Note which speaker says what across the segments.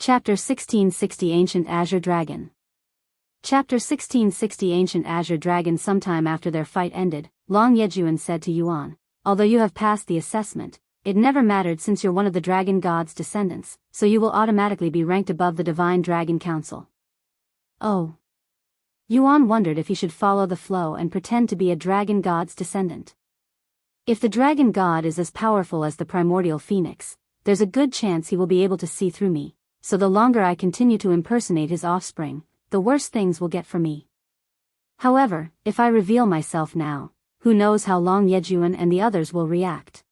Speaker 1: Chapter 1660 Ancient Azure Dragon. Chapter 1660 Ancient Azure Dragon. Sometime after their fight ended, Long Yejun said to Yuan, "Although you have passed the assessment, it never mattered since you're one of the Dragon God's descendants, so you will automatically be ranked above the Divine Dragon Council." Oh. Yuan wondered if he should follow the flow and pretend to be a Dragon God's descendant. If the Dragon God is as powerful as the primordial phoenix, there's a good chance he will be able to see through me, so the longer I continue to impersonate his offspring, the worse things will get for me. However, if I reveal myself now, who knows how Long Yejun and the others will react.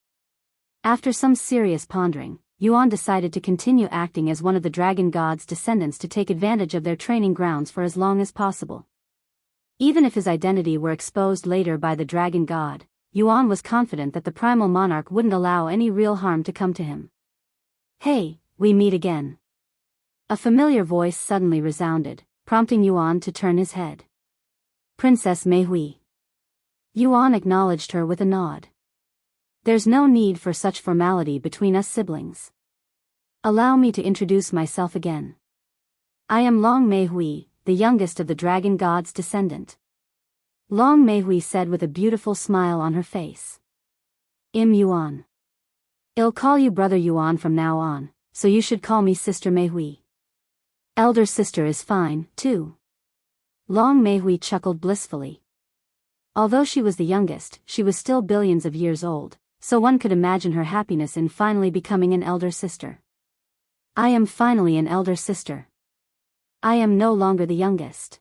Speaker 1: After some serious pondering, Yuan decided to continue acting as one of the Dragon God's descendants to take advantage of their training grounds for as long as possible. Even if his identity were exposed later by the Dragon God, Yuan was confident that the Primal Monarch wouldn't allow any real harm to come to him. "Hey, we meet again." A familiar voice suddenly resounded, prompting Yuan to turn his head. "Princess Meihui." Yuan acknowledged her with a nod. "There's no need for such formality between us siblings. Allow me to introduce myself again. I am Long Meihui, the youngest of the Dragon God's descendant." Long Meihui said with a beautiful smile on her face. Yuan. "I'll call you Brother Yuan from now on, so you should call me Sister Meihui." "Elder sister is fine, too." Long Meihui chuckled blissfully. Although she was the youngest, she was still billions of years old, so one could imagine her happiness in finally becoming an elder sister. "I am finally an elder sister. I am no longer the youngest.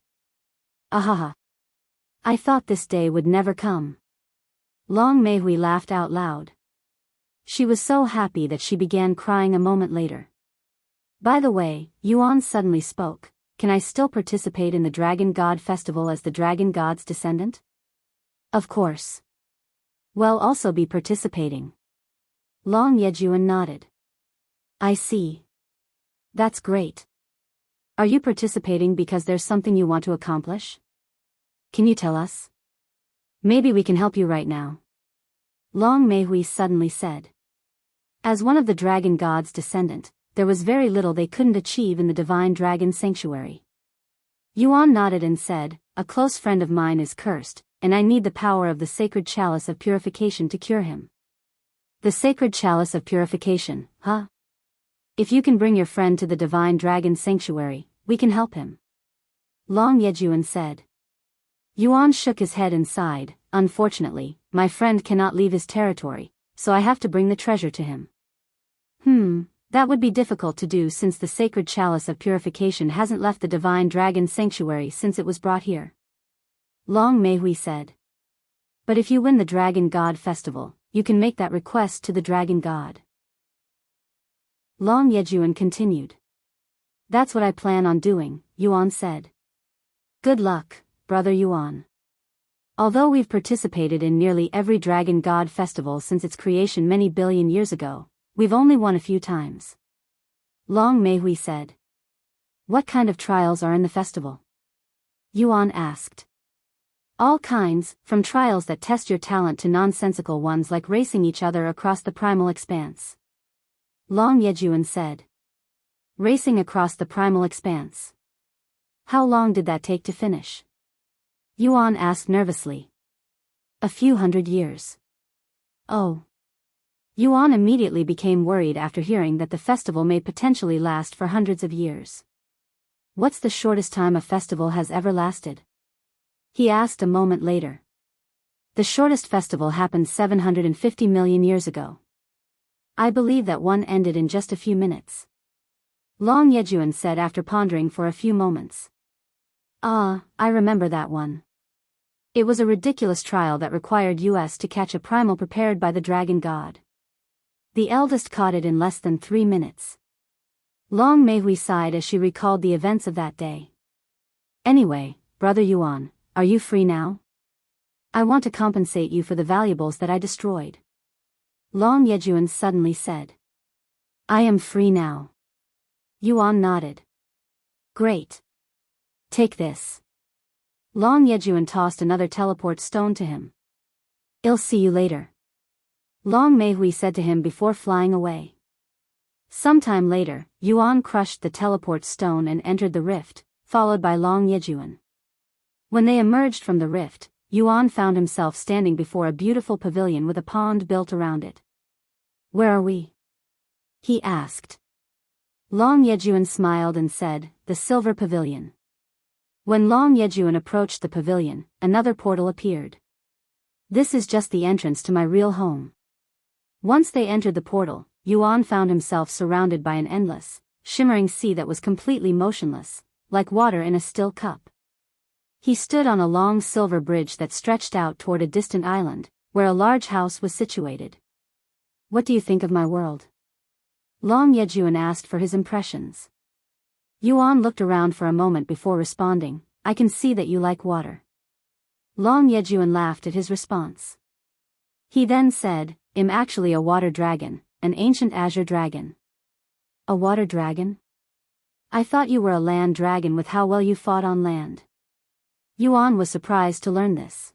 Speaker 1: Ahaha. I thought this day would never come." Long Meihui laughed out loud. She was so happy that she began crying a moment later. "By the way," Yuan suddenly spoke, "can I still participate in the Dragon God Festival as the Dragon God's descendant?" "Of course. Well, also be participating." Long Yejun nodded. "I see. That's great. Are you participating because there's something you want to accomplish? Can you tell us? Maybe we can help you right now." Long Meihui suddenly said. As one of the Dragon God's descendant, there was very little they couldn't achieve in the Divine Dragon Sanctuary. Yuan nodded and said, "A close friend of mine is cursed, and I need the power of the Sacred Chalice of Purification to cure him." "The Sacred Chalice of Purification, huh? If you can bring your friend to the Divine Dragon Sanctuary, we can help him." Long Yejun said. Yuan shook his head and sighed, "Unfortunately, my friend cannot leave his territory, so I have to bring the treasure to him." That would be difficult to do since the Sacred Chalice of Purification hasn't left the Divine Dragon Sanctuary since it was brought here. Long Meihui said. "But if you win the Dragon God Festival, you can make that request to the Dragon God." Long Yejun continued. "That's what I plan on doing," Yuan said. "Good luck, Brother Yuan. Although we've participated in nearly every Dragon God Festival since its creation many billion years ago, we've only won a few times." Long Meihui said. "What kind of trials are in the festival?" Yuan asked. "All kinds, from trials that test your talent to nonsensical ones like racing each other across the primal expanse." Long Yejun said. "Racing across the primal expanse. How long did that take to finish?" Yuan asked nervously. "A few hundred years." "Oh." Yuan immediately became worried after hearing that the festival may potentially last for hundreds of years. "What's the shortest time a festival has ever lasted?" he asked a moment later. "The shortest festival happened 750 million years ago. I believe that one ended in just a few minutes." Long Yejun said after pondering for a few moments. I remember that one. It was a ridiculous trial that required us to catch a primal prepared by the Dragon God. The eldest caught it in less than 3 minutes." Long Meihui sighed as she recalled the events of that day. "Anyway, Brother Yuan, are you free now? I want to compensate you for the valuables that I destroyed." Long Yejun suddenly said. "I am free now." Yuan nodded. "Great. Take this." Long Yejun tossed another teleport stone to him. "I'll see you later," Long Meihui said to him before flying away. Sometime later, Yuan crushed the teleport stone and entered the rift, followed by Long Yejun. When they emerged from the rift, Yuan found himself standing before a beautiful pavilion with a pond built around it. "Where are we?" he asked. Long Yejun smiled and said, "The Silver Pavilion." When Long Yejun approached the pavilion, another portal appeared. "This is just the entrance to my real home." Once they entered the portal, Yuan found himself surrounded by an endless, shimmering sea that was completely motionless, like water in a still cup. He stood on a long silver bridge that stretched out toward a distant island, where a large house was situated. "What do you think of my world?" Long Yejun asked for his impressions. Yuan looked around for a moment before responding, "I can see that you like water." Long Yejun laughed at his response. He then said, "I'm actually a water dragon, an ancient Azure dragon." "A water dragon? I thought you were a land dragon with how well you fought on land." Yuan was surprised to learn this.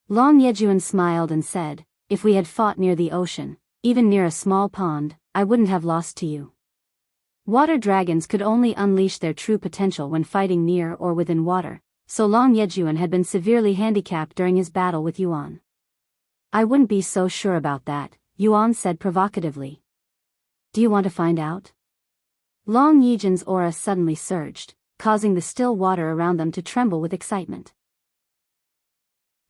Speaker 1: Long Yejun smiled and said, "If we had fought near the ocean, even near a small pond, I wouldn't have lost to you. Water dragons could only unleash their true potential when fighting near or within water, so Long Yejun had been severely handicapped during his battle with Yuan." "I wouldn't be so sure about that," Yuan said provocatively. "Do you want to find out?" Long Yejun's aura suddenly surged, causing the still water around them to tremble with excitement.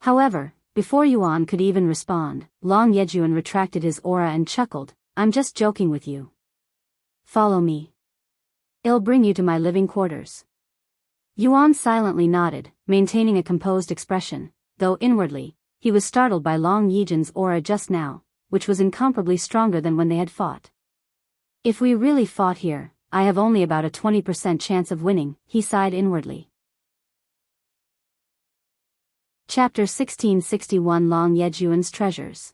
Speaker 1: However, before Yuan could even respond, Long Yejun retracted his aura and chuckled, "I'm just joking with you. Follow me. I'll bring you to my living quarters." Yuan silently nodded, maintaining a composed expression, though inwardly, he was startled by Long Yejun's aura just now, which was incomparably stronger than when they had fought. "If we really fought here, I have only about a 20% chance of winning," he sighed inwardly. Chapter 1661 Long Yejun's Treasures.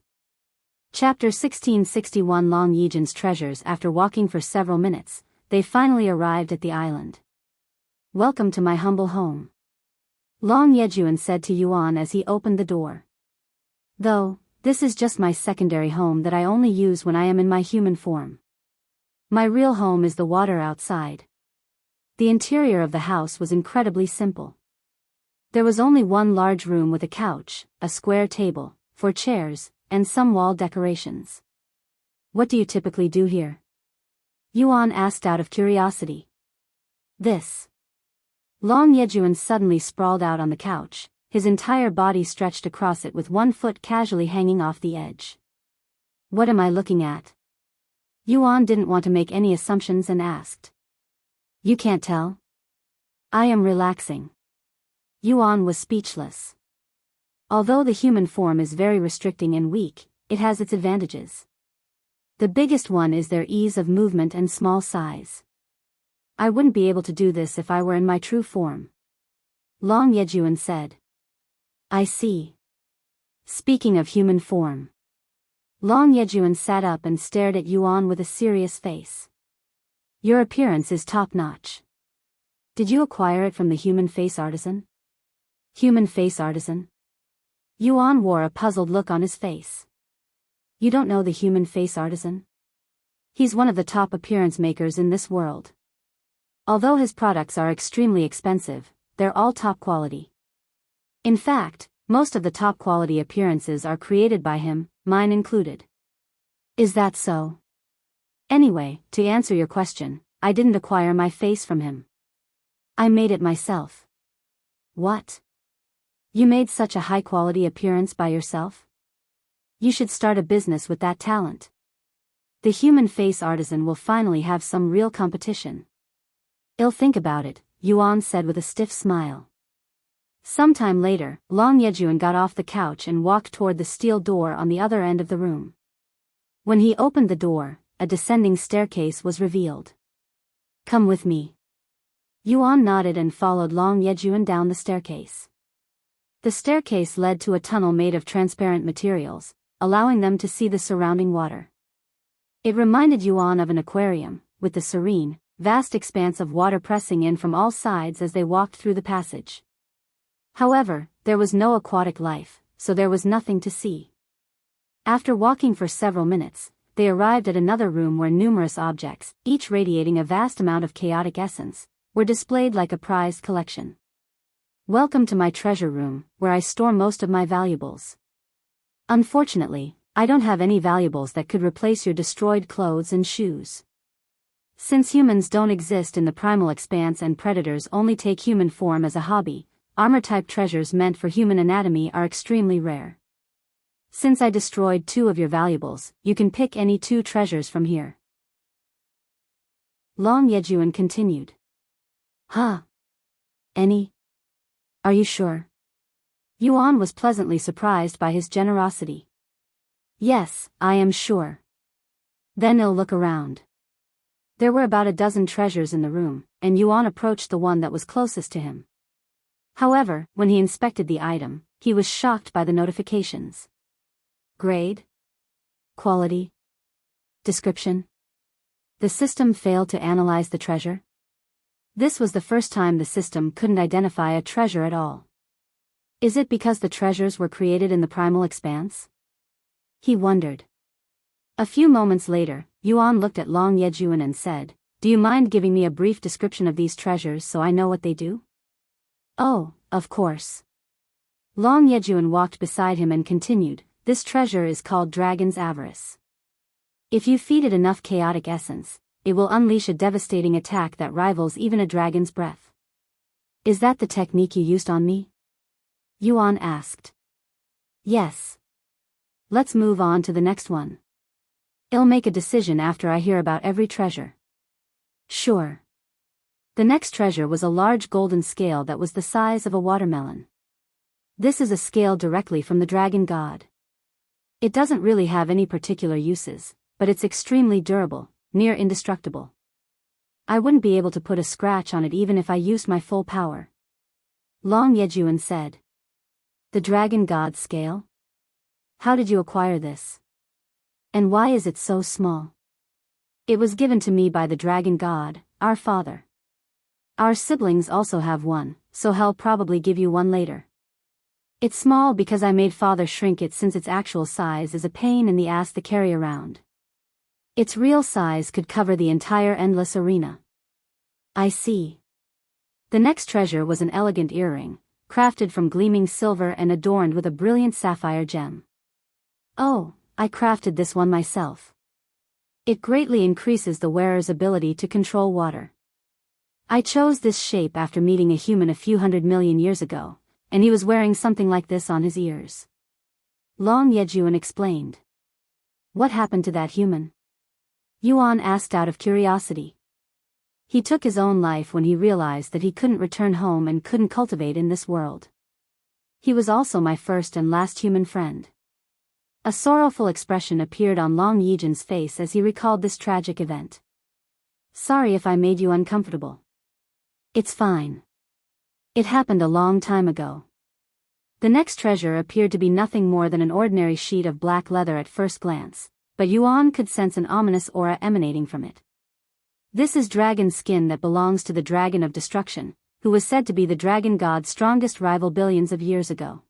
Speaker 1: Chapter 1661 Long Yejun's Treasures. After walking for several minutes, they finally arrived at the island. "Welcome to my humble home," Long Yejun said to Yuan as he opened the door. "Though, this is just my secondary home that I only use when I am in my human form. My real home is the water outside." The interior of the house was incredibly simple. There was only one large room with a couch, a square table, 4 chairs, and some wall decorations. "What do you typically do here?" Yuan asked out of curiosity. "This." Long Yejun suddenly sprawled out on the couch, his entire body stretched across it with one foot casually hanging off the edge. "What am I looking at?" Yuan didn't want to make any assumptions and asked. "You can't tell?" "I am relaxing." Yuan was speechless. Although the human form is very restricting and weak, it has its advantages. The biggest one is their ease of movement and small size. "I wouldn't be able to do this if I were in my true form," Long Yejun said. "I see. Speaking of human form." Long Yejun sat up and stared at Yuan with a serious face. "Your appearance is top-notch. Did you acquire it from the human face artisan?" "Human face artisan?" Yuan wore a puzzled look on his face. "You don't know the human face artisan? He's one of the top appearance makers in this world. Although his products are extremely expensive, they're all top quality. In fact, most of the top quality appearances are created by him, mine included." "Is that so?" "Anyway, to answer your question, I didn't acquire my face from him. I made it myself." "What? You made such a high-quality appearance by yourself? You should start a business with that talent. The human face artisan will finally have some real competition." "I'll think about it," Yuan said with a stiff smile. Sometime later, Long Yejun got off the couch and walked toward the steel door on the other end of the room. When he opened the door, a descending staircase was revealed. "Come with me." Yuan nodded and followed Long Yejun down the staircase. The staircase led to a tunnel made of transparent materials, allowing them to see the surrounding water. It reminded Yuan of an aquarium, with the serene, vast expanse of water pressing in from all sides as they walked through the passage. However, there was no aquatic life, so there was nothing to see. After walking for several minutes, they arrived at another room where numerous objects, each radiating a vast amount of chaotic essence, were displayed like a prized collection. Welcome to my treasure room, where I store most of my valuables. Unfortunately, I don't have any valuables that could replace your destroyed clothes and shoes. Since humans don't exist in the primal expanse and predators only take human form as a hobby, armor-type treasures meant for human anatomy are extremely rare. Since I destroyed 2 of your valuables, you can pick any 2 treasures from here. Long Yejun continued. Huh? Any? Are you sure? Yuan was pleasantly surprised by his generosity. Yes, I am sure. Then he'll look around. There were about a dozen treasures in the room, and Yuan approached the one that was closest to him. However, when he inspected the item, he was shocked by the notifications. Grade? Quality? Description? The system failed to analyze the treasure? This was the first time the system couldn't identify a treasure at all. Is it because the treasures were created in the primal expanse? He wondered. A few moments later, Yuan looked at Long Yejun and said, "Do you mind giving me a brief description of these treasures so I know what they do?" "Oh, of course." Long Yejun walked beside him and continued, "This treasure is called Dragon's Avarice. If you feed it enough chaotic essence, it will unleash a devastating attack that rivals even a dragon's breath." "Is that the technique you used on me?" Yuan asked. "Yes. Let's move on to the next one. I'll make a decision after I hear about every treasure." "Sure." The next treasure was a large golden scale that was the size of a watermelon. This is a scale directly from the dragon god. It doesn't really have any particular uses, but it's extremely durable, near indestructible. I wouldn't be able to put a scratch on it even if I used my full power. Long Yejun said. "The dragon god scale? How did you acquire this? And why is it so small?" "It was given to me by the dragon god, our father. Our siblings also have one, so he'll probably give you one later. It's small because I made father shrink it since its actual size is a pain in the ass to carry around. Its real size could cover the entire endless arena." "I see." The next treasure was an elegant earring, crafted from gleaming silver and adorned with a brilliant sapphire gem. "Oh, I crafted this one myself. It greatly increases the wearer's ability to control water. I chose this shape after meeting a human a few 100 million years ago, and he was wearing something like this on his ears." Long Yejun explained. "What happened to that human?" Yuan asked out of curiosity. "He took his own life when he realized that he couldn't return home and couldn't cultivate in this world. He was also my first and last human friend." A sorrowful expression appeared on Long Yejun's face as he recalled this tragic event. "Sorry if I made you uncomfortable." "It's fine. It happened a long time ago." The next treasure appeared to be nothing more than an ordinary sheet of black leather at first glance, but Yuan could sense an ominous aura emanating from it. "This is dragon skin that belongs to the Dragon of Destruction, who was said to be the dragon god's strongest rival billions of years ago.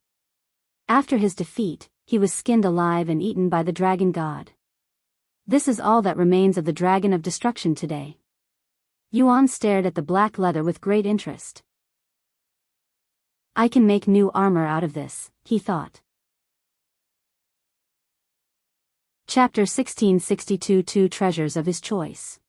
Speaker 1: After his defeat, he was skinned alive and eaten by the dragon god. This is all that remains of the Dragon of Destruction today." Yuan stared at the black leather with great interest. "I can make new armor out of this," he thought. Chapter 1662 Two Treasures of His Choice.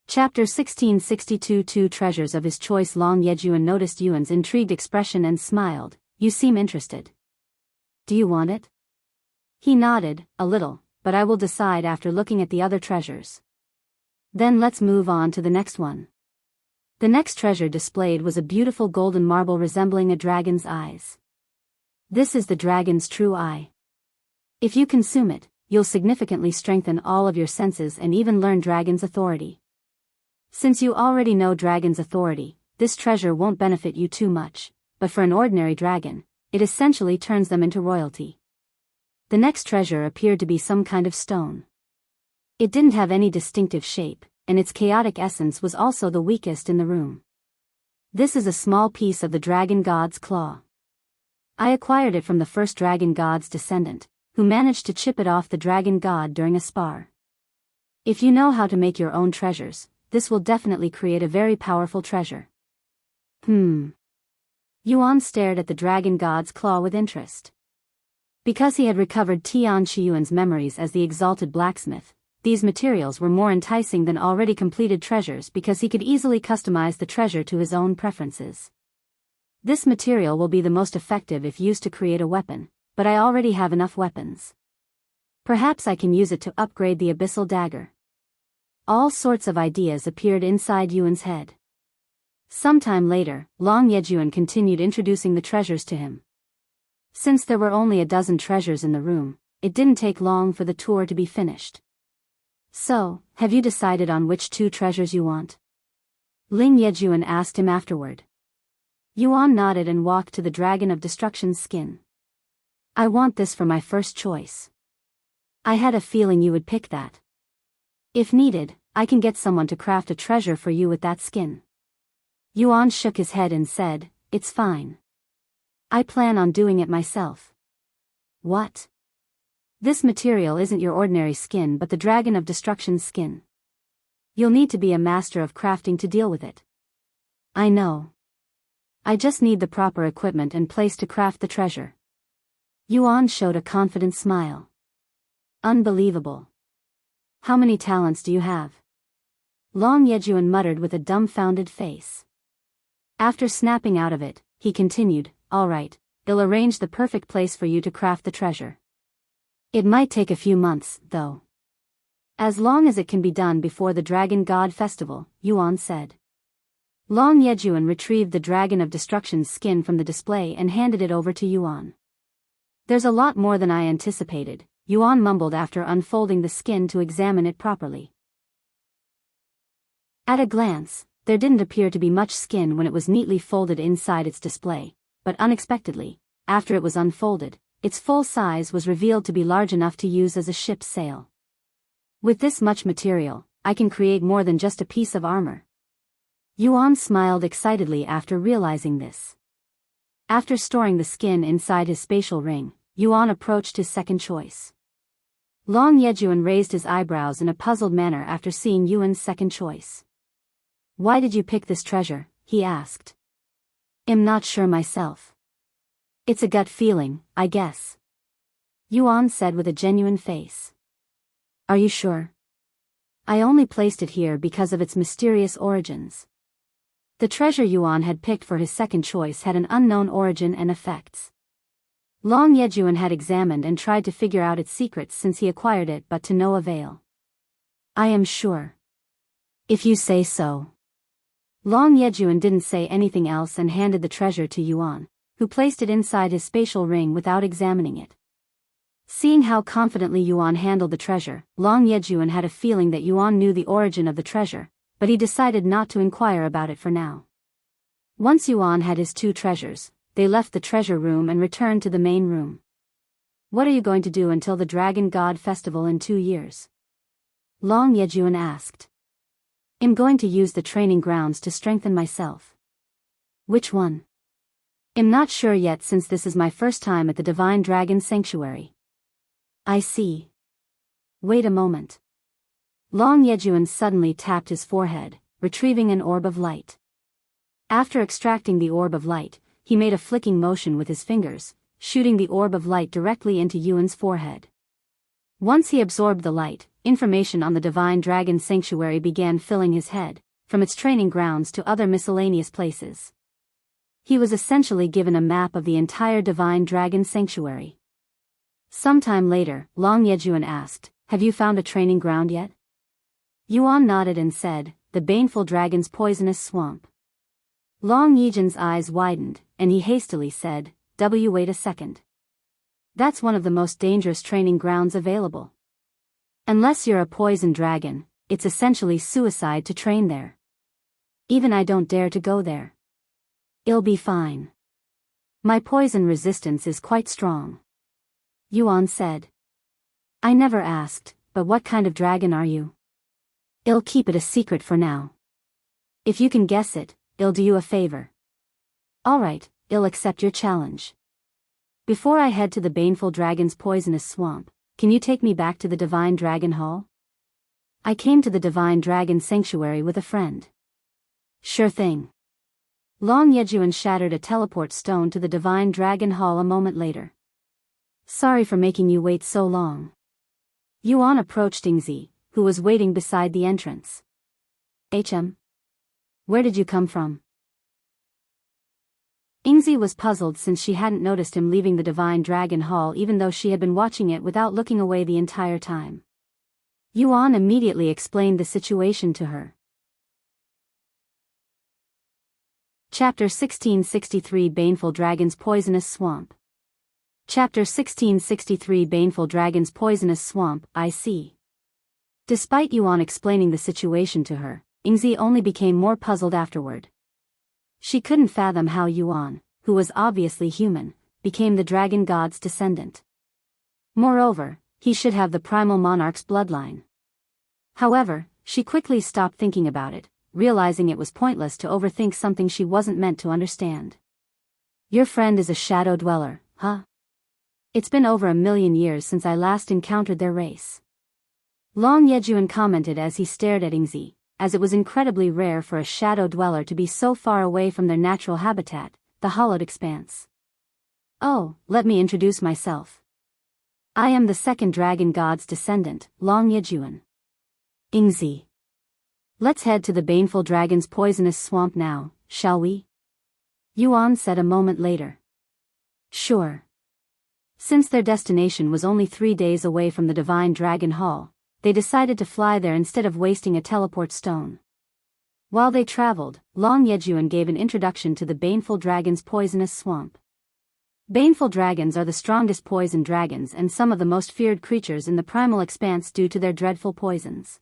Speaker 1: Chapter 1662 Two Treasures of His Choice. Long Yejun noticed Yuan's intrigued expression and smiled. "You seem interested. Do you want it?" He nodded, a little, "but I will decide after looking at the other treasures." "Then let's move on to the next one." The next treasure displayed was a beautiful golden marble resembling a dragon's eyes. "This is the dragon's true eye. If you consume it, you'll significantly strengthen all of your senses and even learn dragon's authority. Since you already know dragon's authority, this treasure won't benefit you too much, but for an ordinary dragon, it essentially turns them into royalty." The next treasure appeared to be some kind of stone. It didn't have any distinctive shape, and its chaotic essence was also the weakest in the room. "This is a small piece of the dragon god's claw. I acquired it from the first dragon god's descendant, who managed to chip it off the dragon god during a spar. If you know how to make your own treasures, this will definitely create a very powerful treasure. Yuan stared at the dragon god's claw with interest. Because he had recovered Tian Qiyuan's memories as the exalted blacksmith, these materials were more enticing than already completed treasures because he could easily customize the treasure to his own preferences. This material will be the most effective if used to create a weapon, but I already have enough weapons. Perhaps I can use it to upgrade the abyssal dagger. All sorts of ideas appeared inside Yuan's head. Sometime later, Long Yejun continued introducing the treasures to him. Since there were only a dozen treasures in the room, it didn't take long for the tour to be finished. So, have you decided on which 2 treasures you want? Ling Yejun asked him afterward. Yuan nodded and walked to the Dragon of Destruction's skin. I want this for my first choice. I had a feeling you would pick that. If needed, I can get someone to craft a treasure for you with that skin. Yuan shook his head and said, it's fine. I plan on doing it myself. What? This material isn't your ordinary skin but the Dragon of Destruction's skin. You'll need to be a master of crafting to deal with it. I know. I just need the proper equipment and place to craft the treasure. Yuan showed a confident smile. Unbelievable. How many talents do you have? Long Yejun muttered with a dumbfounded face. After snapping out of it, he continued, all right, they'll arrange the perfect place for you to craft the treasure. It might take a few months, though. As long as it can be done before the Dragon God Festival, Yuan said. Long Yejun retrieved the Dragon of Destruction's skin from the display and handed it over to Yuan. There's a lot more than I anticipated, Yuan mumbled after unfolding the skin to examine it properly. At a glance, there didn't appear to be much skin when it was neatly folded inside its display, but unexpectedly, after it was unfolded, its full size was revealed to be large enough to use as a ship's sail. With this much material, I can create more than just a piece of armor. Yuan smiled excitedly after realizing this. After storing the skin inside his spatial ring, Yuan approached his second choice. Long Yejun raised his eyebrows in a puzzled manner after seeing Yuan's second choice. Why did you pick this treasure? He asked. I'm not sure myself. It's a gut feeling, I guess. Yuan said with a genuine face. Are you sure? I only placed it here because of its mysterious origins. The treasure Yuan had picked for his second choice had an unknown origin and effects. Long Yejun had examined and tried to figure out its secrets since he acquired it, but to no avail. I am sure. If you say so. Long Yejun didn't say anything else and handed the treasure to Yuan, who placed it inside his spatial ring without examining it. Seeing how confidently Yuan handled the treasure, Long Yejun had a feeling that Yuan knew the origin of the treasure, but he decided not to inquire about it for now. Once Yuan had his 2 treasures, they left the treasure room and returned to the main room. What are you going to do until the Dragon God Festival in 2 years? Long Yejun asked. I'm going to use the training grounds to strengthen myself. Which one? I'm not sure yet since this is my first time at the Divine Dragon Sanctuary. I see. Wait a moment. Long Yejun suddenly tapped his forehead, retrieving an orb of light. After extracting the orb of light, he made a flicking motion with his fingers, shooting the orb of light directly into Yuan's forehead. Once he absorbed the light, information on the Divine Dragon Sanctuary began filling his head, from its training grounds to other miscellaneous places. He was essentially given a map of the entire Divine Dragon Sanctuary. Sometime later, Long Yejun asked, have you found a training ground yet? Yuan nodded and said, the Baneful Dragon's poisonous swamp. Long Yejun's eyes widened, and he hastily said, wait a second. That's one of the most dangerous training grounds available. Unless you're a poison dragon, it's essentially suicide to train there. Even I don't dare to go there. It'll be fine. My poison resistance is quite strong. Yuan said. I never asked, but what kind of dragon are you? I'll keep it a secret for now. If you can guess it, I'll do you a favor. Alright, I'll accept your challenge. Before I head to the baneful dragon's poisonous swamp, can you take me back to the Divine Dragon Hall? I came to the Divine Dragon Sanctuary with a friend. Sure thing. Long Yejun shattered a teleport stone to the Divine Dragon Hall a moment later. Sorry for making you wait so long. Yuan approached Yingzi, who was waiting beside the entrance. Where did you come from? Yingzi was puzzled since she hadn't noticed him leaving the Divine Dragon Hall even though she had been watching it without looking away the entire time. Yuan immediately explained the situation to her. Chapter 1663 Baneful Dragon's Poisonous Swamp. Chapter 1663 Baneful Dragon's Poisonous Swamp, I see. Despite Yuan explaining the situation to her, Yingzi only became more puzzled afterward. She couldn't fathom how Yuan, who was obviously human, became the dragon god's descendant. Moreover, he should have the Primal Monarch's bloodline. However, she quickly stopped thinking about it, realizing it was pointless to overthink something she wasn't meant to understand. Your friend is a shadow dweller, huh? It's been over 1,000,000 years since I last encountered their race. Long Yejun commented as he stared at Yingzi, as it was incredibly rare for a shadow dweller to be so far away from their natural habitat, the hollowed expanse. Oh, let me introduce myself. I am the second dragon god's descendant, Long Yejun. Yingzi. Let's head to the baneful dragon's poisonous swamp now, shall we? Yuan said a moment later. Sure. Since their destination was only 3 days away from the Divine Dragon Hall, they decided to fly there instead of wasting a teleport stone. While they traveled, Long Yejun gave an introduction to the baneful dragon's poisonous swamp. Baneful dragons are the strongest poison dragons and some of the most feared creatures in the primal expanse due to their dreadful poisons.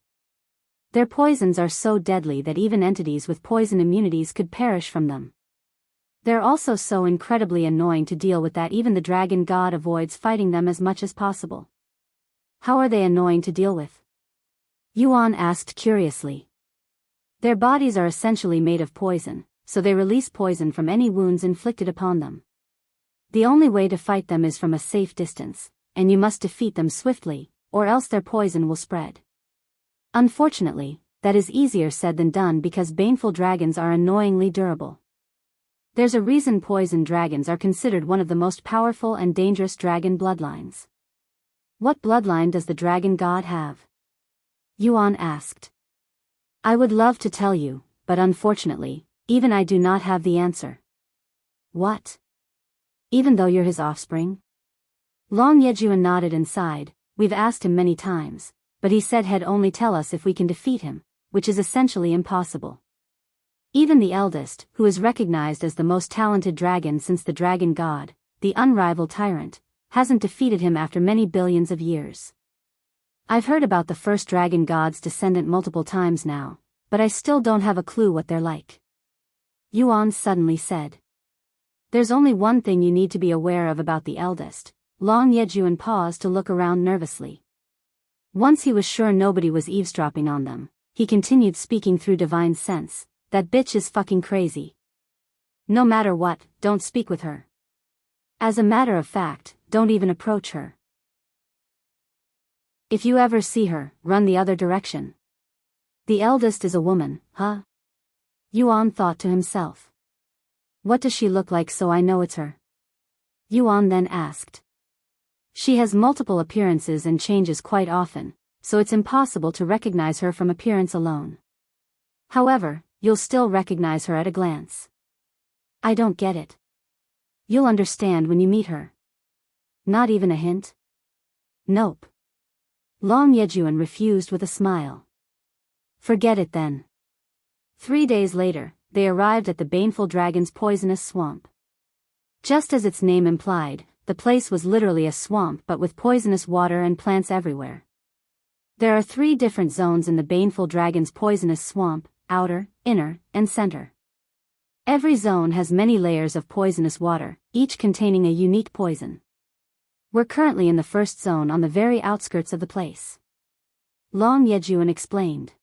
Speaker 1: Their poisons are so deadly that even entities with poison immunities could perish from them. They're also so incredibly annoying to deal with that even the dragon god avoids fighting them as much as possible. How are they annoying to deal with? Yuan asked curiously. Their bodies are essentially made of poison, so they release poison from any wounds inflicted upon them. The only way to fight them is from a safe distance, and you must defeat them swiftly, or else their poison will spread. Unfortunately, that is easier said than done because baneful dragons are annoyingly durable. There's a reason poison dragons are considered one of the most powerful and dangerous dragon bloodlines. What bloodline does the dragon god have? Yuan asked. I would love to tell you, but unfortunately, even I do not have the answer. What? Even though you're his offspring? Long Yejun nodded and sighed. We've asked him many times, but he said he'd only tell us if we can defeat him, which is essentially impossible. Even the eldest, who is recognized as the most talented dragon since the dragon god, the unrivaled Tyrant, hasn't defeated him after many billions of years. I've heard about the first dragon god's descendant multiple times now, but I still don't have a clue what they're like. Yuan suddenly said. There's only one thing you need to be aware of about the eldest. Long Yejun paused to look around nervously. Once he was sure nobody was eavesdropping on them, he continued speaking through divine sense. That bitch is fucking crazy. No matter what, don't speak with her. As a matter of fact, don't even approach her. If you ever see her, run the other direction. The eldest is a woman, huh? Yuan thought to himself. What does she look like so I know it's her? Yuan then asked. She has multiple appearances and changes quite often, so it's impossible to recognize her from appearance alone. However, you'll still recognize her at a glance. I don't get it. You'll understand when you meet her. Not even a hint? Nope. Long Yejun refused with a smile. Forget it then. 3 days later, they arrived at the baneful dragon's poisonous swamp. Just as its name implied, the place was literally a swamp but with poisonous water and plants everywhere. There are 3 different zones in the baneful dragon's poisonous swamp: outer, inner, and center. Every zone has many layers of poisonous water, each containing a unique poison. We're currently in the first zone on the very outskirts of the place. Long Yejun explained.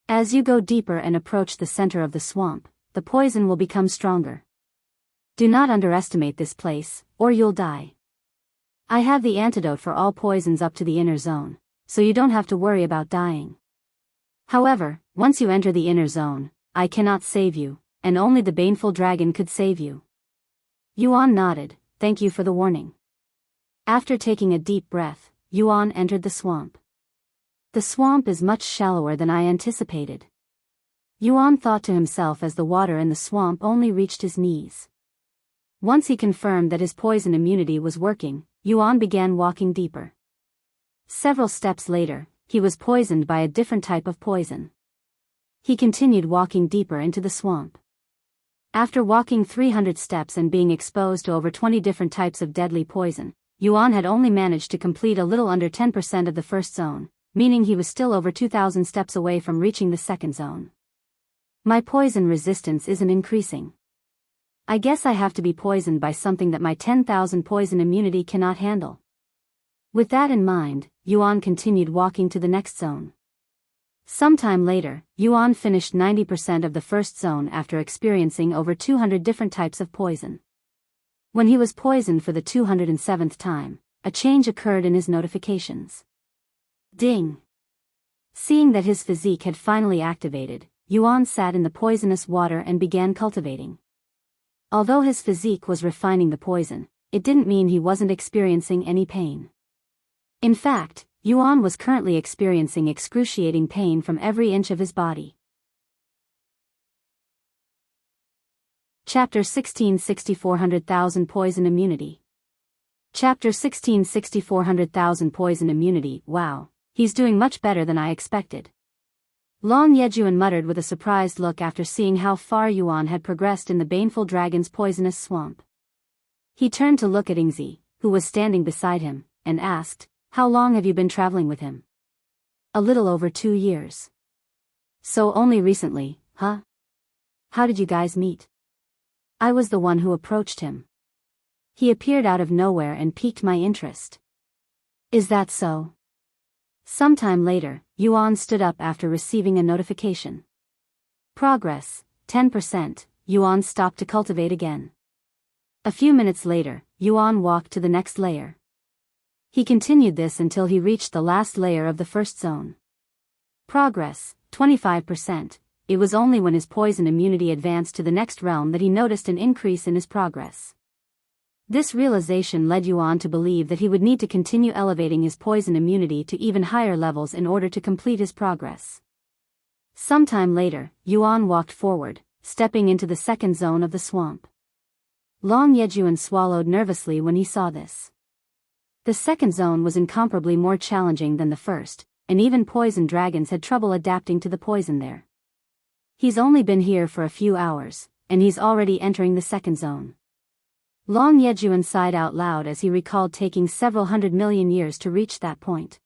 Speaker 1: As you go deeper and approach the center of the swamp, the poison will become stronger. Do not underestimate this place, or you'll die. I have the antidote for all poisons up to the inner zone, so you don't have to worry about dying. However, once you enter the inner zone, I cannot save you, and only the Baneful Dragon could save you. Yuan nodded, thank you for the warning. After taking a deep breath, Yuan entered the swamp. The swamp is much shallower than I anticipated. Yuan thought to himself as the water in the swamp only reached his knees. Once he confirmed that his poison immunity was working, Yuan began walking deeper. Several steps later, he was poisoned by a different type of poison. He continued walking deeper into the swamp. After walking 300 steps and being exposed to over 20 different types of deadly poison, Yuan had only managed to complete a little under 10% of the first zone, meaning he was still over 2,000 steps away from reaching the second zone. My poison resistance isn't increasing. I guess I have to be poisoned by something that my 10,000 poison immunity cannot handle. With that in mind, Yuan continued walking to the next zone. Sometime later, Yuan finished 90% of the first zone after experiencing over 200 different types of poison. When he was poisoned for the 207th time, a change occurred in his notifications. Ding! Seeing that his physique had finally activated, Yuan sat in the poisonous water and began cultivating. Although his physique was refining the poison, it didn't mean he wasn't experiencing any pain. In fact, Yuan was currently experiencing excruciating pain from every inch of his body. Chapter 16 6400,000 Poison Immunity. Chapter 16 6400,000 Poison Immunity. Wow, he's doing much better than I expected. Long Yejun muttered with a surprised look after seeing how far Yuan had progressed in the Baneful Dragon's poisonous swamp. He turned to look at Yingzi, who was standing beside him, and asked, how long have you been traveling with him? A little over 2 years. So only recently, huh? How did you guys meet? I was the one who approached him. He appeared out of nowhere and piqued my interest. Is that so? Sometime later, Yuan stood up after receiving a notification. Progress, 10%, Yuan stopped to cultivate again. A few minutes later, Yuan walked to the next layer. He continued this until he reached the last layer of the first zone. Progress, 25%. It was only when his poison immunity advanced to the next realm that he noticed an increase in his progress. This realization led Yuan to believe that he would need to continue elevating his poison immunity to even higher levels in order to complete his progress. Sometime later, Yuan walked forward, stepping into the second zone of the swamp. Long Yejun swallowed nervously when he saw this. The second zone was incomparably more challenging than the first, and even poison dragons had trouble adapting to the poison there. He's only been here for a few hours, and he's already entering the second zone. Long Yejun sighed out loud as he recalled taking several 100 million years to reach that point.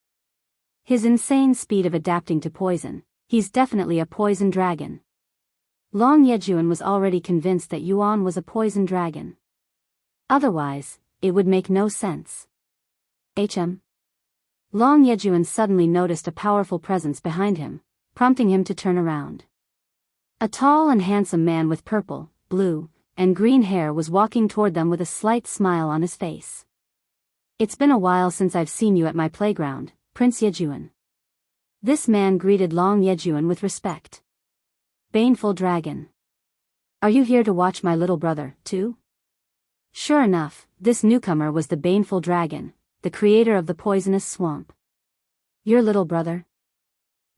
Speaker 1: His insane speed of adapting to poison, he's definitely a poison dragon. Long Yejun was already convinced that Yuan was a poison dragon. Otherwise, it would make no sense. Long Yejun suddenly noticed a powerful presence behind him, prompting him to turn around. A tall and handsome man with purple, blue, and green hair was walking toward them with a slight smile on his face. It's been a while since I've seen you at my playground, Prince Yejun. This man greeted Long Yejun with respect. Baneful Dragon. Are you here to watch my little brother, too? Sure enough, this newcomer was the Baneful Dragon, the creator of the poisonous swamp. Your little brother?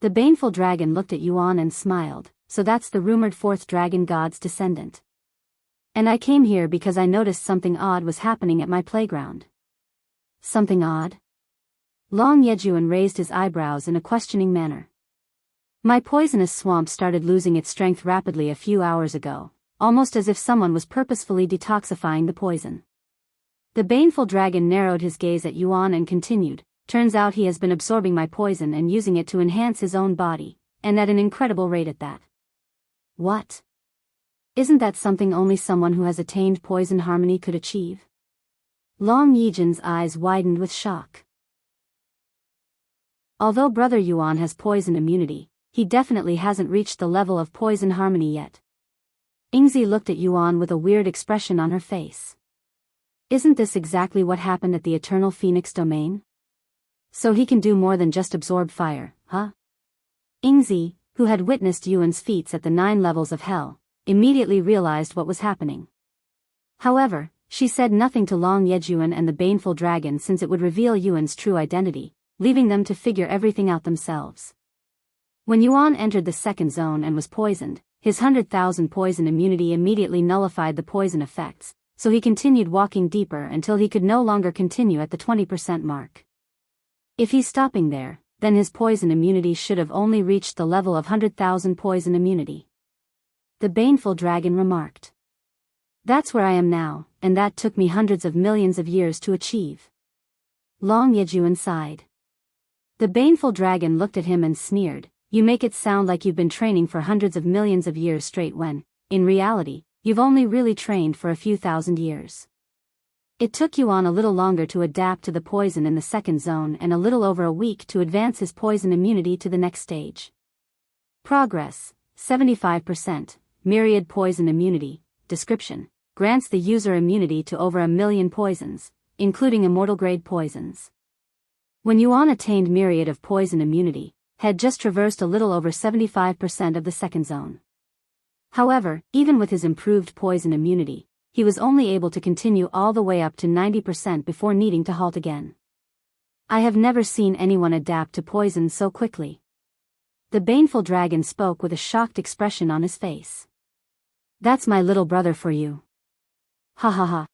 Speaker 1: The Baneful Dragon looked at Yuan and smiled, so that's the rumored fourth dragon god's descendant. And I came here because I noticed something odd was happening at my playground. Something odd? Long Yejun raised his eyebrows in a questioning manner. My poisonous swamp started losing its strength rapidly a few hours ago, almost as if someone was purposefully detoxifying the poison. The Baneful Dragon narrowed his gaze at Yuan and continued, turns out he has been absorbing my poison and using it to enhance his own body, and at an incredible rate at that. What? Isn't that something only someone who has attained poison harmony could achieve? Long Yejun's eyes widened with shock. Although Brother Yuan has poison immunity, he definitely hasn't reached the level of poison harmony yet. Yingzi looked at Yuan with a weird expression on her face. Isn't this exactly what happened at the Eternal Phoenix domain? So he can do more than just absorb fire, huh? Yingzi, who had witnessed Yuan's feats at the 9 levels of hell, immediately realized what was happening. However, she said nothing to Long Yejun and the Baneful Dragon since it would reveal Yuan's true identity, leaving them to figure everything out themselves. When Yuan entered the second zone and was poisoned, his 100,000 poison immunity immediately nullified the poison effects, so he continued walking deeper until he could no longer continue at the 20% mark. If he's stopping there, then his poison immunity should have only reached the level of 100,000 poison immunity. The Baneful Dragon remarked. That's where I am now, and that took me hundreds of millions of years to achieve. Long Yejun sighed. The Baneful Dragon looked at him and sneered, you make it sound like you've been training for hundreds of millions of years straight when, in reality, you've only really trained for a few thousand years. It took Yuan a little longer to adapt to the poison in the second zone and a little over a week to advance his poison immunity to the next stage. Progress, 75%, Myriad Poison Immunity, description, grants the user immunity to over 1 million poisons, including immortal-grade poisons. When Yuan attained Myriad of Poison Immunity, had just traversed a little over 75% of the second zone. However, even with his improved poison immunity, he was only able to continue all the way up to 90% before needing to halt again. I have never seen anyone adapt to poison so quickly. The Baneful Dragon spoke with a shocked expression on his face. That's my little brother for you. Ha ha ha.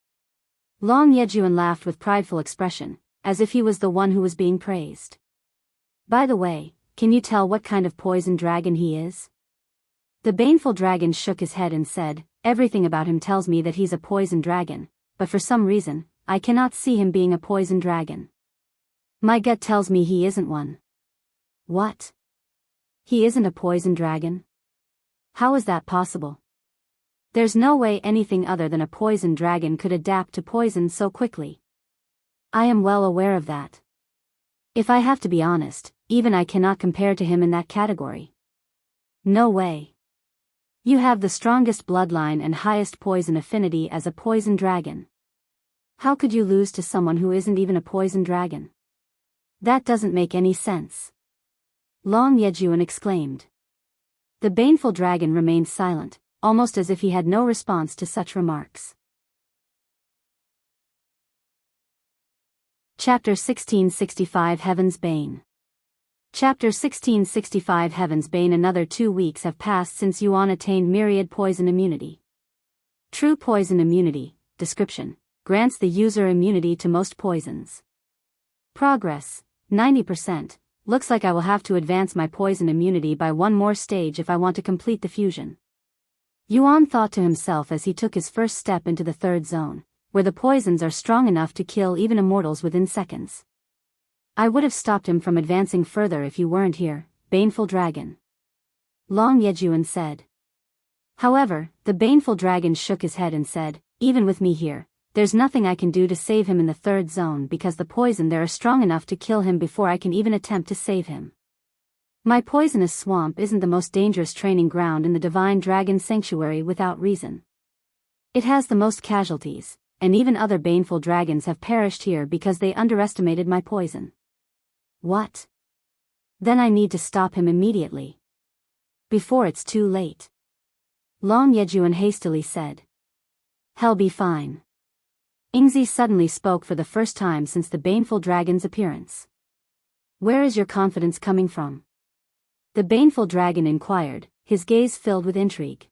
Speaker 1: Long Yejun laughed with prideful expression, as if he was the one who was being praised. By the way, can you tell what kind of poison dragon he is? The Baneful Dragon shook his head and said, everything about him tells me that he's a poison dragon, but for some reason, I cannot see him being a poison dragon. My gut tells me he isn't one. What? He isn't a poison dragon? How is that possible? There's no way anything other than a poison dragon could adapt to poison so quickly. I am well aware of that. If I have to be honest, even I cannot compare to him in that category. No way. You have the strongest bloodline and highest poison affinity as a poison dragon. How could you lose to someone who isn't even a poison dragon? That doesn't make any sense. Long Yejun exclaimed. The Baneful Dragon remained silent, almost as if he had no response to such remarks. Chapter 1665 Heaven's Bane. Chapter 1665 Heaven's Bane. Another 2 weeks have passed since Yuan attained Myriad Poison Immunity. True Poison Immunity, description, grants the user immunity to most poisons. Progress, 90%, looks like I will have to advance my poison immunity by one more stage if I want to complete the fusion. Yuan thought to himself as he took his first step into the third zone, where the poisons are strong enough to kill even immortals within seconds. I would have stopped him from advancing further if you weren't here, Baneful Dragon. Long Yejun said. However, the Baneful Dragon shook his head and said, even with me here, there's nothing I can do to save him in the third zone because the poison there is strong enough to kill him before I can even attempt to save him. My poisonous swamp isn't the most dangerous training ground in the Divine Dragon Sanctuary without reason. It has the most casualties, and even other baneful dragons have perished here because they underestimated my poison. What? Then I need to stop him immediately. Before it's too late. Long Yejun hastily said. He'll be fine. Yingzi suddenly spoke for the first time since the baneful dragon's appearance. Where is your confidence coming from? The baneful dragon inquired, his gaze filled with intrigue.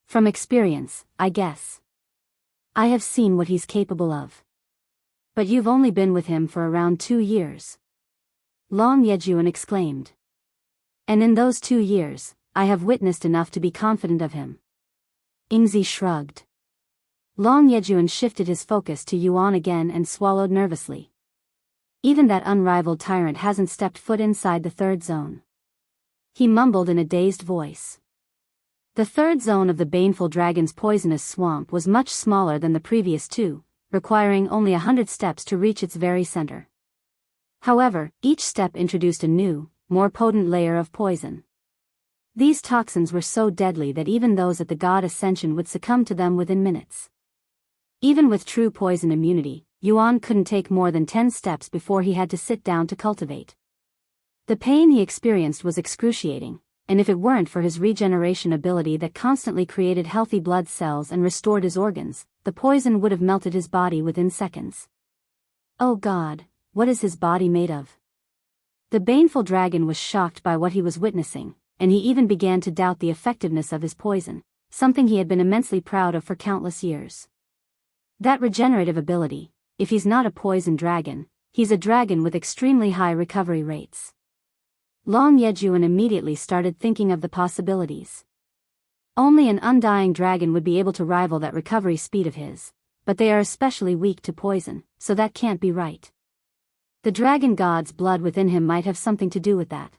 Speaker 1: From experience, I guess. I have seen what he's capable of. But you've only been with him for around 2 years. Long Yejun exclaimed. And in those 2 years, I have witnessed enough to be confident of him. Yingzi shrugged. Long Yejun shifted his focus to Yuan again and swallowed nervously. Even that unrivaled tyrant hasn't stepped foot inside the third zone. He mumbled in a dazed voice. The third zone of the baneful dragon's poisonous swamp was much smaller than the previous 2, requiring only 100 steps to reach its very center. However, each step introduced a new, more potent layer of poison. These toxins were so deadly that even those at the God Ascension would succumb to them within minutes. Even with true poison immunity, Yuan couldn't take more than 10 steps before he had to sit down to cultivate. The pain he experienced was excruciating, and if it weren't for his regeneration ability that constantly created healthy blood cells and restored his organs, the poison would have melted his body within seconds. Oh God, what is his body made of? The baneful dragon was shocked by what he was witnessing, and he even began to doubt the effectiveness of his poison, something he had been immensely proud of for countless years. That regenerative ability, if he's not a poison dragon, he's a dragon with extremely high recovery rates. Long Yejun immediately started thinking of the possibilities. Only an undying dragon would be able to rival that recovery speed of his, but they are especially weak to poison, so that can't be right. The dragon god's blood within him might have something to do with that.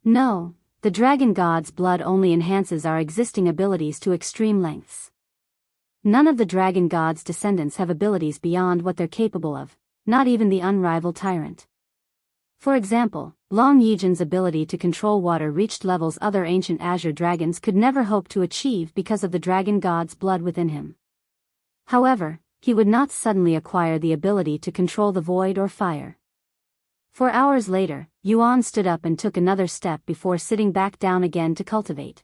Speaker 1: No, the dragon god's blood only enhances our existing abilities to extreme lengths. None of the dragon god's descendants have abilities beyond what they're capable of, not even the unrivaled Tyrant. For example, Long Yejun's ability to control water reached levels other ancient Azure dragons could never hope to achieve because of the dragon god's blood within him. However, he would not suddenly acquire the ability to control the void or fire. 4 hours later, Yuan stood up and took another step before sitting back down again to cultivate.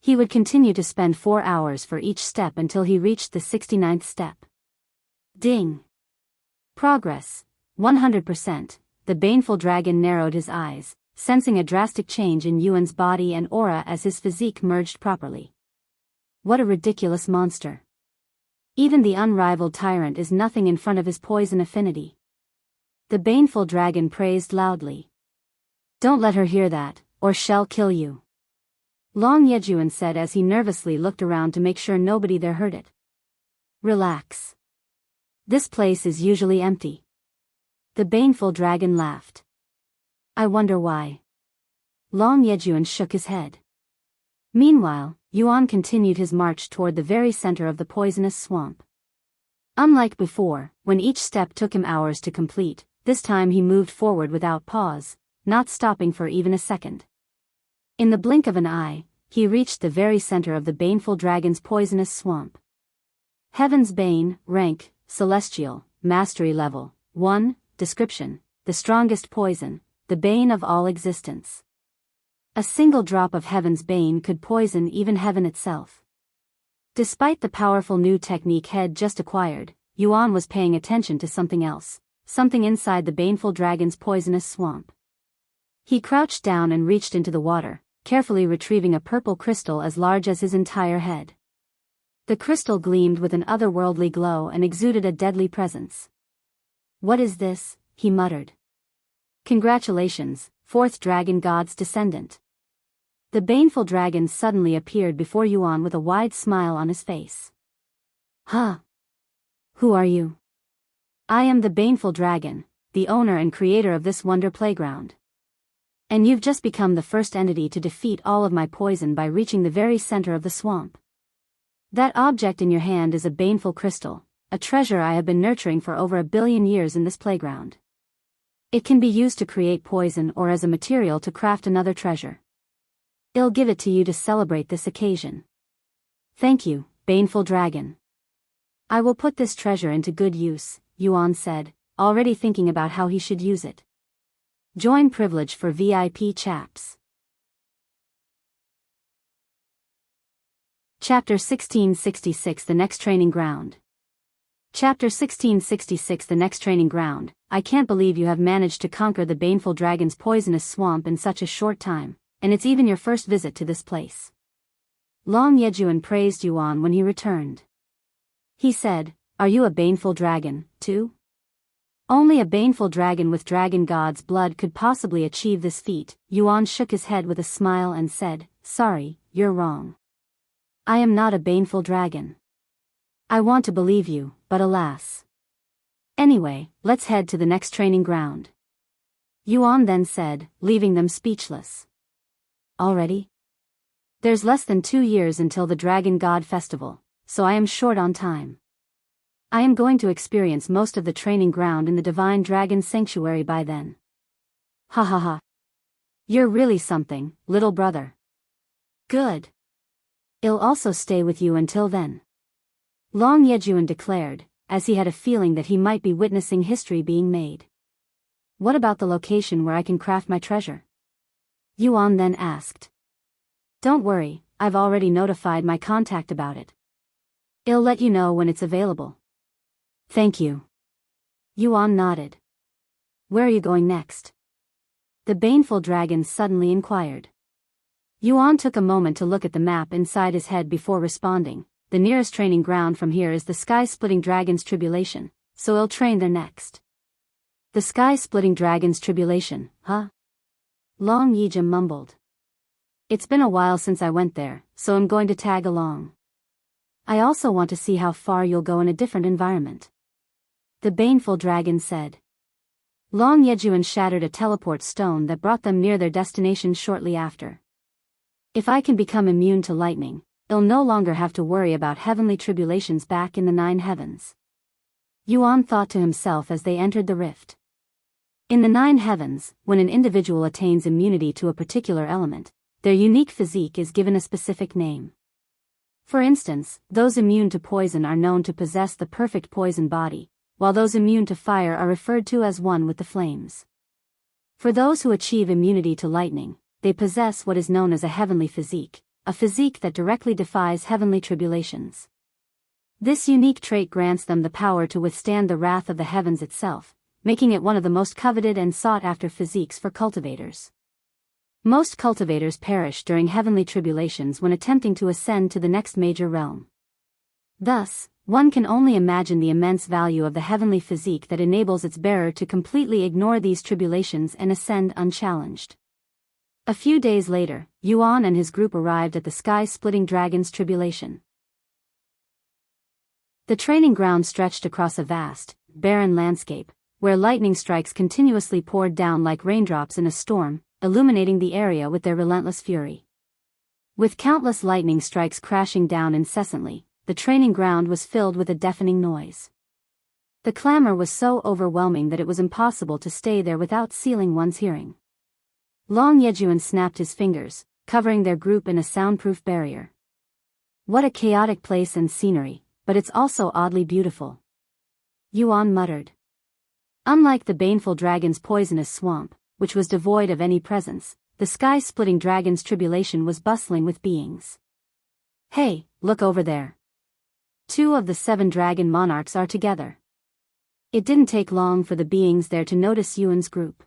Speaker 1: He would continue to spend 4 hours for each step until he reached the 69th step. Ding! Progress, 100%. The baneful dragon narrowed his eyes, sensing a drastic change in Yuan's body and aura as his physique merged properly. What a ridiculous monster. Even the unrivaled Tyrant is nothing in front of his poison affinity. The baneful dragon praised loudly. Don't let her hear that, or she'll kill you. Long Yejun said as he nervously looked around to make sure nobody there heard it. Relax. This place is usually empty. The baneful dragon laughed. I wonder why. Long Yejun shook his head. Meanwhile, Yuan continued his march toward the very center of the poisonous swamp. Unlike before, when each step took him hours to complete, this time he moved forward without pause, not stopping for even a second. In the blink of an eye, he reached the very center of the baneful dragon's poisonous swamp. Heaven's Bane, rank, Celestial, Mastery level, 1, description, the strongest poison, the bane of all existence. A single drop of Heaven's Bane could poison even heaven itself. Despite the powerful new technique had just acquired, Yuan was paying attention to something else, something inside the baneful dragon's poisonous swamp. He crouched down and reached into the water, carefully retrieving a purple crystal as large as his entire head. The crystal gleamed with an otherworldly glow and exuded a deadly presence. What is this? He muttered. Congratulations, fourth dragon god's descendant. The baneful dragon suddenly appeared before Yuan with a wide smile on his face. Huh? Who are you? I am the baneful dragon, the owner and creator of this wonder playground. And you've just become the first entity to defeat all of my poison by reaching the very center of the swamp. That object in your hand is a baneful crystal, a treasure I have been nurturing for over 1 billion years in this playground. It can be used to create poison or as a material to craft another treasure. I'll give it to you to celebrate this occasion. Thank you, baneful dragon. I will put this treasure into good use, Yuan said, already thinking about how he should use it. Join privilege for VIP chaps. Chapter 1666 The Next Training Ground. Chapter 1666 The Next Training Ground. I can't believe you have managed to conquer the baneful dragon's poisonous swamp in such a short time, and it's even your first visit to this place. Long Yejun praised Yuan when he returned. He said, Are you a baneful dragon, too? Only a baneful dragon with dragon god's blood could possibly achieve this feat. Yuan shook his head with a smile and said, Sorry, you're wrong. I am not a baneful dragon. I want to believe you, but alas. Anyway, let's head to the next training ground. Yuan then said, leaving them speechless. Already? There's less than 2 years until the Dragon God Festival, so I am short on time. I am going to experience most of the training ground in the Divine Dragon Sanctuary by then. Ha ha ha. You're really something, little brother. Good. I'll also stay with you until then. Long Yejun declared, as he had a feeling that he might be witnessing history being made. What about the location where I can craft my treasure? Yuan then asked. Don't worry, I've already notified my contact about it. I'll let you know when it's available. Thank you. Yuan nodded. Where are you going next? The Baneful dragon suddenly inquired. Yuan took a moment to look at the map inside his head before responding. The nearest training ground from here is the sky-splitting dragon's Tribulation, so I'll train there next. The sky-splitting dragon's Tribulation, huh? Long Yejun mumbled. It's been a while since I went there, so I'm going to tag along. I also want to see how far you'll go in a different environment. The Baneful dragon said. Long Yejun shattered a teleport stone that brought them near their destination shortly after. If I can become immune to lightning, I'll no longer have to worry about heavenly tribulations back in the 9 heavens. Yuan thought to himself as they entered the rift. In the 9 heavens, when an individual attains immunity to a particular element, their unique physique is given a specific name. For instance, those immune to poison are known to possess the perfect poison body, while those immune to fire are referred to as one with the flames. For those who achieve immunity to lightning, they possess what is known as a heavenly physique, a physique that directly defies heavenly tribulations. This unique trait grants them the power to withstand the wrath of the heavens itself, making it one of the most coveted and sought-after physiques for cultivators. Most cultivators perish during heavenly tribulations when attempting to ascend to the next major realm. Thus, one can only imagine the immense value of the heavenly physique that enables its bearer to completely ignore these tribulations and ascend unchallenged. A few days later, Yuan and his group arrived at the sky-splitting dragon's Tribulation. The training ground stretched across a vast, barren landscape, where lightning strikes continuously poured down like raindrops in a storm, illuminating the area with their relentless fury. With countless lightning strikes crashing down incessantly, the training ground was filled with a deafening noise. The clamor was so overwhelming that it was impossible to stay there without sealing one's hearing. Long Yejun snapped his fingers, covering their group in a soundproof barrier. What a chaotic place and scenery, but it's also oddly beautiful. Yuan muttered. Unlike the baneful dragon's poisonous swamp, which was devoid of any presence, the sky-splitting dragon's Tribulation was bustling with beings. Hey, look over there. 2 of the 7 dragon monarchs are together. It didn't take long for the beings there to notice Yuan's group.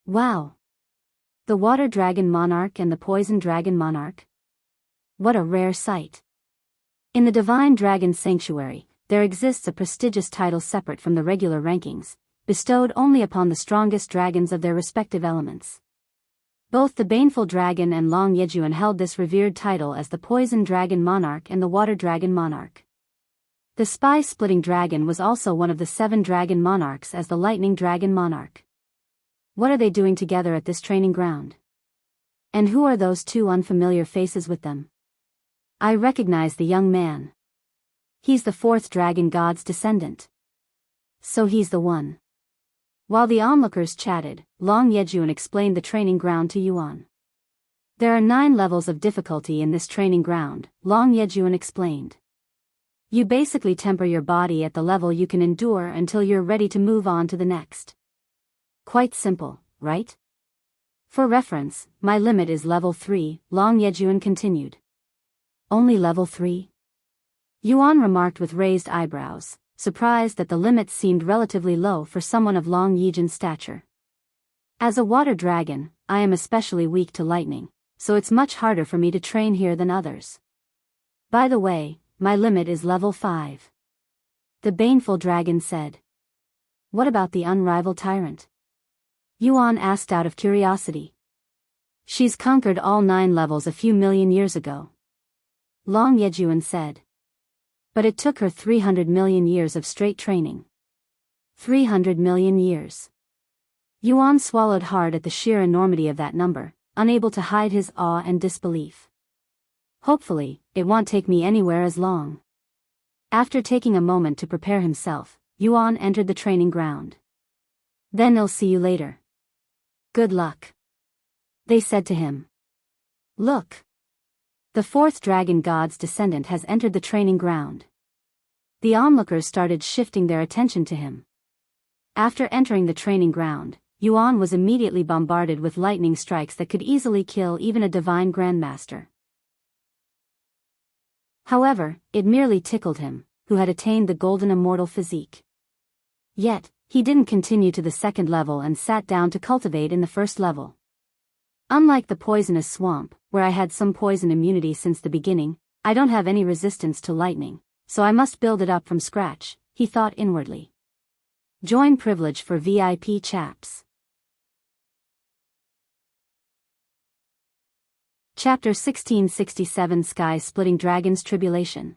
Speaker 1: Wow! The water dragon monarch and the poison dragon monarch? What a rare sight. In the divine dragon sanctuary, there exists a prestigious title separate from the regular rankings, bestowed only upon the strongest dragons of their respective elements. Both the baneful dragon and Long Yejun held this revered title as the poison dragon monarch and the water dragon monarch. The spy-splitting dragon was also one of the 7 dragon monarchs as the lightning dragon monarch. What are they doing together at this training ground? And who are those 2 unfamiliar faces with them? I recognize the young man. He's the 4th dragon god's descendant. So he's the one. While the onlookers chatted, Long Yejun explained the training ground to Yuan. There are 9 levels of difficulty in this training ground, Long Yejun explained. You basically temper your body at the level you can endure until you're ready to move on to the next. Quite simple, right? For reference, my limit is level 3, Long Yejun continued. Only level 3? Yuan remarked with raised eyebrows, surprised that the limit seemed relatively low for someone of Long Yejun's stature. As a water dragon, I am especially weak to lightning, so it's much harder for me to train here than others. By the way, my limit is level 5. The baneful dragon said. What about the unrivaled Tyrant? Yuan asked out of curiosity. She's conquered all 9 levels a few million years ago. Long Yejun said. But it took her 300 million years of straight training. 300 million years. Yuan swallowed hard at the sheer enormity of that number, unable to hide his awe and disbelief. Hopefully, it won't take me anywhere as long. After taking a moment to prepare himself, Yuan entered the training ground. Then I'll see you later. Good luck. They said to him. Look. The 4th dragon god's descendant has entered the training ground. The onlookers started shifting their attention to him. After entering the training ground, Yuan was immediately bombarded with lightning strikes that could easily kill even a divine grandmaster. However, it merely tickled him, who had attained the golden immortal physique. Yet, he didn't continue to the second level and sat down to cultivate in the first level. Unlike the poisonous swamp, where I had some poison immunity since the beginning, I don't have any resistance to lightning, so I must build it up from scratch, he thought inwardly. Join privilege for VIP chaps. Chapter 1667 Sky-Splitting Dragons Tribulation.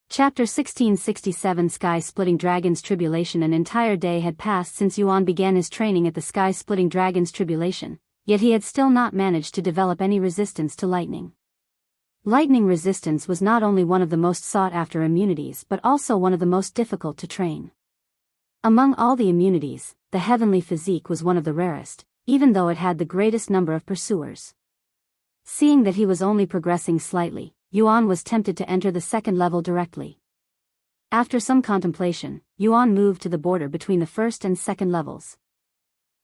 Speaker 1: Chapter 1667 Sky-Splitting Dragons Tribulation. An entire day had passed since Yuan began his training at the Sky-Splitting Dragons Tribulation, yet he had still not managed to develop any resistance to lightning. Lightning resistance was not only one of the most sought-after immunities but also one of the most difficult to train. Among all the immunities, the heavenly physique was one of the rarest, even though it had the greatest number of pursuers. Seeing that he was only progressing slightly, Yuan was tempted to enter the second level directly. After some contemplation, Yuan moved to the border between the first and second levels.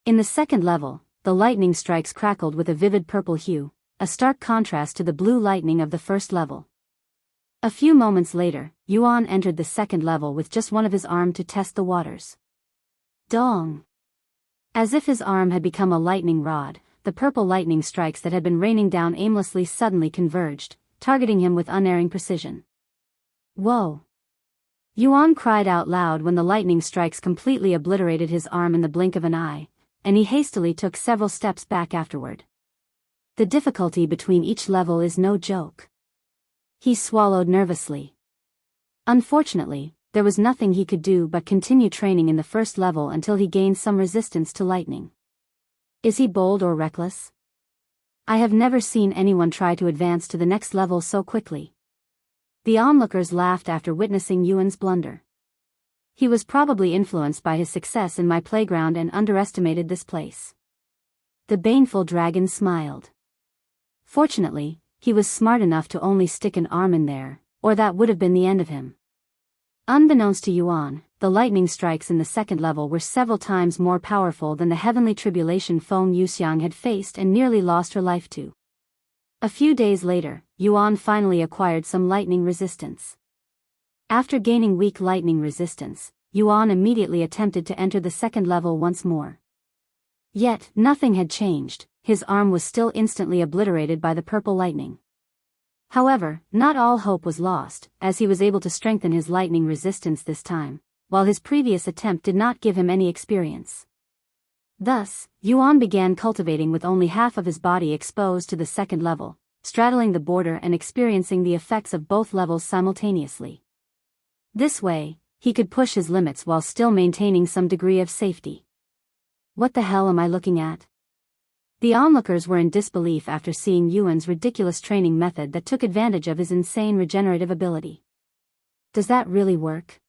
Speaker 1: In the second level, the lightning strikes crackled with a vivid purple hue, a stark contrast to the blue lightning of the first level. A few moments later, Yuan entered the second level with just one of his arm to test the waters. Dong! As if his arm had become a lightning rod, the purple lightning strikes that had been raining down aimlessly suddenly converged, targeting him with unerring precision. Whoa! Yuan cried out loud when the lightning strikes completely obliterated his arm in the blink of an eye, and he hastily took several steps back afterward. The difficulty between each level is no joke. He swallowed nervously. Unfortunately, there was nothing he could do but continue training in the first level until he gained some resistance to lightning. Is he bold or reckless? I have never seen anyone try to advance to the next level so quickly. The onlookers laughed after witnessing Yuan's blunder. He was probably influenced by his success in my playground and underestimated this place. The baneful dragon smiled. Fortunately, he was smart enough to only stick an arm in there, or that would have been the end of him. Unbeknownst to Yuan, the lightning strikes in the second level were several times more powerful than the heavenly tribulation foe Wuxia had faced and nearly lost her life to. A few days later, Yuan finally acquired some lightning resistance. After gaining weak lightning resistance, Yuan immediately attempted to enter the second level once more. Yet, nothing had changed, his arm was still instantly obliterated by the purple lightning. However, not all hope was lost, as he was able to strengthen his lightning resistance this time, while his previous attempt did not give him any experience. Thus, Yuan began cultivating with only half of his body exposed to the second level, straddling the border and experiencing the effects of both levels simultaneously. This way, he could push his limits while still maintaining some degree of safety. What the hell am I looking at? The onlookers were in disbelief after seeing Yuan's ridiculous training method that took advantage of his insane regenerative ability. Does that really work?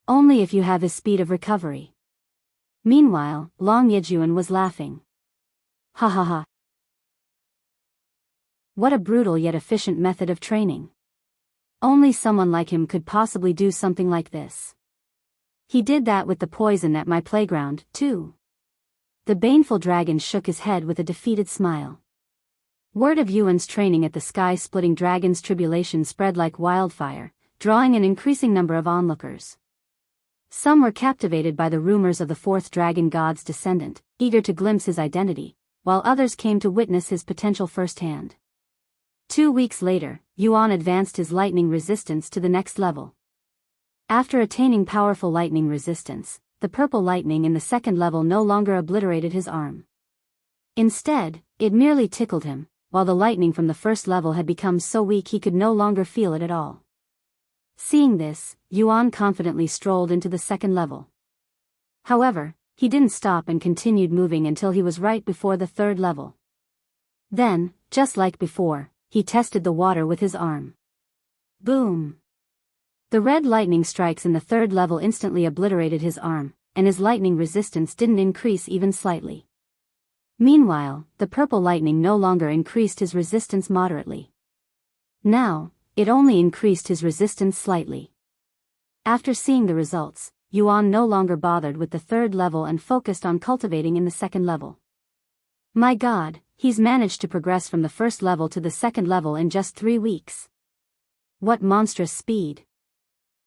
Speaker 1: Only if you have his speed of recovery. Meanwhile, Long Yejun was laughing. Ha ha ha. What a brutal yet efficient method of training. Only someone like him could possibly do something like this. He did that with the poison at my playground, too. The baneful dragon shook his head with a defeated smile. Word of Yuan's training at the Sky-Splitting Dragons Tribulation spread like wildfire, drawing an increasing number of onlookers. Some were captivated by the rumors of the fourth dragon god's descendant, eager to glimpse his identity, while others came to witness his potential firsthand. 2 weeks later, Yuan advanced his lightning resistance to the next level. After attaining powerful lightning resistance, the purple lightning in the second level no longer obliterated his arm. Instead, it merely tickled him, while the lightning from the first level had become so weak he could no longer feel it at all. Seeing this, Yuan confidently strolled into the second level. However, he didn't stop and continued moving until he was right before the third level. Then, just like before, he tested the water with his arm. Boom! The red lightning strikes in the third level instantly obliterated his arm, and his lightning resistance didn't increase even slightly. Meanwhile, the purple lightning no longer increased his resistance moderately. Now, it only increased his resistance slightly. After seeing the results, Yuan no longer bothered with the third level and focused on cultivating in the second level. My god, he's managed to progress from the first level to the second level in just 3 weeks. What monstrous speed!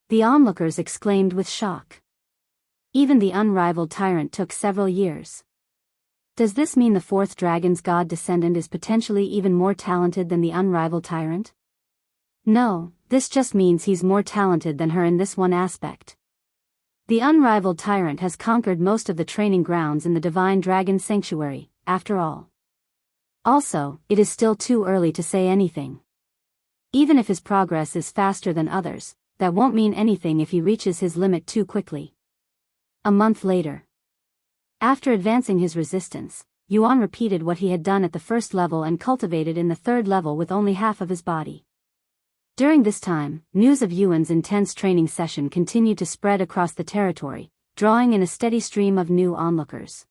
Speaker 1: The onlookers exclaimed with shock. Even the unrivaled Tyrant took several years. Does this mean the fourth dragon's god descendant is potentially even more talented than the unrivaled Tyrant? No, this just means he's more talented than her in this one aspect. The unrivaled Tyrant has conquered most of the training grounds in the Divine Dragon Sanctuary, after all. Also, it is still too early to say anything. Even if his progress is faster than others, that won't mean anything if he reaches his limit too quickly. A month later. After advancing his resistance, Yuan repeated what he had done at the first level and cultivated in the third level with only half of his body. During this time, news of Yuan's intense training session continued to spread across the territory, drawing in a steady stream of new onlookers.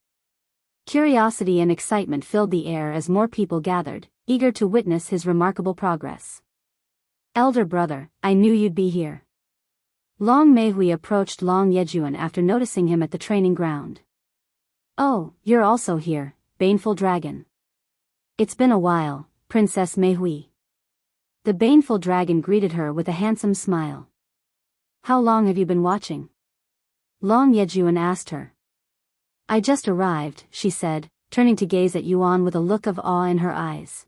Speaker 1: Curiosity and excitement filled the air as more people gathered, eager to witness his remarkable progress. Elder brother, I knew you'd be here. Long Meihui approached Long Yejun after noticing him at the training ground. Oh, you're also here, Baneful Dragon. It's been a while, Princess Meihui. The Baneful Dragon greeted her with a handsome smile. How long have you been watching? Long Yejun asked her. I just arrived, she said, turning to gaze at Yuan with a look of awe in her eyes.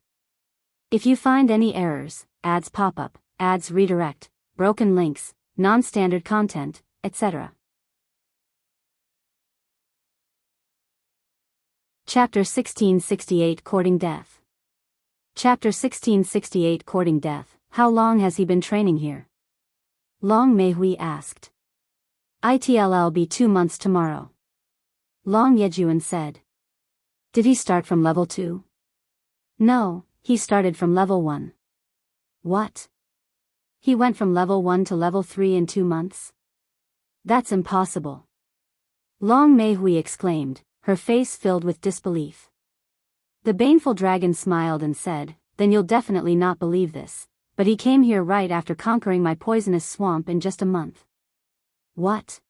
Speaker 1: If you find any errors, ads pop up, ads redirect, broken links, non-standard content, etc. Chapter 1668 Courting Death. Chapter 1668 Courting Death. How long has he been training here? Long Meihui asked. It'll be 2 months tomorrow. Long Yejun said. Did he start from level 2? No, he started from level 1. What? He went from level 1 to level 3 in 2 months? That's impossible. Long Meihui exclaimed, her face filled with disbelief. The Baneful Dragon smiled and said, then you'll definitely not believe this, but he came here right after conquering my poisonous swamp in just a month. What?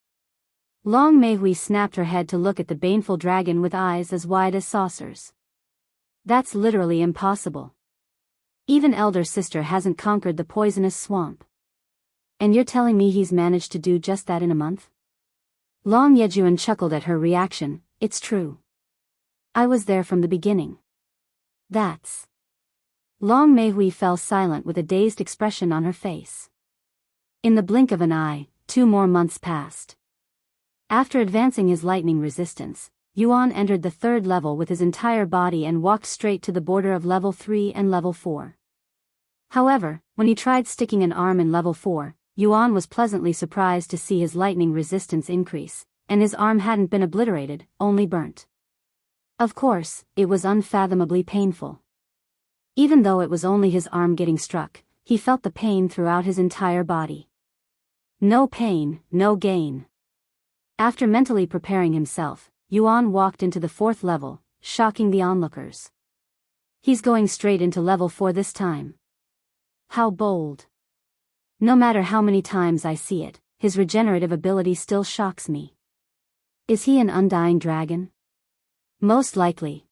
Speaker 1: Long Meihui snapped her head to look at the Baneful Dragon with eyes as wide as saucers. That's literally impossible. Even Elder Sister hasn't conquered the poisonous swamp. And you're telling me he's managed to do just that in a month? Long Yejun chuckled at her reaction. It's true. I was there from the beginning. That's... Long Meihui fell silent with a dazed expression on her face. In the blink of an eye, 2 more months passed. After advancing his lightning resistance, Yuan entered the third level with his entire body and walked straight to the border of level 3 and level 4. However, when he tried sticking an arm in level 4, Yuan was pleasantly surprised to see his lightning resistance increase, and his arm hadn't been obliterated, only burnt. Of course, it was unfathomably painful. Even though it was only his arm getting struck, he felt the pain throughout his entire body. No pain, no gain. After mentally preparing himself, Yuan walked into the 4th level, shocking the onlookers. He's going straight into level 4 this time. How bold. No matter how many times I see it, his regenerative ability still shocks me. Is he an undying dragon? Most likely.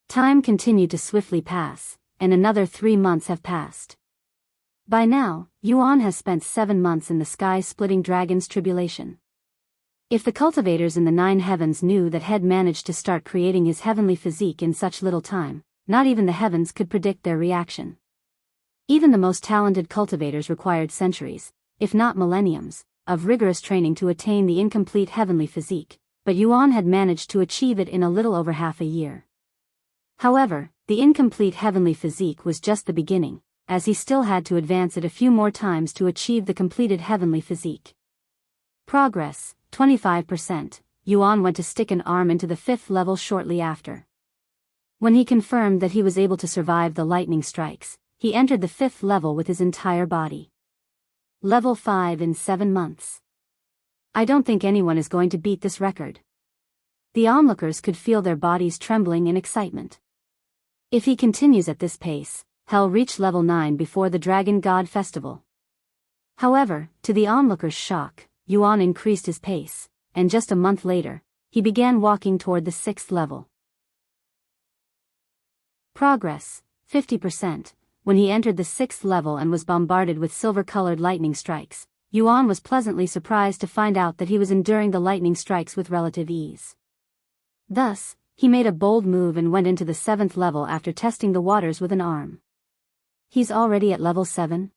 Speaker 1: Time continued to swiftly pass, and another 3 months have passed. By now, Yuan has spent 7 months in the sky-splitting dragon's tribulation. If the cultivators in the 9 heavens knew that Head managed to start creating his heavenly physique in such little time, not even the heavens could predict their reaction. Even the most talented cultivators required centuries, if not millenniums, of rigorous training to attain the incomplete heavenly physique, but Yuan had managed to achieve it in a little over half a year. However, the incomplete heavenly physique was just the beginning, as he still had to advance it a few more times to achieve the completed heavenly physique. Progress, 25%, Yuan went to stick an arm into the 5th level shortly after. When he confirmed that he was able to survive the lightning strikes, he entered the 5th level with his entire body. Level 5 in 7 months. I don't think anyone is going to beat this record. The onlookers could feel their bodies trembling in excitement. If he continues at this pace, he'll reach level 9 before the Dragon God Festival. However, to the onlookers' shock, Yuan increased his pace, and just a month later, he began walking toward the 6th level. Progress, 50%. When he entered the 6th level and was bombarded with silver-colored lightning strikes, Yuan was pleasantly surprised to find out that he was enduring the lightning strikes with relative ease. Thus, he made a bold move and went into the 7th level after testing the waters with an arm. He's already at level 7?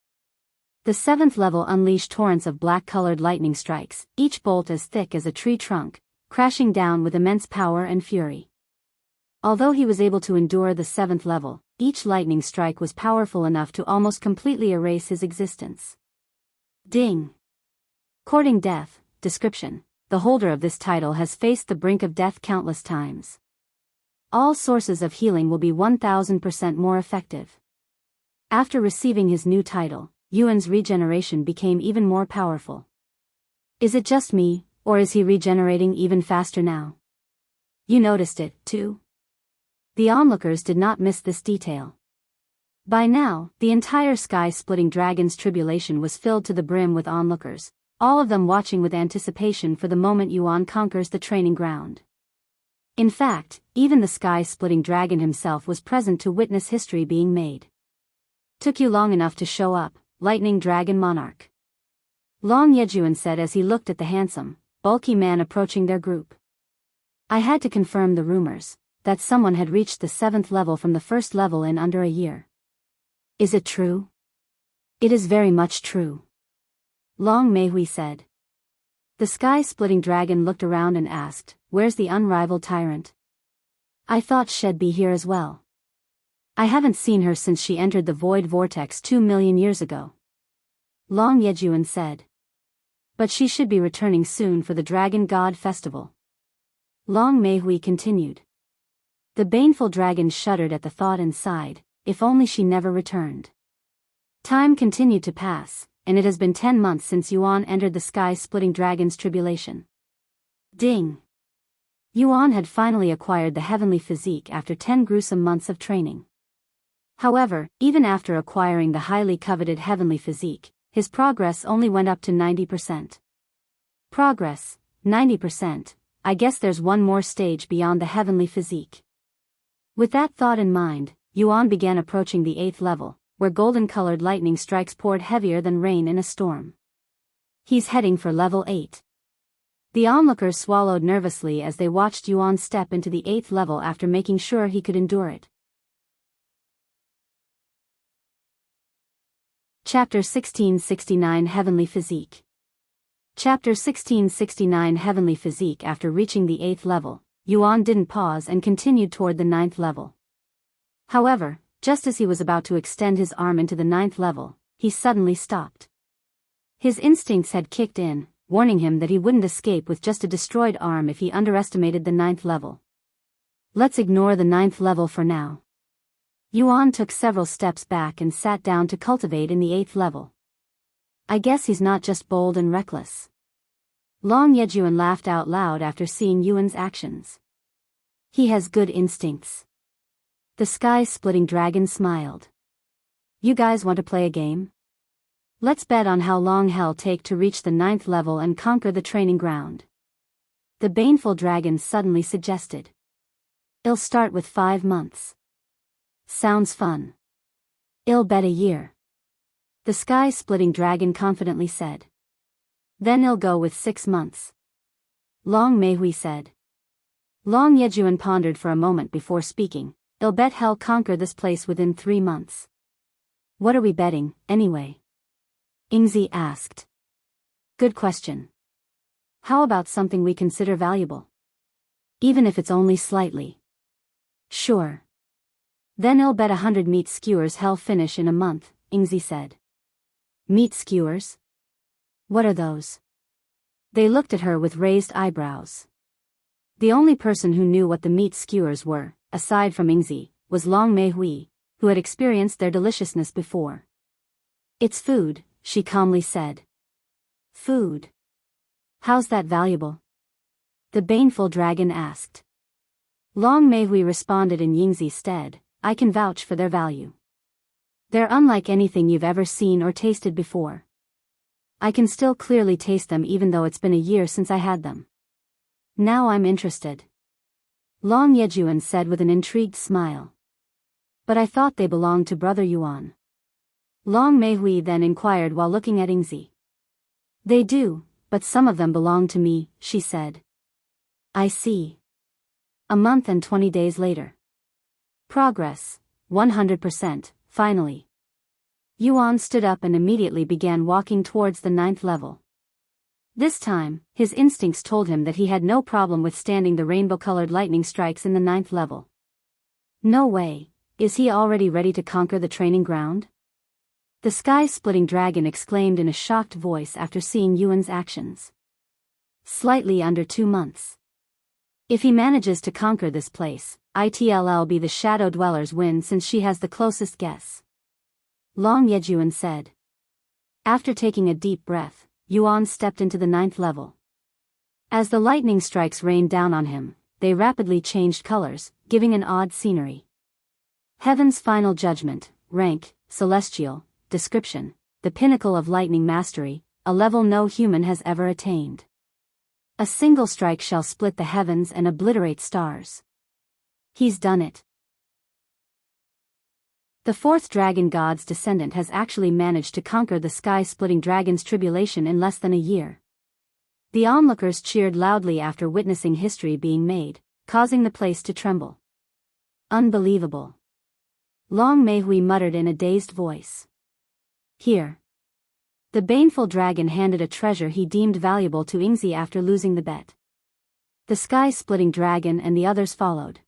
Speaker 1: The 7th level unleashed torrents of black-colored lightning strikes, each bolt as thick as a tree trunk, crashing down with immense power and fury. Although he was able to endure the 7th level, each lightning strike was powerful enough to almost completely erase his existence. Ding! Courting death. Description: the holder of this title has faced the brink of death countless times. All sources of healing will be 1000% more effective. After receiving his new title, Yuan's regeneration became even more powerful. Is it just me, or is he regenerating even faster now? You noticed it, too? The onlookers did not miss this detail. By now, the entire sky-splitting dragon's tribulation was filled to the brim with onlookers, all of them watching with anticipation for the moment Yuan conquers the training ground. In fact, even the sky-splitting dragon himself was present to witness history being made. Took you long enough to show up, Lightning Dragon Monarch. Long Yejun said as he looked at the handsome, bulky man approaching their group. I had to confirm the rumors that someone had reached the 7th level from the 1st level in under a year. Is it true? It is very much true. Long Meihui said. The sky-splitting dragon looked around and asked, where's the unrivaled Tyrant? I thought she'd be here as well. I haven't seen her since she entered the void vortex 2 million years ago. Long Yejun said. But she should be returning soon for the Dragon God Festival. Long Meihui continued. The baneful dragon shuddered at the thought and sighed, if only she never returned. Time continued to pass, and it has been 10 months since Yuan entered the sky-splitting dragon's tribulation. Ding! Yuan had finally acquired the heavenly physique after 10 gruesome months of training. However, even after acquiring the highly coveted heavenly physique, his progress only went up to 90%. Progress, 90%, I guess there's one more stage beyond the heavenly physique. With that thought in mind, Yuan began approaching the 8th level, where golden-colored lightning strikes poured heavier than rain in a storm. He's heading for level 8. The onlookers swallowed nervously as they watched Yuan step into the 8th level after making sure he could endure it. Chapter 1669 Heavenly Physique. Chapter 1669 Heavenly Physique. After reaching the 8th level, Yuan didn't pause and continued toward the 9th level. However, just as he was about to extend his arm into the 9th level, he suddenly stopped. His instincts had kicked in, warning him that he wouldn't escape with just a destroyed arm if he underestimated the 9th level. Let's ignore the 9th level for now. Yuan took several steps back and sat down to cultivate in the 8th level. I guess he's not just bold and reckless. Long Yejun laughed out loud after seeing Yuan's actions. He has good instincts. The sky-splitting dragon smiled. You guys want to play a game? Let's bet on how long hell take to reach the 9th level and conquer the training ground. The baneful dragon suddenly suggested. I'll start with 5 months. Sounds fun. I'll bet a year. The sky-splitting dragon confidently said. Then I'll go with 6 months. Long Meihui said. Long Yejun pondered for a moment before speaking. I'll bet hell conquer this place within 3 months. What are we betting, anyway? Yingzi asked. Good question. How about something we consider valuable? Even if it's only slightly. Sure. Then I'll bet 100 meat skewers hell finish in a month, Yingzi said. Meat skewers? What are those? They looked at her with raised eyebrows. The only person who knew what the meat skewers were, aside from Yingzi, was Long Meihui, who had experienced their deliciousness before. It's food, she calmly said. Food? How's that valuable? The baneful dragon asked. Long Meihui responded in Yingzi's stead, I can vouch for their value. They're unlike anything you've ever seen or tasted before. I can still clearly taste them even though it's been a year since I had them. Now I'm interested. Long Yejun said with an intrigued smile. But I thought they belonged to Brother Yuan. Long Meihui then inquired while looking at Yingzi. They do, but some of them belong to me, she said. I see. A month and 20 days later. Progress, 100%, finally. Yuan stood up and immediately began walking towards the 9th level. This time, his instincts told him that he had no problem withstanding the rainbow-colored lightning strikes in the 9th level. No way, is he already ready to conquer the training ground? The sky-splitting dragon exclaimed in a shocked voice after seeing Yuan's actions. Slightly under 2 months. If he manages to conquer this place, it'll be the Shadow Dwellers win since she has the closest guess. Long Yejun said. After taking a deep breath, Yuan stepped into the 9th level. As the lightning strikes rained down on him, they rapidly changed colors, giving an odd scenery. Heaven's Final Judgment, rank, Celestial, description, the pinnacle of lightning mastery, a level no human has ever attained. A single strike shall split the heavens and obliterate stars. He's done it. The 4th dragon god's descendant has actually managed to conquer the sky-splitting dragon's tribulation in less than a year. The onlookers cheered loudly after witnessing history being made, causing the place to tremble. Unbelievable. Long Meihui muttered in a dazed voice. Here. The baneful dragon handed a treasure he deemed valuable to Yingzi after losing the bet. The sky-splitting dragon and the others followed.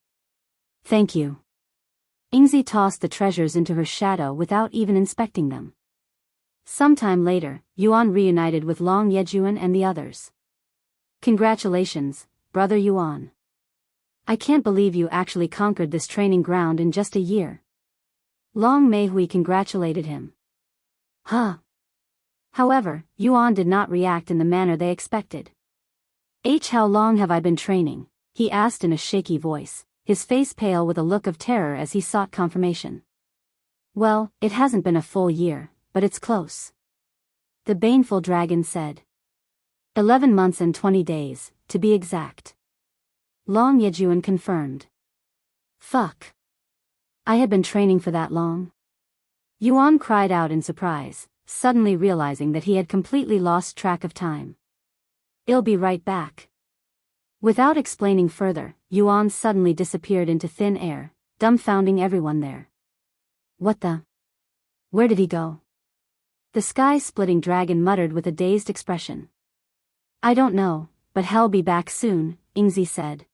Speaker 1: Thank you. Yingzi tossed the treasures into her shadow without even inspecting them. Sometime later, Yuan reunited with Long Yejun and the others. Congratulations, Brother Yuan. I can't believe you actually conquered this training ground in just a year. Long Meihui congratulated him. Huh. However, Yuan did not react in the manner they expected. How long have I been training? He asked in a shaky voice, his face pale with a look of terror as he sought confirmation. Well, it hasn't been a full year, but it's close. The baneful dragon said. 11 months and 20 days, to be exact. Long Yejun confirmed. Fuck. I had been training for that long? Yuan cried out in surprise, suddenly realizing that he had completely lost track of time. I'll be right back. Without explaining further, Yuan suddenly disappeared into thin air, dumbfounding everyone there. What the? Where did he go? The sky-splitting dragon muttered with a dazed expression. I don't know, but he'll be back soon, Yingzi said.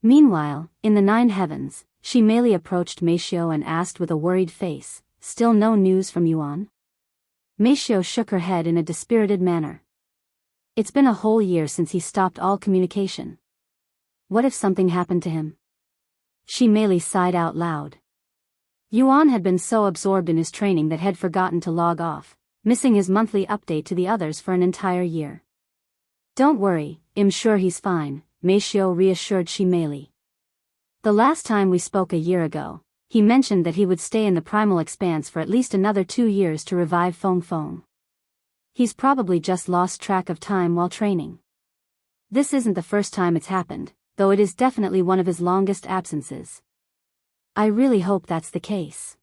Speaker 1: Meanwhile, in the 9 heavens, she merely approached Meishio and asked with a worried face, still no news from Yuan? Meishio shook her head in a dispirited manner. It's been a whole year since he stopped all communication. What if something happened to him? She merely sighed out loud. Yuan had been so absorbed in his training that had forgotten to log off, missing his monthly update to the others for an entire year. Don't worry, I'm sure he's fine, Meishio reassured Shimeli. The last time we spoke a year ago, he mentioned that he would stay in the Primal Expanse for at least another 2 years to revive Feng Feng. He's probably just lost track of time while training. This isn't the first time it's happened, though it is definitely one of his longest absences. I really hope that's the case.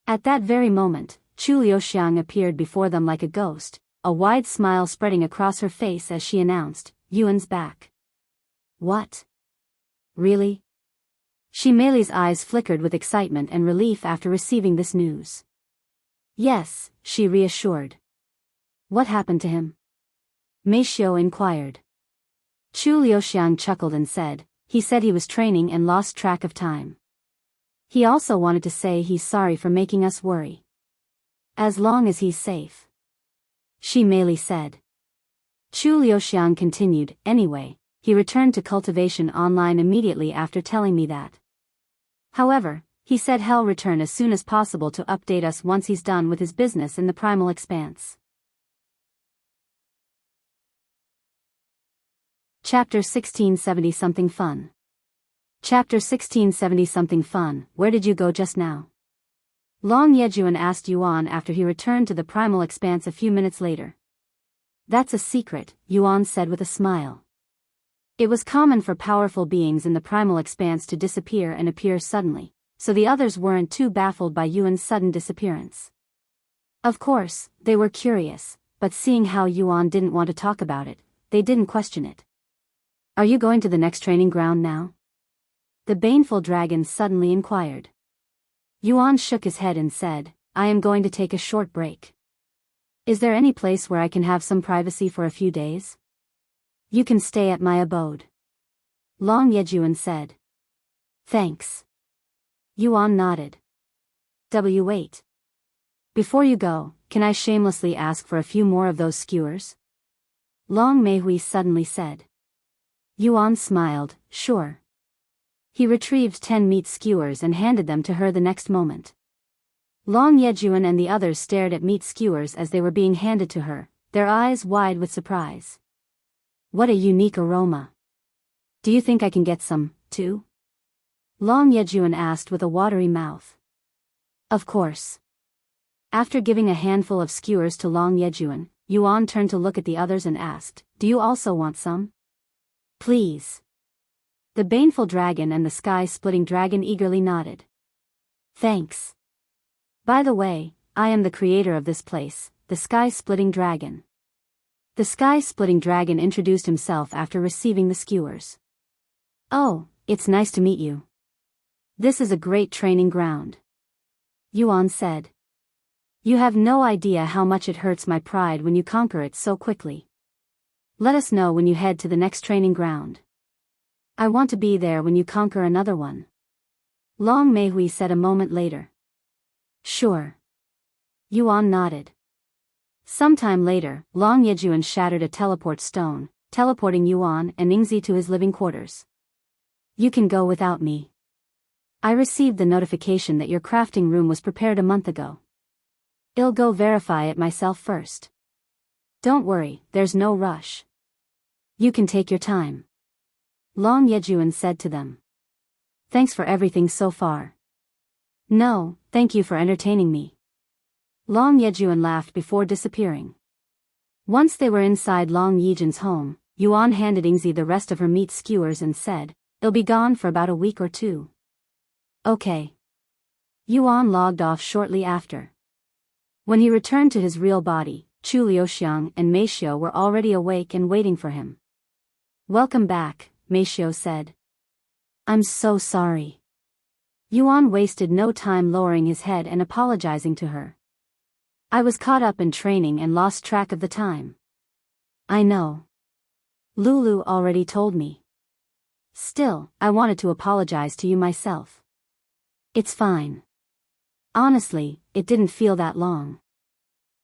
Speaker 1: At that very moment, Chu Liuxiang appeared before them like a ghost, a wide smile spreading across her face as she announced, Yuan's back. What? Really? Shimeli's eyes flickered with excitement and relief after receiving this news. Yes, she reassured. What happened to him? Meishio inquired. Chu Liuxiang chuckled and said, he said he was training and lost track of time. He also wanted to say he's sorry for making us worry. As long as he's safe. Shimeli said. Chu Liuxiang continued, anyway, he returned to cultivation online immediately after telling me that. However, he said he'll return as soon as possible to update us once he's done with his business in the Primal Expanse. Chapter 1670-something fun. Chapter 1670-something fun, where did you go just now? Long Yejun asked Yuan after he returned to the Primal Expanse a few minutes later. That's a secret, Yuan said with a smile. It was common for powerful beings in the primal expanse to disappear and appear suddenly, so the others weren't too baffled by Yuan's sudden disappearance. Of course, they were curious, but seeing how Yuan didn't want to talk about it, they didn't question it. Are you going to the next training ground now? The baneful dragon suddenly inquired. Yuan shook his head and said, I am going to take a short break. Is there any place where I can have some privacy for a few days? You can stay at my abode. Long Yejun said. Thanks. Yuan nodded. Wait. Before you go, can I shamelessly ask for a few more of those skewers? Long Meihui suddenly said. Yuan smiled, sure. He retrieved 10 meat skewers and handed them to her the next moment. Long Yejun and the others stared at meat skewers as they were being handed to her, their eyes wide with surprise. What a unique aroma. Do you think I can get some, too? Long Yejun asked with a watery mouth. Of course. After giving a handful of skewers to Long Yejun, Yuan turned to look at the others and asked, do you also want some? Please. The baneful dragon and the sky-splitting dragon eagerly nodded. Thanks. By the way, I am the creator of this place, the sky-splitting dragon. The sky-splitting dragon introduced himself after receiving the skewers. Oh, it's nice to meet you. This is a great training ground. Yuan said. You have no idea how much it hurts my pride when you conquer it so quickly. Let us know when you head to the next training ground. I want to be there when you conquer another one. Long Meihui said a moment later. Sure. Yuan nodded. Sometime later, Long Yejun shattered a teleport stone, teleporting Yuan and Yingzi to his living quarters. You can go without me. I received the notification that your crafting room was prepared a month ago. I'll go verify it myself first. Don't worry, there's no rush. You can take your time. Long Yejun said to them. Thanks for everything so far. No, thank you for entertaining me. Long Yejun laughed before disappearing. Once they were inside Long Yejun's home, Yuan handed Yingzi the rest of her meat skewers and said, I'll be gone for about a week or two. Okay. Yuan logged off shortly after. When he returned to his real body, Chu Liuxiang and Meishio were already awake and waiting for him. Welcome back, Meishio said. I'm so sorry. Yuan wasted no time lowering his head and apologizing to her. I was caught up in training and lost track of the time. I know. Lulu already told me. Still, I wanted to apologize to you myself. It's fine. Honestly, it didn't feel that long.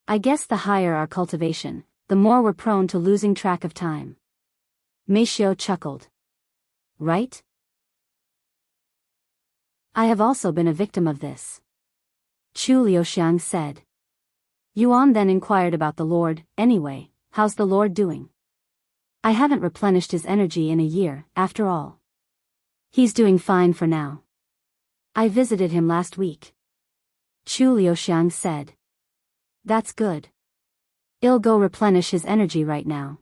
Speaker 1: I guess the higher our cultivation, the more we're prone to losing track of time. Meishio chuckled. Right? I have also been a victim of this. Chu Liuxiang said. Yuan then inquired about the Lord. Anyway, how's the Lord doing? I haven't replenished his energy in a year, after all. He's doing fine for now. I visited him last week. Chu Liuxiang said. That's good. I'll go replenish his energy right now.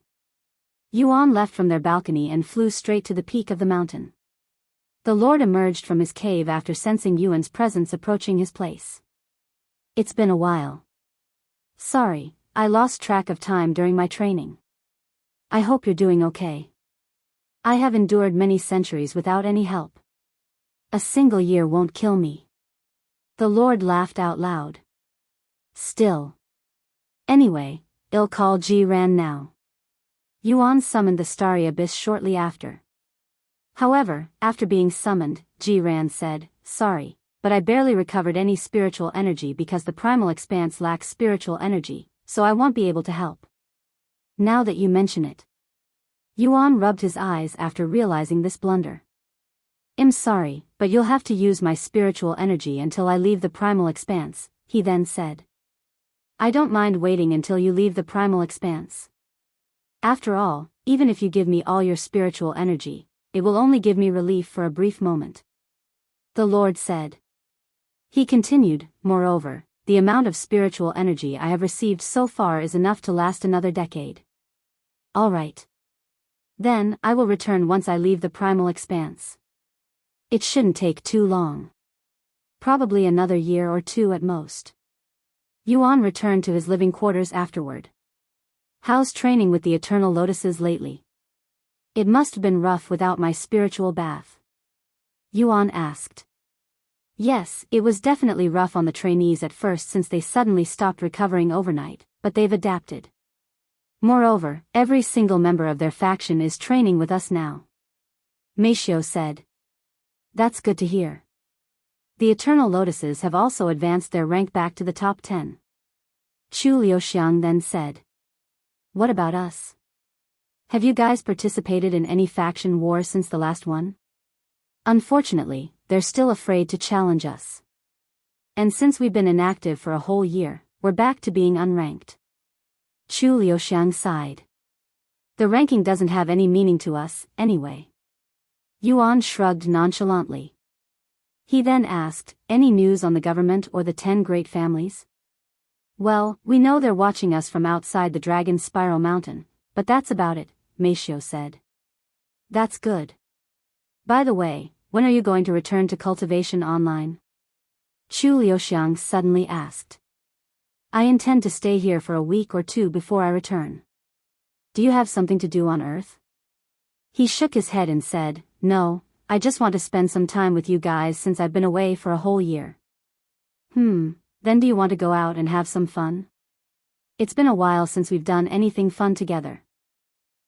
Speaker 1: Yuan left from their balcony and flew straight to the peak of the mountain. The Lord emerged from his cave after sensing Yuan's presence approaching his place. It's been a while. Sorry, I lost track of time during my training. I hope you're doing okay. I have endured many centuries without any help. A single year won't kill me. The Lord laughed out loud. Still. Anyway, I'll call Ji-Ran now. Yuan summoned the Starry Abyss shortly after. However, after being summoned, Ji-Ran said, sorry, but I barely recovered any spiritual energy because the Primal Expanse lacks spiritual energy, so I won't be able to help. Now that you mention it. Yuan rubbed his eyes after realizing this blunder. I'm sorry, but you'll have to use my spiritual energy until I leave the Primal Expanse, he then said. I don't mind waiting until you leave the Primal Expanse. After all, even if you give me all your spiritual energy, it will only give me relief for a brief moment. The Lord said. He continued, moreover, the amount of spiritual energy I have received so far is enough to last another decade. All right. Then, I will return once I leave the Primal Expanse. It shouldn't take too long. Probably another year or two at most. Yuan returned to his living quarters afterward. How's training with the Eternal Lotuses lately? It must have been rough without my spiritual bath. Yuan asked. Yes, it was definitely rough on the trainees at first since they suddenly stopped recovering overnight, but they've adapted. Moreover, every single member of their faction is training with us now. Meishio said. That's good to hear. The Eternal Lotuses have also advanced their rank back to the top 10. Chu Liuxiang then said. What about us? Have you guys participated in any faction wars since the last one? Unfortunately, they're still afraid to challenge us. And since we've been inactive for a whole year, we're back to being unranked. Chu Liuxiang sighed. The ranking doesn't have any meaning to us, anyway. Yuan shrugged nonchalantly. He then asked, any news on the government or the 10 great families? Well, we know they're watching us from outside the Dragon Spiral Mountain, but that's about it, Meishio said. That's good. By the way, when are you going to return to Cultivation Online? Chu Liuxiang suddenly asked. I intend to stay here for a week or two before I return. Do you have something to do on Earth? He shook his head and said, no, I just want to spend some time with you guys since I've been away for a whole year. Then do you want to go out and have some fun? It's been a while since we've done anything fun together.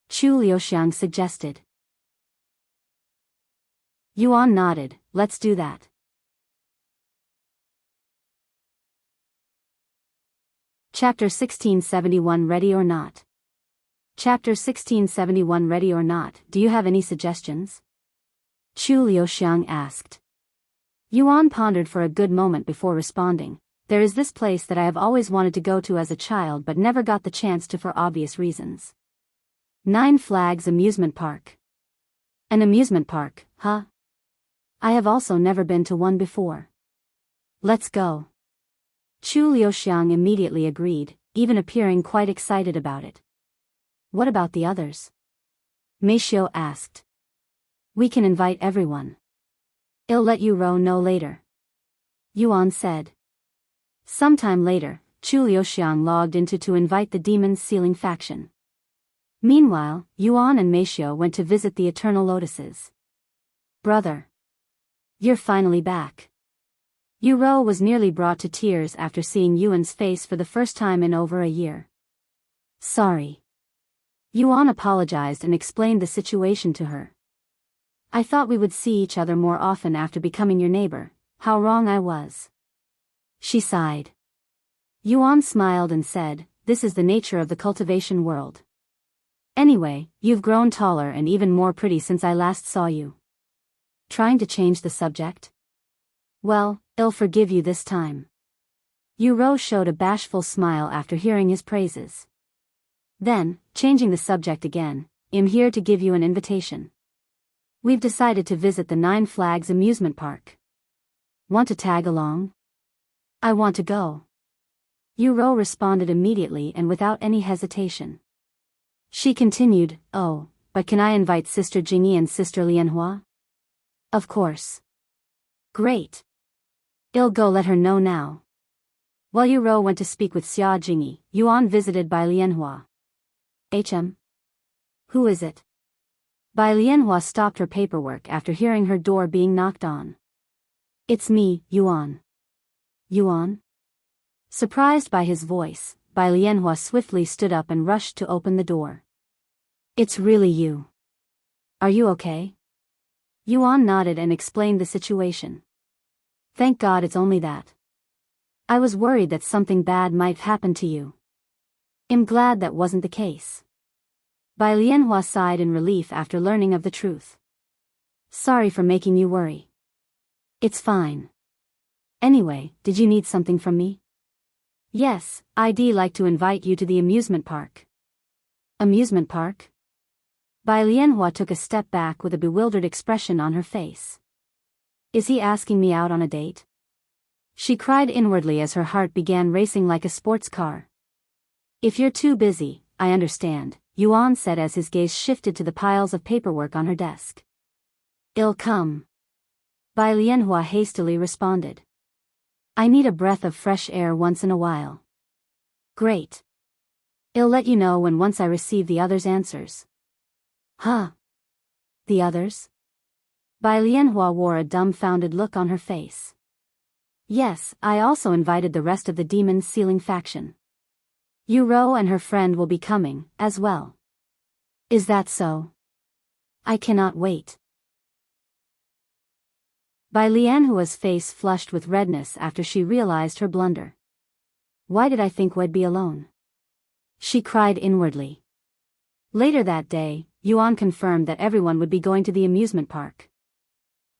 Speaker 1: Chu Liuxiang suggested. Yuan nodded, let's do that. Chapter 1671 Ready or Not? Chapter 1671 Ready or Not, do you have any suggestions? Chu Liuxiang asked. Yuan pondered for a good moment before responding. There is this place that I have always wanted to go to as a child but never got the chance to for obvious reasons. 9 Flags Amusement Park. An amusement park, huh? I have also never been to one before. Let's go. Chu Liuxiang immediately agreed, even appearing quite excited about it. What about the others? Meishio asked. We can invite everyone. I'll let you know later. Yuan said. Sometime later, Chu Liuxiang logged into to invite the Demon's Ceiling faction. Meanwhile, Yuan and Meishio went to visit the Eternal Lotuses. Brother. You're finally back. Yuro was nearly brought to tears after seeing Yuan's face for the first time in over a year. Sorry. Yuan apologized and explained the situation to her. I thought we would see each other more often after becoming your neighbor, how wrong I was. She sighed. Yuan smiled and said, this is the nature of the cultivation world. Anyway, you've grown taller and even more pretty since I last saw you. Trying to change the subject? Well, I'll forgive you this time. Yuro showed a bashful smile after hearing his praises. Then, changing the subject again, I'm here to give you an invitation. We've decided to visit the 9 Flags amusement park. Want to tag along? I want to go. Yuro responded immediately and without any hesitation. She continued, oh, but can I invite Sister Jingyi and Sister Lianhua? Of course. Great. I'll go let her know now. While Yuro went to speak with Xia Jingyi, Yuan visited Bai Lianhua. Who is it? Bai Lianhua stopped her paperwork after hearing her door being knocked on. It's me, Yuan. Yuan? Surprised by his voice, Bai Lianhua swiftly stood up and rushed to open the door. It's really you. Are you okay? Yuan nodded and explained the situation. Thank God it's only that. I was worried that something bad might happen to you. I'm glad that wasn't the case. Bai Lianhua sighed in relief after learning of the truth. Sorry for making you worry. It's fine. Anyway, did you need something from me? Yes, I'd like to invite you to the amusement park. Amusement park? Bai Lianhua took a step back with a bewildered expression on her face. Is he asking me out on a date? She cried inwardly as her heart began racing like a sports car. If you're too busy, I understand, Yuan said as his gaze shifted to the piles of paperwork on her desk. "I'll come." Bai Lianhua hastily responded. "I need a breath of fresh air once in a while." "Great. I'll let you know once I receive the others' answers." "Huh? The others?" Bai Lianhua wore a dumbfounded look on her face. "Yes, I also invited the rest of the Demon's Sealing faction. Yu Rou and her friend will be coming, as well." "Is that so? I cannot wait." Bai Lianhua's face flushed with redness after she realized her blunder. "Why did I think we'd be alone?" she cried inwardly. Later that day, Yuan confirmed that everyone would be going to the amusement park.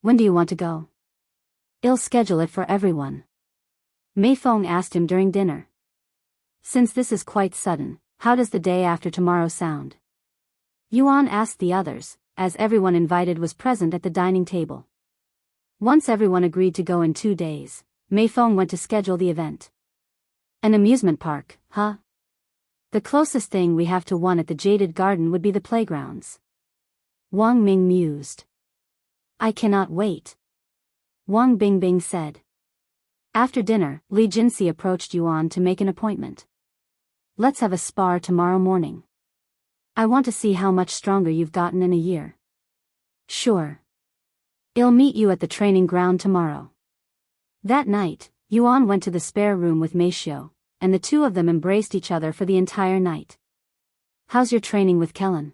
Speaker 1: "When do you want to go?" "I'll schedule it for everyone." Mei Feng asked him during dinner. "Since this is quite sudden, how does the day after tomorrow sound?" Yuan asked the others, as everyone invited was present at the dining table. Once everyone agreed to go in 2 days, Mei Feng went to schedule the event. "An amusement park, huh? The closest thing we have to one at the Jaded Garden would be the playgrounds." Wang Ming mused. "I cannot wait." Wang Bingbing said. After dinner, Li Jinxi approached Yuan to make an appointment. "Let's have a spar tomorrow morning. I want to see how much stronger you've gotten in a year." "Sure. I'll meet you at the training ground tomorrow." That night, Yuan went to the spare room with Mei Xiu, and the two of them embraced each other for the entire night. "How's your training with Kellen?"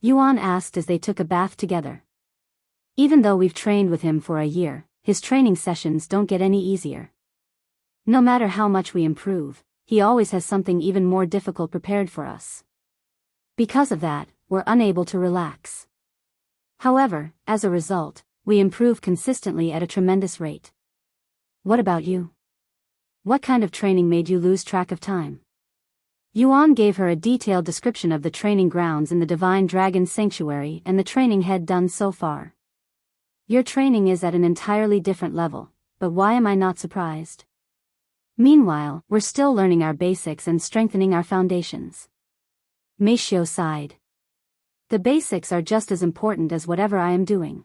Speaker 1: Yuan asked as they took a bath together. "Even though we've trained with him for a year, his training sessions don't get any easier. No matter how much we improve, he always has something even more difficult prepared for us. Because of that, we're unable to relax. However, as a result, we improve consistently at a tremendous rate. What about you? What kind of training made you lose track of time?" Yuan gave her a detailed description of the training grounds in the Divine Dragon Sanctuary and the training had done so far. "Your training is at an entirely different level, but why am I not surprised? Meanwhile, we're still learning our basics and strengthening our foundations." Mei Xiu sighed. "The basics are just as important as whatever I am doing.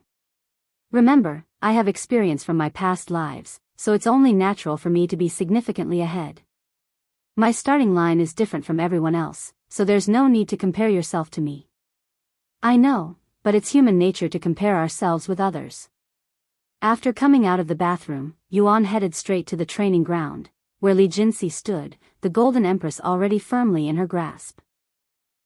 Speaker 1: Remember, I have experience from my past lives, so it's only natural for me to be significantly ahead. My starting line is different from everyone else, so there's no need to compare yourself to me." "I know, but it's human nature to compare ourselves with others." After coming out of the bathroom, Yuan headed straight to the training ground, where Li Jinxi stood, the Golden Empress already firmly in her grasp.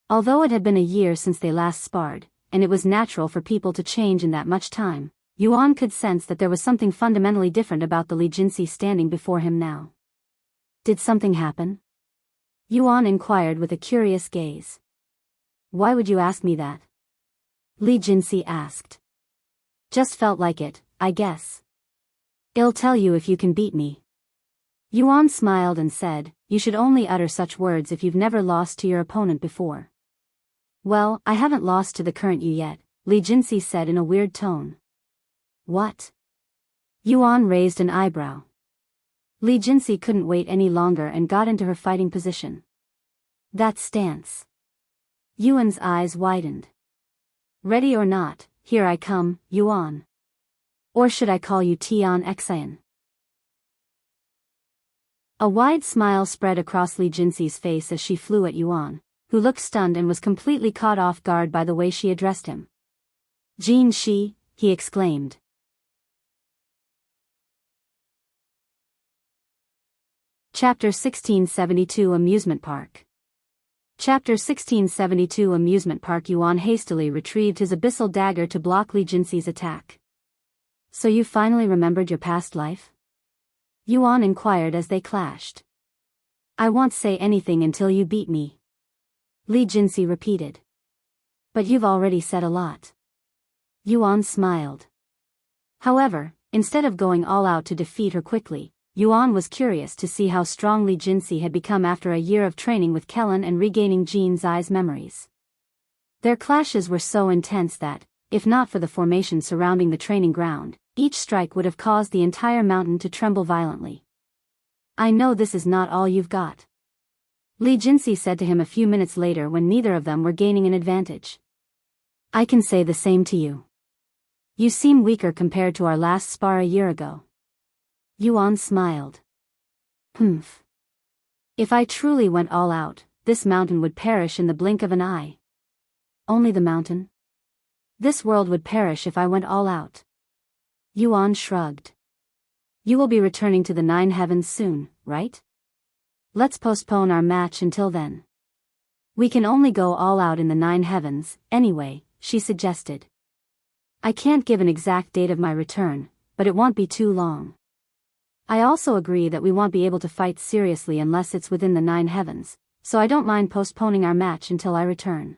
Speaker 1: Although it had been a year since they last sparred, and it was natural for people to change in that much time, Yuan could sense that there was something fundamentally different about the Li Jinxi standing before him now. "Did something happen?" Yuan inquired with a curious gaze. "Why would you ask me that?" Li Jinxi asked. "Just felt like it, I guess. I'll tell you if you can beat me." Yuan smiled and said, "You should only utter such words if you've never lost to your opponent before." "Well, I haven't lost to the current you yet," Li Jinxi said in a weird tone. "What?" Yuan raised an eyebrow. Li Jinxi couldn't wait any longer and got into her fighting position. "That stance." Yuan's eyes widened. "Ready or not, here I come, Yuan. Or should I call you Tian Xian?" A wide smile spread across Li Jinxi's face as she flew at Yuan, who looked stunned and was completely caught off guard by the way she addressed him. "Jin Shi," he exclaimed. Chapter 1672 Amusement Park. Chapter 1672 Amusement Park. Yuan hastily retrieved his abyssal dagger to block Li Jinxi's attack. "So you finally remembered your past life?" Yuan inquired as they clashed. "I won't say anything until you beat me," Li Jinxi repeated. "But you've already said a lot." Yuan smiled. However, instead of going all out to defeat her quickly, Yuan was curious to see how strong Li Jinxi had become after a year of training with Kellen and regaining Jin Zai's memories. Their clashes were so intense that, if not for the formation surrounding the training ground, each strike would have caused the entire mountain to tremble violently. "I know this is not all you've got." Li Jinsi said to him a few minutes later when neither of them were gaining an advantage. I can say the same to you. You seem weaker compared to our last spar a year ago. Yuan smiled. Humph. If I truly went all out, this mountain would perish in the blink of an eye. Only the mountain? This world would perish if I went all out. Yuan shrugged. You will be returning to the 9 heavens soon, right? Let's postpone our match until then. We can only go all out in the 9 heavens, anyway, she suggested. I can't give an exact date of my return, but it won't be too long. I also agree that we won't be able to fight seriously unless it's within the 9 heavens, so I don't mind postponing our match until I return.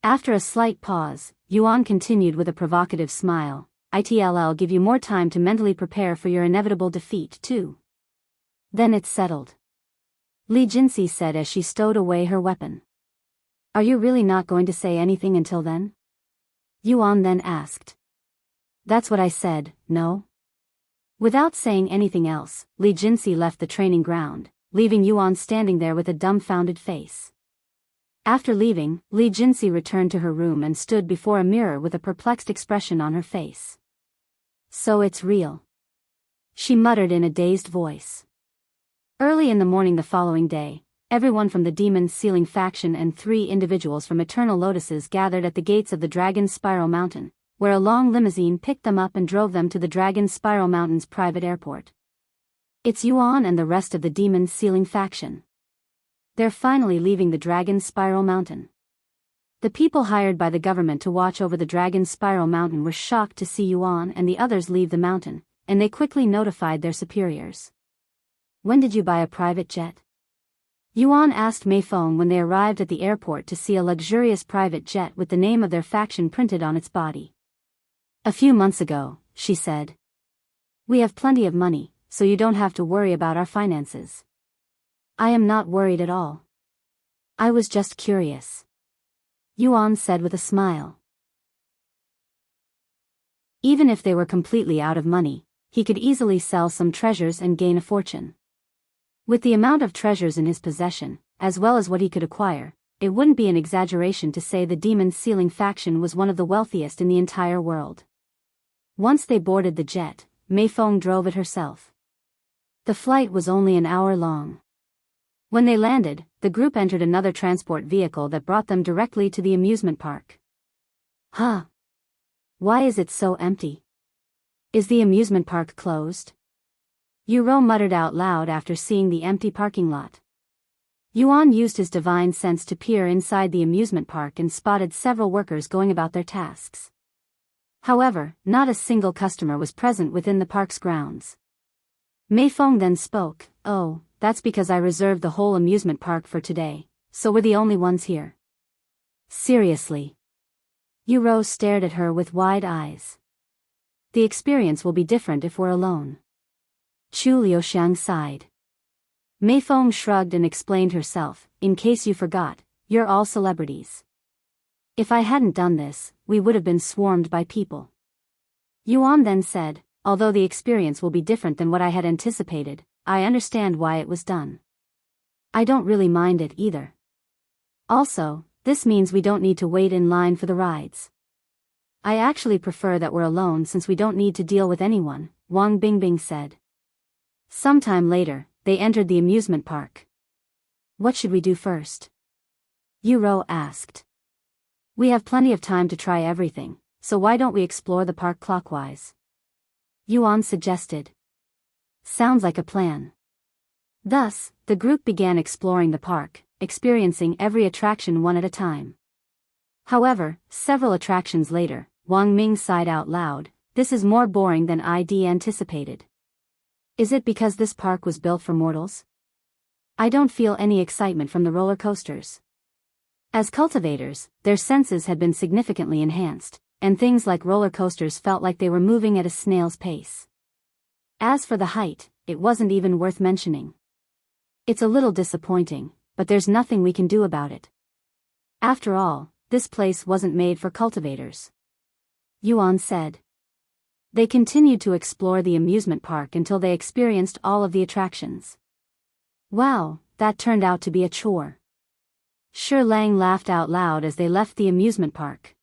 Speaker 1: After a slight pause, Yuan continued with a provocative smile, It'll give you more time to mentally prepare for your inevitable defeat too. Then it's settled. Li Jinsi said as she stowed away her weapon. Are you really not going to say anything until then? Yuan then asked. That's what I said, no? Without saying anything else, Li Jinsi left the training ground, leaving Yuan standing there with a dumbfounded face. After leaving, Li Jinsi returned to her room and stood before a mirror with a perplexed expression on her face. So it's real. She muttered in a dazed voice. Early in the morning the following day, everyone from the Demon's Ceiling faction and 3 individuals from Eternal Lotuses gathered at the gates of the Dragon's Spiral Mountain, where a long limousine picked them up and drove them to the Dragon's Spiral Mountain's private airport. It's Yuan and the rest of the Demon's Ceiling faction. They're finally leaving the Dragon's Spiral Mountain. The people hired by the government to watch over the Dragon's Spiral Mountain were shocked to see Yuan and the others leave the mountain, and they quickly notified their superiors. When did you buy a private jet? Yuan asked Mei Feng when they arrived at the airport to see a luxurious private jet with the name of their faction printed on its body. A few months ago, she said. We have plenty of money, so you don't have to worry about our finances. I am not worried at all. I was just curious. Yuan said with a smile. Even if they were completely out of money, he could easily sell some treasures and gain a fortune. With the amount of treasures in his possession, as well as what he could acquire, it wouldn't be an exaggeration to say the Demon's Ceiling faction was one of the wealthiest in the entire world. Once they boarded the jet, Mei Feng drove it herself. The flight was only an hour long. When they landed, the group entered another transport vehicle that brought them directly to the amusement park. Huh? Why is it so empty? Is the amusement park closed? Yuro muttered out loud after seeing the empty parking lot. Yuan used his divine sense to peer inside the amusement park and spotted several workers going about their tasks. However, not a single customer was present within the park's grounds. Mei Feng then spoke, Oh, that's because I reserved the whole amusement park for today, so we're the only ones here. Seriously? Yuro stared at her with wide eyes. The experience will be different if we're alone. Chu Liuxiang sighed. Mei Feng shrugged and explained herself, in case you forgot, you're all celebrities. If I hadn't done this, we would have been swarmed by people. Yuan then said, although the experience will be different than what I had anticipated, I understand why it was done. I don't really mind it either. Also, this means we don't need to wait in line for the rides. I actually prefer that we're alone since we don't need to deal with anyone, Wang Bingbing said. Sometime later, they entered the amusement park. What should we do first? Yuro asked. We have plenty of time to try everything, so why don't we explore the park clockwise? Yuan suggested. Sounds like a plan. Thus, the group began exploring the park, experiencing every attraction one at a time. However, several attractions later, Wang Ming sighed out loud, this is more boring than I'd anticipated. Is it because this park was built for mortals? I don't feel any excitement from the roller coasters. As cultivators, their senses had been significantly enhanced, and things like roller coasters felt like they were moving at a snail's pace. As for the height, it wasn't even worth mentioning. It's a little disappointing, but there's nothing we can do about it. After all, this place wasn't made for cultivators. Yuan said. They continued to explore the amusement park until they experienced all of the attractions. Wow, that turned out to be a chore. Shi Lang laughed out loud as they left the amusement park.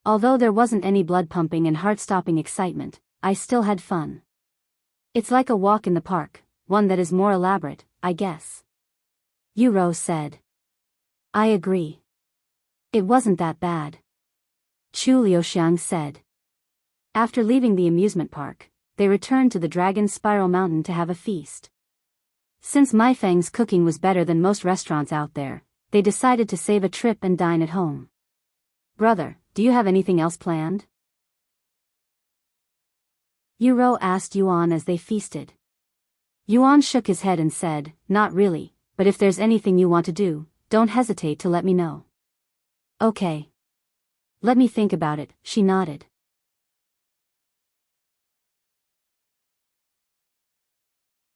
Speaker 1: Although there wasn't any blood-pumping and heart-stopping excitement, I still had fun. It's like a walk in the park, one that is more elaborate, I guess. Yuro said. I agree. It wasn't that bad. Chu Liuxiang said. After leaving the amusement park, they returned to the Dragon Spiral Mountain to have a feast. Since Maifeng's cooking was better than most restaurants out there, they decided to save a trip and dine at home. Brother, do you have anything else planned? Yuro asked Yuan as they feasted. Yuan shook his head and said, not really, but if there's anything you want to do, don't hesitate to let me know. Okay. Let me think about it, she nodded.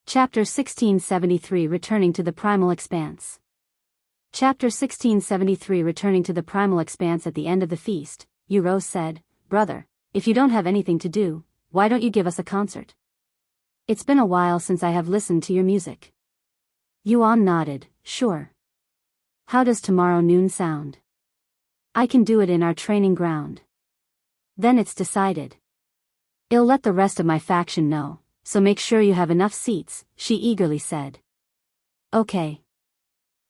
Speaker 1: Chapter 1673 Returning to the Primal Expanse. Chapter 1673 Returning to the Primal Expanse. At the end of the feast, Yuro said, Brother, if you don't have anything to do, why don't you give us a concert? It's been a while since I have listened to your music. Yuan nodded, sure. How does tomorrow noon sound? I can do it in our training ground. Then it's decided. I'll let the rest of my faction know, so make sure you have enough seats, she eagerly said. Okay.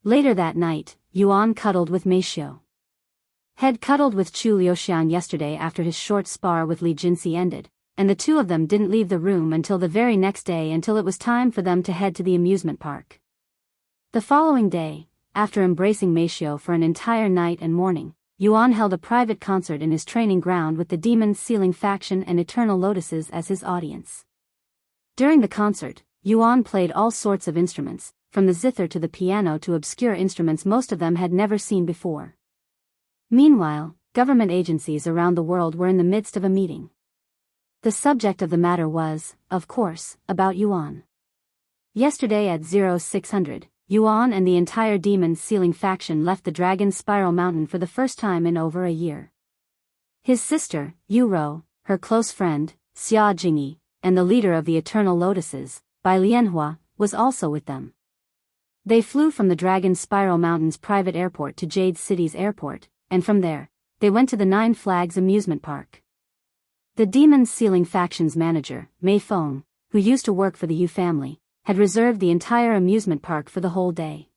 Speaker 1: Later that night, Yuan cuddled with Meishio. Had cuddled with Chu Liuxiang yesterday after his short spar with Li Jinsi ended, and the two of them didn't leave the room until the very next day until it was time for them to head to the amusement park. The following day, after embracing Meishio for an entire night and morning, Yuan held a private concert in his training ground with the Demon Sealing faction and Eternal Lotuses as his audience. During the concert, Yuan played all sorts of instruments, from the zither to the piano to obscure instruments most of them had never seen before. Meanwhile, government agencies around the world were in the midst of a meeting. The subject of the matter was, of course, about Yuan. Yesterday at 0600, Yuan and the entire Demon Sealing faction left the Dragon Spiral Mountain for the first time in over a year. His sister, Yuro, her close friend, Xia Jingyi, and the leader of the Eternal Lotuses, Bai Lianhua, was also with them. They flew from the Dragon Spiral Mountain's private airport to Jade City's airport, and from there, they went to the Nine Flags amusement park. The Demon Sealing faction's manager, Mei Feng, who used to work for the Yu family, had reserved the entire amusement park for the whole day.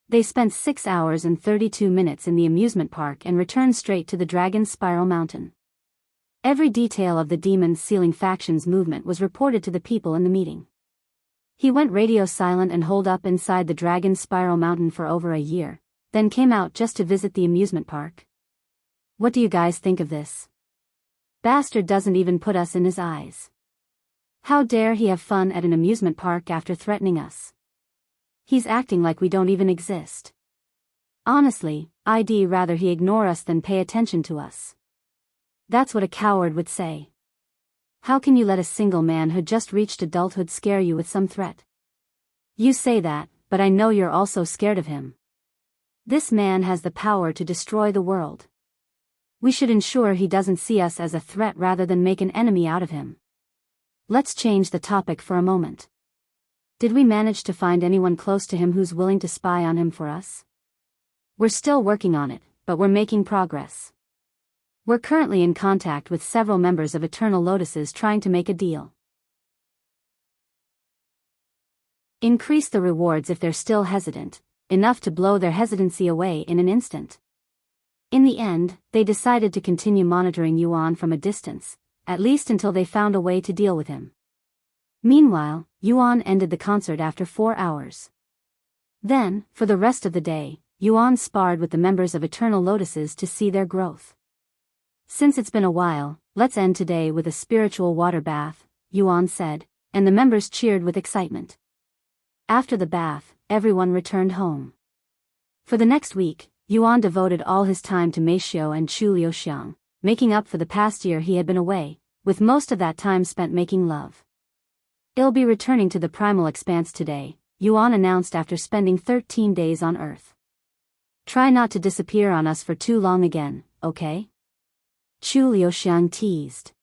Speaker 1: They spent 6 hours and 32 minutes in the amusement park and returned straight to the Dragon Spiral Mountain. Every detail of the Demon Sealing faction's movement was reported to the people in the meeting. He went radio silent and holed up inside the Dragon Spiral Mountain for over a year, then came out just to visit the amusement park. What do you guys think of this? Bastard doesn't even put us in his eyes. How dare he have fun at an amusement park after threatening us? He's acting like we don't even exist. Honestly, I'd rather he ignore us than pay attention to us. That's what a coward would say. How can you let a single man who just reached adulthood scare you with some threat? You say that, but I know you're also scared of him. This man has the power to destroy the world. We should ensure he doesn't see us as a threat rather than make an enemy out of him. Let's change the topic for a moment. Did we manage to find anyone close to him who's willing to spy on him for us? We're still working on it, but we're making progress. We're currently in contact with several members of Eternal Lotuses trying to make a deal. Increase the rewards if they're still hesitant, enough to blow their hesitancy away in an instant. In the end, they decided to continue monitoring Yuan from a distance, at least until they found a way to deal with him. Meanwhile, Yuan ended the concert after 4 hours. Then, for the rest of the day, Yuan sparred with the members of Eternal Lotuses to see their growth. Since it's been a while, let's end today with a spiritual water bath, Yuan said, and the members cheered with excitement. After the bath, everyone returned home. For the next week, Yuan devoted all his time to Meishio and Chu Liuxiang, making up for the past year he had been away, with most of that time spent making love. I'll be returning to the Primal Expanse today, Yuan announced after spending 13 days on Earth. Try not to disappear on us for too long again, okay? Chu Liuxiang teased.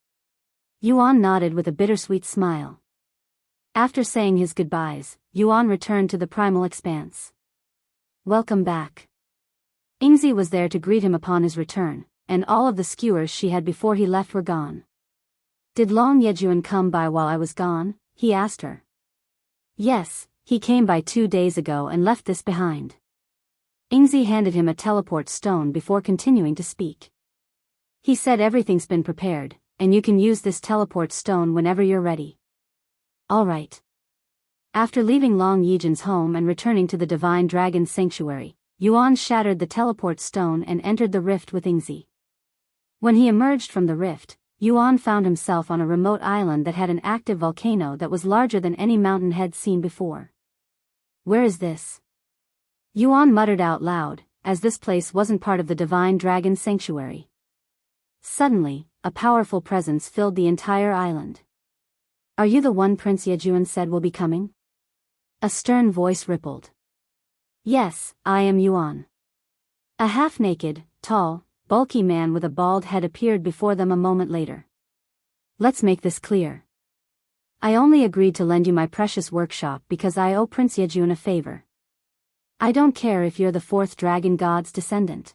Speaker 1: Yuan nodded with a bittersweet smile. After saying his goodbyes, Yuan returned to the Primal Expanse. Welcome back. Yingzi was there to greet him upon his return, and all of the skewers she had before he left were gone. Did Long Yejun come by while I was gone? He asked her. Yes, he came by 2 days ago and left this behind. Yingzi handed him a teleport stone before continuing to speak. He said everything's been prepared, and you can use this teleport stone whenever you're ready. All right. After leaving Long Yejun's home and returning to the Divine Dragon Sanctuary, Yuan shattered the teleport stone and entered the rift with Yingzi. When he emerged from the rift, Yuan found himself on a remote island that had an active volcano that was larger than any mountain head seen before. Where is this? Yuan muttered out loud, as this place wasn't part of the Divine Dragon Sanctuary. Suddenly, a powerful presence filled the entire island. Are you the one Prince Yejun said will be coming? A stern voice rippled. Yes, I am Yuan. A half-naked, tall, bulky man with a bald head appeared before them a moment later. Let's make this clear. I only agreed to lend you my precious workshop because I owe Prince Yejun a favor. I don't care if you're the 4th dragon god's descendant.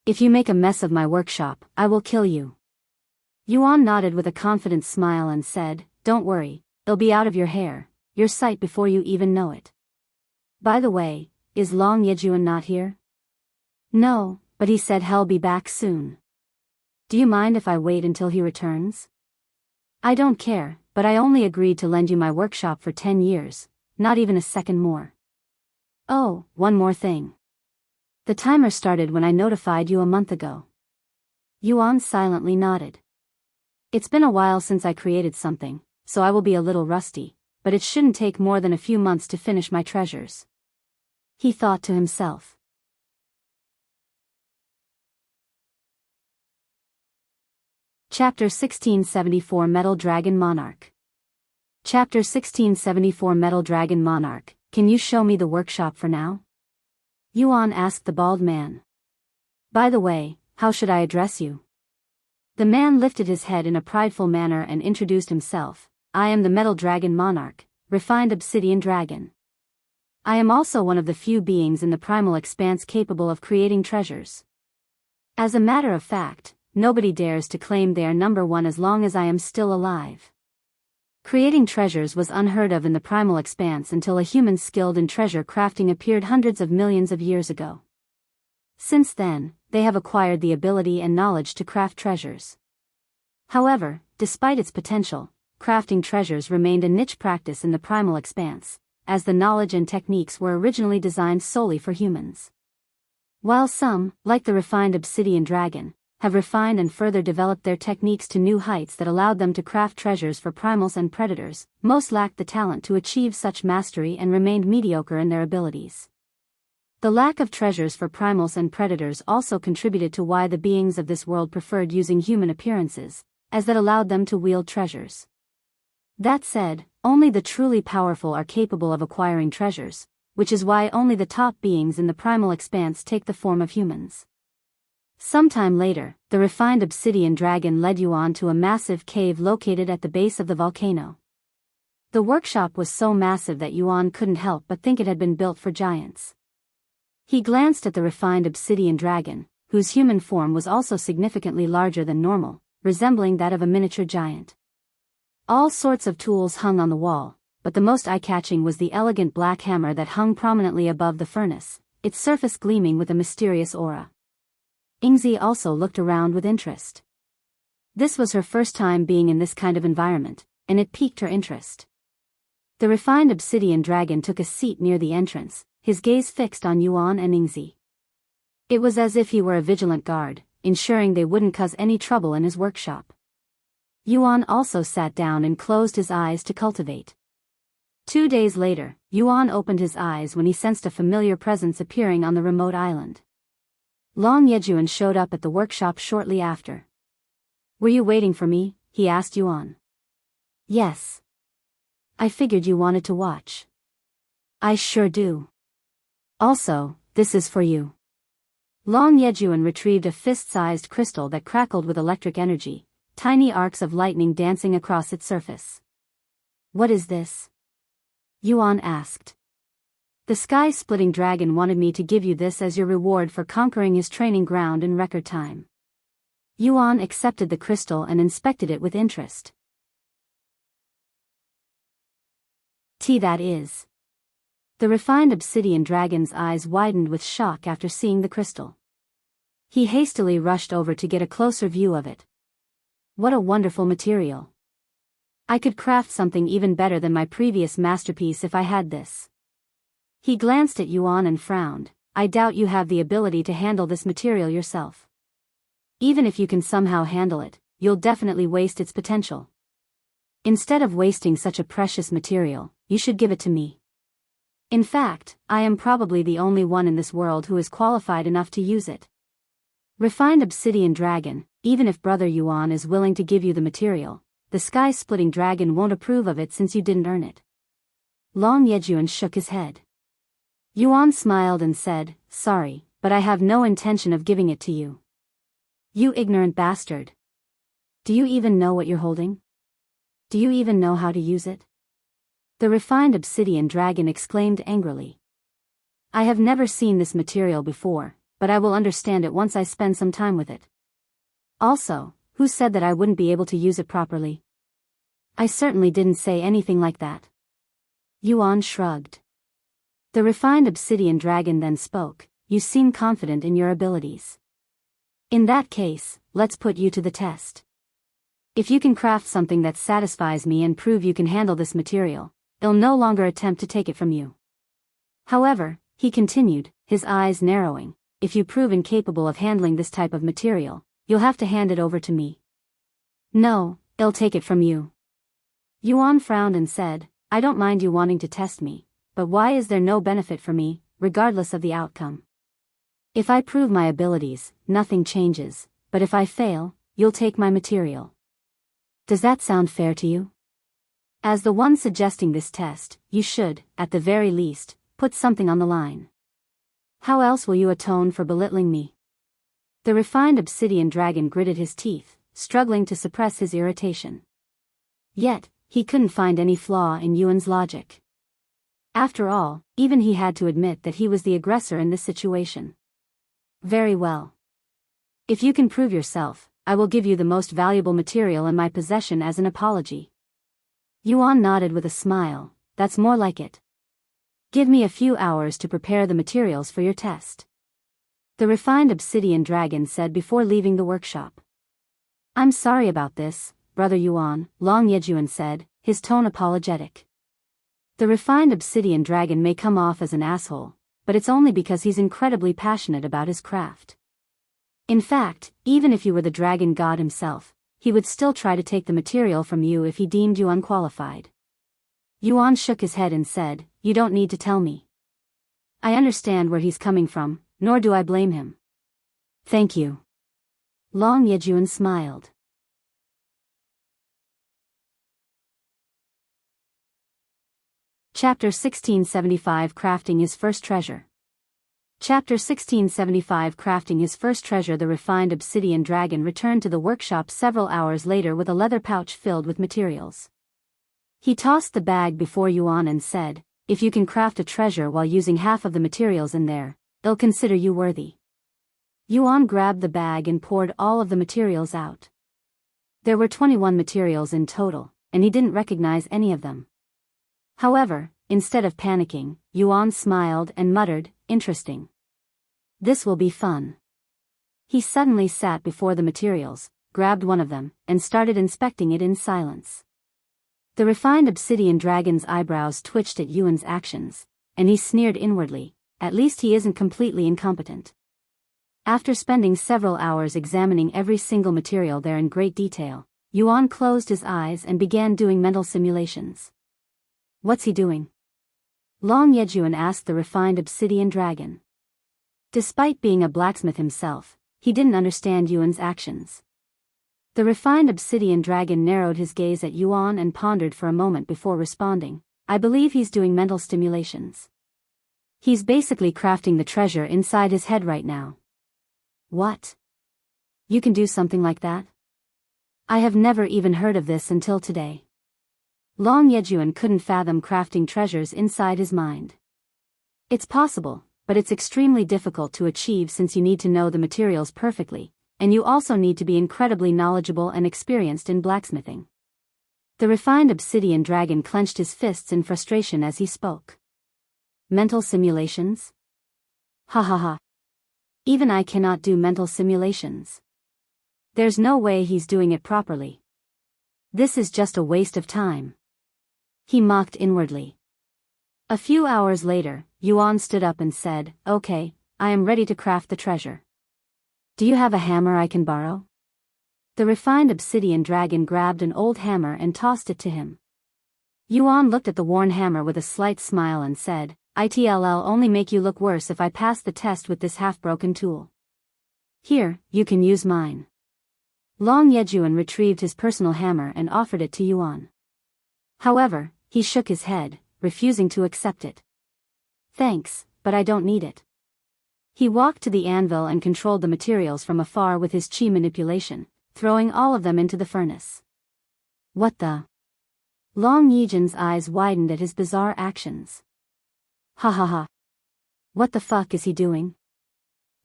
Speaker 1: If you make a mess of my workshop, I will kill you. Yuan nodded with a confident smile and said, Don't worry, it'll be out of your hair, your sight before you even know it. By the way, is Long Yejun not here? No, but he said he'll be back soon. Do you mind if I wait until he returns? I don't care, but I only agreed to lend you my workshop for 10 years, not even a second more. Oh, one more thing. The timer started when I notified you a month ago. Yuan silently nodded. It's been a while since I created something, so I will be a little rusty, but it shouldn't take more than a few months to finish my treasures. He thought to himself. Chapter 1674 Metal Dragon Monarch. Chapter 1674 Metal Dragon Monarch, can you show me the workshop for now? Yuan asked the bald man. By the way, how should I address you? The man lifted his head in a prideful manner and introduced himself. I am the Metal Dragon Monarch, refined Obsidian Dragon. I am also one of the few beings in the Primal Expanse capable of creating treasures. As a matter of fact, nobody dares to claim they are number one as long as I am still alive. Creating treasures was unheard of in the Primal Expanse until a human skilled in treasure crafting appeared hundreds of millions of years ago. Since then, they have acquired the ability and knowledge to craft treasures. However, despite its potential, crafting treasures remained a niche practice in the Primal Expanse, as the knowledge and techniques were originally designed solely for humans. While some, like the refined Obsidian Dragon, have refined and further developed their techniques to new heights that allowed them to craft treasures for primals and predators, most lacked the talent to achieve such mastery and remained mediocre in their abilities. The lack of treasures for primals and predators also contributed to why the beings of this world preferred using human appearances, as that allowed them to wield treasures. That said, only the truly powerful are capable of acquiring treasures, which is why only the top beings in the Primal Expanse take the form of humans. Sometime later, the refined Obsidian Dragon led Yuan to a massive cave located at the base of the volcano. The workshop was so massive that Yuan couldn't help but think it had been built for giants. He glanced at the refined Obsidian Dragon, whose human form was also significantly larger than normal, resembling that of a miniature giant. All sorts of tools hung on the wall, but the most eye-catching was the elegant black hammer that hung prominently above the furnace, its surface gleaming with a mysterious aura. Yingzi also looked around with interest. This was her first time being in this kind of environment, and it piqued her interest. The refined Obsidian Dragon took a seat near the entrance, his gaze fixed on Yuan and Yingzi. It was as if he were a vigilant guard, ensuring they wouldn't cause any trouble in his workshop. Yuan also sat down and closed his eyes to cultivate. 2 days later, Yuan opened his eyes when he sensed a familiar presence appearing on the remote island. Long Yejun showed up at the workshop shortly after. Were you waiting for me? He asked Yuan. Yes. I figured you wanted to watch. I sure do. Also, this is for you. Long Yejun retrieved a fist-sized crystal that crackled with electric energy, tiny arcs of lightning dancing across its surface. What is this? Yuan asked. The sky-splitting dragon wanted me to give you this as your reward for conquering his training ground in record time. Yuan accepted the crystal and inspected it with interest. That is. The refined obsidian dragon's eyes widened with shock after seeing the crystal. He hastily rushed over to get a closer view of it. What a wonderful material. I could craft something even better than my previous masterpiece if I had this. He glanced at Yuan and frowned. I doubt you have the ability to handle this material yourself. Even if you can somehow handle it, you'll definitely waste its potential. Instead of wasting such a precious material, you should give it to me. In fact, I am probably the only one in this world who is qualified enough to use it. Refined obsidian dragon, even if Brother Yuan is willing to give you the material, the sky-splitting dragon won't approve of it since you didn't earn it. Long Yejun shook his head. Yuan smiled and said, sorry, but I have no intention of giving it to you. You ignorant bastard. Do you even know what you're holding? Do you even know how to use it? The refined obsidian dragon exclaimed angrily. I have never seen this material before, but I will understand it once I spend some time with it. Also, who said that I wouldn't be able to use it properly? I certainly didn't say anything like that. Yuan shrugged. The refined obsidian dragon then spoke, you seem confident in your abilities. In that case, let's put you to the test. If you can craft something that satisfies me and prove you can handle this material, I'll no longer attempt to take it from you. However, he continued, his eyes narrowing, if you prove incapable of handling this type of material, you'll have to hand it over to me. No, I'll take it from you. Yuan frowned and said, I don't mind you wanting to test me, but why is there no benefit for me, regardless of the outcome? If I prove my abilities, nothing changes, but if I fail, you'll take my material. Does that sound fair to you? As the one suggesting this test, you should, at the very least, put something on the line. How else will you atone for belittling me? The refined obsidian dragon gritted his teeth, struggling to suppress his irritation. Yet, he couldn't find any flaw in Yuan's logic. After all, even he had to admit that he was the aggressor in this situation. Very well. If you can prove yourself, I will give you the most valuable material in my possession as an apology. Yuan nodded with a smile, that's more like it. Give me a few hours to prepare the materials for your test. The refined obsidian dragon said before leaving the workshop. I'm sorry about this, Brother Yuan, Long Yejun said, his tone apologetic. The refined obsidian dragon may come off as an asshole, but it's only because he's incredibly passionate about his craft. In fact, even if you were the dragon god himself, he would still try to take the material from you if he deemed you unqualified. Yuan shook his head and said, you don't need to tell me. I understand where he's coming from, nor do I blame him. Thank you. Long Yejun smiled. Chapter 1675 Crafting His First Treasure. Chapter 1675 Crafting His First Treasure. The refined obsidian dragon returned to the workshop several hours later with a leather pouch filled with materials. He tossed the bag before Yuan and said, if you can craft a treasure while using half of the materials in there, they'll consider you worthy. Yuan grabbed the bag and poured all of the materials out. There were 21 materials in total, and he didn't recognize any of them. However, instead of panicking, Yuan smiled and muttered, interesting. This will be fun. He suddenly sat before the materials, grabbed one of them, and started inspecting it in silence. The refined obsidian dragon's eyebrows twitched at Yuan's actions, and he sneered inwardly, at least he isn't completely incompetent. After spending several hours examining every single material there in great detail, Yuan closed his eyes and began doing mental simulations. What's he doing? Long Yejun asked the refined obsidian dragon. Despite being a blacksmith himself, he didn't understand Yuan's actions. The refined obsidian dragon narrowed his gaze at Yuan and pondered for a moment before responding, I believe he's doing mental stimulations. He's basically crafting the treasure inside his head right now. What? You can do something like that? I have never even heard of this until today. Long Yejun couldn't fathom crafting treasures inside his mind. It's possible, but it's extremely difficult to achieve since you need to know the materials perfectly, and you also need to be incredibly knowledgeable and experienced in blacksmithing. The refined obsidian dragon clenched his fists in frustration as he spoke. Mental simulations? Ha ha ha. Even I cannot do mental simulations. There's no way he's doing it properly. This is just a waste of time. He mocked inwardly. A few hours later, Yuan stood up and said, "Okay, I am ready to craft the treasure. Do you have a hammer I can borrow?" The refined obsidian dragon grabbed an old hammer and tossed it to him. Yuan looked at the worn hammer with a slight smile and said, "It'll only make you look worse if I pass the test with this half-broken tool. Here, you can use mine." Long Yejun retrieved his personal hammer and offered it to Yuan. However, he shook his head, refusing to accept it. "Thanks, but I don't need it." He walked to the anvil and controlled the materials from afar with his chi manipulation, throwing all of them into the furnace. What the? Long Yejun's eyes widened at his bizarre actions. Ha ha ha. What the fuck is he doing?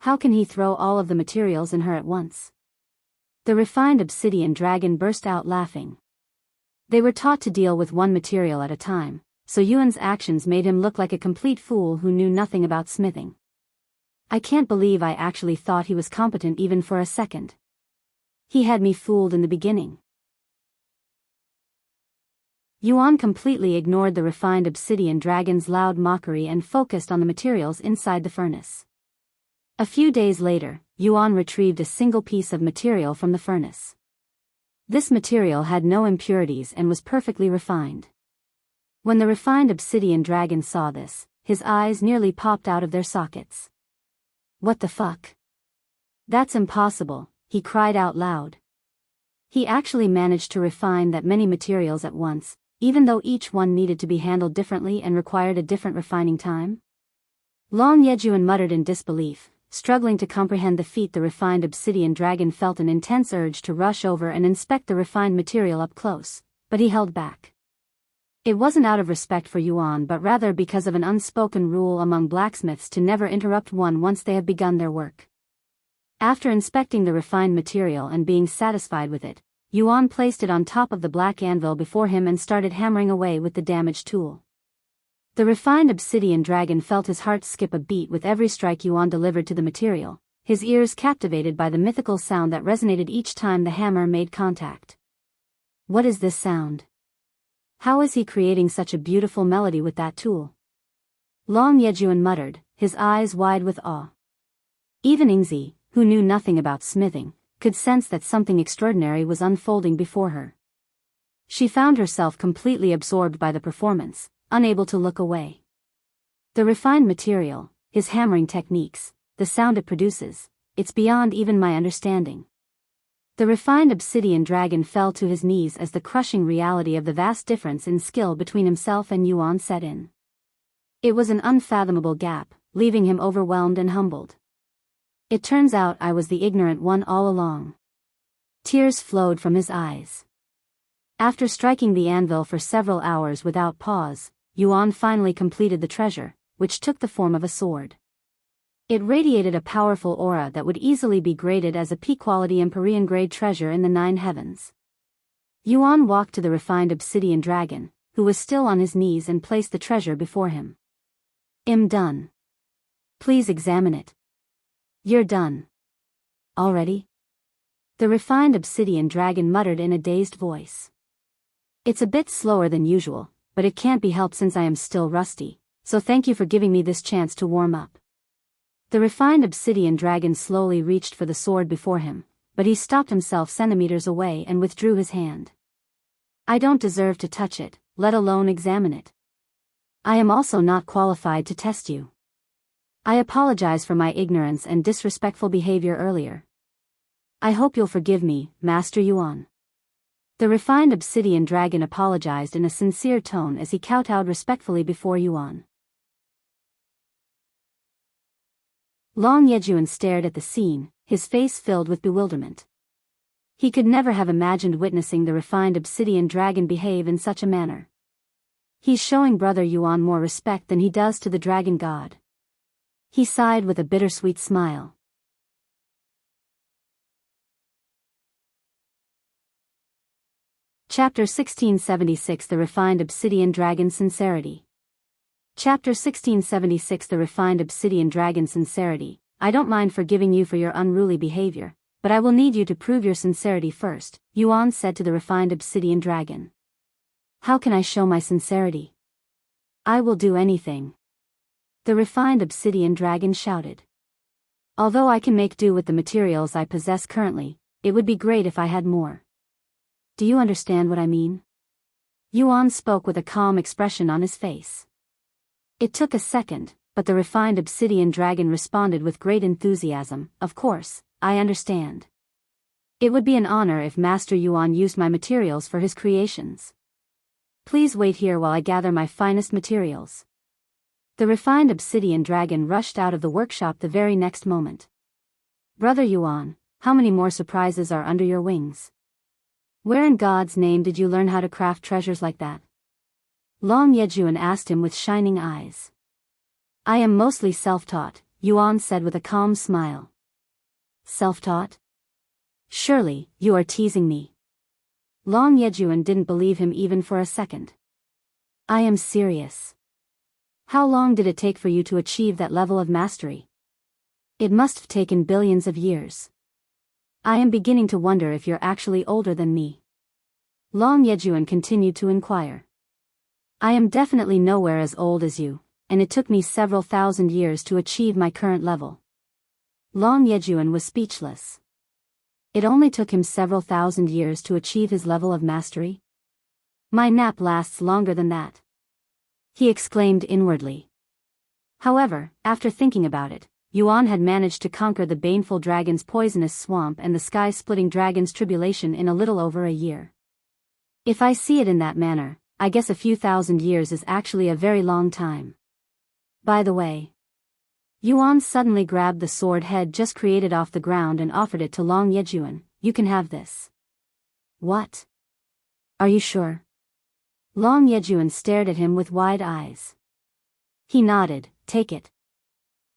Speaker 1: How can he throw all of the materials in her at once? The refined obsidian dragon burst out laughing. They were taught to deal with one material at a time, so Yuan's actions made him look like a complete fool who knew nothing about smithing. I can't believe I actually thought he was competent even for a second. He had me fooled in the beginning. Yuan completely ignored the refined obsidian dragon's loud mockery and focused on the materials inside the furnace. A few days later, Yuan retrieved a single piece of material from the furnace. This material had no impurities and was perfectly refined. When the refined obsidian dragon saw this, his eyes nearly popped out of their sockets. What the fuck? That's impossible, he cried out loud. He actually managed to refine that many materials at once, even though each one needed to be handled differently and required a different refining time? Long Yejun muttered in disbelief, struggling to comprehend the feat. The refined obsidian dragon felt an intense urge to rush over and inspect the refined material up close, but he held back. It wasn't out of respect for Yuan but rather because of an unspoken rule among blacksmiths to never interrupt one once they have begun their work. After inspecting the refined material and being satisfied with it, Yuan placed it on top of the black anvil before him and started hammering away with the damaged tool. The refined obsidian dragon felt his heart skip a beat with every strike Yuan delivered to the material, his ears captivated by the mythical sound that resonated each time the hammer made contact. What is this sound? How is he creating such a beautiful melody with that tool? Long Yejun muttered, his eyes wide with awe. Even Yingzi, who knew nothing about smithing, could sense that something extraordinary was unfolding before her. She found herself completely absorbed by the performance, unable to look away. The refined material, his hammering techniques, the sound it produces, it's beyond even my understanding. The refined obsidian dragon fell to his knees as the crushing reality of the vast difference in skill between himself and Yuan set in. It was an unfathomable gap, leaving him overwhelmed and humbled. It turns out I was the ignorant one all along. Tears flowed from his eyes. After striking the anvil for several hours without pause, Yuan finally completed the treasure, which took the form of a sword. It radiated a powerful aura that would easily be graded as a P-quality Empyrean-grade treasure in the 9 heavens. Yuan walked to the refined obsidian dragon, who was still on his knees, and placed the treasure before him. "I'm done. Please examine it." "You're done. Already?" The refined obsidian dragon muttered in a dazed voice. "It's a bit slower than usual, but it can't be helped since I am still rusty, so thank you for giving me this chance to warm up." The refined obsidian dragon slowly reached for the sword before him, but he stopped himself centimeters away and withdrew his hand. "I don't deserve to touch it, let alone examine it. I am also not qualified to test you. I apologize for my ignorance and disrespectful behavior earlier. I hope you'll forgive me, Master Yuan." The refined obsidian dragon apologized in a sincere tone as he kowtowed respectfully before Yuan. Long Yejun stared at the scene, his face filled with bewilderment. He could never have imagined witnessing the refined Obsidian dragon behave in such a manner. He's showing Brother Yuan more respect than he does to the dragon god. He sighed with a bittersweet smile. Chapter 1676 The Refined Obsidian Dragon Sincerity. Chapter 1676 The Refined Obsidian Dragon Sincerity. I don't mind forgiving you for your unruly behavior, but I will need you to prove your sincerity first, Yuan said to the refined Obsidian Dragon. How can I show my sincerity? I will do anything. The refined Obsidian Dragon shouted. Although I can make do with the materials I possess currently, it would be great if I had more. Do you understand what I mean? Yuan spoke with a calm expression on his face. It took a second, but the refined Obsidian Dragon responded with great enthusiasm. Of course, I understand. It would be an honor if Master Yuan used my materials for his creations. Please wait here while I gather my finest materials. The refined Obsidian Dragon rushed out of the workshop the very next moment. Brother Yuan, how many more surprises are under your wings? Where in God's name did you learn how to craft treasures like that? Long Yejun asked him with shining eyes. I am mostly self-taught, Yuan said with a calm smile. Self-taught? Surely, you are teasing me. Long Yejun didn't believe him even for a second. I am serious. How long did it take for you to achieve that level of mastery? It must have taken billions of years. I am beginning to wonder if you're actually older than me. Long Yejun continued to inquire. I am definitely nowhere as old as you, and it took me several thousand years to achieve my current level. Long Yejun was speechless. It only took him several thousand years to achieve his level of mastery? My nap lasts longer than that. He exclaimed inwardly. However, after thinking about it, Yuan had managed to conquer the Baneful dragon's poisonous swamp and the sky-splitting dragon's tribulation in a little over a year. If I see it in that manner, I guess a few thousand years is actually a very long time. By the way, Yuan suddenly grabbed the sword head just created off the ground and offered it to Long Yejun. You can have this. What? Are you sure? Long Yejun stared at him with wide eyes. He nodded. Take it.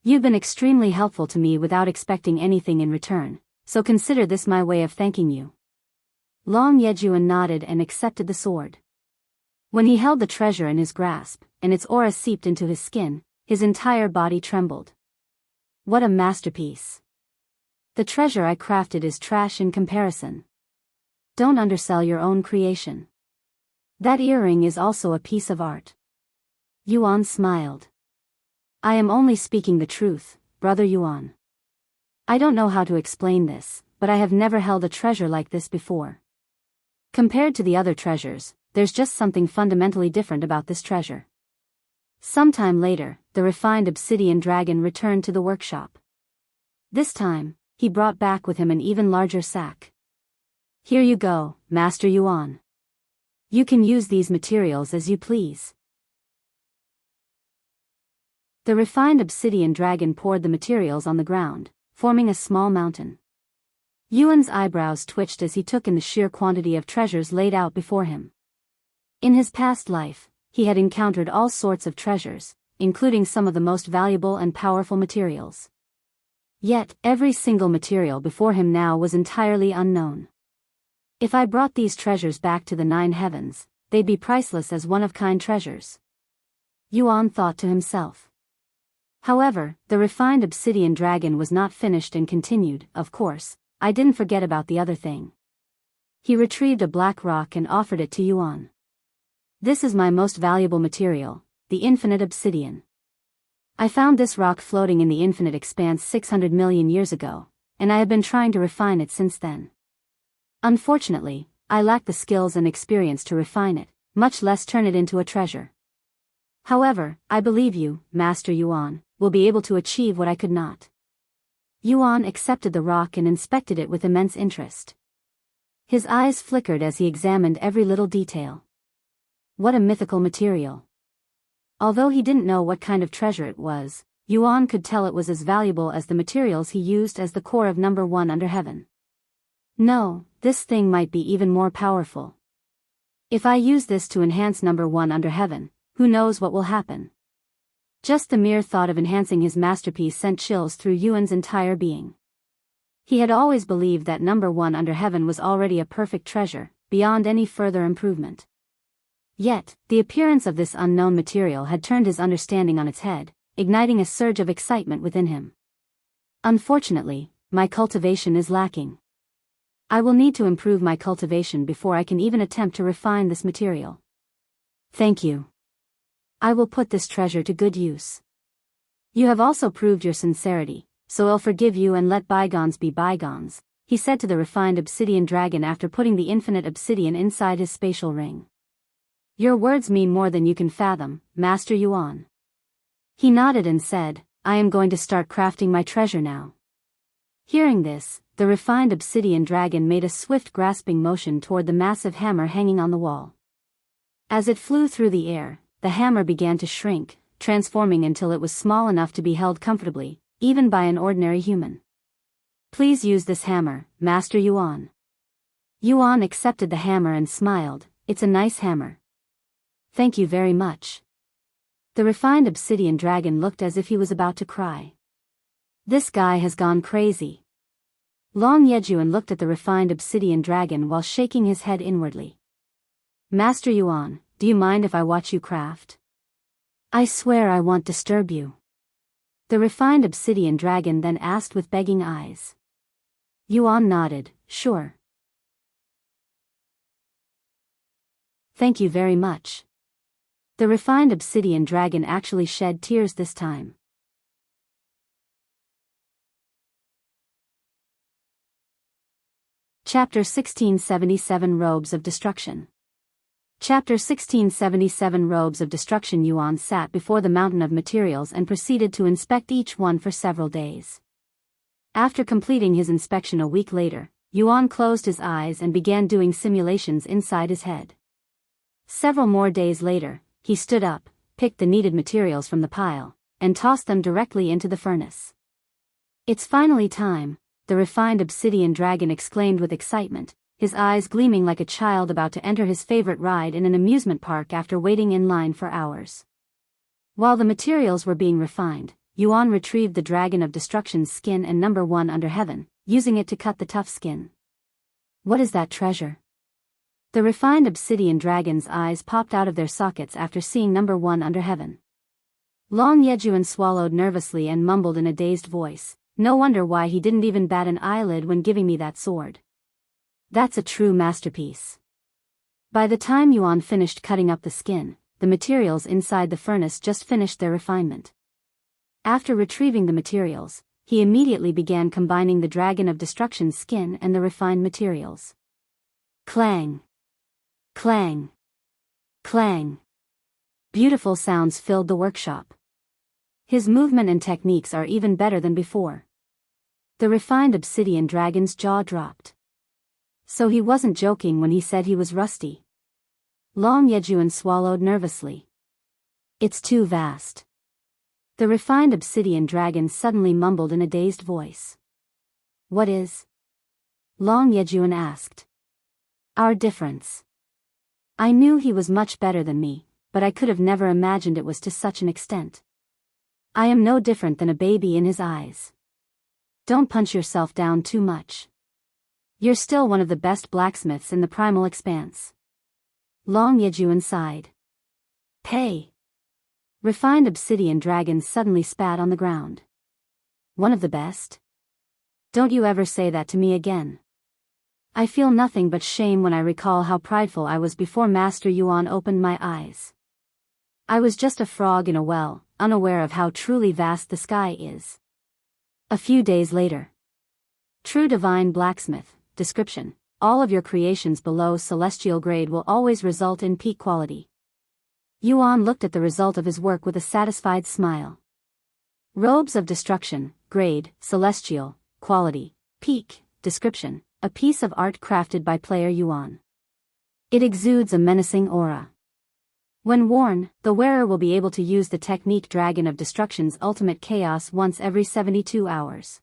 Speaker 1: You've been extremely helpful to me without expecting anything in return, so consider this my way of thanking you. Long Yejun nodded and accepted the sword. When he held the treasure in his grasp, and its aura seeped into his skin, his entire body trembled. What a masterpiece. The treasure I crafted is trash in comparison. Don't undersell your own creation. That earring is also a piece of art. Yuan smiled. I am only speaking the truth, Brother Yuan. I don't know how to explain this, but I have never held a treasure like this before. Compared to the other treasures, there's just something fundamentally different about this treasure. Sometime later, the refined Obsidian Dragon returned to the workshop. This time, he brought back with him an even larger sack. Here you go, Master Yuan. You can use these materials as you please. The refined Obsidian Dragon poured the materials on the ground, forming a small mountain. Yuan's eyebrows twitched as he took in the sheer quantity of treasures laid out before him. In his past life, he had encountered all sorts of treasures, including some of the most valuable and powerful materials. Yet, every single material before him now was entirely unknown. If I brought these treasures back to the 9 heavens, they'd be priceless as one-of-kind treasures. Yuan thought to himself. However, the refined Obsidian Dragon was not finished and continued. Of course, I didn't forget about the other thing. He retrieved a black rock and offered it to Yuan. This is my most valuable material, the infinite obsidian. I found this rock floating in the infinite expanse 600 million years ago, and I have been trying to refine it since then. Unfortunately, I lack the skills and experience to refine it, much less turn it into a treasure. However, I believe you, Master Yuan, will be able to achieve what I could not. Yuan accepted the rock and inspected it with immense interest. His eyes flickered as he examined every little detail. What a mythical material. Although he didn't know what kind of treasure it was, Yuan could tell it was as valuable as the materials he used as the core of number 1 under heaven. No, this thing might be even more powerful. If I use this to enhance number 1 under heaven, who knows what will happen? Just the mere thought of enhancing his masterpiece sent chills through Yuan's entire being. He had always believed that number 1 under heaven was already a perfect treasure, beyond any further improvement. Yet, the appearance of this unknown material had turned his understanding on its head, igniting a surge of excitement within him. Unfortunately, my cultivation is lacking. I will need to improve my cultivation before I can even attempt to refine this material. Thank you. I will put this treasure to good use. You have also proved your sincerity, so I'll forgive you and let bygones be bygones, he said to the refined obsidian dragon after putting the infinite obsidian inside his spatial ring. Your words mean more than you can fathom, Master Yuan. He nodded and said, I am going to start crafting my treasure now. Hearing this, the refined obsidian dragon made a swift grasping motion toward the massive hammer hanging on the wall. As it flew through the air, the hammer began to shrink, transforming until it was small enough to be held comfortably, even by an ordinary human. Please use this hammer, Master Yuan. Yuan accepted the hammer and smiled. It's a nice hammer. Thank you very much. The refined obsidian dragon looked as if he was about to cry. This guy has gone crazy. Long Yejun looked at the refined obsidian dragon while shaking his head inwardly. Master Yuan, do you mind if I watch you craft? I swear I won't disturb you. The refined obsidian dragon then asked with begging eyes. Yuan nodded, sure. Thank you very much. The refined obsidian dragon actually shed tears this time. Chapter 1677 Robes of Destruction. Chapter 1677 Robes of Destruction. Yuan sat before the mountain of materials and proceeded to inspect each one for several days. After completing his inspection a week later, Yuan closed his eyes and began doing simulations inside his head. Several more days later, he stood up, picked the needed materials from the pile, and tossed them directly into the furnace. It's finally time, the refined obsidian dragon exclaimed with excitement, his eyes gleaming like a child about to enter his favorite ride in an amusement park after waiting in line for hours. While the materials were being refined, Yuan retrieved the Dragon of Destruction's skin and number 1 under heaven, using it to cut the tough skin. What is that treasure? The refined obsidian dragon's eyes popped out of their sockets after seeing number 1 under heaven. Long Yejun swallowed nervously and mumbled in a dazed voice, no wonder why he didn't even bat an eyelid when giving me that sword. That's a true masterpiece. By the time Yuan finished cutting up the skin, the materials inside the furnace just finished their refinement. After retrieving the materials, he immediately began combining the Dragon of Destruction's skin and the refined materials. Clang! Clang! Clang! Beautiful sounds filled the workshop. His movement and techniques are even better than before. The refined obsidian dragon's jaw dropped. So he wasn't joking when he said he was rusty. Long Yejun swallowed nervously. It's too vast. The refined obsidian dragon suddenly mumbled in a dazed voice. What is? Long Yejun asked. Our difference. I knew he was much better than me, but I could have never imagined it was to such an extent. I am no different than a baby in his eyes. Don't punch yourself down too much. You're still one of the best blacksmiths in the Primal Expanse. Long Yejun sighed. Pay. Refined obsidian dragon suddenly spat on the ground. One of the best? Don't you ever say that to me again. I feel nothing but shame when I recall how prideful I was before Master Yuan opened my eyes. I was just a frog in a well, unaware of how truly vast the sky is. A few days later. True divine blacksmith. Description: all of your creations below celestial grade will always result in peak quality. Yuan looked at the result of his work with a satisfied smile. Robes of Destruction, grade, celestial, quality, peak, description, a piece of art crafted by player Yuan. It exudes a menacing aura. When worn, the wearer will be able to use the technique Dragon of Destruction's ultimate chaos once every 72 hours.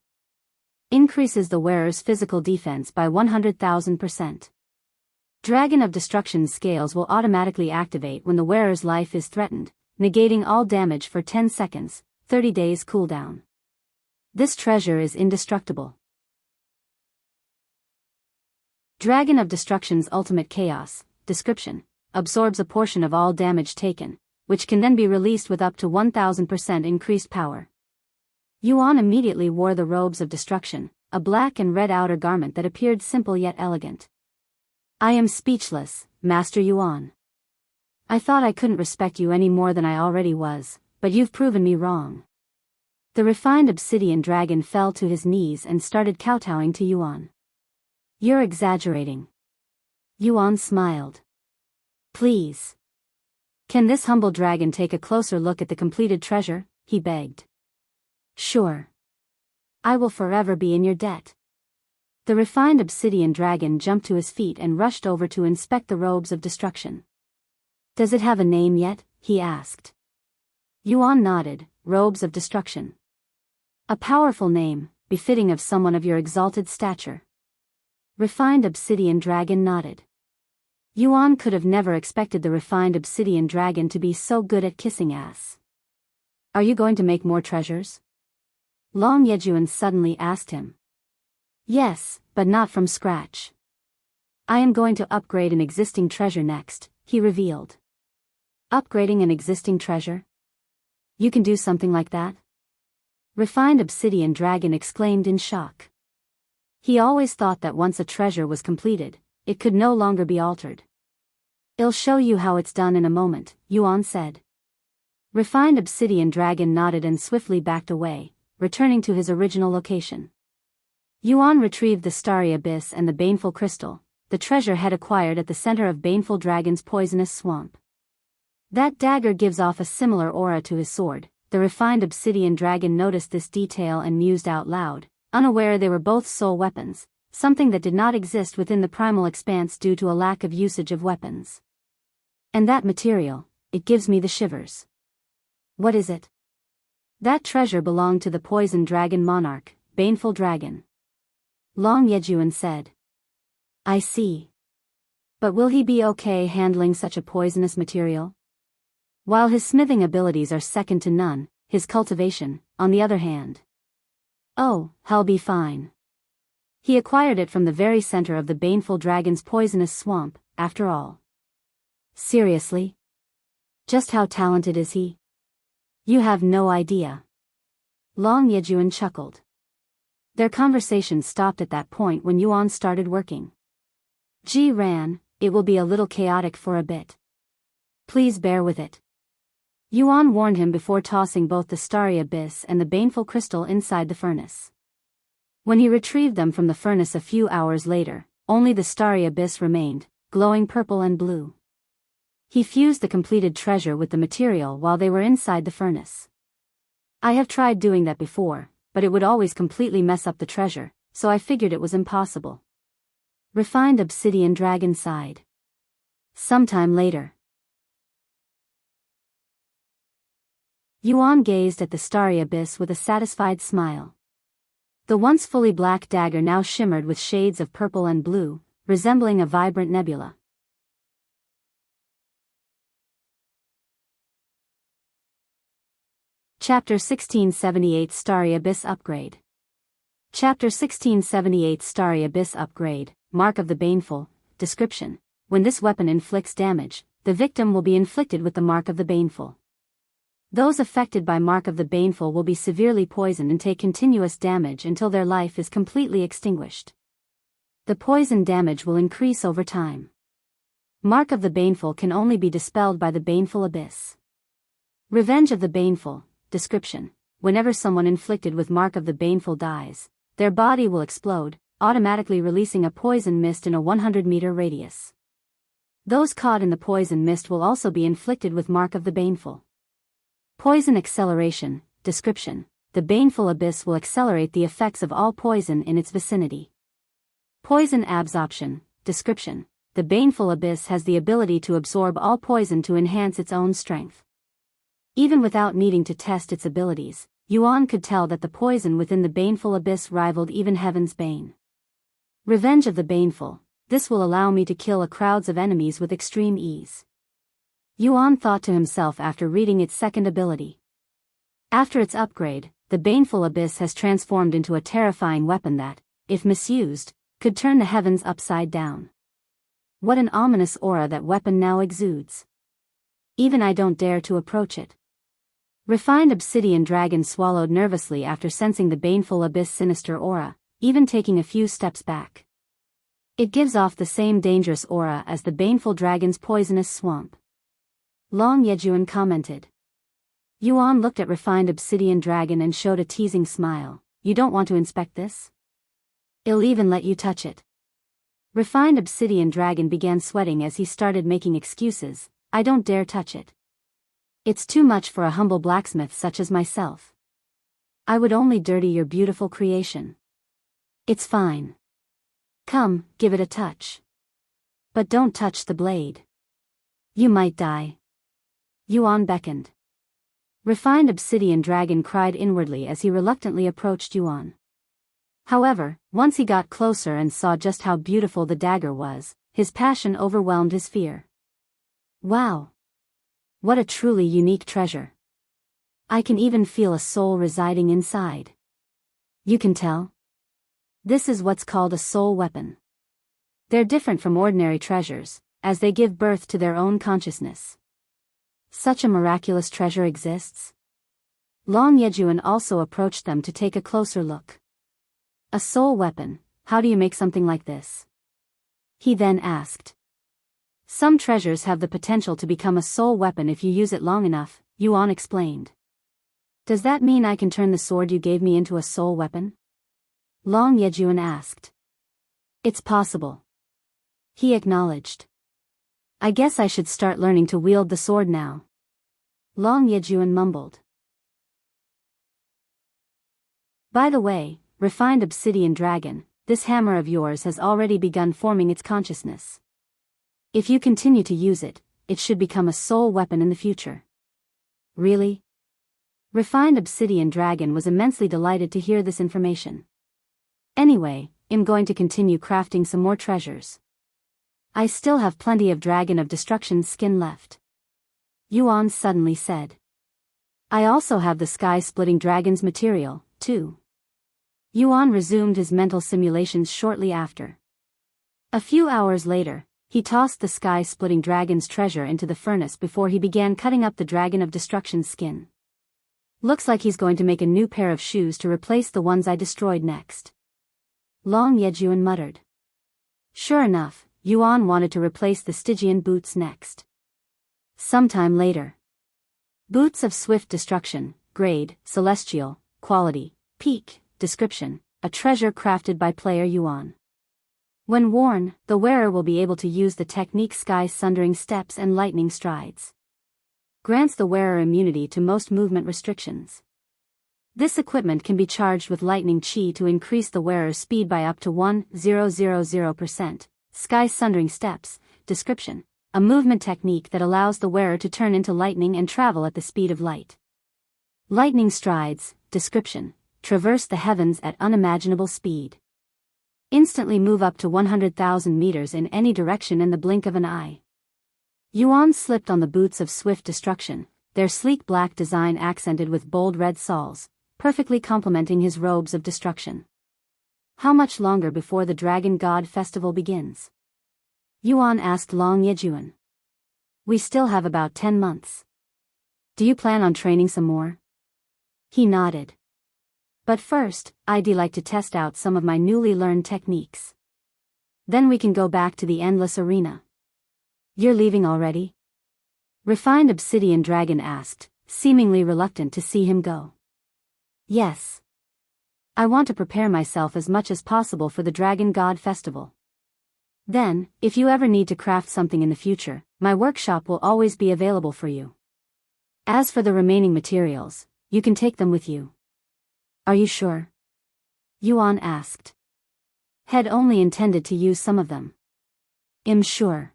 Speaker 1: Increases the wearer's physical defense by 100,000%. Dragon of Destruction scales will automatically activate when the wearer's life is threatened, negating all damage for 10 seconds, 30 days cooldown. This treasure is indestructible. Dragon of Destruction's Ultimate Chaos, description, absorbs a portion of all damage taken, which can then be released with up to 1000% increased power. Yuan immediately wore the robes of destruction, a black and red outer garment that appeared simple yet elegant. I am speechless, Master Yuan. I thought I couldn't respect you any more than I already was, but you've proven me wrong. The refined Obsidian dragon fell to his knees and started kowtowing to Yuan. You're exaggerating. Yuan smiled. Please. Can this humble dragon take a closer look at the completed treasure? He begged. Sure. I will forever be in your debt. The refined Obsidian dragon jumped to his feet and rushed over to inspect the robes of destruction. Does it have a name yet? He asked. Yuan nodded. Robes of Destruction. A powerful name, befitting of someone of your exalted stature. Refined Obsidian dragon nodded. Yuan could have never expected the refined Obsidian dragon to be so good at kissing ass. Are you going to make more treasures? Long Yejun suddenly asked him. Yes, but not from scratch. I am going to upgrade an existing treasure next, he revealed. Upgrading an existing treasure? You can do something like that? Refined Obsidian dragon exclaimed in shock. He always thought that once a treasure was completed, it could no longer be altered. I'll show you how it's done in a moment, Yuan said. Refined Obsidian dragon nodded and swiftly backed away, returning to his original location. Yuan retrieved the Starry Abyss and the Baneful crystal, the treasure head acquired at the center of Baneful Dragon's poisonous swamp. That dagger gives off a similar aura to his sword. The refined Obsidian dragon noticed this detail and mused out loud, unaware they were both soul weapons, something that did not exist within the Primal Expanse due to a lack of usage of weapons. And that material, it gives me the shivers. What is it? That treasure belonged to the poison dragon Monarch, Baneful Dragon. Long Yejun said. I see. But will he be okay handling such a poisonous material? While his smithing abilities are second to none, his cultivation, on the other hand. Oh, he'll be fine. He acquired it from the very center of the Baneful Dragon's poisonous swamp, after all. Seriously? Just how talented is he? You have no idea. Long Yejun chuckled. Their conversation stopped at that point when Yuan started working. Ji ran, it will be a little chaotic for a bit. Please bear with it. Yuan warned him before tossing both the Starry Abyss and the Baneful crystal inside the furnace. When he retrieved them from the furnace a few hours later, only the Starry Abyss remained, glowing purple and blue. He fused the completed treasure with the material while they were inside the furnace. I have tried doing that before, but it would always completely mess up the treasure, so I figured it was impossible. Refined Obsidian dragon sighed. Sometime later. Yuan gazed at the Starry Abyss with a satisfied smile. The once fully black dagger now shimmered with shades of purple and blue, resembling a vibrant nebula. Chapter 1678 Starry Abyss Upgrade. Chapter 1678 Starry Abyss Upgrade, Mark of the Baneful, description. When this weapon inflicts damage, the victim will be inflicted with the Mark of the Baneful. Those affected by Mark of the Baneful will be severely poisoned and take continuous damage until their life is completely extinguished. The poison damage will increase over time. Mark of the Baneful can only be dispelled by the Baneful Abyss. Revenge of the Baneful, description. Whenever someone inflicted with Mark of the Baneful dies, their body will explode, automatically releasing a poison mist in a 100-meter radius. Those caught in the poison mist will also be inflicted with Mark of the Baneful. Poison acceleration, description. The Baneful Abyss will accelerate the effects of all poison in its vicinity. Poison absorption, description. The Baneful Abyss has the ability to absorb all poison to enhance its own strength. Even without needing to test its abilities, Yuan could tell that the poison within the baneful abyss rivaled even heaven's bane. Revenge of the baneful, this will allow me to kill a crowds of enemies with extreme ease. Yuan thought to himself after reading its second ability. After its upgrade, the baneful abyss has transformed into a terrifying weapon that, if misused, could turn the heavens upside down. What an ominous aura that weapon now exudes. Even I don't dare to approach it. Refined Obsidian Dragon swallowed nervously after sensing the baneful abyss' sinister aura, even taking a few steps back. It gives off the same dangerous aura as the baneful dragon's poisonous swamp. Long Yejun commented. Yuan looked at Refined Obsidian Dragon and showed a teasing smile. You don't want to inspect this? I'll even let you touch it. Refined Obsidian Dragon began sweating as he started making excuses. I don't dare touch it. It's too much for a humble blacksmith such as myself. I would only dirty your beautiful creation. It's fine. Come, give it a touch. But don't touch the blade. You might die. Yuan beckoned. Refined Obsidian Dragon cried inwardly as he reluctantly approached Yuan. However, once he got closer and saw just how beautiful the dagger was, his passion overwhelmed his fear. Wow! What a truly unique treasure. I can even feel a soul residing inside. You can tell? This is what's called a soul weapon. They're different from ordinary treasures, as they give birth to their own consciousness. Such a miraculous treasure exists? Long Yejun also approached them to take a closer look. A soul weapon, how do you make something like this? He then asked. Some treasures have the potential to become a soul weapon if you use it long enough, Yuan explained. Does that mean I can turn the sword you gave me into a soul weapon? Long Yejun asked. It's possible. He acknowledged. I guess I should start learning to wield the sword now. Long Yejun mumbled. By the way, Refined Obsidian Dragon, this hammer of yours has already begun forming its consciousness. If you continue to use it, it should become a soul weapon in the future. Really? Refined Obsidian Dragon was immensely delighted to hear this information. Anyway, I'm going to continue crafting some more treasures. I still have plenty of Dragon of Destruction's skin left. Yuan suddenly said. I also have the sky-splitting dragon's material, too. Yuan resumed his mental simulations shortly after. A few hours later, he tossed the sky-splitting dragon's treasure into the furnace before he began cutting up the Dragon of Destruction's skin. Looks like he's going to make a new pair of shoes to replace the ones I destroyed next. Long Yejun muttered. Sure enough, Yuan wanted to replace the Stygian boots next. Sometime later. Boots of swift destruction, grade, celestial, quality, peak, description, a treasure crafted by player Yuan. When worn, the wearer will be able to use the technique sky-sundering steps and lightning strides. Grants the wearer immunity to most movement restrictions. This equipment can be charged with lightning chi to increase the wearer's speed by up to 1,000%. Sky-sundering steps, description, a movement technique that allows the wearer to turn into lightning and travel at the speed of light. Lightning strides, description, traverse the heavens at unimaginable speed. Instantly move up to 100,000 meters in any direction in the blink of an eye. Yuan slipped on the boots of swift destruction, their sleek black design accented with bold red soles, perfectly complementing his robes of destruction. How much longer before the Dragon God Festival begins? Yuan asked Long Yejun. We still have about 10 months. Do you plan on training some more? He nodded. But first, I'd like to test out some of my newly learned techniques. Then we can go back to the endless arena. You're leaving already? Refined Obsidian Dragon asked, seemingly reluctant to see him go. Yes. I want to prepare myself as much as possible for the Dragon God Festival. Then, if you ever need to craft something in the future, my workshop will always be available for you. As for the remaining materials, you can take them with you. Are you sure? Yuan asked. Had only intended to use some of them. I'm sure.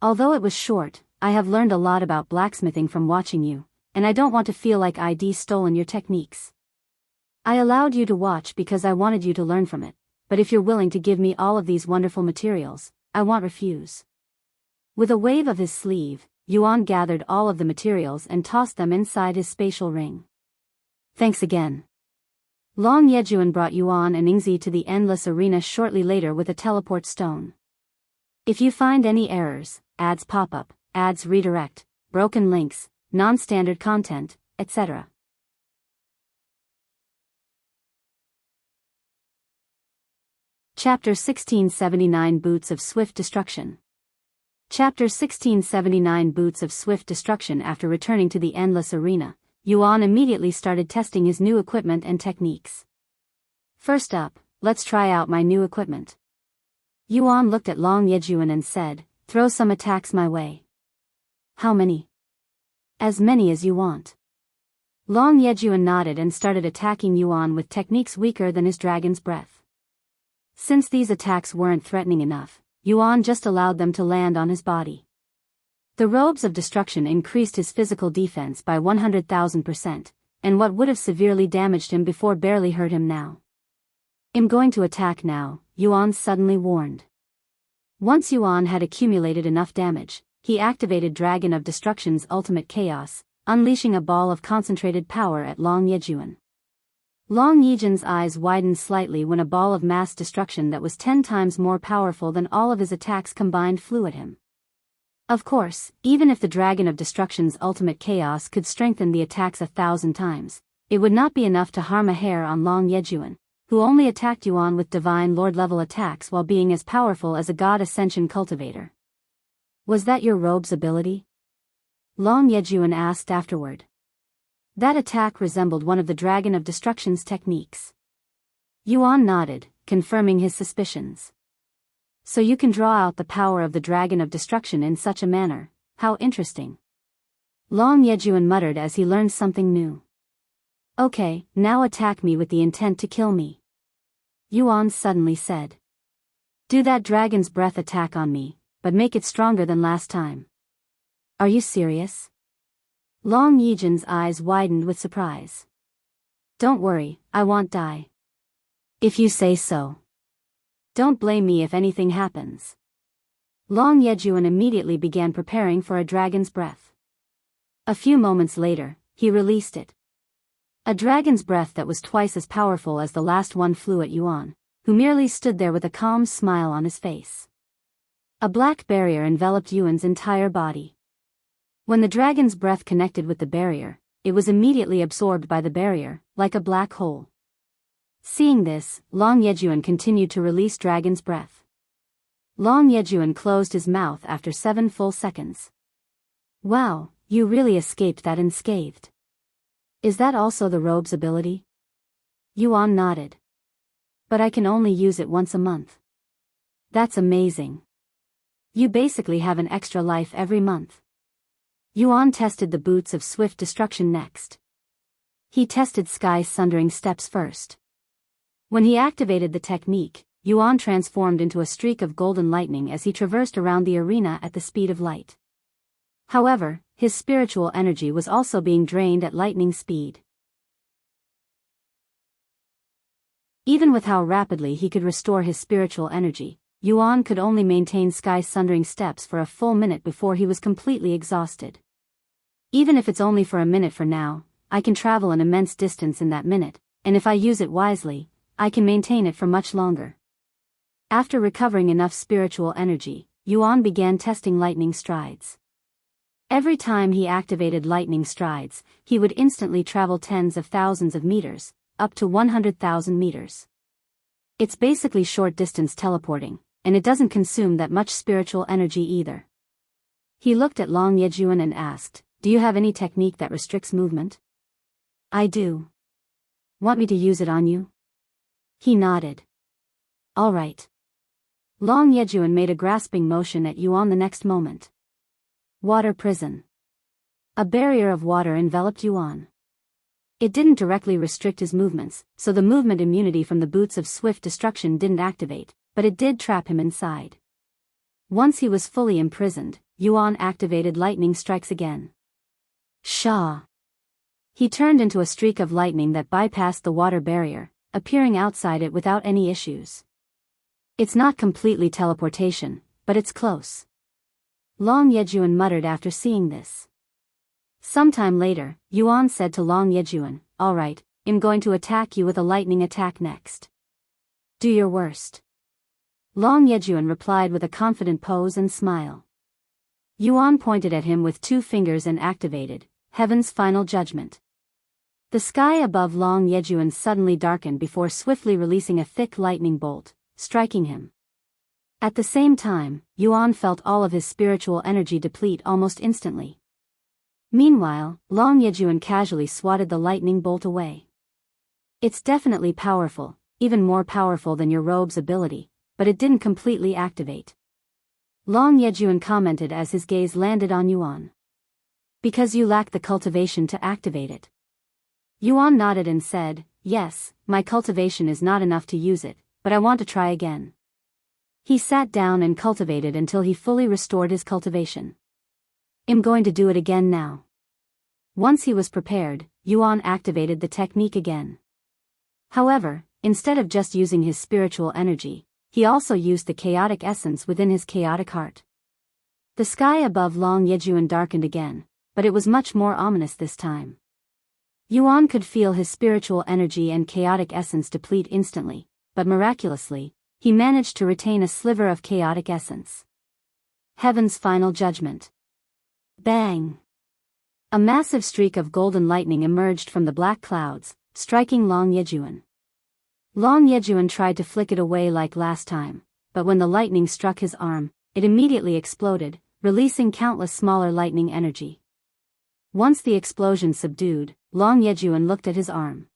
Speaker 1: Although it was short, I have learned a lot about blacksmithing from watching you, and I don't want to feel like I'd stolen your techniques. I allowed you to watch because I wanted you to learn from it, but if you're willing to give me all of these wonderful materials, I won't refuse. With a wave of his sleeve, Yuan gathered all of the materials and tossed them inside his spatial ring. Thanks again. Long Yejun brought Yuan and Yingzi to the endless arena shortly later with a teleport stone. If you find any errors, ads pop up, ads redirect, broken links, non-standard content, etc. Chapter 1679 Boots of Swift Destruction. Chapter 1679 Boots of Swift Destruction. After returning to the endless arena, Yuan immediately started testing his new equipment and techniques. First up, let's try out my new equipment. Yuan looked at Long Yejun and said, throw some attacks my way. How many? As many as you want. Long Yejun nodded and started attacking Yuan with techniques weaker than his dragon's breath. Since these attacks weren't threatening enough, Yuan just allowed them to land on his body. The robes of destruction increased his physical defense by 100,000%, and what would have severely damaged him before barely hurt him now. I'm going to attack now, Yuan suddenly warned. Once Yuan had accumulated enough damage, he activated Dragon of Destruction's ultimate chaos, unleashing a ball of concentrated power at Long Yejun. Long Yejun's eyes widened slightly when a ball of mass destruction that was 10 times more powerful than all of his attacks combined flew at him. Of course, even if the Dragon of Destruction's ultimate chaos could strengthen the attacks 1,000 times, it would not be enough to harm a hair on Long Yejun, who only attacked Yuan with Divine Lord-level attacks while being as powerful as a God Ascension cultivator. Was that your robe's ability? Long Yejun asked afterward. That attack resembled one of the Dragon of Destruction's techniques. Yuan nodded, confirming his suspicions. So you can draw out the power of the Dragon of Destruction in such a manner, how interesting. Long Yejun muttered as he learned something new. Okay, now attack me with the intent to kill me. Yuan suddenly said. Do that dragon's breath attack on me, but make it stronger than last time. Are you serious? Long Yejun's eyes widened with surprise. Don't worry, I won't die. If you say so. Don't blame me if anything happens. Long Yejun immediately began preparing for a dragon's breath. A few moments later, he released it. A dragon's breath that was twice as powerful as the last one flew at Yuan, who merely stood there with a calm smile on his face. A black barrier enveloped Yuan's entire body. When the dragon's breath connected with the barrier, it was immediately absorbed by the barrier, like a black hole. Seeing this, Long Yejun continued to release dragon's breath. Long Yejun closed his mouth after 7 full seconds. Wow, you really escaped that unscathed. Is that also the robe's ability? Yuan nodded. But I can only use it once a month. That's amazing. You basically have an extra life every month. Yuan tested the boots of swift destruction next. He tested Sky Sundering Steps first. When he activated the technique, Yuan transformed into a streak of golden lightning as he traversed around the arena at the speed of light. However, his spiritual energy was also being drained at lightning speed. Even with how rapidly he could restore his spiritual energy, Yuan could only maintain Sky Sundering Steps for a full minute before he was completely exhausted. Even if it's only for a minute for now, I can travel an immense distance in that minute, and if I use it wisely, I can maintain it for much longer. After recovering enough spiritual energy, Yuan began testing lightning strides. Every time he activated lightning strides, he would instantly travel tens of thousands of meters, up to 100,000 meters. It's basically short-distance teleporting, and it doesn't consume that much spiritual energy either. He looked at Long Yejun and asked, do you have any technique that restricts movement? I do. Want me to use it on you? He nodded. All right. Long Yejun made a grasping motion at Yuan the next moment. Water prison. A barrier of water enveloped Yuan. It didn't directly restrict his movements, so the movement immunity from the boots of swift destruction didn't activate, but it did trap him inside. Once he was fully imprisoned, Yuan activated lightning strikes again. Shah! He turned into a streak of lightning that bypassed the water barrier, appearing outside it without any issues. It's not completely teleportation, but it's close. Long Yejun muttered after seeing this. Sometime later, Yuan said to Long Yejun, "Alright, I'm going to attack you with a lightning attack next. Do your worst." Long Yejun replied with a confident pose and smile. Yuan pointed at him with 2 fingers and activated Heaven's Final Judgment. The sky above Long Yejun suddenly darkened before swiftly releasing a thick lightning bolt, striking him. At the same time, Yuan felt all of his spiritual energy deplete almost instantly. Meanwhile, Long Yejun casually swatted the lightning bolt away. It's definitely powerful, even more powerful than your robe's ability, but it didn't completely activate. Long Yejun commented as his gaze landed on Yuan. Because you lack the cultivation to activate it. Yuan nodded and said, "Yes, my cultivation is not enough to use it, but I want to try again." He sat down and cultivated until he fully restored his cultivation. "I'm going to do it again now." Once he was prepared, Yuan activated the technique again. However, instead of just using his spiritual energy, he also used the chaotic essence within his chaotic heart. The sky above Long Yejun darkened again, but it was much more ominous this time. Yuan could feel his spiritual energy and chaotic essence deplete instantly, but miraculously, he managed to retain a sliver of chaotic essence. Heaven's Final Judgment. Bang! A massive streak of golden lightning emerged from the black clouds, striking Long Yejun. Long Yejun tried to flick it away like last time, but when the lightning struck his arm, it immediately exploded, releasing countless smaller lightning energy. Once the explosion subdued, Long Yejun looked at his arm.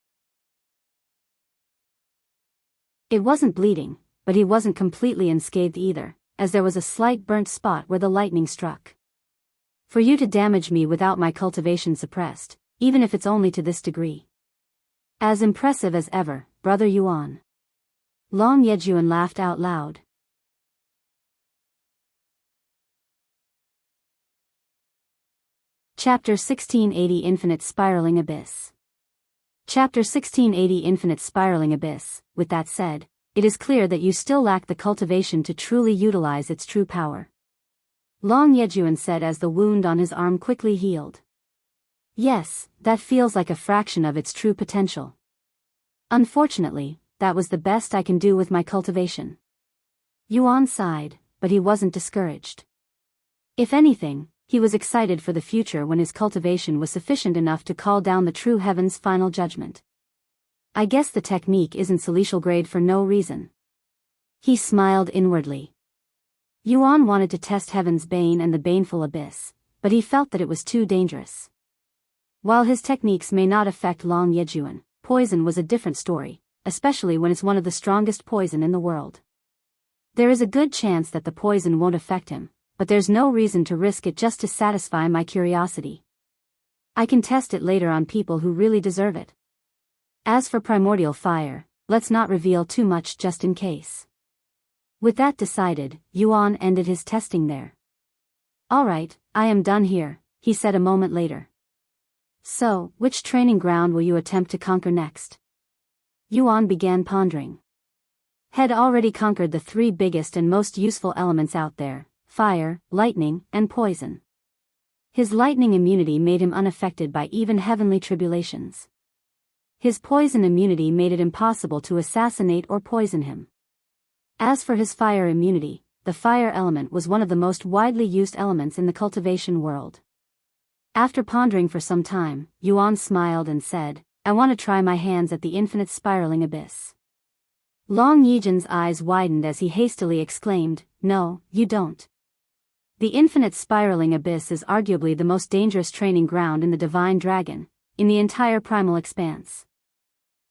Speaker 1: It wasn't bleeding, but he wasn't completely unscathed either, as there was a slight burnt spot where the lightning struck. "For you to damage me without my cultivation suppressed, even if it's only to this degree. As impressive as ever, Brother Yuan." Long Yejun laughed out loud. Chapter 1680 Infinite Spiraling Abyss. Chapter 1680 Infinite Spiraling Abyss. With that said, it is clear that you still lack the cultivation to truly utilize its true power. Long Yejun said as the wound on his arm quickly healed. "Yes, that feels like a fraction of its true potential. Unfortunately, that was the best I can do with my cultivation." Yuan sighed, but he wasn't discouraged. If anything, he was excited for the future when his cultivation was sufficient enough to call down the true Heaven's Final Judgment. "I guess the technique isn't celestial grade for no reason." He smiled inwardly. Yuan wanted to test Heaven's Bane and the Baneful Abyss, but he felt that it was too dangerous. While his techniques may not affect Long Yejun, poison was a different story, especially when it's one of the strongest poison in the world. There is a good chance that the poison won't affect him, but there's no reason to risk it just to satisfy my curiosity. I can test it later on people who really deserve it. As for primordial fire, let's not reveal too much just in case. With that decided, Yuan ended his testing there. "Alright, I am done here," he said a moment later. "So, which training ground will you attempt to conquer next?" Yuan began pondering. Had already conquered the 3 biggest and most useful elements out there: fire, lightning, and poison. His lightning immunity made him unaffected by even heavenly tribulations. His poison immunity made it impossible to assassinate or poison him. As for his fire immunity, the fire element was one of the most widely used elements in the cultivation world. After pondering for some time, Yuan smiled and said, "I want to try my hands at the infinite spiraling abyss." Long Yejun's eyes widened as he hastily exclaimed, "No, you don't. The infinite spiraling abyss is arguably the most dangerous training ground in the Divine Dragon, in the entire Primal Expanse."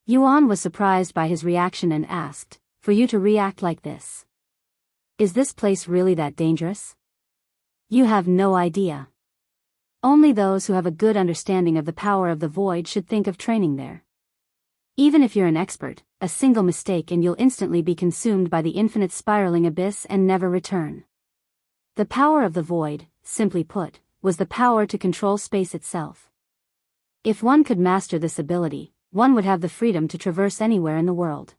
Speaker 1: Yuan was surprised by his reaction and asked, "For you to react like this? Is this place really that dangerous?" "You have no idea. Only those who have a good understanding of the power of the void should think of training there. Even if you're an expert, a single mistake and you'll instantly be consumed by the infinite spiraling abyss and never return." The power of the void, simply put, was the power to control space itself. If one could master this ability, one would have the freedom to traverse anywhere in the world.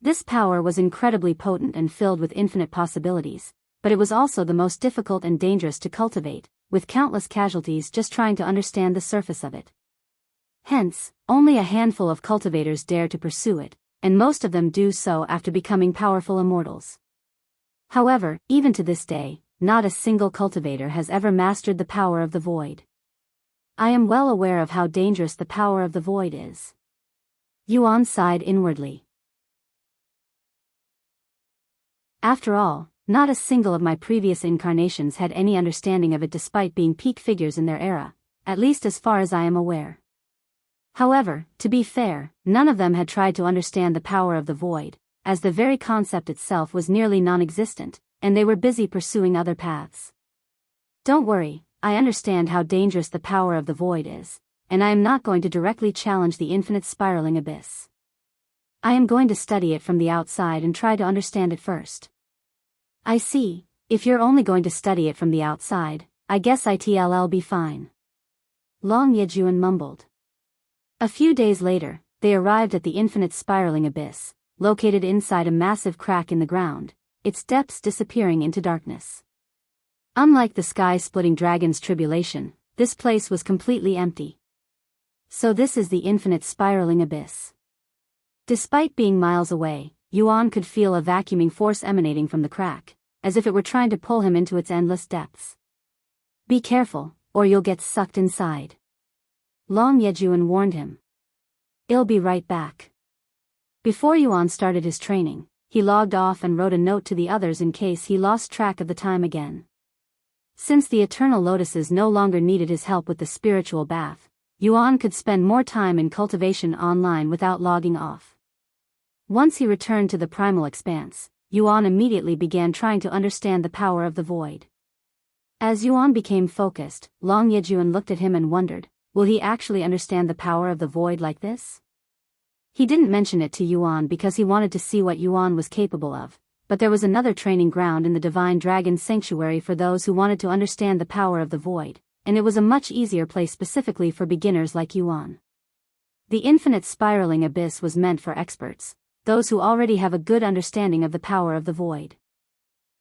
Speaker 1: This power was incredibly potent and filled with infinite possibilities, but it was also the most difficult and dangerous to cultivate, with countless casualties just trying to understand the surface of it. Hence, only a handful of cultivators dare to pursue it, and most of them do so after becoming powerful immortals. However, even to this day, not a single cultivator has ever mastered the power of the void. I am well aware of how dangerous the power of the void is. Yuan sighed inwardly. After all, not a single of my previous incarnations had any understanding of it despite being peak figures in their era, at least as far as I am aware. However, to be fair, none of them had tried to understand the power of the void, as the very concept itself was nearly non-existent, and they were busy pursuing other paths. Don't worry, I understand how dangerous the power of the void is, and I am not going to directly challenge the infinite spiraling abyss. I am going to study it from the outside and try to understand it first. I see, if you're only going to study it from the outside, I guess it'll be fine. Long Yejun mumbled. A few days later, they arrived at the infinite spiraling abyss, located inside a massive crack in the ground, its depths disappearing into darkness. Unlike the sky-splitting dragon's Tribulation, this place was completely empty. So this is the infinite spiraling abyss. Despite being miles away, Yuan could feel a vacuuming force emanating from the crack, as if it were trying to pull him into its endless depths. Be careful, or you'll get sucked inside. Long Yejun warned him. I'll be right back. Before Yuan started his training, he logged off and wrote a note to the others in case he lost track of the time again. Since the Eternal Lotuses no longer needed his help with the spiritual bath, Yuan could spend more time in cultivation online without logging off. Once he returned to the Primal Expanse, Yuan immediately began trying to understand the power of the void. As Yuan became focused, Long Yejun looked at him and wondered, will he actually understand the power of the void like this? He didn't mention it to Yuan because he wanted to see what Yuan was capable of, but there was another training ground in the Divine Dragon Sanctuary for those who wanted to understand the power of the void, and it was a much easier place specifically for beginners like Yuan. The infinite spiraling abyss was meant for experts, those who already have a good understanding of the power of the void.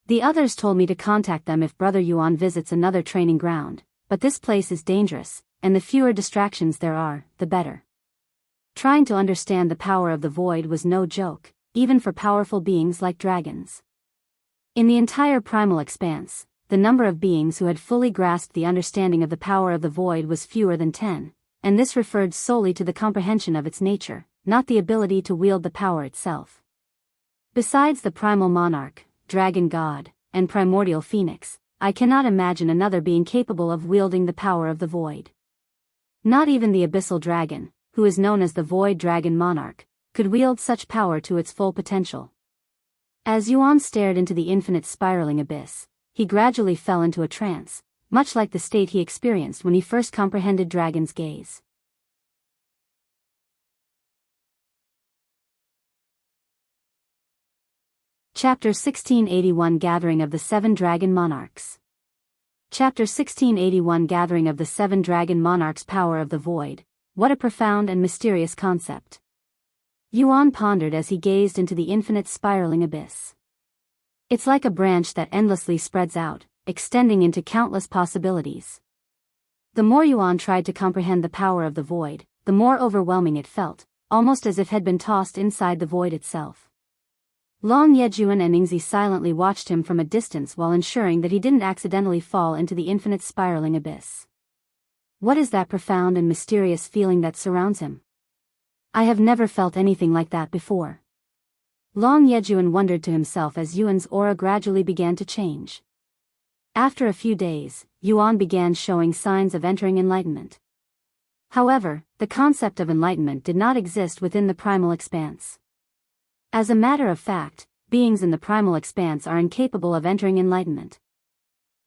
Speaker 1: The others told me to contact them if Brother Yuan visits another training ground, but this place is dangerous, and the fewer distractions there are, the better. Trying to understand the power of the void was no joke, even for powerful beings like dragons. In the entire Primal Expanse, the number of beings who had fully grasped the understanding of the power of the void was fewer than 10, and this referred solely to the comprehension of its nature, not the ability to wield the power itself. Besides the Primal Monarch, Dragon God, and Primordial Phoenix, I cannot imagine another being capable of wielding the power of the void. Not even the Abyssal Dragon, who is known as the Void Dragon Monarch, could wield such power to its full potential. As Yuan stared into the infinite spiraling abyss, he gradually fell into a trance, much like the state he experienced when he first comprehended Dragon's gaze. Chapter 1681 Gathering of the Seven Dragon Monarchs. Chapter 1681 Gathering of the Seven Dragon Monarchs. Power of the Void. What a profound and mysterious concept. Yuan pondered as he gazed into the infinite spiraling abyss. It's like a branch that endlessly spreads out, extending into countless possibilities. The more Yuan tried to comprehend the power of the void, the more overwhelming it felt, almost as if had been tossed inside the void itself. Long Yejun and Yingzi silently watched him from a distance while ensuring that he didn't accidentally fall into the infinite spiraling abyss. What is that profound and mysterious feeling that surrounds him? I have never felt anything like that before. Long Yejun wondered to himself as Yuan's aura gradually began to change. After a few days, Yuan began showing signs of entering enlightenment. However, the concept of enlightenment did not exist within the Primal Expanse. As a matter of fact, beings in the Primal Expanse are incapable of entering enlightenment.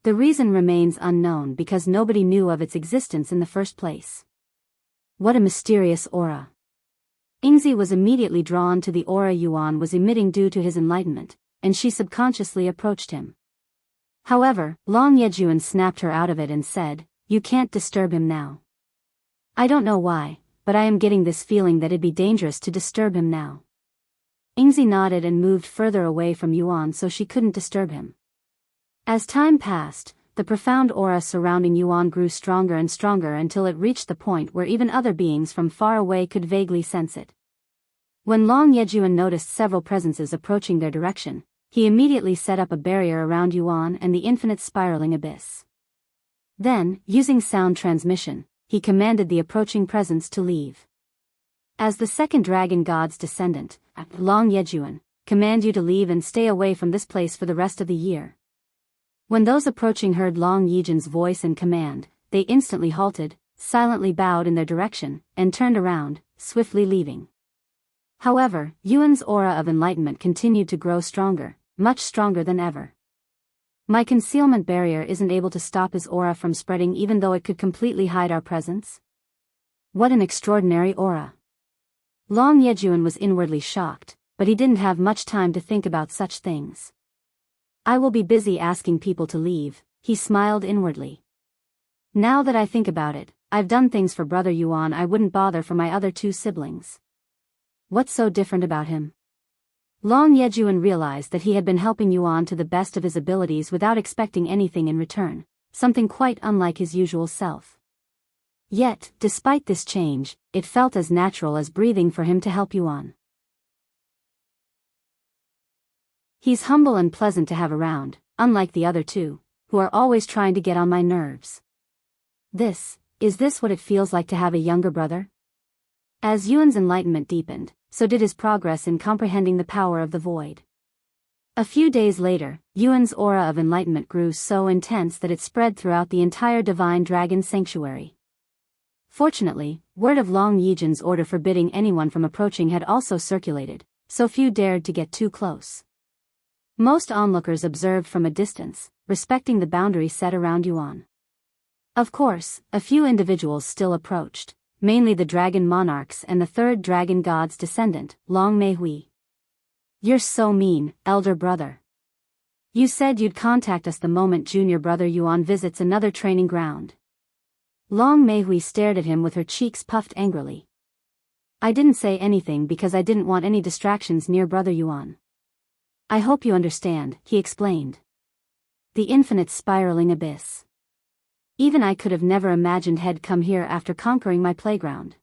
Speaker 1: The reason remains unknown because nobody knew of its existence in the first place. What a mysterious aura. Yingzi was immediately drawn to the aura Yuan was emitting due to his enlightenment, and she subconsciously approached him. However, Long Yejun snapped her out of it and said, "You can't disturb him now. I don't know why, but I am getting this feeling that it'd be dangerous to disturb him now. Yingzi nodded and moved further away from Yuan so she couldn't disturb him. As time passed, the profound aura surrounding Yuan grew stronger and stronger until it reached the point where even other beings from far away could vaguely sense it. When Long Yejun noticed several presences approaching their direction, he immediately set up a barrier around Yuan and the infinite spiraling abyss. Then, using sound transmission, he commanded the approaching presence to leave. As the second dragon god's descendant, Long Yejun, command you to leave and stay away from this place for the rest of the year. When those approaching heard Long Yejun's voice and command, they instantly halted, silently bowed in their direction, and turned around, swiftly leaving. However, Yuan's aura of enlightenment continued to grow stronger, much stronger than ever. My concealment barrier isn't able to stop his aura from spreading even though it could completely hide our presence? What an extraordinary aura. Long Yejun was inwardly shocked, but he didn't have much time to think about such things. I will be busy asking people to leave, he smiled inwardly. Now that I think about it, I've done things for brother Yuan I wouldn't bother for my other two siblings. What's so different about him? Long Yejun realized that he had been helping Yuan to the best of his abilities without expecting anything in return, something quite unlike his usual self. Yet, despite this change, it felt as natural as breathing for him to help Yuan. He's humble and pleasant to have around, unlike the other two, who are always trying to get on my nerves. Is this what it feels like to have a younger brother? As Yuan's enlightenment deepened, so did his progress in comprehending the power of the void. A few days later, Yuan's aura of enlightenment grew so intense that it spread throughout the entire divine dragon sanctuary. Fortunately, word of Long Yejun's order forbidding anyone from approaching had also circulated, so few dared to get too close. Most onlookers observed from a distance, respecting the boundary set around Yuan. Of course, a few individuals still approached, mainly the dragon monarchs and the third dragon god's descendant, Long Meihui. You're so mean, elder brother. You said you'd contact us the moment junior brother Yuan visits another training ground. Long Meihui stared at him with her cheeks puffed angrily. I didn't say anything because I didn't want any distractions near brother Yuan. I hope you understand, he explained. The infinite spiraling abyss. Even I could have never imagined he'd come here after conquering my playground.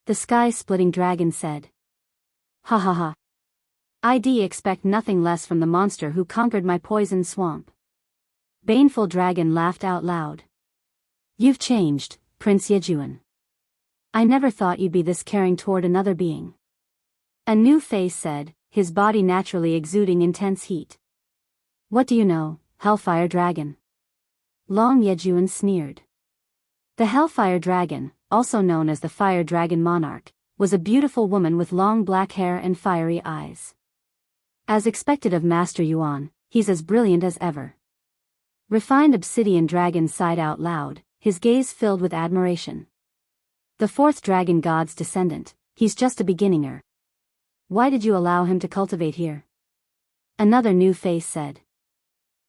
Speaker 1: The sky-splitting dragon said. Ha ha ha. I'd expect nothing less from the monster who conquered my poison swamp. Baneful dragon laughed out loud. You've changed, Prince Yejun. I never thought you'd be this caring toward another being. A new face said, his body naturally exuding intense heat. What do you know, Hellfire Dragon? Long Yejun sneered. The Hellfire Dragon, also known as the Fire Dragon Monarch, was a beautiful woman with long black hair and fiery eyes. As expected of Master Yuan, he's as brilliant as ever. Refined Obsidian Dragon sighed out loud, his gaze filled with admiration. The fourth dragon god's descendant, he's just a beginner. Why did you allow him to cultivate here? Another new face said.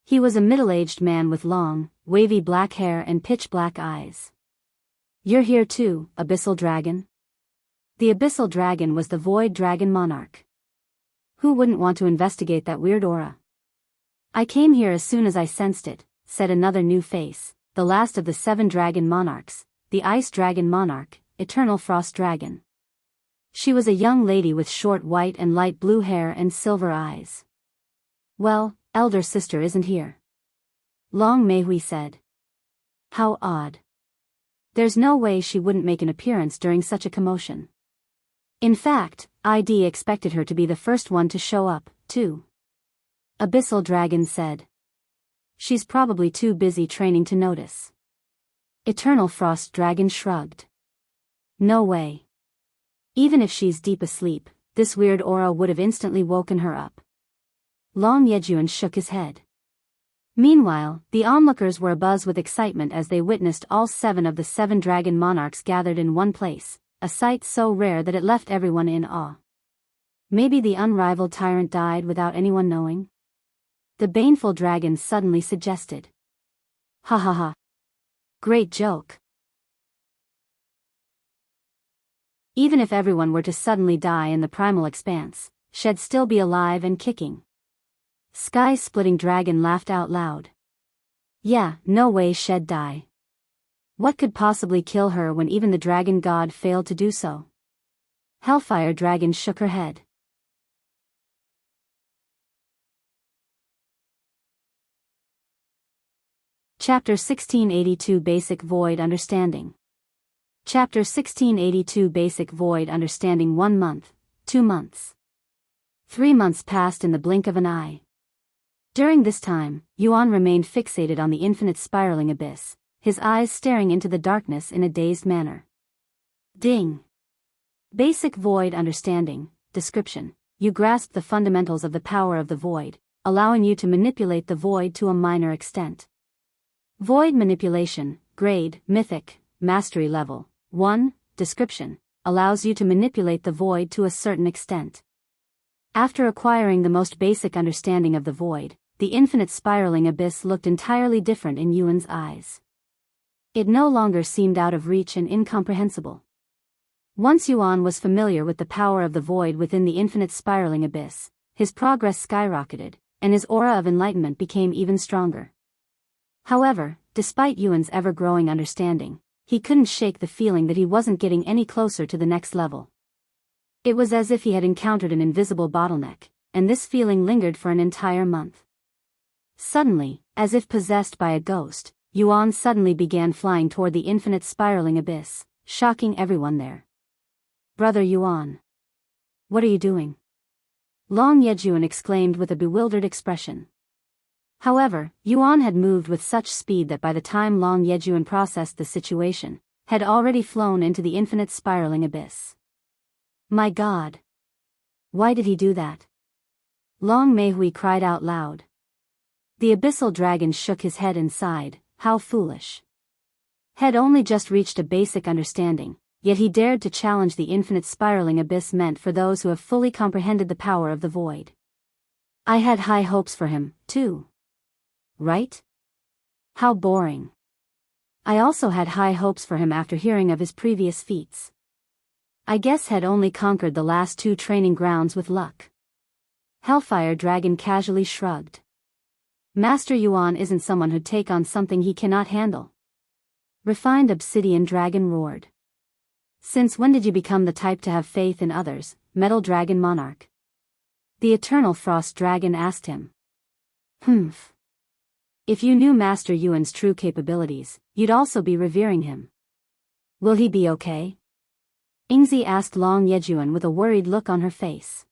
Speaker 1: He was a middle-aged man with long, wavy black hair and pitch-black eyes. You're here too, Abyssal Dragon? The Abyssal Dragon was the Void Dragon Monarch. Who wouldn't want to investigate that weird aura? I came here as soon as I sensed it, said another new face, the last of the 7 dragon monarchs, the Ice Dragon Monarch, Eternal Frost Dragon. She was a young lady with short white and light blue hair and silver eyes. Well, elder sister isn't here. Long Meihui said. How odd. There's no way she wouldn't make an appearance during such a commotion. In fact, I'd expected her to be the first one to show up, too. Abyssal Dragon said. She's probably too busy training to notice. Eternal Frost Dragon shrugged. No way. Even if she's deep asleep, this weird aura would have instantly woken her up. Long Yejun shook his head. Meanwhile, the onlookers were abuzz with excitement as they witnessed all 7 of the 7 dragon monarchs gathered in one place, a sight so rare that it left everyone in awe. Maybe the unrivaled Tyrant died without anyone knowing? The baneful dragon suddenly suggested. Ha ha ha. Great joke. Even if everyone were to suddenly die in the primal expanse, she'd still be alive and kicking. Sky-splitting dragon laughed out loud. Yeah, no way she'd die. What could possibly kill her when even the dragon god failed to do so? Hellfire Dragon shook her head. Chapter 1682 Basic Void Understanding. Chapter 1682 Basic Void Understanding. 1 month, 2 months. 3 months passed in the blink of an eye. During this time, Yuan remained fixated on the infinite spiraling abyss, his eyes staring into the darkness in a dazed manner. Ding! Basic Void Understanding. Description. You grasp the fundamentals of the power of the void, allowing you to manipulate the void to a minor extent. Void Manipulation, Grade, Mythic, Mastery Level, 1. Description. Allows you to manipulate the void to a certain extent. After acquiring the most basic understanding of the void, the infinite spiraling abyss looked entirely different in Yuan's eyes. It no longer seemed out of reach and incomprehensible. Once Yuan was familiar with the power of the void within the infinite spiraling abyss, his progress skyrocketed, and his aura of enlightenment became even stronger. However, despite Yuan's ever-growing understanding, he couldn't shake the feeling that he wasn't getting any closer to the next level. It was as if he had encountered an invisible bottleneck, and this feeling lingered for an entire month. Suddenly, as if possessed by a ghost, Yuan suddenly began flying toward the infinite spiraling abyss, shocking everyone there. Brother Yuan. What are you doing? Long Yejun exclaimed with a bewildered expression. However, Yuan had moved with such speed that by the time Long Yejun processed the situation, had already flown into the infinite spiraling abyss. My God! Why did he do that? Long Meihui cried out loud. The abyssal dragon shook his head and sighed, how foolish. Had only just reached a basic understanding, yet he dared to challenge the infinite spiraling abyss meant for those who have fully comprehended the power of the void. I had high hopes for him, too. Right? How boring. I also had high hopes for him after hearing of his previous feats. I guess had only conquered the last 2 training grounds with luck. Hellfire Dragon casually shrugged. Master Yuan isn't someone who'd take on something he cannot handle. Refined Obsidian Dragon roared. Since when did you become the type to have faith in others, Metal Dragon Monarch? The Eternal Frost Dragon asked him. Humph. If you knew Master Yuan's true capabilities, you'd also be revering him. Will he be okay? Yingzi asked Long Yejun with a worried look on her face.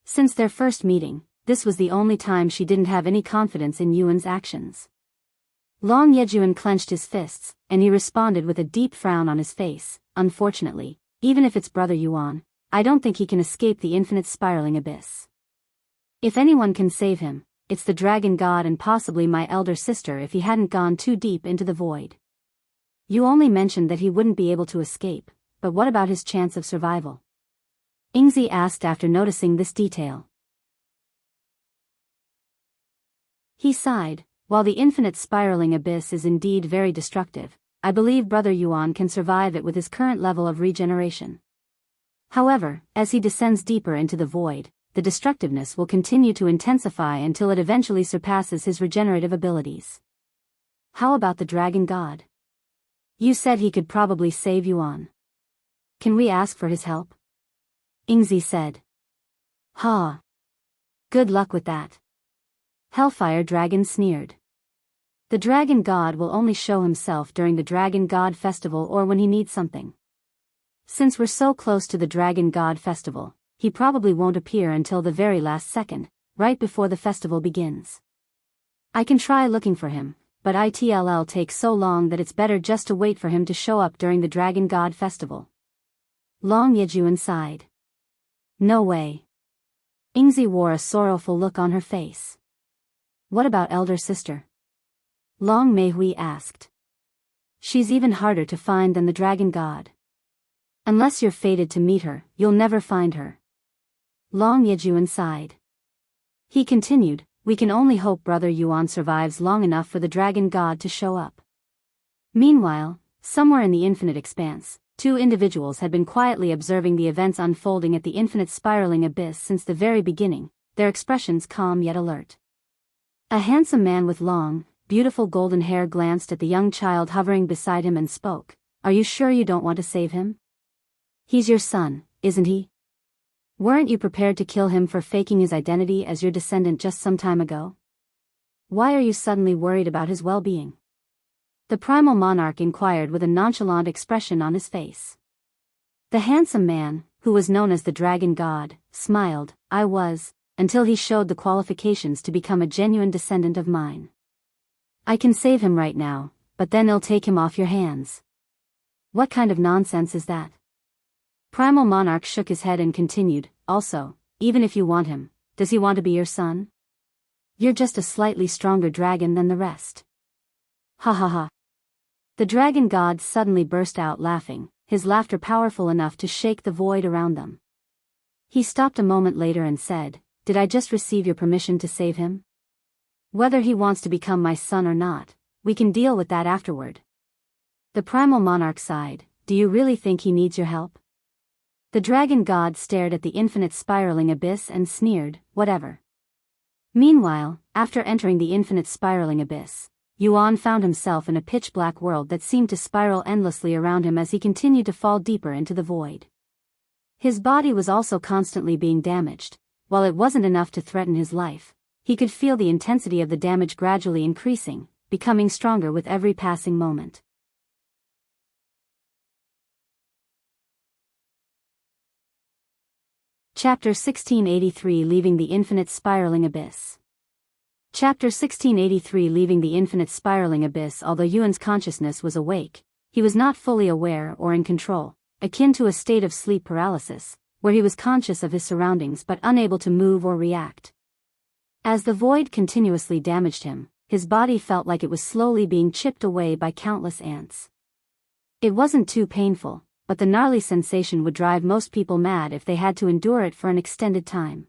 Speaker 1: Since their first meeting, this was the only time she didn't have any confidence in Yuan's actions. Long Yejun clenched his fists, and he responded with a deep frown on his face. Unfortunately, even if it's Brother Yuan, I don't think he can escape the infinite spiraling abyss. If anyone can save him, it's the dragon god and possibly my elder sister if he hadn't gone too deep into the void. You only mentioned that he wouldn't be able to escape, but what about his chance of survival? Yingzi asked after noticing this detail. He sighed. While the infinite spiraling abyss is indeed very destructive, I believe Brother Yuan can survive it with his current level of regeneration. However, as he descends deeper into the void, the destructiveness will continue to intensify until it eventually surpasses his regenerative abilities. How about the dragon god? You said he could probably save Yuan. Can we ask for his help? Yingzi said. Ha! Good luck with that. Hellfire Dragon sneered. The dragon god will only show himself during the Dragon God Festival or when he needs something. Since we're so close to the Dragon God Festival, he probably won't appear until the very last second, right before the festival begins. I can try looking for him, but it'll take so long that it's better just to wait for him to show up during the Dragon God Festival. Long Yejun sighed. No way. Yingzi wore a sorrowful look on her face. What about elder sister? Long Meihui asked. She's even harder to find than the dragon god. Unless you're fated to meet her, you'll never find her. Long Yejun sighed. He continued, we can only hope Brother Yuan survives long enough for the dragon god to show up. Meanwhile, somewhere in the infinite expanse, two individuals had been quietly observing the events unfolding at the infinite spiraling abyss since the very beginning, their expressions calm yet alert. A handsome man with long, beautiful golden hair glanced at the young child hovering beside him and spoke, "Are you sure you don't want to save him? He's your son, isn't he? Weren't you prepared to kill him for faking his identity as your descendant just some time ago? Why are you suddenly worried about his well-being?" The Primal Monarch inquired with a nonchalant expression on his face. The handsome man, who was known as the Dragon God, smiled, "I was, until he showed the qualifications to become a genuine descendant of mine. I can save him right now, but then I'll take him off your hands." "What kind of nonsense is that?" Primal Monarch shook his head and continued, "Also, even if you want him, does he want to be your son? You're just a slightly stronger dragon than the rest." "Ha ha ha." The Dragon God suddenly burst out laughing, his laughter powerful enough to shake the void around them. He stopped a moment later and said, "Did I just receive your permission to save him? Whether he wants to become my son or not, we can deal with that afterward." The Primal Monarch sighed, "Do you really think he needs your help?" The Dragon God stared at the infinite spiraling abyss and sneered, "Whatever." Meanwhile, after entering the infinite spiraling abyss, Yuan found himself in a pitch-black world that seemed to spiral endlessly around him as he continued to fall deeper into the void. His body was also constantly being damaged. While it wasn't enough to threaten his life, he could feel the intensity of the damage gradually increasing, becoming stronger with every passing moment. Chapter 1683 Leaving the Infinite Spiraling Abyss. Chapter 1683 Leaving the Infinite Spiraling Abyss. Although Yuan's consciousness was awake, he was not fully aware or in control, akin to a state of sleep paralysis, where he was conscious of his surroundings but unable to move or react. As the void continuously damaged him, his body felt like it was slowly being chipped away by countless ants. It wasn't too painful, but the gnarly sensation would drive most people mad if they had to endure it for an extended time.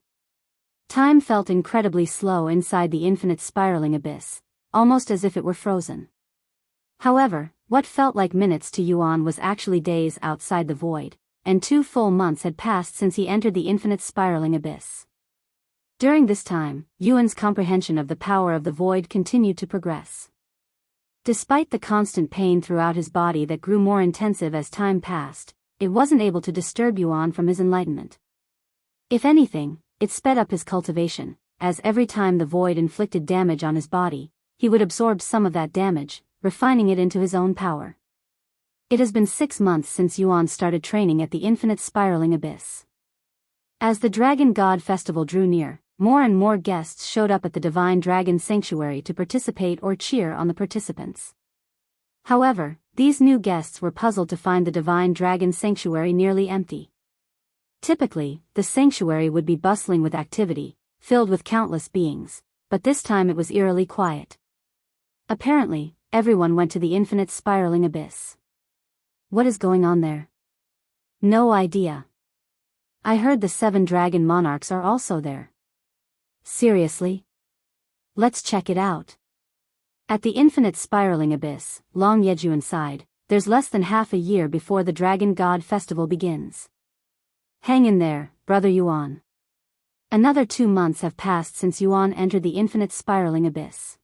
Speaker 1: Time felt incredibly slow inside the infinite spiraling abyss, almost as if it were frozen. However, what felt like minutes to Yuan was actually days outside the void, and 2 full months had passed since he entered the infinite spiraling abyss. During this time, Yuan's comprehension of the power of the void continued to progress. Despite the constant pain throughout his body that grew more intensive as time passed, it wasn't able to disturb Yuan from his enlightenment. If anything, it sped up his cultivation, as every time the void inflicted damage on his body, he would absorb some of that damage, refining it into his own power. It has been 6 months since Yuan started training at the infinite spiraling abyss. As the Dragon God Festival drew near, more and more guests showed up at the Divine Dragon Sanctuary to participate or cheer on the participants. However, these new guests were puzzled to find the Divine Dragon Sanctuary nearly empty. Typically, the sanctuary would be bustling with activity, filled with countless beings, but this time it was eerily quiet. Apparently, everyone went to the infinite spiraling abyss. What is going on there? No idea. I heard the 7 dragon monarchs are also there. Seriously? Let's check it out. At the infinite spiraling abyss, Long Yejun sighed, there's less than half a year before the Dragon God Festival begins. Hang in there, brother Yuan. Another 2 months have passed since Yuan entered the infinite spiraling abyss.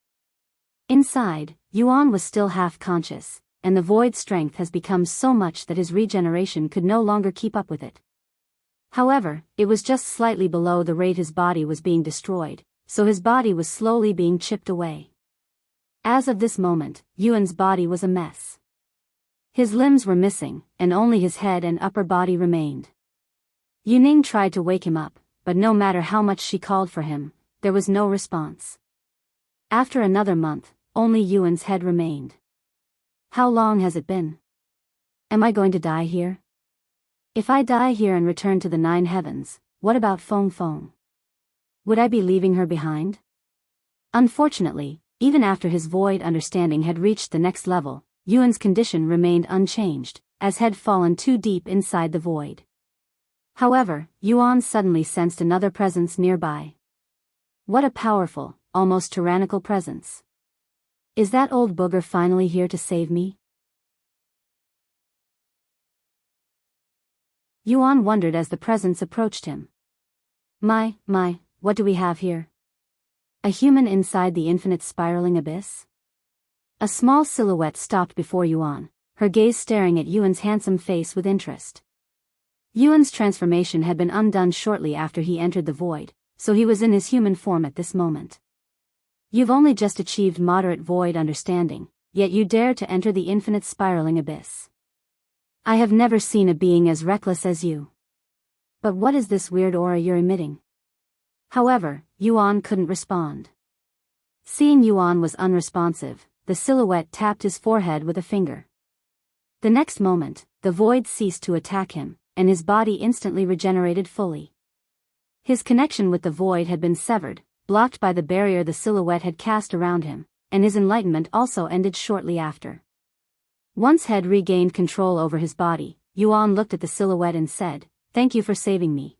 Speaker 1: Inside, Yuan was still half conscious, and the void's strength has become so much that his regeneration could no longer keep up with it. However, it was just slightly below the rate his body was being destroyed, so his body was slowly being chipped away. As of this moment, Yuan's body was a mess. His limbs were missing, and only his head and upper body remained. Yuning tried to wake him up, but no matter how much she called for him, there was no response. After another month, only Yuan's head remained. How long has it been? Am I going to die here? If I die here and return to the 9 heavens, what about Feng Feng? Would I be leaving her behind? Unfortunately, even after his void understanding had reached the next level, Yuan's condition remained unchanged, as had fallen too deep inside the void. However, Yuan suddenly sensed another presence nearby. What a powerful, almost tyrannical presence. Is that old booger finally here to save me? Yuan wondered as the presence approached him. My, what do we have here? A human inside the infinite spiraling abyss? A small silhouette stopped before Yuan, her gaze staring at Yuan's handsome face with interest. Yuan's transformation had been undone shortly after he entered the void, so he was in his human form at this moment. You've only just achieved moderate void understanding, yet you dare to enter the infinite spiraling abyss. I have never seen a being as reckless as you. But what is this weird aura you're emitting? However, Yuan couldn't respond. Seeing Yuan was unresponsive, the silhouette tapped his forehead with a finger. The next moment, the void ceased to attack him, and his body instantly regenerated fully. His connection with the void had been severed, blocked by the barrier the silhouette had cast around him, and his enlightenment also ended shortly after. Once Head regained control over his body, Yuan looked at the silhouette and said, "Thank you for saving me.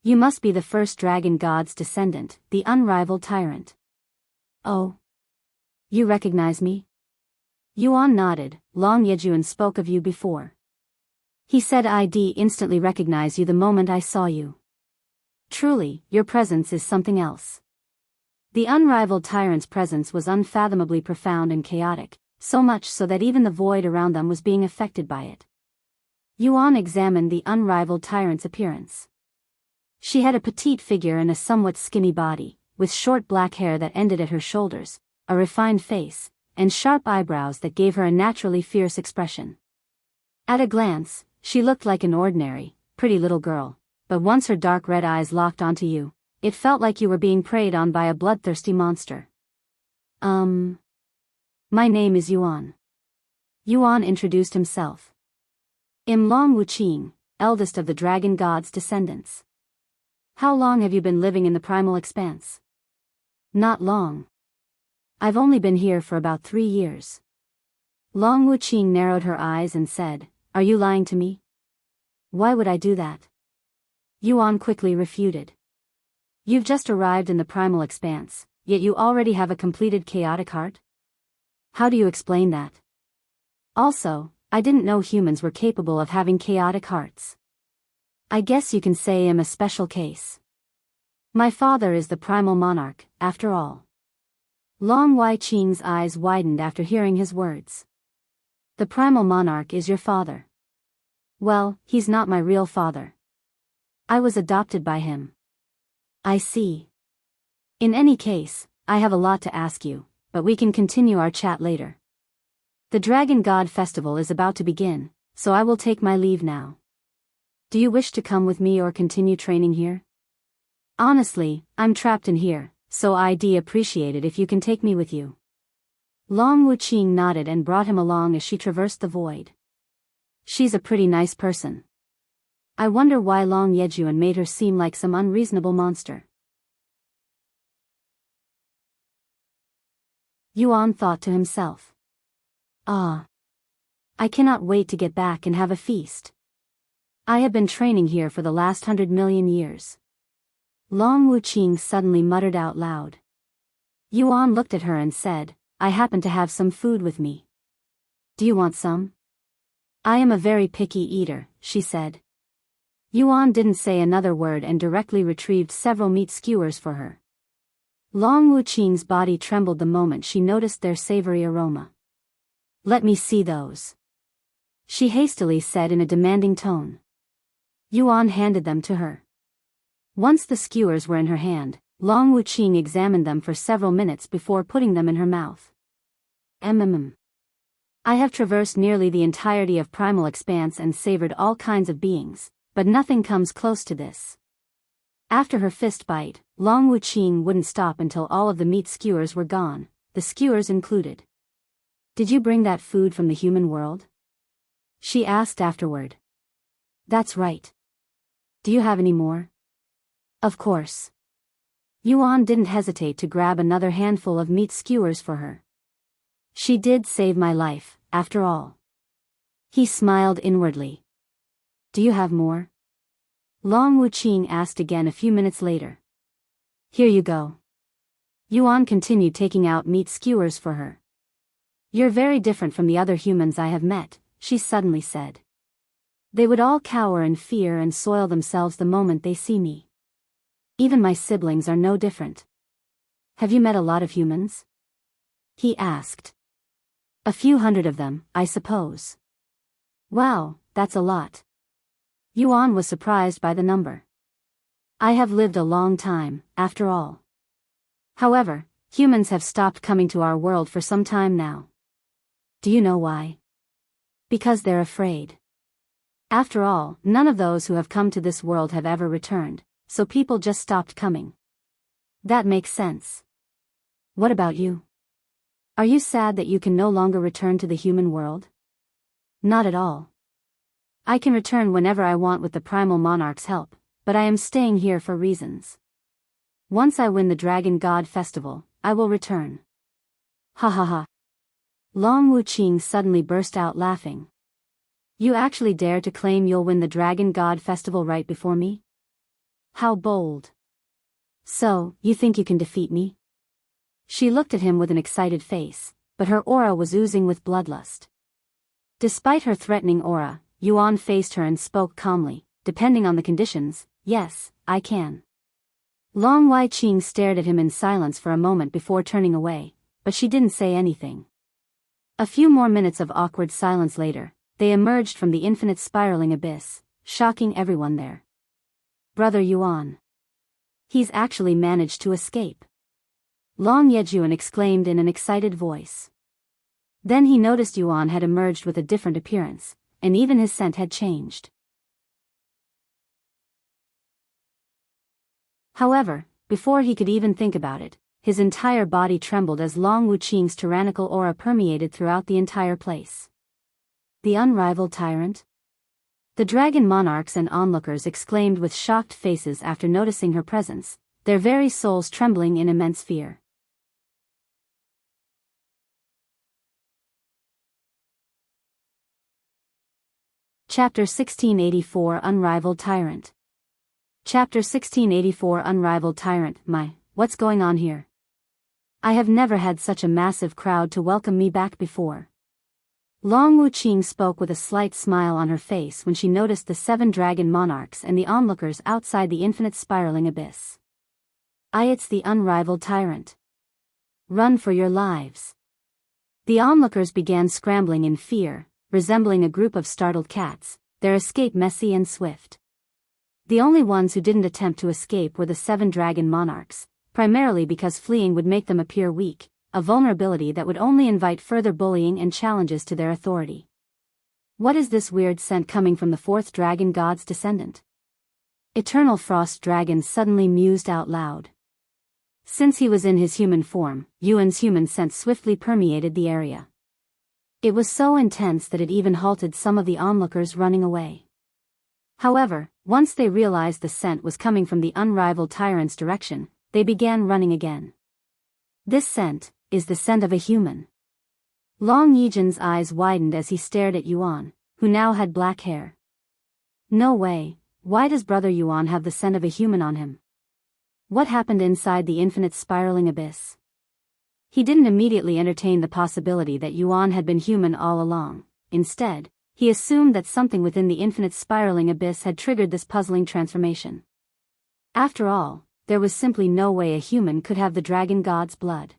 Speaker 1: You must be the first dragon god's descendant, the unrivaled Tyrant." "Oh. You recognize me?" Yuan nodded. "Long Yejun spoke of you before. He said I'd instantly recognize you the moment I saw you. Truly, your presence is something else." The unrivaled Tyrant's presence was unfathomably profound and chaotic, so much so that even the void around them was being affected by it. Yuan examined the unrivaled Tyrant's appearance. She had a petite figure and a somewhat skinny body, with short black hair that ended at her shoulders, a refined face, and sharp eyebrows that gave her a naturally fierce expression. At a glance, she looked like an ordinary, pretty little girl, but once her dark red eyes locked onto you, it felt like you were being preyed on by a bloodthirsty monster. My name is Yuan." Yuan introduced himself. "I'm Long Wuqing, eldest of the dragon god's descendants. How long have you been living in the primal expanse?" "Not long. I've only been here for about 3 years." Long Wuqing narrowed her eyes and said, "Are you lying to me?" "Why would I do that?" Yuan quickly refuted. "You've just arrived in the primal expanse, yet you already have a completed chaotic heart? How do you explain that? Also, I didn't know humans were capable of having chaotic hearts. I guess you can say I'm a special case. My father is the primal monarch, after all." Long Wuqing's eyes widened after hearing his words. "The primal monarch is your father?" "Well, he's not my real father. I was adopted by him." "I see. In any case, I have a lot to ask you, but we can continue our chat later. The Dragon God Festival is about to begin, so I will take my leave now. Do you wish to come with me or continue training here?" "Honestly, I'm trapped in here, so I'd appreciate it if you can take me with you." Long Wuqing nodded and brought him along as she traversed the void. "She's a pretty nice person. I wonder why Long Yejun made her seem like some unreasonable monster." Yuan thought to himself. I cannot wait to get back and have a feast. I have been training here for the last 100 million years." Long Wuqing suddenly muttered out loud. Yuan looked at her and said, "I happen to have some food with me. Do you want some?" "I am a very picky eater," she said. Yuan didn't say another word and directly retrieved several meat skewers for her. Long Wuqing's body trembled the moment she noticed their savory aroma. "Let me see those," she hastily said in a demanding tone. Yuan handed them to her. Once the skewers were in her hand, Long Wuqing examined them for several minutes before putting them in her mouth. I have traversed nearly the entirety of Primal Expanse and savored all kinds of beings, but nothing comes close to this." After her fist bite, Long Wuqing wouldn't stop until all of the meat skewers were gone, the skewers included. "Did you bring that food from the human world?" she asked afterward. "That's right. Do you have any more?" "Of course." Yuan didn't hesitate to grab another handful of meat skewers for her. "She did save my life, after all." He smiled inwardly. "Do you have more?" Long Wuqing asked again a few minutes later. "Here you go." Yuan continued taking out meat skewers for her. "You're very different from the other humans I have met," she suddenly said. They would all cower in fear and soil themselves the moment they see me. Even my siblings are no different. Have you met a lot of humans? He asked. A few hundred of them, I suppose. Wow, that's a lot. Yuan was surprised by the number. I have lived a long time, after all. However, humans have stopped coming to our world for some time now. Do you know why? Because they're afraid. After all, none of those who have come to this world have ever returned, so people just stopped coming. That makes sense. What about you? Are you sad that you can no longer return to the human world? Not at all. I can return whenever I want with the Primal Monarch's help, but I am staying here for reasons. Once I win the Dragon God Festival, I will return. Ha ha ha. Long Wuqing suddenly burst out laughing. You actually dare to claim you'll win the Dragon God Festival right before me? How bold. So, you think you can defeat me? She looked at him with an excited face, but her aura was oozing with bloodlust. Despite her threatening aura, Yuan faced her and spoke calmly, depending on the conditions, yes, I can. Long Wuqing stared at him in silence for a moment before turning away, but she didn't say anything. A few more minutes of awkward silence later, they emerged from the infinite spiraling abyss, shocking everyone there. Brother Yuan. He's actually managed to escape. Long Yejun exclaimed in an excited voice. Then he noticed Yuan had emerged with a different appearance, and even his scent had changed. However, before he could even think about it, his entire body trembled as Long Wuqing's tyrannical aura permeated throughout the entire place. The unrivaled tyrant? The dragon monarchs and onlookers exclaimed with shocked faces after noticing her presence, their very souls trembling in immense fear. Chapter 1684 Unrivaled Tyrant. Chapter 1684 Unrivaled Tyrant. What's going on here? I have never had such a massive crowd to welcome me back before. Long Wuqing spoke with a slight smile on her face when she noticed the 7 dragon monarchs and the onlookers outside the infinite spiraling abyss. It's the unrivaled tyrant. Run for your lives. The onlookers began scrambling in fear, resembling a group of startled cats, their escape messy and swift. The only ones who didn't attempt to escape were the 7 dragon monarchs, primarily because fleeing would make them appear weak, a vulnerability that would only invite further bullying and challenges to their authority. What is this weird scent coming from the 4th dragon god's descendant? Eternal Frost Dragon suddenly mused out loud. Since he was in his human form, Yuan's human scent swiftly permeated the area. It was so intense that it even halted some of the onlookers running away. However, once they realized the scent was coming from the unrivaled tyrant's direction, they began running again. This scent is the scent of a human. Long Yejun's eyes widened as he stared at Yuan, who now had black hair. No way, why does brother Yuan have the scent of a human on him? What happened inside the infinite spiraling abyss? He didn't immediately entertain the possibility that Yuan had been human all along. Instead, he assumed that something within the infinite spiraling abyss had triggered this puzzling transformation. After all, there was simply no way a human could have the dragon god's blood.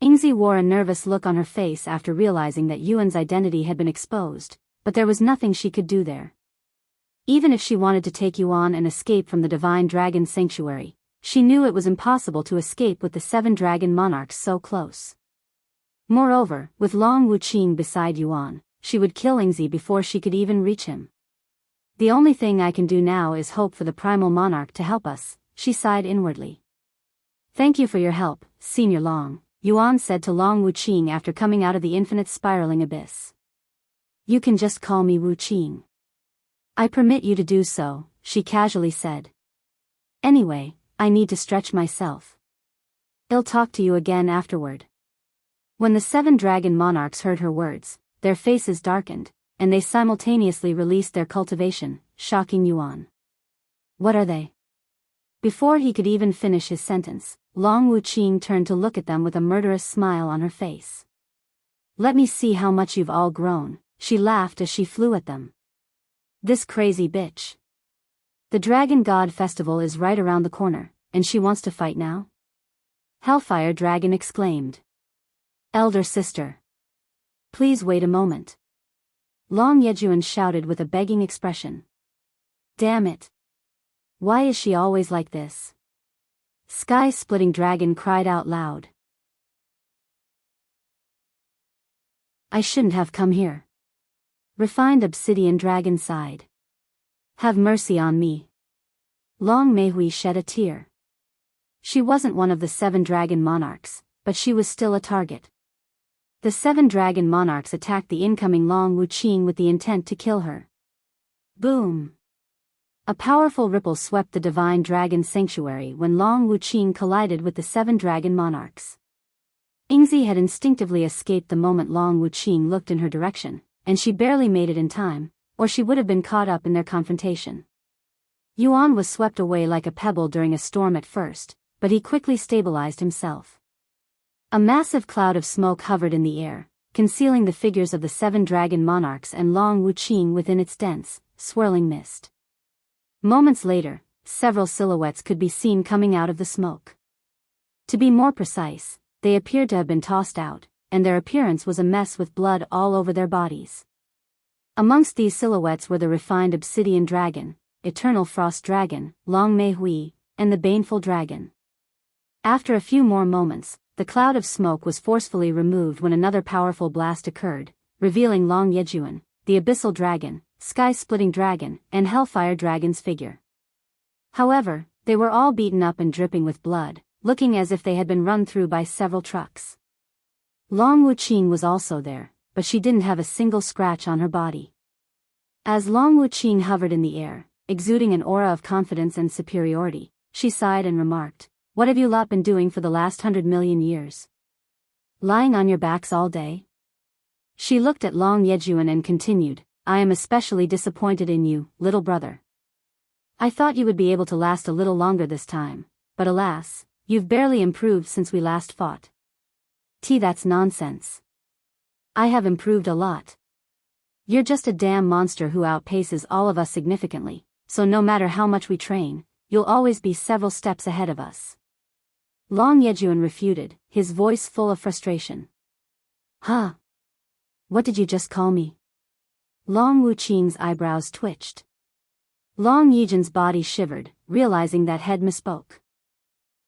Speaker 1: Yingzi wore a nervous look on her face after realizing that Yuan's identity had been exposed, but there was nothing she could do there. Even if she wanted to take Yuan and escape from the divine dragon sanctuary, she knew it was impossible to escape with the 7 dragon monarchs so close. Moreover, with Long Wuqing beside Yuan, she would kill Yingzi before she could even reach him. The only thing I can do now is hope for the primal monarch to help us, she sighed inwardly. Thank you for your help, Senior Long, Yuan said to Long Wuqing after coming out of the infinite spiraling abyss. You can just call me Wuqing. I permit you to do so, she casually said. Anyway, I need to stretch myself. I'll talk to you again afterward. When the 7 dragon monarchs heard her words, their faces darkened, and they simultaneously released their cultivation, shocking Yuan. What are they? Before he could even finish his sentence, Long Wuqing turned to look at them with a murderous smile on her face. Let me see how much you've all grown, she laughed as she flew at them. This crazy bitch. The Dragon God Festival is right around the corner, and she wants to fight now? Hellfire Dragon exclaimed. Elder sister. Please wait a moment. Long Yejun shouted with a begging expression. Damn it. Why is she always like this? Sky-splitting dragon cried out loud. I shouldn't have come here. Refined obsidian dragon sighed. Have mercy on me. Long Meihui shed a tear. She wasn't one of the 7 dragon monarchs, but she was still a target. The 7 dragon monarchs attacked the incoming Long Wuqing with the intent to kill her. Boom! A powerful ripple swept the divine dragon sanctuary when Long Wuqing collided with the 7 dragon monarchs. Yingzi had instinctively escaped the moment Long Wuqing looked in her direction, and she barely made it in time, or she would have been caught up in their confrontation. Yuan was swept away like a pebble during a storm at first, but he quickly stabilized himself. A massive cloud of smoke hovered in the air, concealing the figures of the 7 dragon monarchs and Long Wuqing within its dense, swirling mist. Moments later, several silhouettes could be seen coming out of the smoke. To be more precise, they appeared to have been tossed out, and their appearance was a mess with blood all over their bodies. Amongst these silhouettes were the refined Obsidian Dragon, Eternal Frost Dragon, Long Meihui, and the Baneful Dragon. After a few more moments, the cloud of smoke was forcefully removed when another powerful blast occurred, revealing Long Yejun, the Abyssal Dragon, Sky-Splitting Dragon, and Hellfire Dragon's figure. However, they were all beaten up and dripping with blood, looking as if they had been run through by several trucks. Long Wuqing was also there, but she didn't have a single scratch on her body. As Long Wuqing hovered in the air, exuding an aura of confidence and superiority, she sighed and remarked, "What have you lot been doing for the last 100 million years? Lying on your backs all day?" She looked at Long Yejun and continued, "I am especially disappointed in you, little brother. I thought you would be able to last a little longer this time, but alas, you've barely improved since we last fought." That's nonsense. I have improved a lot. You're just a damn monster who outpaces all of us significantly, so no matter how much we train, you'll always be several steps ahead of us. Long Yejun refuted, his voice full of frustration. Huh? What did you just call me? Long Wuqing's eyebrows twitched. Long Yejun's body shivered, realizing that head misspoke.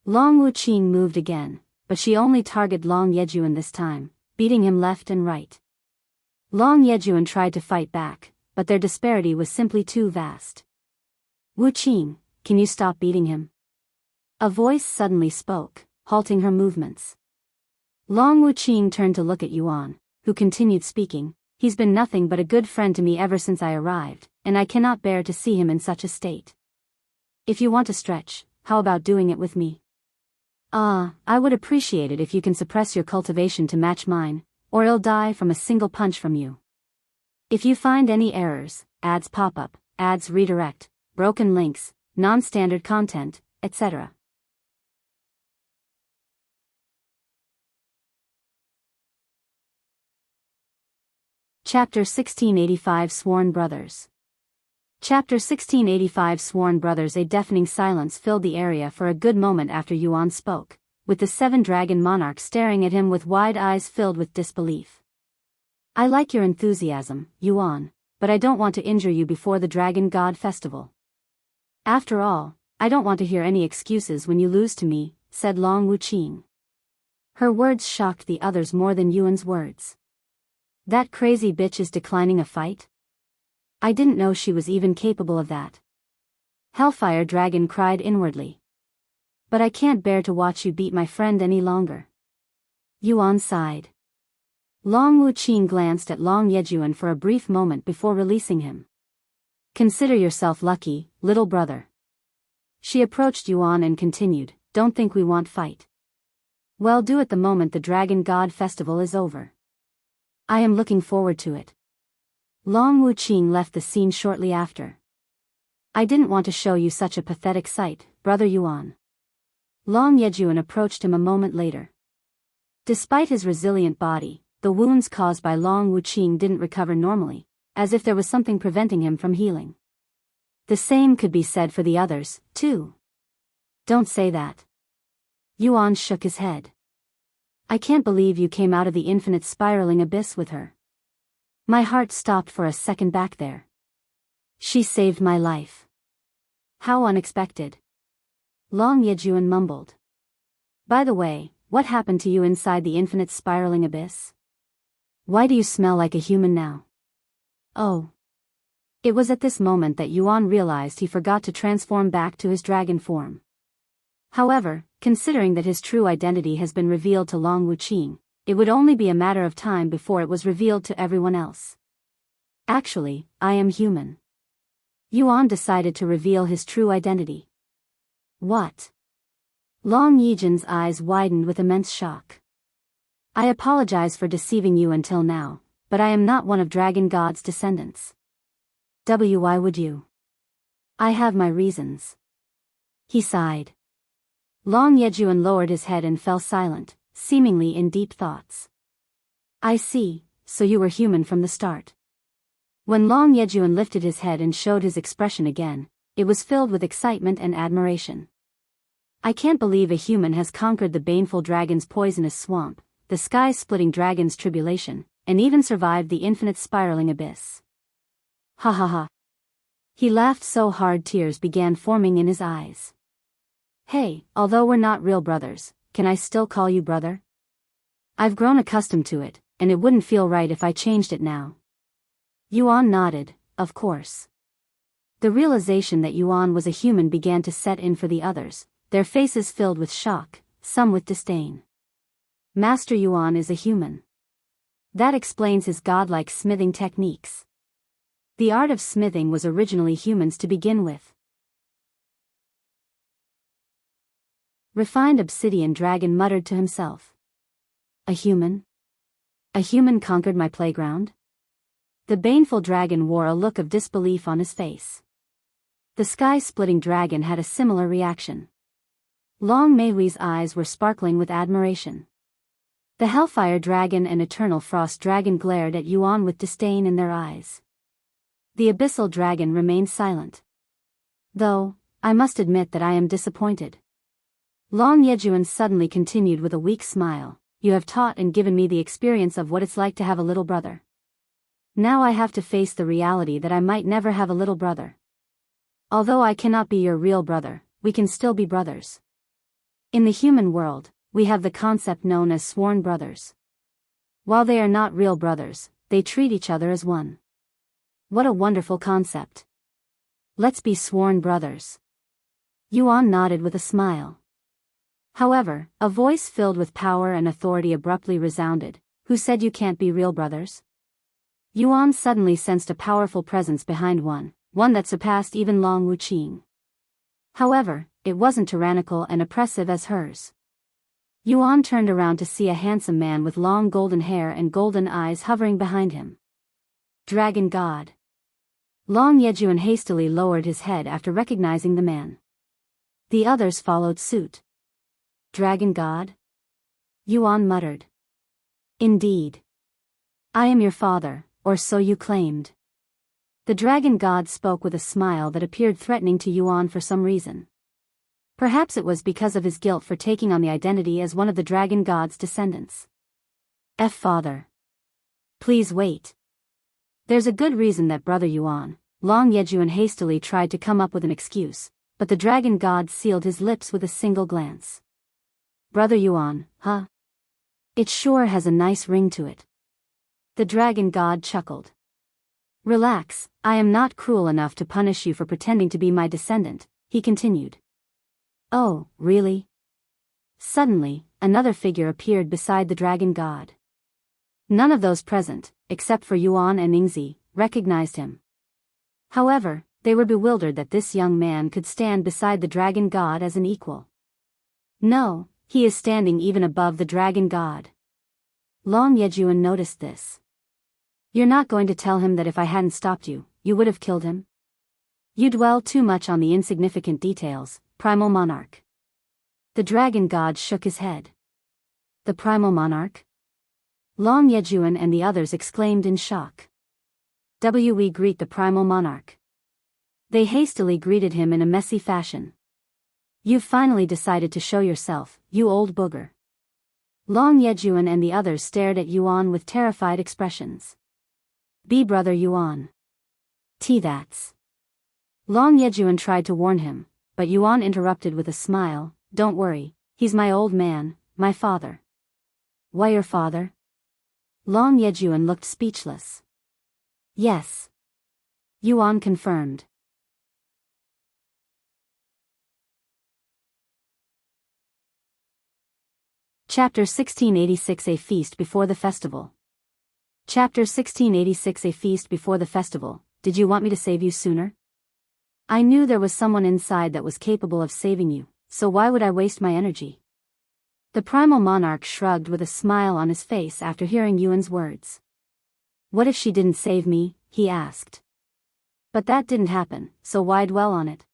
Speaker 1: Long Wuqing moved again, but she only targeted Long Yejun this time, beating him left and right. Long Yejun tried to fight back, but their disparity was simply too vast. Wuqing, can you stop beating him? A voice suddenly spoke, halting her movements. Long Wuqing turned to look at Yuan, who continued speaking, "He's been nothing but a good friend to me ever since I arrived, and I cannot bear to see him in such a state. If you want to stretch, how about doing it with me? I would appreciate it if you can suppress your cultivation to match mine, or I'll die from a single punch from you. If you find any errors, ads pop up, ads redirect, broken links, non-standard content, etc." Chapter 1685 Sworn Brothers. Chapter 1685 Sworn Brothers. A deafening silence filled the area for a good moment after Yuan spoke, with the 7 dragon monarchs staring at him with wide eyes filled with disbelief. "I like your enthusiasm, Yuan, but I don't want to injure you before the Dragon God Festival. After all, I don't want to hear any excuses when you lose to me," said Long Wuqing. Her words shocked the others more than Yuan's words. That crazy bitch is declining a fight? I didn't know she was even capable of that. Hellfire Dragon cried inwardly. "But I can't bear to watch you beat my friend any longer." Yuan sighed. Long Wuqing glanced at Long Yejun for a brief moment before releasing him. "Consider yourself lucky, little brother." She approached Yuan and continued, "Don't think we won't fight. Well, do it the moment the Dragon God Festival is over. I am looking forward to it." Long Wuqing left the scene shortly after. "I didn't want to show you such a pathetic sight, brother Yuan." Long Yejun approached him a moment later. Despite his resilient body, the wounds caused by Long Wuqing didn't recover normally, as if there was something preventing him from healing. The same could be said for the others, too. Don't say that. Yuan shook his head. I can't believe you came out of the infinite spiraling abyss with her. My heart stopped for a second back there. She saved my life. How unexpected. Long Yejun mumbled. By the way, what happened to you inside the infinite spiraling abyss? Why do you smell like a human now? Oh. It was at this moment that Yuan realized he forgot to transform back to his dragon form. However, considering that his true identity has been revealed to Long Wuqing, it would only be a matter of time before it was revealed to everyone else. Actually, I am human. Yuan decided to reveal his true identity. What? Long Yejun's eyes widened with immense shock. I apologize for deceiving you until now, but I am not one of Dragon God's descendants. Why would you? I have my reasons. He sighed. Long Yejun lowered his head and fell silent, seemingly in deep thoughts. I see, so you were human from the start. When Long Yejun lifted his head and showed his expression again, it was filled with excitement and admiration. I can't believe a human has conquered the baneful dragon's poisonous swamp, the sky-splitting dragon's tribulation, and even survived the infinite spiraling abyss. Ha ha ha. He laughed so hard tears began forming in his eyes. Hey, although we're not real brothers, can I still call you brother? I've grown accustomed to it, and it wouldn't feel right if I changed it now. Yuan nodded, of course. The realization that Yuan was a human began to set in for the others, their faces filled with shock, some with disdain. Master Yuan is a human. That explains his godlike smithing techniques. The art of smithing was originally humans to begin with. Refined Obsidian Dragon muttered to himself. A human? A human conquered my playground? The baneful dragon wore a look of disbelief on his face. The sky-splitting dragon had a similar reaction. Long Meihui's eyes were sparkling with admiration. The Hellfire Dragon and Eternal Frost Dragon glared at Yuan with disdain in their eyes. The Abyssal Dragon remained silent. Though, I must admit that I am disappointed. Long Yejun suddenly continued with a weak smile, you have taught and given me the experience of what it's like to have a little brother. Now I have to face the reality that I might never have a little brother. Although I cannot be your real brother, we can still be brothers. In the human world, we have the concept known as sworn brothers. While they are not real brothers, they treat each other as one. What a wonderful concept. Let's be sworn brothers. Yuan nodded with a smile. However, a voice filled with power and authority abruptly resounded, who said you can't be real brothers? Yuan suddenly sensed a powerful presence behind one that surpassed even Long Wuqing. However, it wasn't tyrannical and oppressive as hers. Yuan turned around to see a handsome man with long golden hair and golden eyes hovering behind him. Dragon God. Long Yejun hastily lowered his head after recognizing the man. The others followed suit. Dragon God? Yuan muttered. Indeed. I am your father, or so you claimed. The Dragon God spoke with a smile that appeared threatening to Yuan for some reason. Perhaps it was because of his guilt for taking on the identity as one of the Dragon God's descendants. Father. Please wait. There's a good reason that Brother Yuan, Long Yejun hastily tried to come up with an excuse, but the Dragon God sealed his lips with a single glance. Brother Yuan, huh? It sure has a nice ring to it. The Dragon God chuckled. Relax, I am not cruel enough to punish you for pretending to be my descendant, he continued. Oh, really? Suddenly, another figure appeared beside the Dragon God. None of those present, except for Yuan and Yingzi, recognized him. However, they were bewildered that this young man could stand beside the Dragon God as an equal. No, he is standing even above the Dragon God. Long Yejun noticed this. You're not going to tell him that if I hadn't stopped you, you would have killed him? You dwell too much on the insignificant details, Primal Monarch. The Dragon God shook his head. The Primal Monarch? Long Yejun and the others exclaimed in shock. We greet the Primal Monarch. They hastily greeted him in a messy fashion. You've finally decided to show yourself, you old booger. Long Yejun and the others stared at Yuan with terrified expressions. Be brother Yuan. That's. Long Yejun tried to warn him, but Yuan interrupted with a smile, don't worry, he's my old man, my father. Why your father? Long Yejun looked speechless. Yes. Yuan confirmed. Chapter 1686 A Feast Before the Festival. Chapter 1686 A Feast Before the Festival. Did you want me to save you sooner? I knew there was someone inside that was capable of saving you, so why would I waste my energy? The Primal Monarch shrugged with a smile on his face after hearing Yuan's words. What if she didn't save me? He asked. But that didn't happen, so why dwell on it?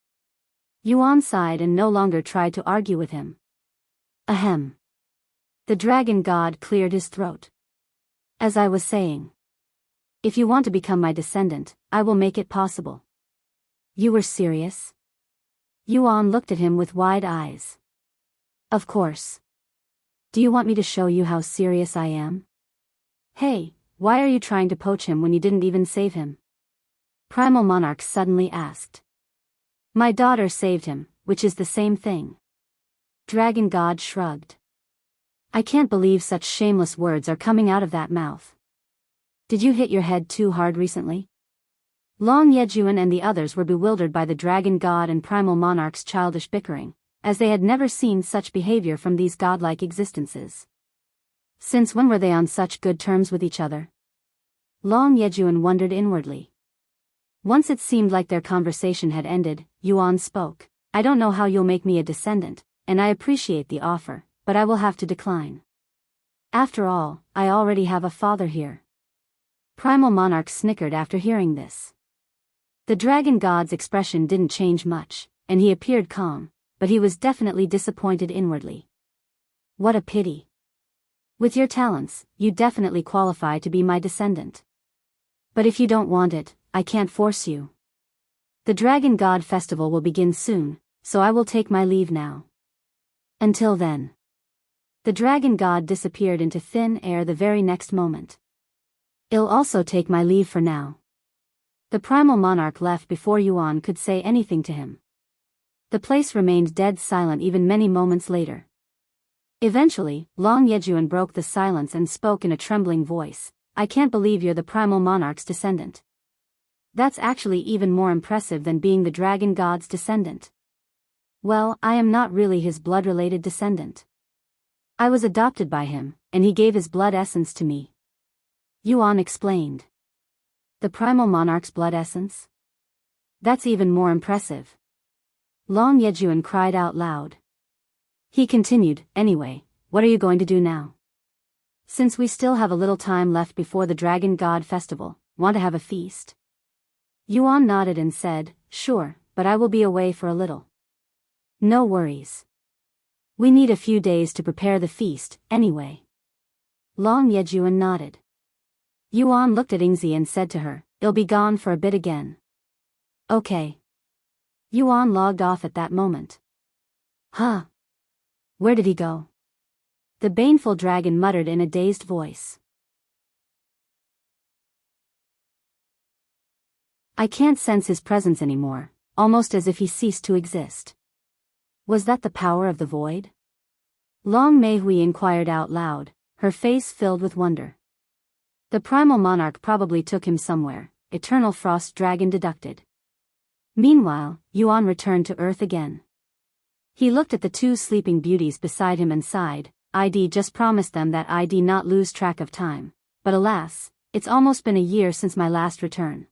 Speaker 1: Yuan sighed and no longer tried to argue with him. Ahem. The dragon god cleared his throat. As I was saying. If you want to become my descendant, I will make it possible. You were serious? Yuan looked at him with wide eyes. Of course. Do you want me to show you how serious I am? Hey, why are you trying to poach him when you didn't even save him? Primal Monarch suddenly asked. My daughter saved him, which is the same thing. Dragon god shrugged. I can't believe such shameless words are coming out of that mouth. Did you hit your head too hard recently? Long Yejun and the others were bewildered by the dragon god and Primal Monarch's childish bickering, as they had never seen such behavior from these godlike existences. Since when were they on such good terms with each other? Long Yejun wondered inwardly. Once it seemed like their conversation had ended, Yuan spoke. I don't know how you'll make me a descendant, and I appreciate the offer, but I will have to decline. After all, I already have a father here. Primal Monarch snickered after hearing this. The dragon god's expression didn't change much, and he appeared calm, but he was definitely disappointed inwardly. What a pity. With your talents, you definitely qualify to be my descendant. But if you don't want it, I can't force you. The Dragon God Festival will begin soon, so I will take my leave now. Until then. The dragon god disappeared into thin air the very next moment. I'll also take my leave for now. The Primal Monarch left before Yuan could say anything to him. The place remained dead silent even many moments later. Eventually, Long Yejun broke the silence and spoke in a trembling voice. I can't believe you're the Primal Monarch's descendant. That's actually even more impressive than being the dragon god's descendant. Well, I am not really his blood-related descendant. I was adopted by him, and he gave his blood essence to me. Yuan explained. The Primal Monarch's blood essence? That's even more impressive. Long Yejun cried out loud. He continued, anyway, what are you going to do now? Since we still have a little time left before the Dragon God Festival, want to have a feast? Yuan nodded and said, sure, but I will be away for a little. No worries. We need a few days to prepare the feast, anyway. Long Yejun nodded. Yuan looked at Yingzi and said to her, I'll be gone for a bit again. Okay. Yuan logged off at that moment. Huh? Where did he go? The baneful dragon muttered in a dazed voice. I can't sense his presence anymore, almost as if he ceased to exist. Was that the power of the void? Long Meihui inquired out loud, her face filled with wonder. The Primal Monarch probably took him somewhere, Eternal Frost Dragon deducted. Meanwhile, Yuan returned to Earth again. He looked at the two sleeping beauties beside him and sighed. I'd just promised them that I'd not lose track of time, but alas, it's almost been a year since my last return.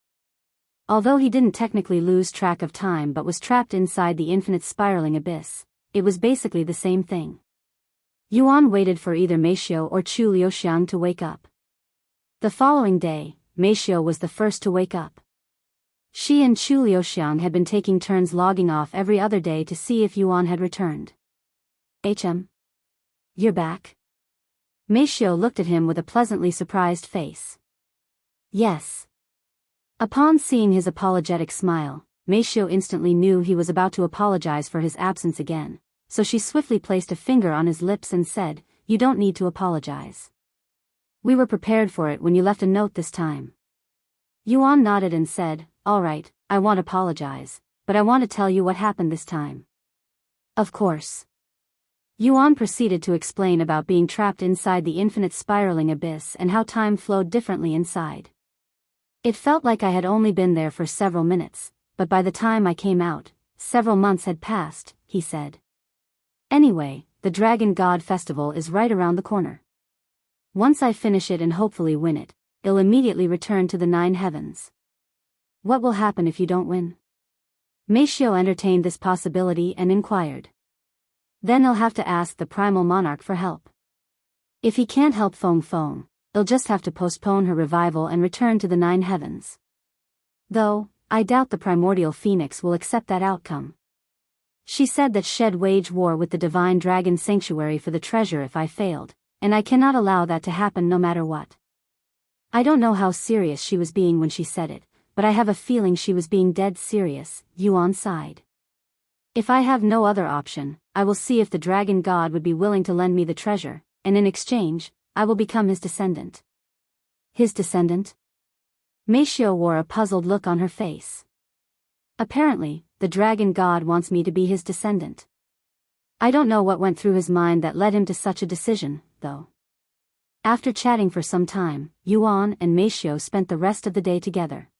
Speaker 1: Although he didn't technically lose track of time but was trapped inside the infinite spiraling abyss, it was basically the same thing. Yuan waited for either Meishio or Chu Liuxiang to wake up. The following day, Meishio was the first to wake up. She and Chu Liuxiang had been taking turns logging off every other day to see if Yuan had returned. You're back? Meishio looked at him with a pleasantly surprised face. Yes. Upon seeing his apologetic smile, Meisho instantly knew he was about to apologize for his absence again, so she swiftly placed a finger on his lips and said, "You don't need to apologize. We were prepared for it when you left a note this time." Yuan nodded and said, "All right, I won't apologize, but I want to tell you what happened this time." "Of course." Yuan proceeded to explain about being trapped inside the infinite spiraling abyss and how time flowed differently inside. "It felt like I had only been there for several minutes, but by the time I came out, several months had passed," he said. "Anyway, the Dragon God Festival is right around the corner. Once I finish it and hopefully win it, I'll immediately return to the 9 heavens. What will happen if you don't win?" Meisho entertained this possibility and inquired. "Then I'll have to ask the Primal Monarch for help. If he can't help Feng, I'll just have to postpone her revival and return to the 9 heavens. Though, I doubt the Primordial Phoenix will accept that outcome. She said that she'd wage war with the Divine Dragon Sanctuary for the treasure if I failed, and I cannot allow that to happen no matter what." I don't know how serious she was being when she said it, but I have a feeling she was being dead serious, Yuan sighed. "If I have no other option, I will see if the Dragon God would be willing to lend me the treasure, and in exchange, I will become his descendant." "His descendant?" Meisho wore a puzzled look on her face. "Apparently, the Dragon God wants me to be his descendant. I don't know what went through his mind that led him to such a decision, though." After chatting for some time, Yuan and Meisho spent the rest of the day together.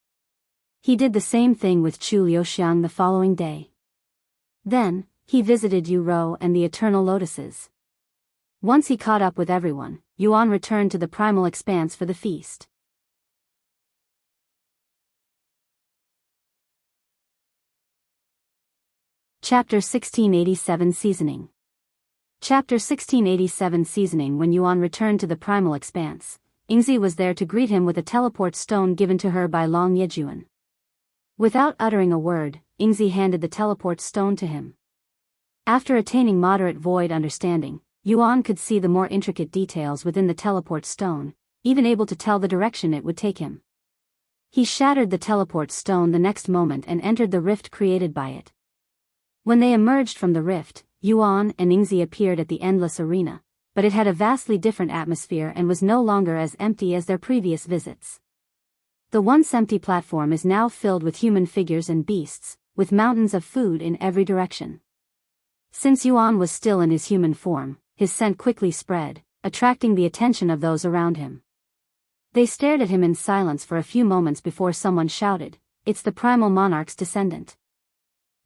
Speaker 1: He did the same thing with Chu Liuxiang the following day. Then, he visited Yu Rou and the Eternal Lotuses. Once he caught up with everyone, Yuan returned to the Primal Expanse for the feast. Chapter 1687 Seasoning. Chapter 1687 Seasoning. When Yuan returned to the Primal Expanse, Yingzi was there to greet him with a teleport stone given to her by Long Yejun. Without uttering a word, Yingzi handed the teleport stone to him. After attaining moderate void understanding, Yuan could see the more intricate details within the teleport stone, even able to tell the direction it would take him. He shattered the teleport stone the next moment and entered the rift created by it. When they emerged from the rift, Yuan and Yingzi appeared at the endless arena, but it had a vastly different atmosphere and was no longer as empty as their previous visits. The once empty platform is now filled with human figures and beasts, with mountains of food in every direction. Since Yuan was still in his human form, his scent quickly spread, attracting the attention of those around him. They stared at him in silence for a few moments before someone shouted, "It's the Primal Monarch's descendant."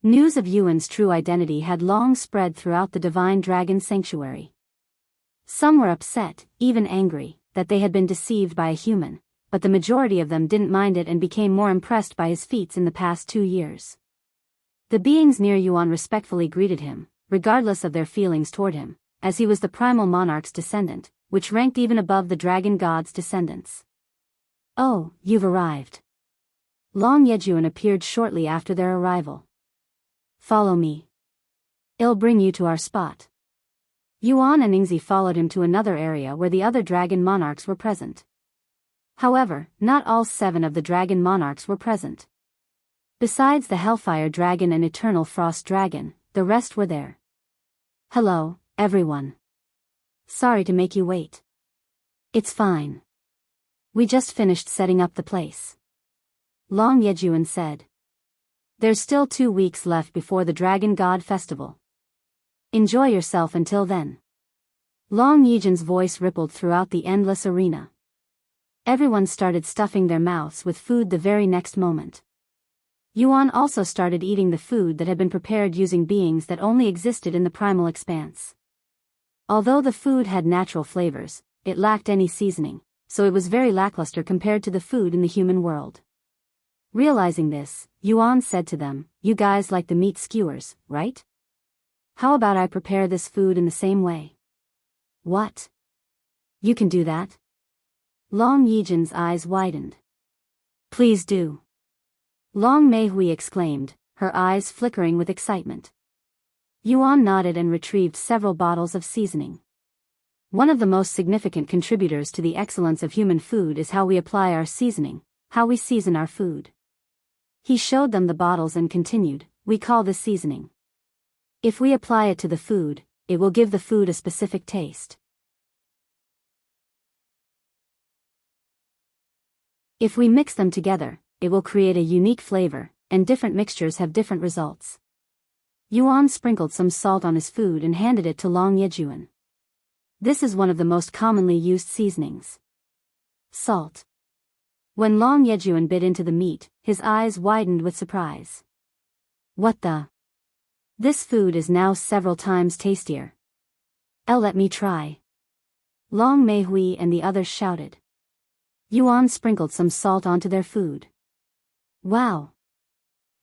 Speaker 1: News of Yuan's true identity had long spread throughout the Divine Dragon Sanctuary. Some were upset, even angry, that they had been deceived by a human, but the majority of them didn't mind it and became more impressed by his feats in the past 2 years. The beings near Yuan respectfully greeted him, regardless of their feelings toward him, as he was the Primal Monarch's descendant, which ranked even above the Dragon God's descendants. "Oh, you've arrived." Long Yejun appeared shortly after their arrival. "Follow me. I'll bring you to our spot." Yuan and Yingzi followed him to another area where the other Dragon Monarchs were present. However, not all 7 of the Dragon Monarchs were present. Besides the Hellfire Dragon and Eternal Frost Dragon, the rest were there. "Hello, everyone. Sorry to make you wait." "It's fine. We just finished setting up the place," Long Yejun said. "There's still 2 weeks left before the Dragon God Festival. Enjoy yourself until then." Long Yejun's voice rippled throughout the endless arena. Everyone started stuffing their mouths with food the very next moment. Yuan also started eating the food that had been prepared using beings that only existed in the Primal Expanse. Although the food had natural flavors, it lacked any seasoning, so it was very lackluster compared to the food in the human world. Realizing this, Yuan said to them, "You guys like the meat skewers, right? How about I prepare this food in the same way?" "What? You can do that?" Long Yejun's eyes widened. "Please do." Long Meihui exclaimed, her eyes flickering with excitement. Yuan nodded and retrieved several bottles of seasoning. One of the most significant contributors to the excellence of human food is how we apply our seasoning, how we season our food. He showed them the bottles and continued, we call this seasoning. If we apply it to the food, it will give the food a specific taste. If we mix them together, it will create a unique flavor, and different mixtures have different results. Yuan sprinkled some salt on his food and handed it to Long Yejun. This is one of the most commonly used seasonings. Salt. When Long Yejun bit into the meat, his eyes widened with surprise. What the? This food is now several times tastier. Let me try. Long Meihui and the others shouted. Yuan sprinkled some salt onto their food. Wow!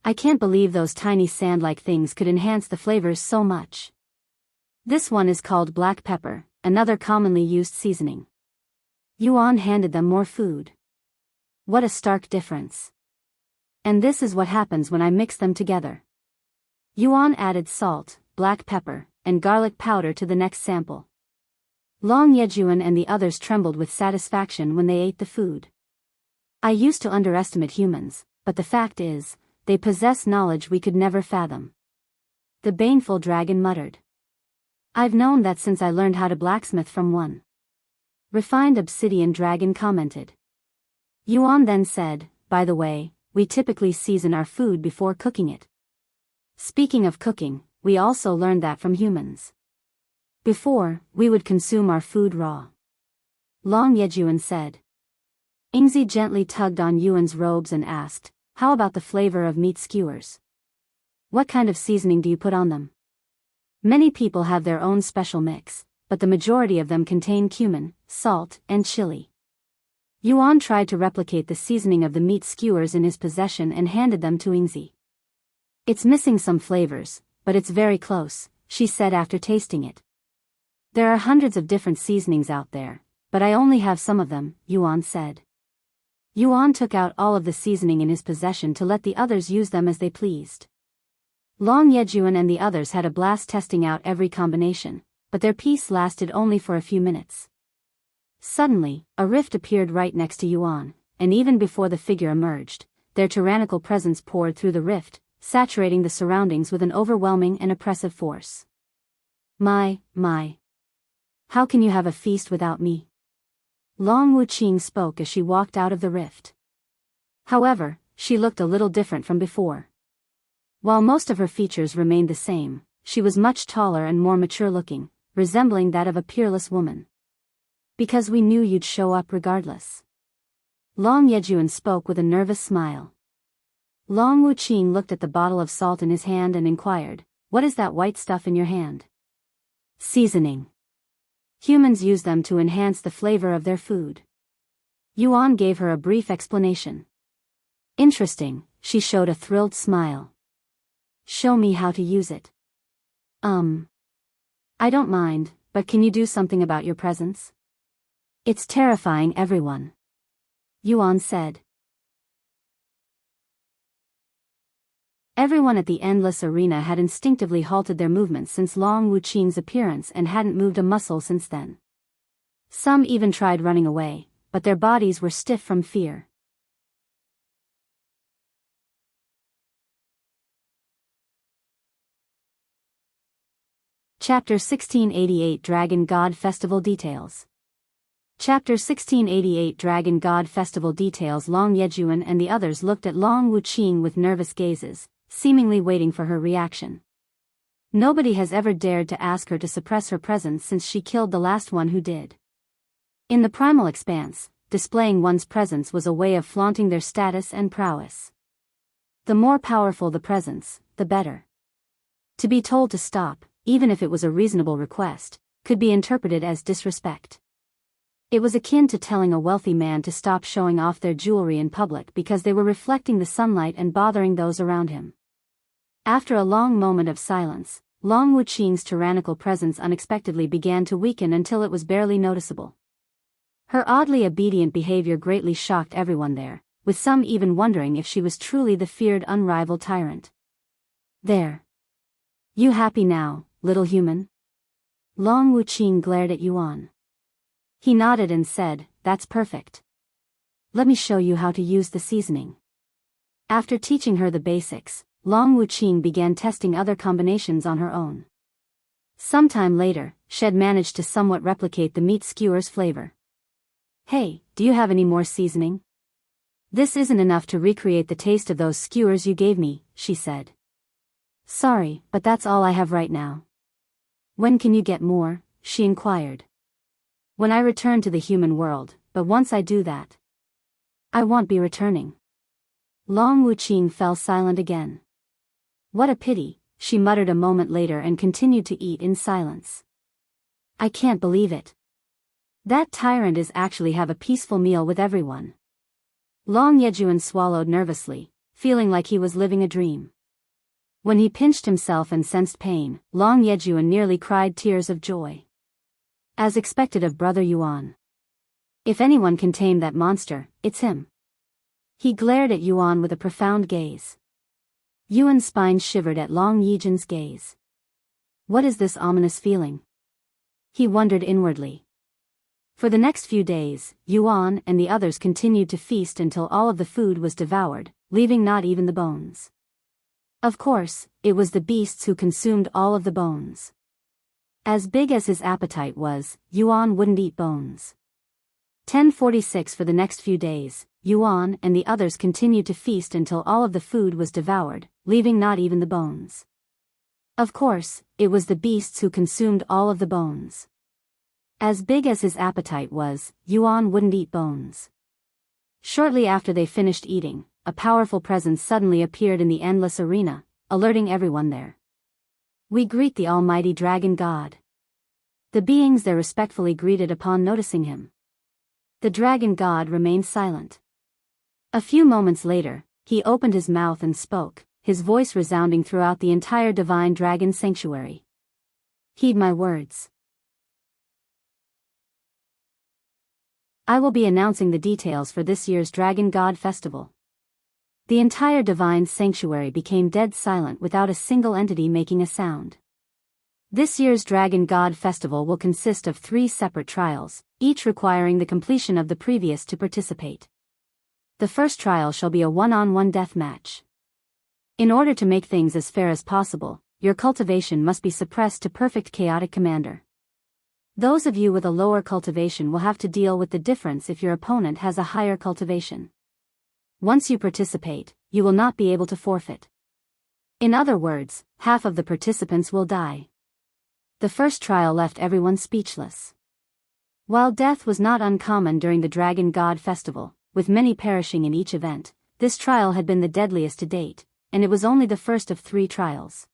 Speaker 1: I can't believe those tiny sand-like things could enhance the flavors so much. This one is called black pepper, another commonly used seasoning. Yuan handed them more food. What a stark difference. And this is what happens when I mix them together. Yuan added salt, black pepper, and garlic powder to the next sample. Long Yejun and the others trembled with satisfaction when they ate the food. I used to underestimate humans, but the fact is, they possess knowledge we could never fathom. The Baneful dragon muttered. I've known that since I learned how to blacksmith from one. Refined Obsidian dragon commented. Yuan then said, by the way, we typically season our food before cooking it. Speaking of cooking, we also learned that from humans. Before, we would consume our food raw. Long Yejun said. Yingzi gently tugged on Yuan's robes and asked, how about the flavor of meat skewers? What kind of seasoning do you put on them? Many people have their own special mix, but the majority of them contain cumin, salt, and chili. Yuan tried to replicate the seasoning of the meat skewers in his possession and handed them to Yingzi. It's missing some flavors, but it's very close, she said after tasting it. There are hundreds of different seasonings out there, but I only have some of them, Yuan said. Yuan took out all of the seasoning in his possession to let the others use them as they pleased. Long Yejun and the others had a blast testing out every combination, but their peace lasted only for a few minutes. Suddenly, a rift appeared right next to Yuan, and even before the figure emerged, their tyrannical presence poured through the rift, saturating the surroundings with an overwhelming and oppressive force. My. How can you have a feast without me? Long Wuqing spoke as she walked out of the rift. However, she looked a little different from before. While most of her features remained the same, she was much taller and more mature-looking, resembling that of a peerless woman. Because we knew you'd show up regardless. Long Yejun spoke with a nervous smile. Long Wuqing looked at the bottle of salt in his hand and inquired, what is that white stuff in your hand? Seasoning. Humans use them to enhance the flavor of their food. Yuan gave her a brief explanation. Interesting, she showed a thrilled smile. Show me how to use it. I don't mind, but can you do something about your presence? It's terrifying everyone. Yuan said. Everyone at the endless arena had instinctively halted their movements since Long Wuqing's appearance and hadn't moved a muscle since then. Some even tried running away, but their bodies were stiff from fear. Chapter 1688 Dragon God Festival Details. Chapter 1688 Dragon God Festival Details. Long Yejun and the others looked at Long Wuqing with nervous gazes, seemingly waiting for her reaction. Nobody has ever dared to ask her to suppress her presence since she killed the last one who did. In the Primal Expanse, displaying one's presence was a way of flaunting their status and prowess. The more powerful the presence, the better. To be told to stop, even if it was a reasonable request, could be interpreted as disrespect. It was akin to telling a wealthy man to stop showing off their jewelry in public because they were reflecting the sunlight and bothering those around him. After a long moment of silence, Long Wuqing's tyrannical presence unexpectedly began to weaken until it was barely noticeable. Her oddly obedient behavior greatly shocked everyone there, with some even wondering if she was truly the feared unrivaled tyrant. There. You happy now, little human? Long Wuqing glared at Yuan. He nodded and said, that's perfect. let me show you how to use the seasoning. After teaching her the basics, Long Wuqing began testing other combinations on her own. Sometime later, Shed managed to somewhat replicate the meat skewer's flavor. Hey, do you have any more seasoning? This isn't enough to recreate the taste of those skewers you gave me, she said. Sorry, but that's all I have right now. When can you get more? She inquired. When I return to the human world, but once I do that, I won't be returning. Long Wuqing fell silent again. What a pity, she muttered a moment later and continued to eat in silence. I can't believe it. That tyrant is actually have a peaceful meal with everyone. Long Yejun swallowed nervously, feeling like he was living a dream. When he pinched himself and sensed pain, Long Yejun nearly cried tears of joy. As expected of brother Yuan. If anyone can tame that monster, it's him. He glared at Yuan with a profound gaze. Yuan's spine shivered at Long Yejun's gaze. What is this ominous feeling? He wondered inwardly. For the next few days, Yuan and the others continued to feast until all of the food was devoured, leaving not even the bones. Of course, it was the beasts who consumed all of the bones. As big as his appetite was, Yuan wouldn't eat bones. 10:46 For the next few days, Yuan and the others continued to feast until all of the food was devoured, leaving not even the bones. Of course, it was the beasts who consumed all of the bones. As big as his appetite was, Yuan wouldn't eat bones. Shortly after they finished eating, a powerful presence suddenly appeared in the endless arena, alerting everyone there. We greet the almighty dragon god. The beings there respectfully greeted upon noticing him. The dragon god remained silent. A few moments later, he opened his mouth and spoke, his voice resounding throughout the entire divine dragon sanctuary. Heed my words. I will be announcing the details for this year's Dragon God Festival. The entire divine sanctuary became dead silent without a single entity making a sound. This year's Dragon God Festival will consist of 3 separate trials, each requiring the completion of the previous to participate. The first trial shall be a one-on-one death match. In order to make things as fair as possible, your cultivation must be suppressed to perfect chaotic commander. Those of you with a lower cultivation will have to deal with the difference if your opponent has a higher cultivation. Once you participate, you will not be able to forfeit. In other words, half of the participants will die. The first trial left everyone speechless. While death was not uncommon during the Dragon God Festival, with many perishing in each event, this trial had been the deadliest to date, and it was only the first of 3 trials.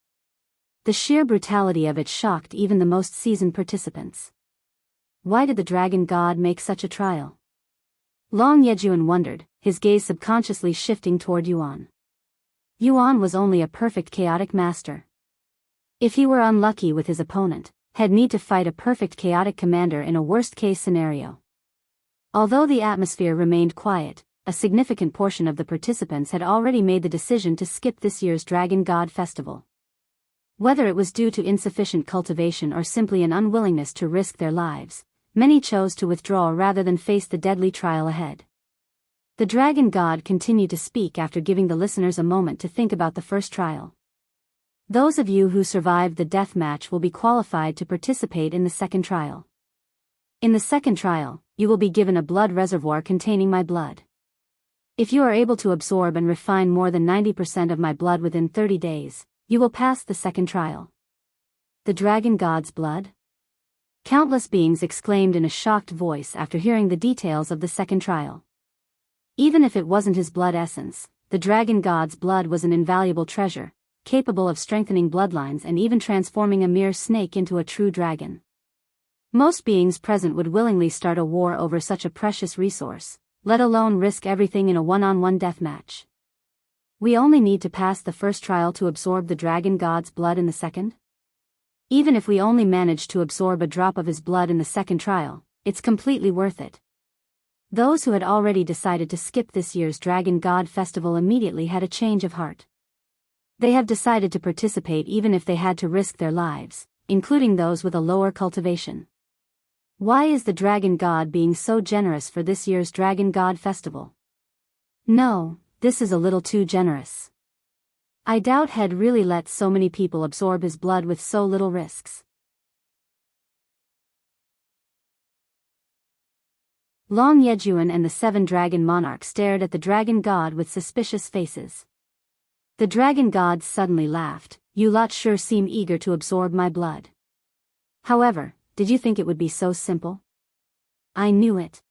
Speaker 1: The sheer brutality of it shocked even the most seasoned participants. Why did the dragon god make such a trial? Long Yejun wondered, his gaze subconsciously shifting toward Yuan. Yuan was only a perfect chaotic master. If he were unlucky with his opponent, he'd need to fight a perfect chaotic commander in a worst-case scenario. Although the atmosphere remained quiet, a significant portion of the participants had already made the decision to skip this year's Dragon God Festival. Whether it was due to insufficient cultivation or simply an unwillingness to risk their lives, many chose to withdraw rather than face the deadly trial ahead. The dragon god continued to speak after giving the listeners a moment to think about the first trial. Those of you who survived the death match will be qualified to participate in the second trial. In the second trial, you will be given a blood reservoir containing my blood. If you are able to absorb and refine more than 90% of my blood within 30 days, you will pass the second trial. The dragon god's blood? Countless beings exclaimed in a shocked voice after hearing the details of the second trial. Even if it wasn't his blood essence, the dragon god's blood was an invaluable treasure, capable of strengthening bloodlines and even transforming a mere snake into a true dragon. Most beings present would willingly start a war over such a precious resource, let alone risk everything in a one-on-one death match. We only need to pass the first trial to absorb the dragon god's blood in the second? Even if we only manage to absorb a drop of his blood in the second trial, it's completely worth it. Those who had already decided to skip this year's Dragon God Festival immediately had a change of heart. They have decided to participate even if they had to risk their lives, including those with a lower cultivation. Why is the Dragon God being so generous for this year's Dragon God Festival? No, this is a little too generous. I doubt he'd really let so many people absorb his blood with so little risks. Long Yejun and the 7 dragon monarchs stared at the dragon god with suspicious faces. The dragon god suddenly laughed. You lot sure seem eager to absorb my blood. However, did you think it would be so simple? I knew it.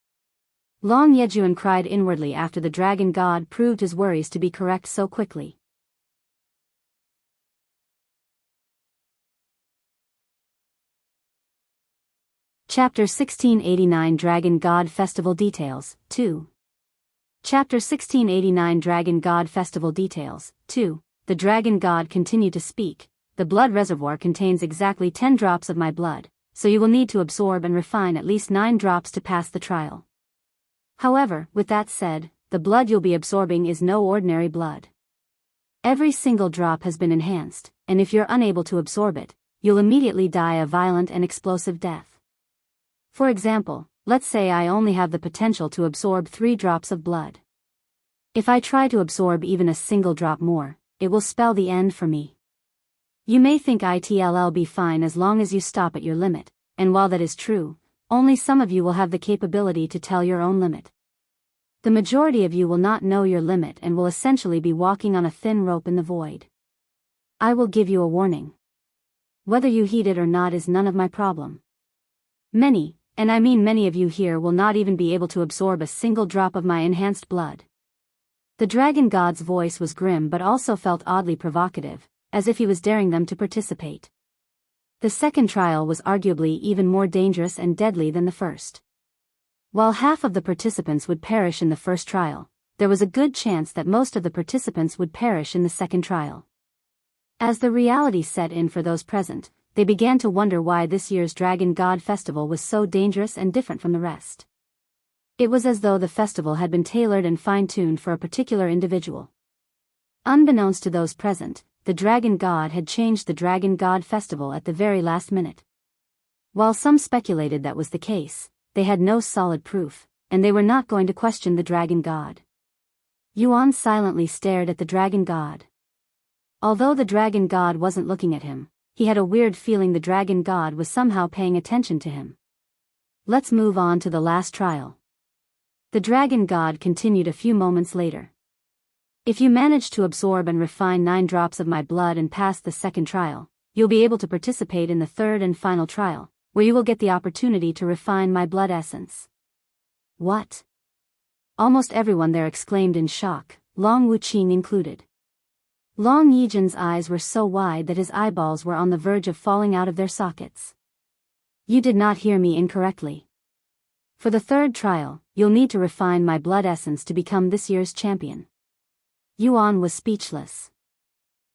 Speaker 1: Long Yejun cried inwardly after the dragon god proved his worries to be correct so quickly. Chapter 1689 Dragon God Festival Details, 2. Chapter 1689 Dragon God Festival Details, 2. The dragon god continued to speak. The blood reservoir contains exactly 10 drops of my blood, so you will need to absorb and refine at least 9 drops to pass the trial. However, with that said, the blood you'll be absorbing is no ordinary blood. Every single drop has been enhanced, and if you're unable to absorb it, you'll immediately die a violent and explosive death. For example, let's say I only have the potential to absorb 3 drops of blood. If I try to absorb even a single drop more, it will spell the end for me. You may think it'll be fine as long as you stop at your limit, and while that is true, only some of you will have the capability to tell your own limit. The majority of you will not know your limit and will essentially be walking on a thin rope in the void. I will give you a warning. Whether you heed it or not is none of my problem. Many, and I mean many of you here will not even be able to absorb a single drop of my enhanced blood. The dragon god's voice was grim but also felt oddly provocative, as if he was daring them to participate. The second trial was arguably even more dangerous and deadly than the first. While half of the participants would perish in the first trial, there was a good chance that most of the participants would perish in the second trial. As the reality set in for those present, they began to wonder why this year's Dragon God Festival was so dangerous and different from the rest. It was as though the festival had been tailored and fine-tuned for a particular individual. Unbeknownst to those present, the Dragon God had changed the Dragon God Festival at the very last minute. While some speculated that was the case, they had no solid proof, and they were not going to question the Dragon God. Yuan silently stared at the Dragon God. Although the Dragon God wasn't looking at him, he had a weird feeling the Dragon God was somehow paying attention to him. Let's move on to the last trial. The Dragon God continued a few moments later. If you manage to absorb and refine 9 drops of my blood and pass the second trial, you'll be able to participate in the third and final trial, where you will get the opportunity to refine my blood essence. What? Almost everyone there exclaimed in shock, Long Wuqing included. Long Yejun's eyes were so wide that his eyeballs were on the verge of falling out of their sockets. You did not hear me incorrectly. For the third trial, you'll need to refine my blood essence to become this year's champion. Yuan was speechless.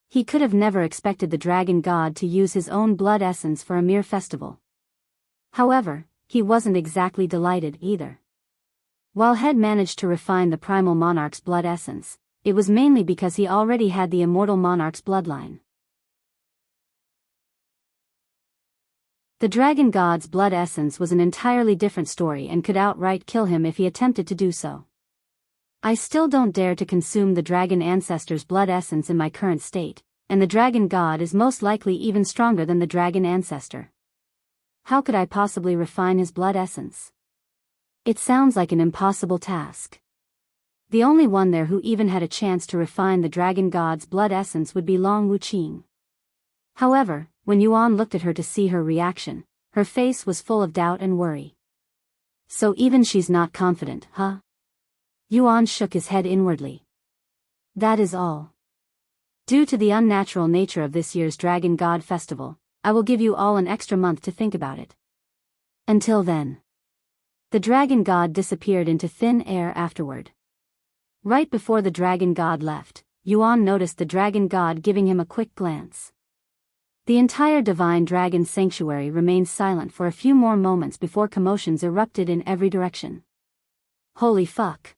Speaker 1: He could have never expected the Dragon God to use his own blood essence for a mere festival. However, he wasn't exactly delighted either. While Head managed to refine the Primal Monarch's blood essence, it was mainly because he already had the immortal Monarch's bloodline. The Dragon God's blood essence was an entirely different story and could outright kill him if he attempted to do so. I still don't dare to consume the Dragon Ancestor's blood essence in my current state, and the Dragon God is most likely even stronger than the Dragon Ancestor. How could I possibly refine his blood essence? It sounds like an impossible task. The only one there who even had a chance to refine the Dragon God's blood essence would be Long Wuqing. However, when Yuan looked at her to see her reaction, her face was full of doubt and worry. So even she's not confident, huh? Yuan shook his head inwardly. That is all. Due to the unnatural nature of this year's Dragon God Festival, I will give you all an extra month to think about it. Until then. The Dragon God disappeared into thin air afterward. Right before the Dragon God left, Yuan noticed the Dragon God giving him a quick glance. The entire Divine Dragon Sanctuary remained silent for a few more moments before commotions erupted in every direction. Holy fuck.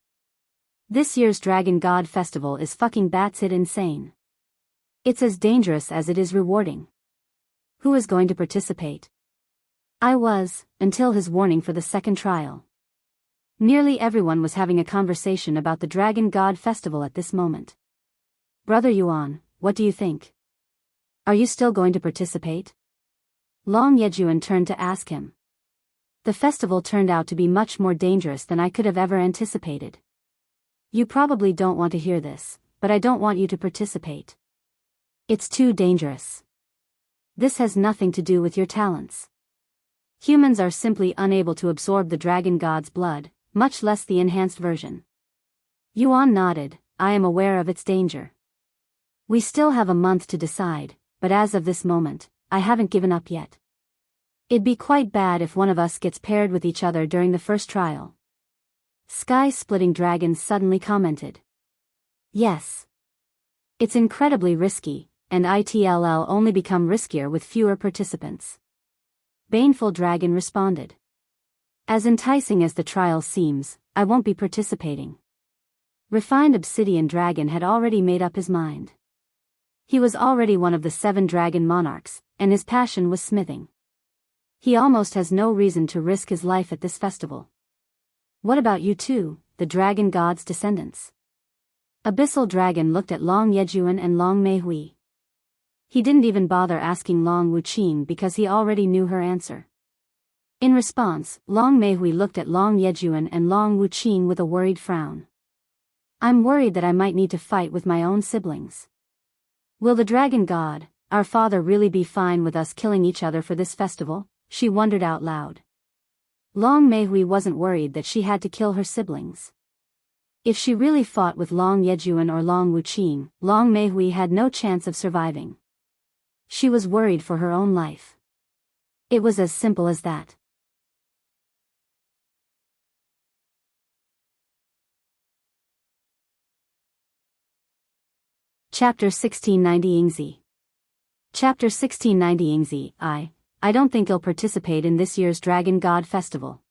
Speaker 1: This year's Dragon God Festival is fucking batshit insane. It's as dangerous as it is rewarding. Who is going to participate? I was, until his warning for the second trial. Nearly everyone was having a conversation about the Dragon God Festival at this moment. Brother Yuan, what do you think? Are you still going to participate? Long Yejun turned to ask him. The festival turned out to be much more dangerous than I could have ever anticipated. You probably don't want to hear this, but I don't want you to participate. It's too dangerous. This has nothing to do with your talents. Humans are simply unable to absorb the dragon god's blood, much less the enhanced version. Yuan nodded. I am aware of its danger. We still have a month to decide, but as of this moment, I haven't given up yet. It'd be quite bad if one of us gets paired with each other during the first trial. Sky-splitting dragon suddenly commented. Yes. It's incredibly risky, and it'll only become riskier with fewer participants. Baneful dragon responded. As enticing as the trial seems, I won't be participating. Refined Obsidian dragon had already made up his mind. He was already one of the 7 dragon monarchs, and his passion was smithing. He almost has no reason to risk his life at this festival. What about you two, the dragon god's descendants? Abyssal dragon looked at Long Yejun and Long Meihui. He didn't even bother asking Long Wuqin because he already knew her answer. In response, Long Meihui looked at Long Yejun and Long Wuqin with a worried frown. I'm worried that I might need to fight with my own siblings. Will the dragon god, our father, really be fine with us killing each other for this festival? She wondered out loud. Long Meihui wasn't worried that she had to kill her siblings. If she really fought with Long Yejun or Long Wuqin, Long Meihui had no chance of surviving. She was worried for her own life. It was as simple as that. Chapter 1690 Yingzi. Chapter 1690 Yingzi. I don't think I'll participate in this year's Dragon God Festival.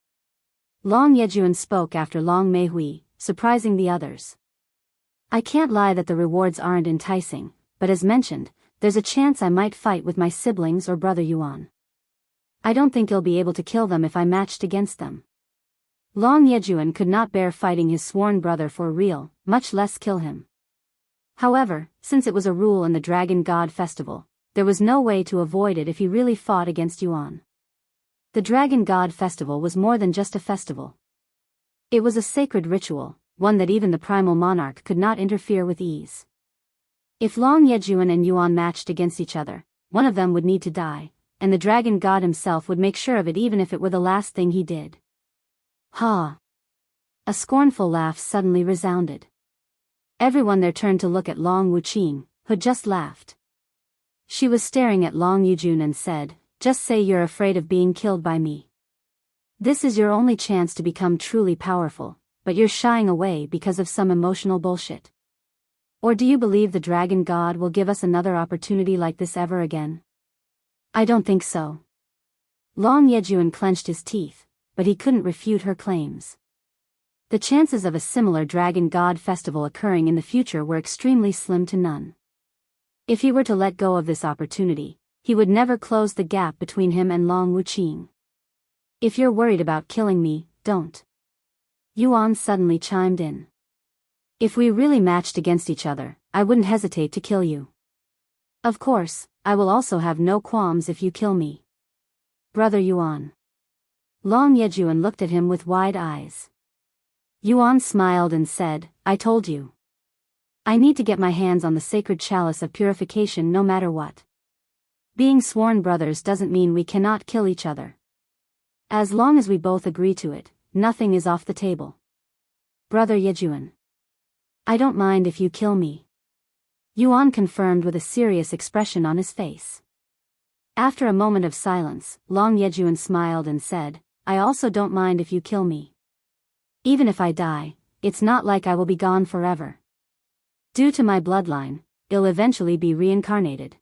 Speaker 1: Long Yejun spoke after Long Meihui, surprising the others. I can't lie that the rewards aren't enticing, but as mentioned, there's a chance I might fight with my siblings or brother Yuan. I don't think I'll be able to kill them if I matched against them. Long Yejun could not bear fighting his sworn brother for real, much less kill him. However, since it was a rule in the Dragon God Festival, there was no way to avoid it if he really fought against Yuan. The Dragon God Festival was more than just a festival. It was a sacred ritual, one that even the Primal Monarch could not interfere with ease. If Long Yejun and Yuan matched against each other, one of them would need to die, and the dragon god himself would make sure of it even if it were the last thing he did. Ha! A scornful laugh suddenly resounded. Everyone there turned to look at Long Wuqin, who just laughed. She was staring at Long Yejun and said, "Just say you're afraid of being killed by me. This is your only chance to become truly powerful, but you're shying away because of some emotional bullshit. Or do you believe the dragon god will give us another opportunity like this ever again? I don't think so." Long Yejun clenched his teeth, but he couldn't refute her claims. The chances of a similar dragon god festival occurring in the future were extremely slim to none. If he were to let go of this opportunity, he would never close the gap between him and Long Wuqin. If you're worried about killing me, don't. Yuan suddenly chimed in. If we really matched against each other, I wouldn't hesitate to kill you. Of course, I will also have no qualms if you kill me. Brother Yuan. Long Yejun looked at him with wide eyes. Yuan smiled and said, I told you. I need to get my hands on the sacred chalice of purification no matter what. Being sworn brothers doesn't mean we cannot kill each other. As long as we both agree to it, nothing is off the table. Brother Yejun. I don't mind if you kill me. Yuan confirmed with a serious expression on his face. After a moment of silence, Long Yejun smiled and said, I also don't mind if you kill me. Even if I die, it's not like I will be gone forever. Due to my bloodline, I'll eventually be reincarnated.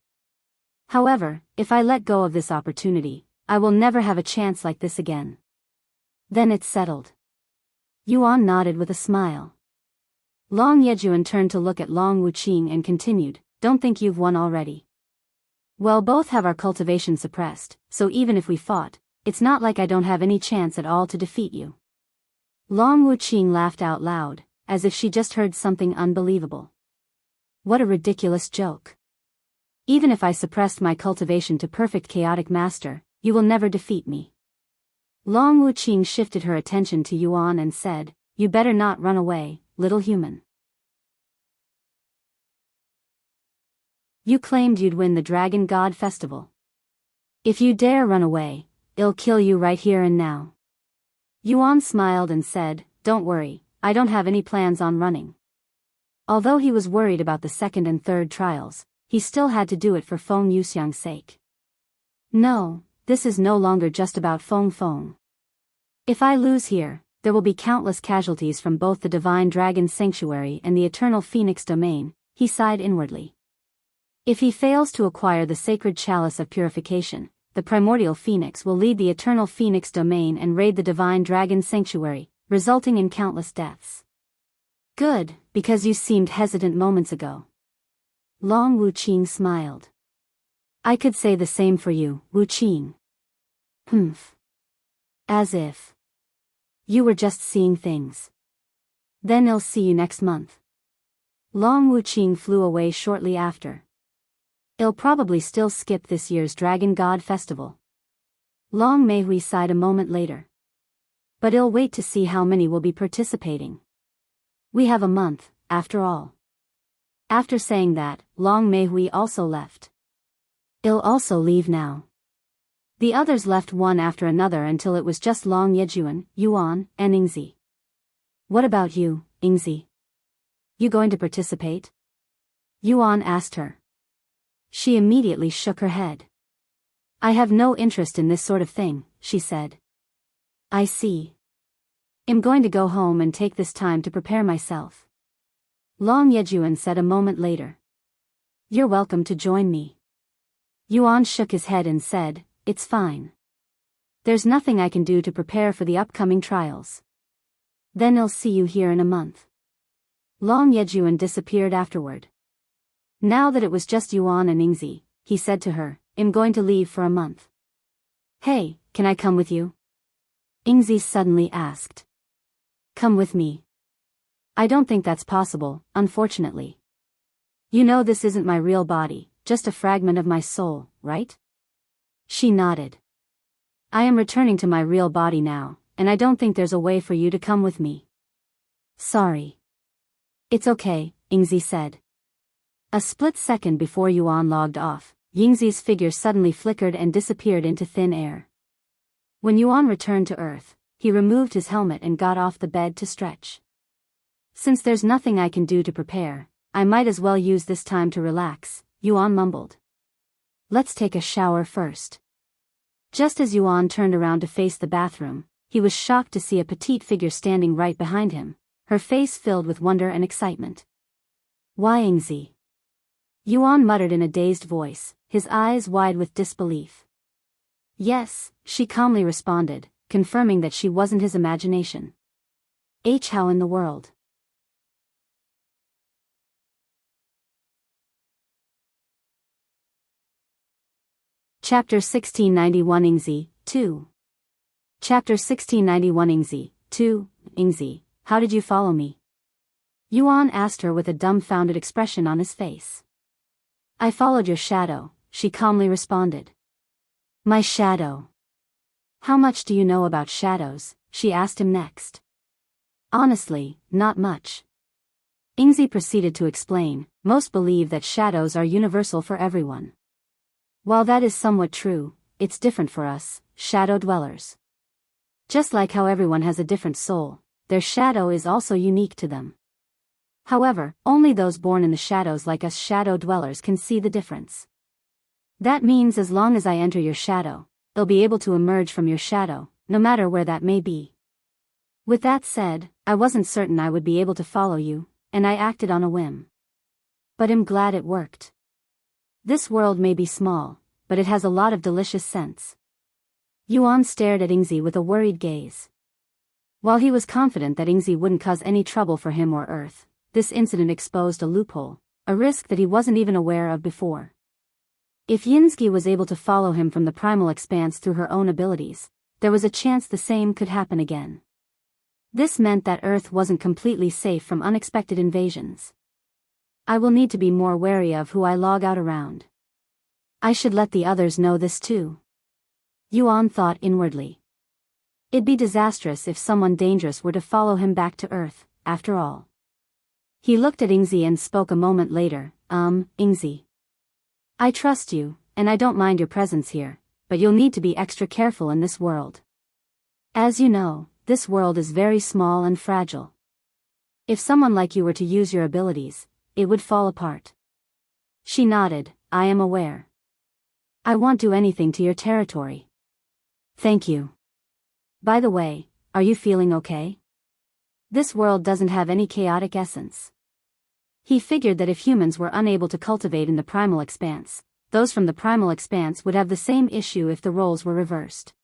Speaker 1: However, if I let go of this opportunity, I will never have a chance like this again. Then it's settled. Yuan nodded with a smile. Long Yejun turned to look at Long Wuqin and continued, don't think you've won already. Well, both have our cultivation suppressed, so even if we fought, it's not like I don't have any chance at all to defeat you. Long Wuqing laughed out loud, as if she just heard something unbelievable. What a ridiculous joke. Even if I suppressed my cultivation to perfect chaotic master, you will never defeat me. Long Wuqing shifted her attention to Yuan and said, you better not run away, little human. You claimed you'd win the Dragon God Festival. If you dare run away, I'll kill you right here and now. Yuan smiled and said, don't worry, I don't have any plans on running. Although he was worried about the second and third trials, he still had to do it for Feng Yuxiang's sake. No, this is no longer just about Feng Feng. If I lose here, there will be countless casualties from both the Divine Dragon Sanctuary and the Eternal Phoenix Domain, he sighed inwardly. If he fails to acquire the Sacred Chalice of Purification, the Primordial Phoenix will lead the Eternal Phoenix Domain and raid the Divine Dragon Sanctuary, resulting in countless deaths. Good, because you seemed hesitant moments ago. Long Wuqing smiled. I could say the same for you, Wuqing. Humph. As if. You were just seeing things. Then I'll see you next month. Long Wuqing flew away shortly after. I'll probably still skip this year's Dragon God Festival. Long Meihui sighed a moment later. But I'll wait to see how many will be participating. We have a month, after all. After saying that, Long Meihui also left. I'll also leave now. The others left one after another until it was just Long Yejun, Yuan, and Yingzi. What about you, Yingzi? You going to participate? Yuan asked her. She immediately shook her head. I have no interest in this sort of thing, she said. I see. I'm going to go home and take this time to prepare myself. Long Yejun said a moment later. You're welcome to join me. Yuan shook his head and said, it's fine. There's nothing I can do to prepare for the upcoming trials. Then I'll see you here in a month. Long Yejun disappeared afterward. Now that it was just Yuan and Yingzi, he said to her, I'm going to leave for a month. Hey, can I come with you? Yingzi suddenly asked. Come with me. I don't think that's possible, unfortunately. You know this isn't my real body, just a fragment of my soul, right? She nodded. I am returning to my real body now, and I don't think there's a way for you to come with me. Sorry. It's okay, Yingzi said. A split second before Yuan logged off, Yingzi's figure suddenly flickered and disappeared into thin air. When Yuan returned to Earth, he removed his helmet and got off the bed to stretch. Since there's nothing I can do to prepare, I might as well use this time to relax, Yuan mumbled. Let's take a shower first. Just as Yuan turned around to face the bathroom, he was shocked to see a petite figure standing right behind him, her face filled with wonder and excitement. Why Yingzi? Yuan muttered in a dazed voice, his eyes wide with disbelief. Yes, she calmly responded, confirming that she wasn't his imagination. How in the world? Chapter 1691 Yingzi, 2. Chapter 1691 Yingzi, 2. Yingzi, how did you follow me? Yuan asked her with a dumbfounded expression on his face. I followed your shadow, she calmly responded. My shadow. How much do you know about shadows? She asked him next. Honestly, not much. Yingzi proceeded to explain, most believe that shadows are universal for everyone. While that is somewhat true, it's different for us, shadow dwellers. Just like how everyone has a different soul, their shadow is also unique to them. However, only those born in the shadows like us shadow dwellers can see the difference. That means as long as I enter your shadow, they'll be able to emerge from your shadow, no matter where that may be. With that said, I wasn't certain I would be able to follow you, and I acted on a whim. But I'm glad it worked. This world may be small, but it has a lot of delicious scents. Yuan stared at Yingzi with a worried gaze. While he was confident that Yingzi wouldn't cause any trouble for him or Earth, this incident exposed a loophole, a risk that he wasn't even aware of before. If Yingzi was able to follow him from the primal expanse through her own abilities, there was a chance the same could happen again. This meant that Earth wasn't completely safe from unexpected invasions. I will need to be more wary of who I log out around. I should let the others know this too. Yuan thought inwardly. It'd be disastrous if someone dangerous were to follow him back to Earth, after all. He looked at Yingzi and spoke a moment later. Yingzi. I trust you, and I don't mind your presence here, but you'll need to be extra careful in this world. As you know, this world is very small and fragile. If someone like you were to use your abilities, it would fall apart. She nodded. I am aware. I won't do anything to your territory. Thank you. By the way, are you feeling okay? This world doesn't have any chaotic essence. He figured that if humans were unable to cultivate in the Primal Expanse, those from the Primal Expanse would have the same issue if the roles were reversed.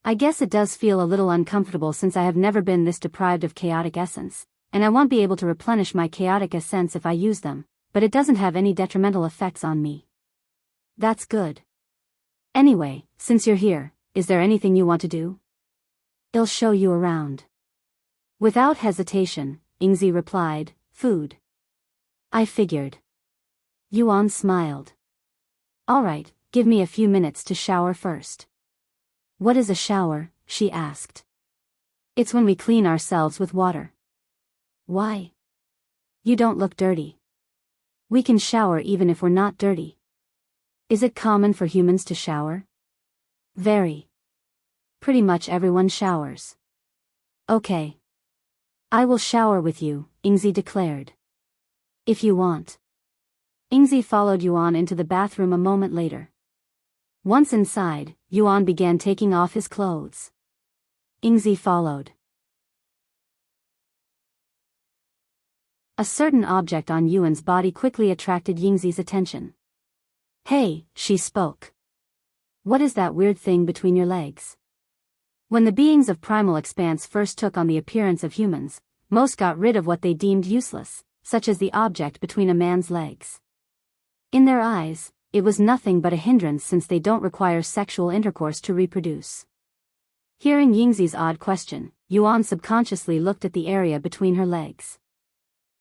Speaker 1: I guess it does feel a little uncomfortable since I have never been this deprived of chaotic essence, and I won't be able to replenish my chaotic essence if I use them, but it doesn't have any detrimental effects on me. That's good. Anyway, since you're here, is there anything you want to do? I'll show you around. Without hesitation, Yingzi replied, food. I figured. Yuan smiled. Alright, give me a few minutes to shower first. What is a shower? She asked. It's when we clean ourselves with water. Why? You don't look dirty. We can shower even if we're not dirty. Is it common for humans to shower? Very. Pretty much everyone showers. Okay. I will shower with you, Yingzi declared. If you want. Yingzi followed Yuan into the bathroom a moment later. Once inside, Yuan began taking off his clothes. Yingzi followed. A certain object on Yuan's body quickly attracted Yingzi's attention. Hey, she spoke. What is that weird thing between your legs? When the beings of Primal Expanse first took on the appearance of humans, most got rid of what they deemed useless, such as the object between a man's legs. In their eyes, it was nothing but a hindrance since they don't require sexual intercourse to reproduce. Hearing Yingzi's odd question, Yuan subconsciously looked at the area between her legs.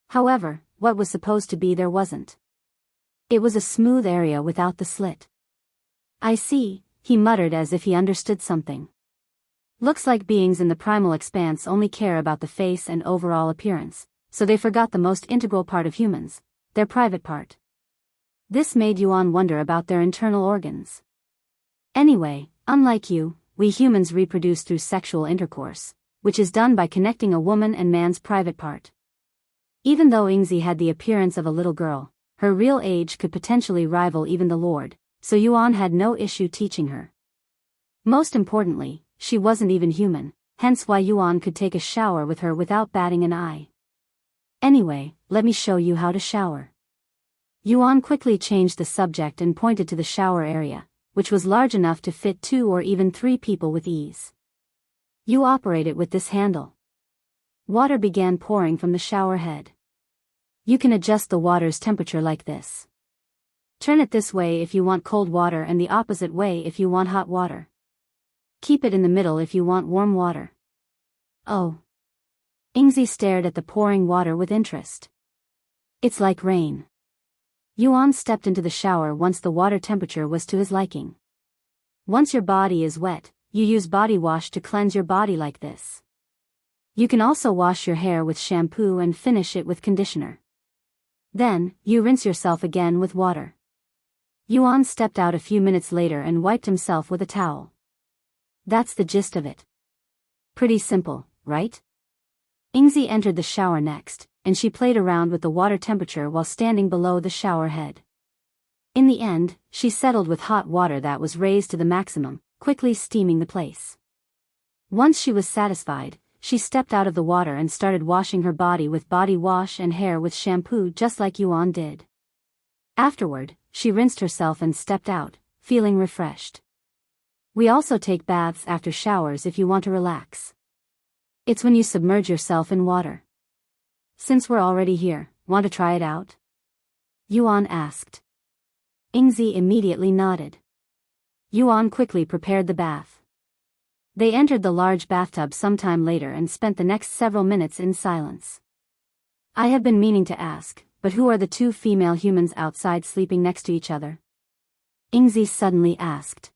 Speaker 1: However, what was supposed to be there wasn't. It was a smooth area without the slit. I see, he muttered as if he understood something. Looks like beings in the Primal Expanse only care about the face and overall appearance, so they forgot the most integral part of humans, their private part. This made Yuan wonder about their internal organs. Anyway, unlike you, we humans reproduce through sexual intercourse, which is done by connecting a woman and man's private part. Even though Yingzi had the appearance of a little girl, her real age could potentially rival even the Lord, so Yuan had no issue teaching her. Most importantly, she wasn't even human, hence why Yuan could take a shower with her without batting an eye. Anyway, let me show you how to shower. Yuan quickly changed the subject and pointed to the shower area, which was large enough to fit 2 or even 3 people with ease. You operate it with this handle. Water began pouring from the shower head. You can adjust the water's temperature like this. Turn it this way if you want cold water and the opposite way if you want hot water. Keep it in the middle if you want warm water. Oh. Yingzi stared at the pouring water with interest. It's like rain. Yuan stepped into the shower once the water temperature was to his liking. Once your body is wet, you use body wash to cleanse your body like this. You can also wash your hair with shampoo and finish it with conditioner. Then, you rinse yourself again with water. Yuan stepped out a few minutes later and wiped himself with a towel. That's the gist of it. Pretty simple, right? Yingzi entered the shower next, and she played around with the water temperature while standing below the shower head. In the end, she settled with hot water that was raised to the maximum, quickly steaming the place. Once she was satisfied, she stepped out of the water and started washing her body with body wash and hair with shampoo just like Yuan did. Afterward, she rinsed herself and stepped out, feeling refreshed. We also take baths after showers if you want to relax. It's when you submerge yourself in water. Since we're already here, want to try it out? Yuan asked. Yingzi immediately nodded. Yuan quickly prepared the bath. They entered the large bathtub sometime later and spent the next several minutes in silence. I have been meaning to ask, but who are the two female humans outside sleeping next to each other? Yingzi suddenly asked.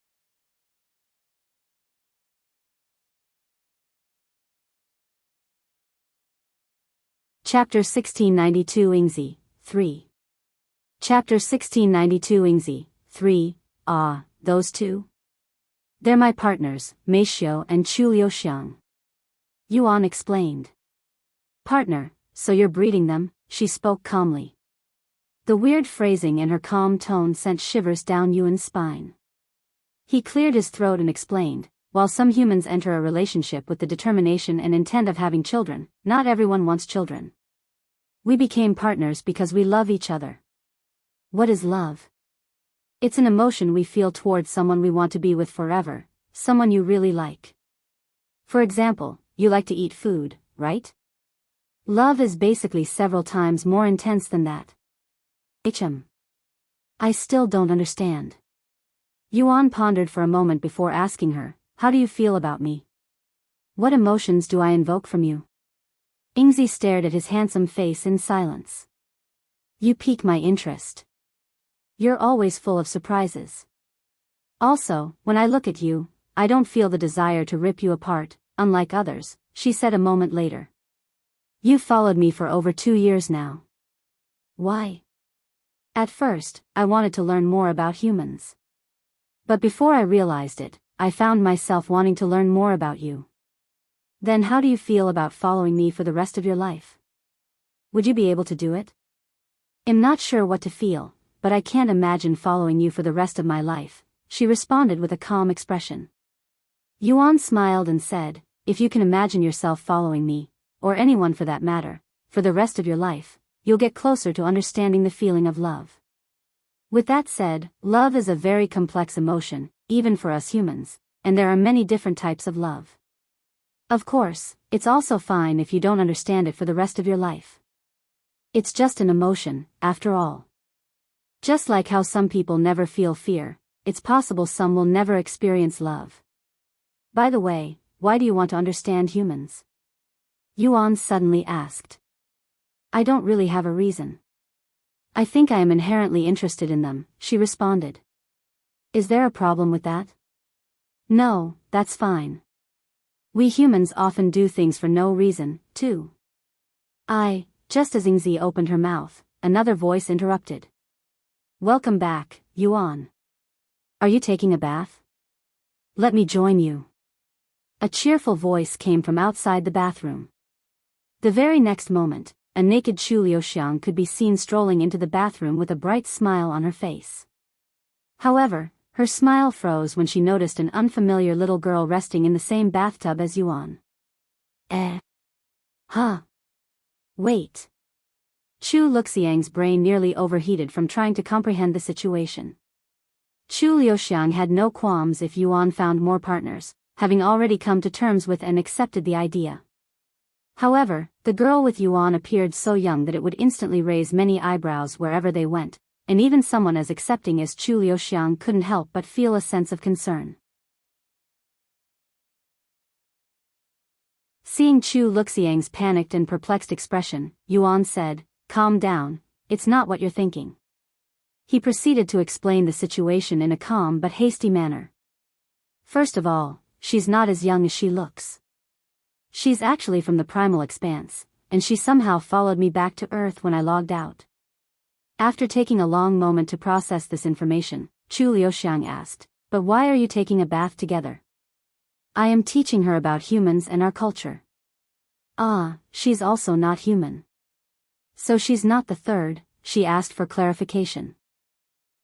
Speaker 1: Chapter 1692 Yingzi, 3. Chapter 1692 Yingzi, 3. Ah, those two? They're my partners, Meishio and Chu Liuxiang. Yuan explained. Partner, so you're breeding them, she spoke calmly. The weird phrasing and her calm tone sent shivers down Yuan's spine. He cleared his throat and explained, while some humans enter a relationship with the determination and intent of having children, not everyone wants children. We became partners because we love each other. What is love? It's an emotion we feel towards someone we want to be with forever, someone you really like. For example, you like to eat food, right? Love is basically several times more intense than that. I still don't understand. Yuan pondered for a moment before asking her, how do you feel about me? What emotions do I invoke from you? Yingzi stared at his handsome face in silence. You pique my interest. You're always full of surprises. Also, when I look at you, I don't feel the desire to rip you apart, unlike others, she said a moment later. You've followed me for over 2 years now. Why? At first, I wanted to learn more about humans. But before I realized it, I found myself wanting to learn more about you. Then how do you feel about following me for the rest of your life? Would you be able to do it? I'm not sure what to feel, but I can't imagine following you for the rest of my life, she responded with a calm expression. Yuan smiled and said, if you can imagine yourself following me, or anyone for that matter, for the rest of your life, you'll get closer to understanding the feeling of love. With that said, love is a very complex emotion, even for us humans, and there are many different types of love. Of course, it's also fine if you don't understand it for the rest of your life. It's just an emotion, after all. Just like how some people never feel fear, it's possible some will never experience love. By the way, why do you want to understand humans? Yuan suddenly asked. I don't really have a reason. I think I am inherently interested in them, she responded. Is there a problem with that? No, that's fine. We humans often do things for no reason, too. Just as Yingzi opened her mouth, another voice interrupted. Welcome back, Yuan. Are you taking a bath? Let me join you. A cheerful voice came from outside the bathroom. The very next moment, a naked Chu Liuxiang could be seen strolling into the bathroom with a bright smile on her face. However, her smile froze when she noticed an unfamiliar little girl resting in the same bathtub as Yuan. Wait. Chu Liuxiang's brain nearly overheated from trying to comprehend the situation. Chu Liuxiang had no qualms if Yuan found more partners, having already come to terms with and accepted the idea. However, the girl with Yuan appeared so young that it would instantly raise many eyebrows wherever they went, and even someone as accepting as Chu Liuxiang couldn't help but feel a sense of concern. Seeing Chu Liuxiang's panicked and perplexed expression, Yuan said, calm down, it's not what you're thinking. He proceeded to explain the situation in a calm but hasty manner. First of all, she's not as young as she looks. She's actually from the Primal Expanse, and she somehow followed me back to Earth when I logged out. After taking a long moment to process this information, Chu Liuxiang asked, but why are you taking a bath together? I am teaching her about humans and our culture. She's also not human. So she's not the third, she asked for clarification.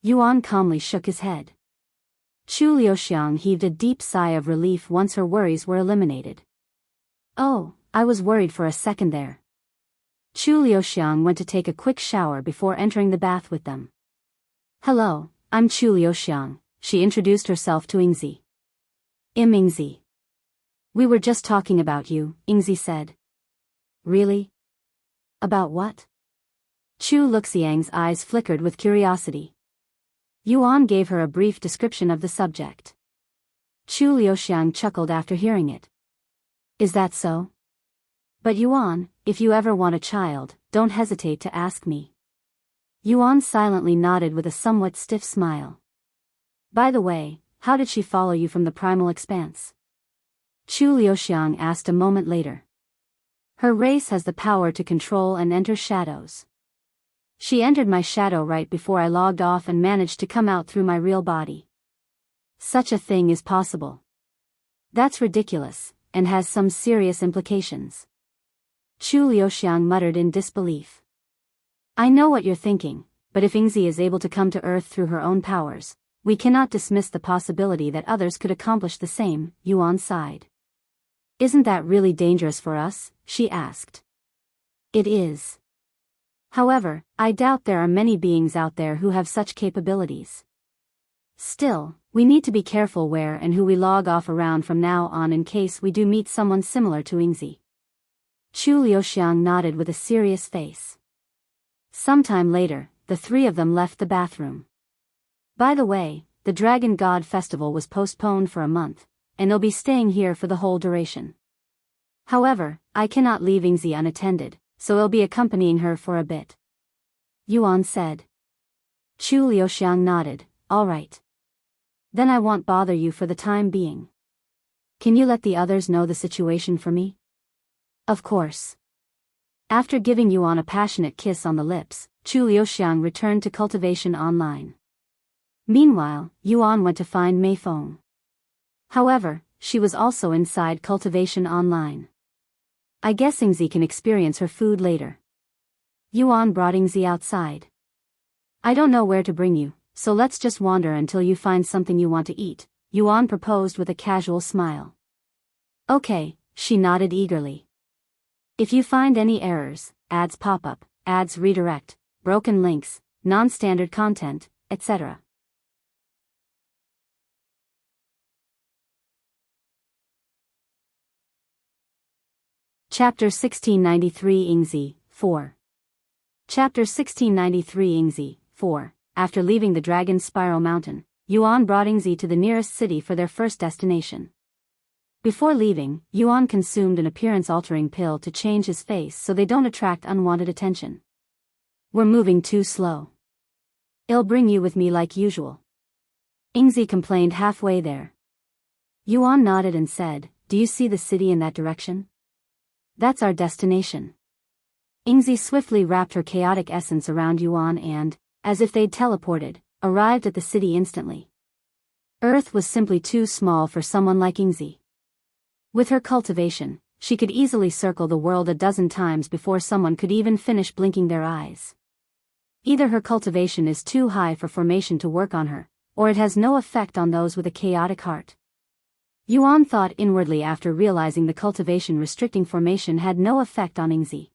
Speaker 1: Yuan calmly shook his head. Chu Liuxiang heaved a deep sigh of relief once her worries were eliminated. Oh, I was worried for a second there. Chu Liuxiang went to take a quick shower before entering the bath with them. Hello, I'm Chu Liuxiang, she introduced herself to Yingzi. I'm Yingzi. We were just talking about you, Yingzi said. Really? About what? Chu Liuxiang's eyes flickered with curiosity. Yuan gave her a brief description of the subject. Chu Liuxiang chuckled after hearing it. Is that so? But Yuan, if you ever want a child, don't hesitate to ask me. Yuan silently nodded with a somewhat stiff smile. By the way, how did she follow you from the Primal Expanse? Chu Liuxiang asked a moment later. Her race has the power to control and enter shadows. She entered my shadow right before I logged off and managed to come out through my real body. Such a thing is possible. That's ridiculous, and has some serious implications. Chu Liuxiang muttered in disbelief. I know what you're thinking, but if Yingzi is able to come to Earth through her own powers, we cannot dismiss the possibility that others could accomplish the same, Yuan sighed. Isn't that really dangerous for us? She asked. It is. However, I doubt there are many beings out there who have such capabilities. Still, we need to be careful where and who we log off around from now on in case we do meet someone similar to Yingzi. Chu Liuxiang nodded with a serious face. Sometime later, the three of them left the bathroom. By the way, the Dragon God Festival was postponed for a month, and they'll be staying here for the whole duration. However, I cannot leave Yingzi unattended, so I'll be accompanying her for a bit. Yuan said. Chu Liuxiang nodded, all right. Then I won't bother you for the time being. Can you let the others know the situation for me? Of course. After giving Yuan a passionate kiss on the lips, Chu Liuxiang returned to Cultivation Online. Meanwhile, Yuan went to find Mei Feng. However, she was also inside Cultivation Online. I guess Yingzi can experience her food later. Yuan brought Yingzi outside. I don't know where to bring you, so let's just wander until you find something you want to eat, Yuan proposed with a casual smile. Okay, she nodded eagerly. If you find any errors, ads pop up, ads redirect, broken links, non-standard content, etc. Chapter 1693 Yingzi, 4. Chapter 1693 Yingzi, 4. After leaving the Dragon's Spiral Mountain, Yuan brought Yingzi to the nearest city for their first destination. Before leaving, Yuan consumed an appearance-altering pill to change his face so they don't attract unwanted attention. We're moving too slow. I'll bring you with me like usual. Yingzi complained halfway there. Yuan nodded and said, do you see the city in that direction? That's our destination. Yingzi swiftly wrapped her chaotic essence around Yuan and, as if they'd teleported, arrived at the city instantly. Earth was simply too small for someone like Yingzi. With her cultivation, she could easily circle the world a dozen times before someone could even finish blinking their eyes. Either her cultivation is too high for formation to work on her, or it has no effect on those with a chaotic heart. Yuan thought inwardly after realizing the cultivation restricting formation had no effect on Yingzi.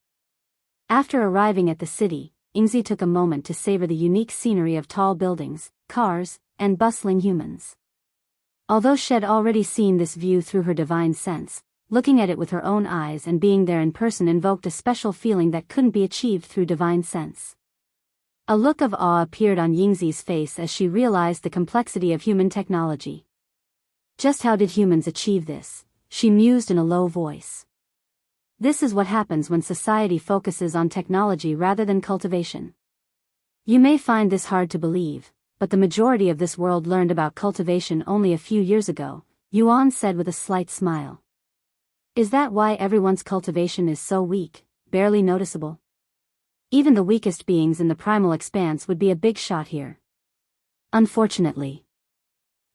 Speaker 1: After arriving at the city, Yingzi took a moment to savor the unique scenery of tall buildings, cars, and bustling humans. Although she'd already seen this view through her divine sense, looking at it with her own eyes and being there in person invoked a special feeling that couldn't be achieved through divine sense. A look of awe appeared on Yingzi's face as she realized the complexity of human technology. Just how did humans achieve this? She mused in a low voice. This is what happens when society focuses on technology rather than cultivation. You may find this hard to believe, but the majority of this world learned about cultivation only a few years ago, Yuan said with a slight smile. Is that why everyone's cultivation is so weak, barely noticeable? Even the weakest beings in the Primal Expanse would be a big shot here. Unfortunately.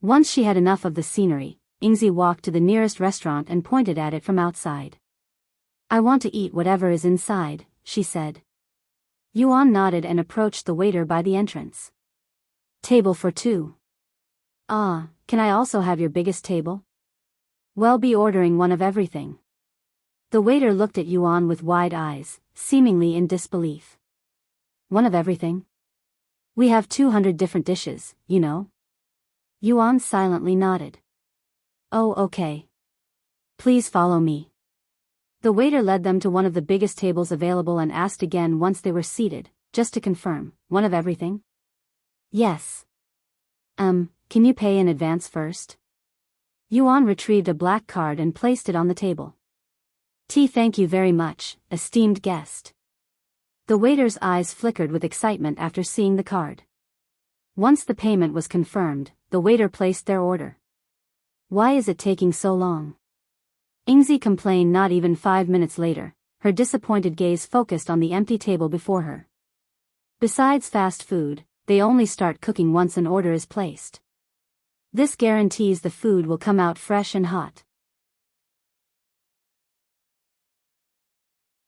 Speaker 1: Once she had enough of the scenery, Yingzi walked to the nearest restaurant and pointed at it from outside. I want to eat whatever is inside, she said. Yuan nodded and approached the waiter by the entrance. Table for two. Ah, can I also have your biggest table? We'll be ordering one of everything. The waiter looked at Yuan with wide eyes, seemingly in disbelief. One of everything? We have 200 different dishes, you know. Yuan silently nodded. Oh, okay. Please follow me. The waiter led them to one of the biggest tables available and asked again once they were seated, just to confirm, one of everything? Yes. Can you pay in advance first? Yuan retrieved a black card and placed it on the table. Thank you very much, esteemed guest. The waiter's eyes flickered with excitement after seeing the card. Once the payment was confirmed, the waiter placed their order. Why is it taking so long? Yingzi complained not even 5 minutes later, her disappointed gaze focused on the empty table before her. Besides fast food, they only start cooking once an order is placed. This guarantees the food will come out fresh and hot.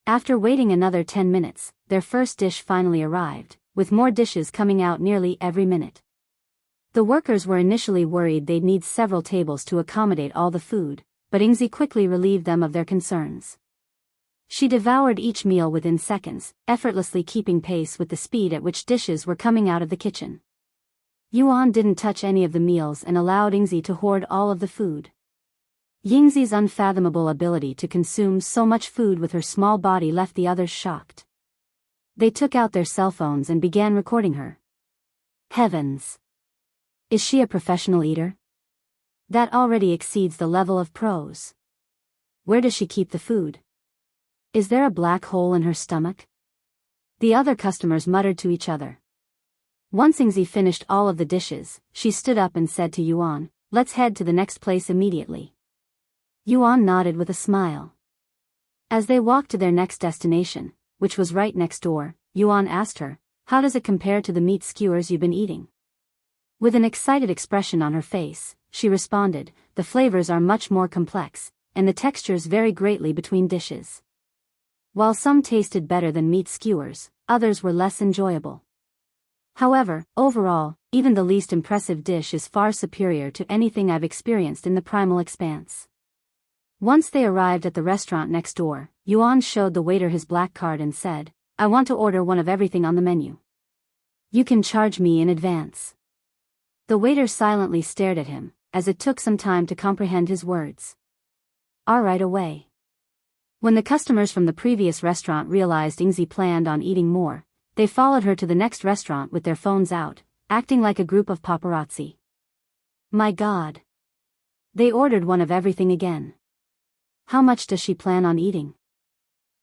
Speaker 1: After waiting another 10 minutes, their first dish finally arrived, with more dishes coming out nearly every minute. The workers were initially worried they'd need several tables to accommodate all the food, but Yingzi quickly relieved them of their concerns. She devoured each meal within seconds, effortlessly keeping pace with the speed at which dishes were coming out of the kitchen. Yuan didn't touch any of the meals and allowed Yingzi to hoard all of the food. Yingzi's unfathomable ability to consume so much food with her small body left the others shocked. They took out their cell phones and began recording her. Heavens! Is she a professional eater? That already exceeds the level of pros. Where does she keep the food? Is there a black hole in her stomach? The other customers muttered to each other. Once Yingzi finished all of the dishes, she stood up and said to Yuan, "Let's head to the next place immediately." Yuan nodded with a smile. As they walked to their next destination, which was right next door, Yuan asked her, "How does it compare to the meat skewers you've been eating?" With an excited expression on her face, she responded, "The flavors are much more complex, and the textures vary greatly between dishes. While some tasted better than meat skewers, others were less enjoyable. However, overall, even the least impressive dish is far superior to anything I've experienced in the Primal Expanse." Once they arrived at the restaurant next door, Yuan showed the waiter his black card and said, "I want to order one of everything on the menu. You can charge me in advance." The waiter silently stared at him, as it took some time to comprehend his words. "All right, away." When the customers from the previous restaurant realized Yingzi planned on eating more, they followed her to the next restaurant with their phones out, acting like a group of paparazzi. My God! They ordered one of everything again. How much does she plan on eating?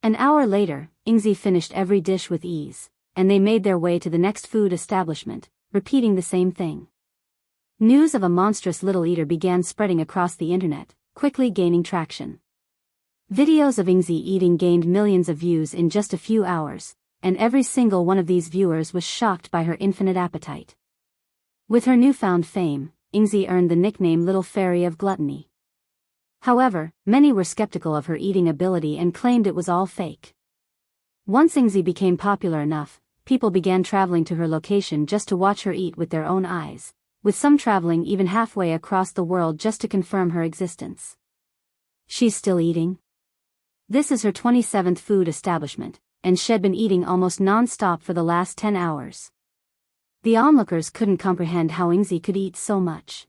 Speaker 1: An hour later, Yingzi finished every dish with ease, and they made their way to the next food establishment, repeating the same thing. News of a monstrous little eater began spreading across the internet, quickly gaining traction. Videos of Yingzi eating gained millions of views in just a few hours, and every single one of these viewers was shocked by her infinite appetite. With her newfound fame, Yingzi earned the nickname Little Fairy of Gluttony. However, many were skeptical of her eating ability and claimed it was all fake. Once Yingzi became popular enough, people began traveling to her location just to watch her eat with their own eyes, with some traveling even halfway across the world just to confirm her existence. She's still eating? This is her 27th food establishment, and she'd been eating almost non-stop for the last 10 hours. The onlookers couldn't comprehend how Yingzi could eat so much.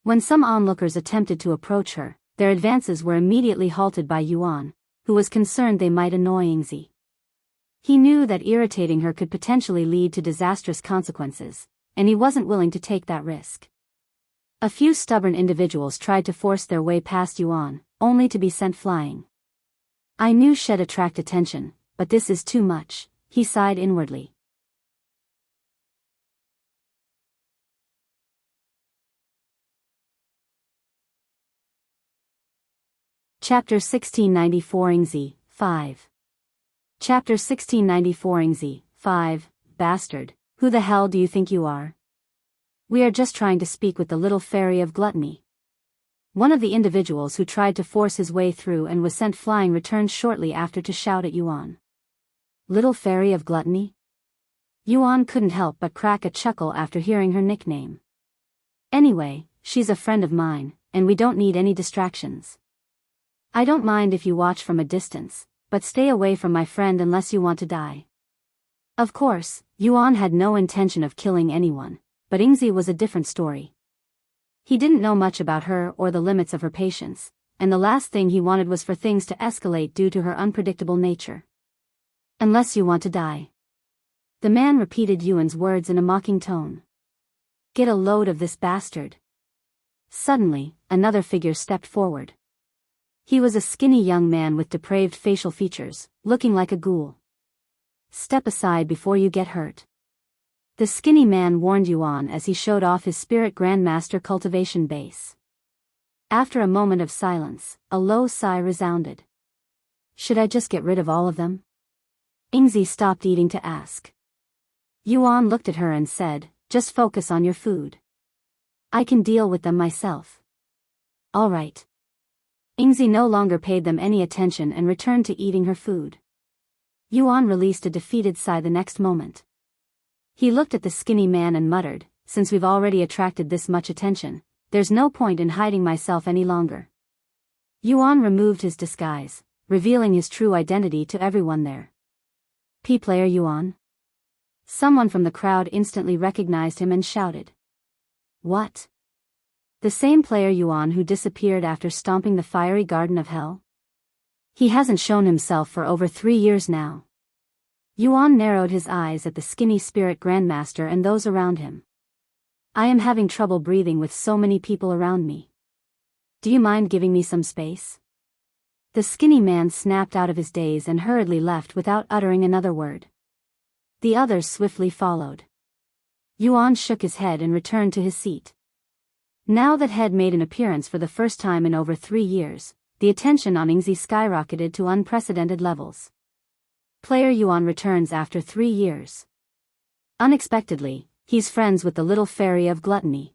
Speaker 1: When some onlookers attempted to approach her, their advances were immediately halted by Yuan, who was concerned they might annoy Yingzi. He knew that irritating her could potentially lead to disastrous consequences, and he wasn't willing to take that risk. A few stubborn individuals tried to force their way past Yuan, only to be sent flying. "I knew she'd attract attention, but this is too much," he sighed inwardly. Chapter 1694 Yingzi, 5. Chapter 1694 Yingzi, 5, Bastard, who the hell do you think you are? We are just trying to speak with the Little Fairy of Gluttony. One of the individuals who tried to force his way through and was sent flying returned shortly after to shout at Yuan. Little Fairy of Gluttony? Yuan couldn't help but crack a chuckle after hearing her nickname. Anyway, she's a friend of mine, and we don't need any distractions. I don't mind if you watch from a distance, but stay away from my friend unless you want to die. Of course, Yuan had no intention of killing anyone, but Yingzi was a different story. He didn't know much about her or the limits of her patience, and the last thing he wanted was for things to escalate due to her unpredictable nature. Unless you want to die. The man repeated Yuan's words in a mocking tone. Get a load of this bastard. Suddenly, another figure stepped forward. He was a skinny young man with depraved facial features, looking like a ghoul. Step aside before you get hurt. The skinny man warned Yuan as he showed off his Spirit Grandmaster cultivation base. After a moment of silence, a low sigh resounded. Should I just get rid of all of them? Yingzi stopped eating to ask. Yuan looked at her and said, just focus on your food. I can deal with them myself. All right. Yingzi no longer paid them any attention and returned to eating her food. Yuan released a defeated sigh the next moment. He looked at the skinny man and muttered, since we've already attracted this much attention, there's no point in hiding myself any longer. Yuan removed his disguise, revealing his true identity to everyone there. P-player Yuan? Someone from the crowd instantly recognized him and shouted. What? The same player Yuan who disappeared after stomping the fiery garden of hell? He hasn't shown himself for over 3 years now. Yuan narrowed his eyes at the skinny Spirit Grandmaster and those around him. I am having trouble breathing with so many people around me. Do you mind giving me some space? The skinny man snapped out of his daze and hurriedly left without uttering another word. The others swiftly followed. Yuan shook his head and returned to his seat. Now that Head made an appearance for the first time in over 3 years, the attention on Yingzi skyrocketed to unprecedented levels. Player Yuan returns after 3 years. Unexpectedly, he's friends with the Little Fairy of Gluttony.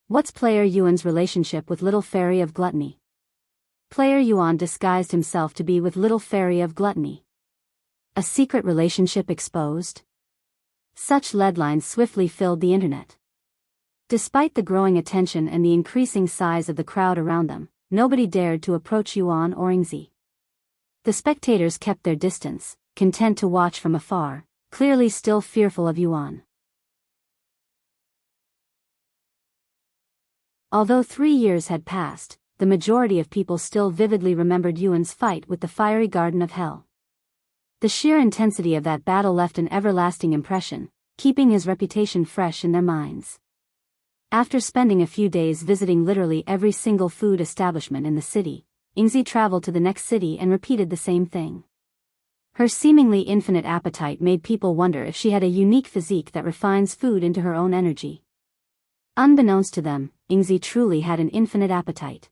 Speaker 1: What's Player Yuan's relationship with Little Fairy of Gluttony? Player Yuan disguised himself to be with Little Fairy of Gluttony. A secret relationship exposed? Such leadlines swiftly filled the internet. Despite the growing attention and the increasing size of the crowd around them, nobody dared to approach Yuan or Yingzi. The spectators kept their distance, content to watch from afar, clearly still fearful of Yuan. Although 3 years had passed, the majority of people still vividly remembered Yuan's fight with the fiery garden of hell. The sheer intensity of that battle left an everlasting impression, keeping his reputation fresh in their minds. After spending a few days visiting literally every single food establishment in the city, Yingzi traveled to the next city and repeated the same thing. Her seemingly infinite appetite made people wonder if she had a unique physique that refines food into her own energy. Unbeknownst to them, Yingzi truly had an infinite appetite.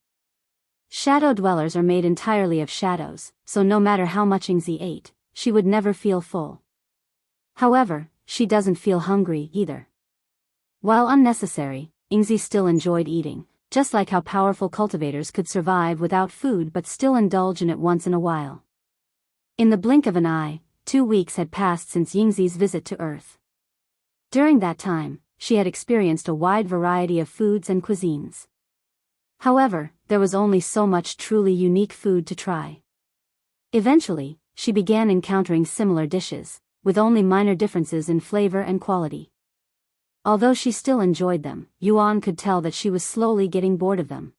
Speaker 1: Shadow dwellers are made entirely of shadows, so no matter how much Yingzi ate, she would never feel full. However, she doesn't feel hungry either. While unnecessary, Yingzi still enjoyed eating, just like how powerful cultivators could survive without food but still indulge in it once in a while. In the blink of an eye, 2 weeks had passed since Yingzi's visit to Earth. During that time, she had experienced a wide variety of foods and cuisines. However, there was only so much truly unique food to try. Eventually, she began encountering similar dishes, with only minor differences in flavor and quality. Although she still enjoyed them, Yuan could tell that she was slowly getting bored of them.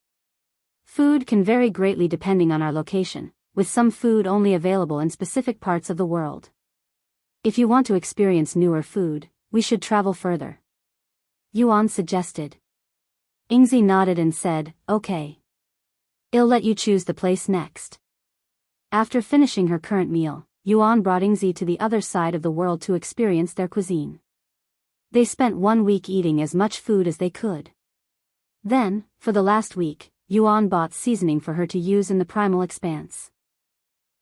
Speaker 1: Food can vary greatly depending on our location, with some food only available in specific parts of the world. If you want to experience newer food, we should travel further. Yuan suggested. Yingzi nodded and said, okay. I'll let you choose the place next. After finishing her current meal, Yuan brought Yingzi to the other side of the world to experience their cuisine. They spent 1 week eating as much food as they could. Then, for the last week, Yuan bought seasoning for her to use in the Primal Expanse.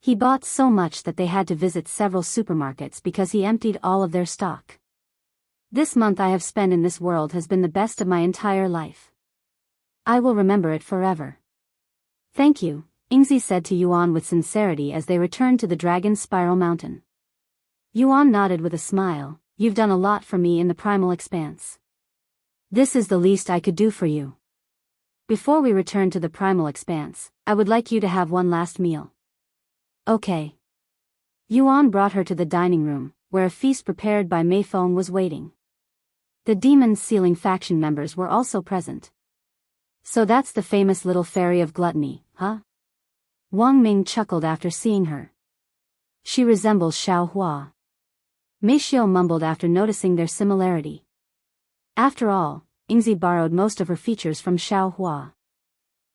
Speaker 1: He bought so much that they had to visit several supermarkets because he emptied all of their stock. This month I have spent in this world has been the best of my entire life. I will remember it forever. Thank you, Yingzi said to Yuan with sincerity as they returned to the Dragon Spiral Mountain. Yuan nodded with a smile. You've done a lot for me in the Primal Expanse. This is the least I could do for you. Before we return to the Primal Expanse, I would like you to have one last meal. Okay. Yuan brought her to the dining room, where a feast prepared by Mei Feng was waiting. The Demon Sealing faction members were also present. So that's the famous Little Fairy of Gluttony, huh? Wang Ming chuckled after seeing her. She resembles Xiao Hua. Meishio mumbled after noticing their similarity. After all, Yingzi borrowed most of her features from Xiao Hua.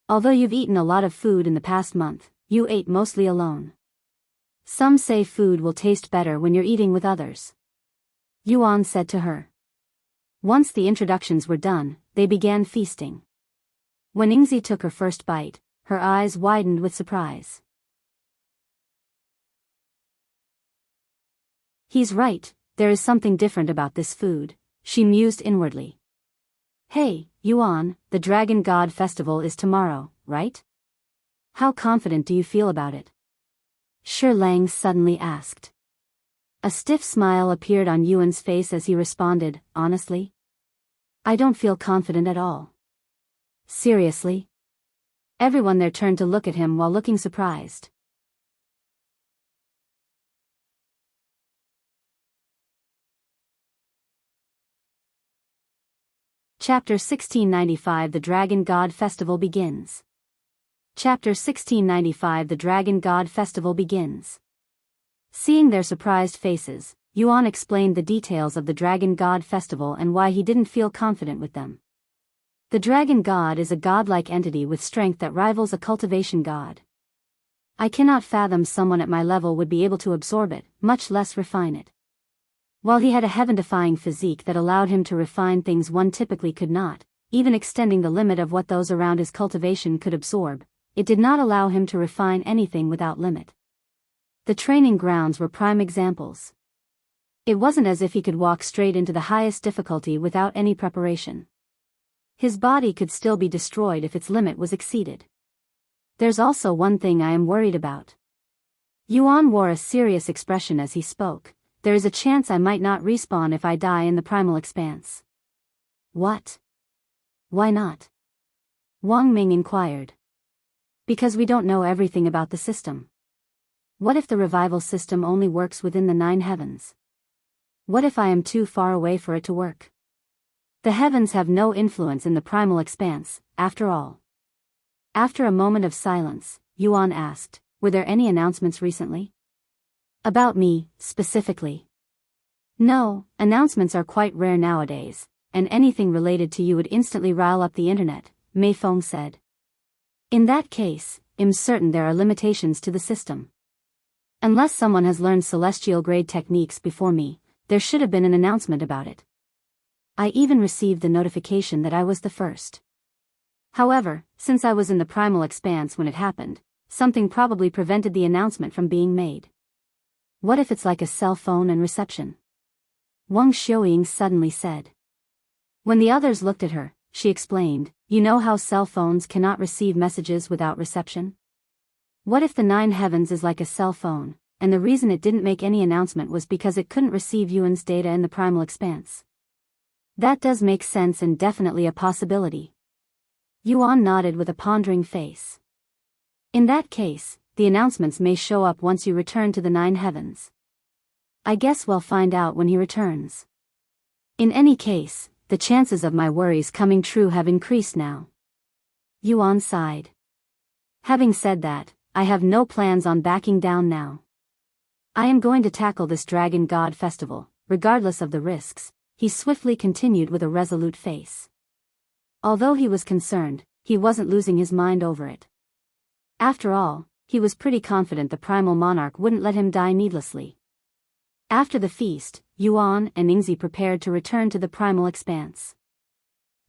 Speaker 1: Although you've eaten a lot of food in the past month, you ate mostly alone. Some say food will taste better when you're eating with others. Yuan said to her. Once the introductions were done, they began feasting. When Yingzi took her first bite, her eyes widened with surprise. He's right, there is something different about this food, she mused inwardly. Hey, Yuan, the Dragon God Festival is tomorrow, right? How confident do you feel about it? Shi Lang suddenly asked. A stiff smile appeared on Yuan's face as he responded, honestly? I don't feel confident at all. Seriously? Everyone there turned to look at him while looking surprised. Chapter 1695 The Dragon God Festival begins. Chapter 1695 The Dragon God Festival begins. Seeing their surprised faces, Yuan explained the details of the Dragon God Festival and why he didn't feel confident with them. The Dragon God is a godlike entity with strength that rivals a cultivation god. I cannot fathom someone at my level would be able to absorb it, much less refine it. While he had a heaven-defying physique that allowed him to refine things one typically could not, even extending the limit of what those around his cultivation could absorb, it did not allow him to refine anything without limit. The training grounds were prime examples. It wasn't as if he could walk straight into the highest difficulty without any preparation. His body could still be destroyed if its limit was exceeded. There's also one thing I am worried about. Yuan wore a serious expression as he spoke. There is a chance I might not respawn if I die in the Primal Expanse. What? Why not? Wang Ming inquired. Because we don't know everything about the system. What if the revival system only works within the 9 heavens? What if I am too far away for it to work? The heavens have no influence in the Primal Expanse, after all. After a moment of silence, Yuan asked, were there any announcements recently? About me, specifically. No, announcements are quite rare nowadays, and anything related to you would instantly rile up the internet, Mei Feng said. In that case, I'm certain there are limitations to the system. Unless someone has learned celestial-grade techniques before me, there should have been an announcement about it. I even received the notification that I was the first. However, since I was in the Primal Expanse when it happened, something probably prevented the announcement from being made. What if it's like a cell phone and reception? Wang Xiuying suddenly said. When the others looked at her, she explained, you know how cell phones cannot receive messages without reception? What if the 9 heavens is like a cell phone, and the reason it didn't make any announcement was because it couldn't receive Yuan's data in the Primal Expanse? That does make sense and definitely a possibility. Yuan nodded with a pondering face. In that case, the announcements may show up once you return to the 9 heavens. I guess we'll find out when he returns. In any case, the chances of my worries coming true have increased now. Yuan sighed. Having said that, I have no plans on backing down now. I am going to tackle this Dragon God Festival, regardless of the risks, he swiftly continued with a resolute face. Although he was concerned, he wasn't losing his mind over it. After all, he was pretty confident the Primal Monarch wouldn't let him die needlessly. After the feast, Yuan and Yingzi prepared to return to the Primal Expanse.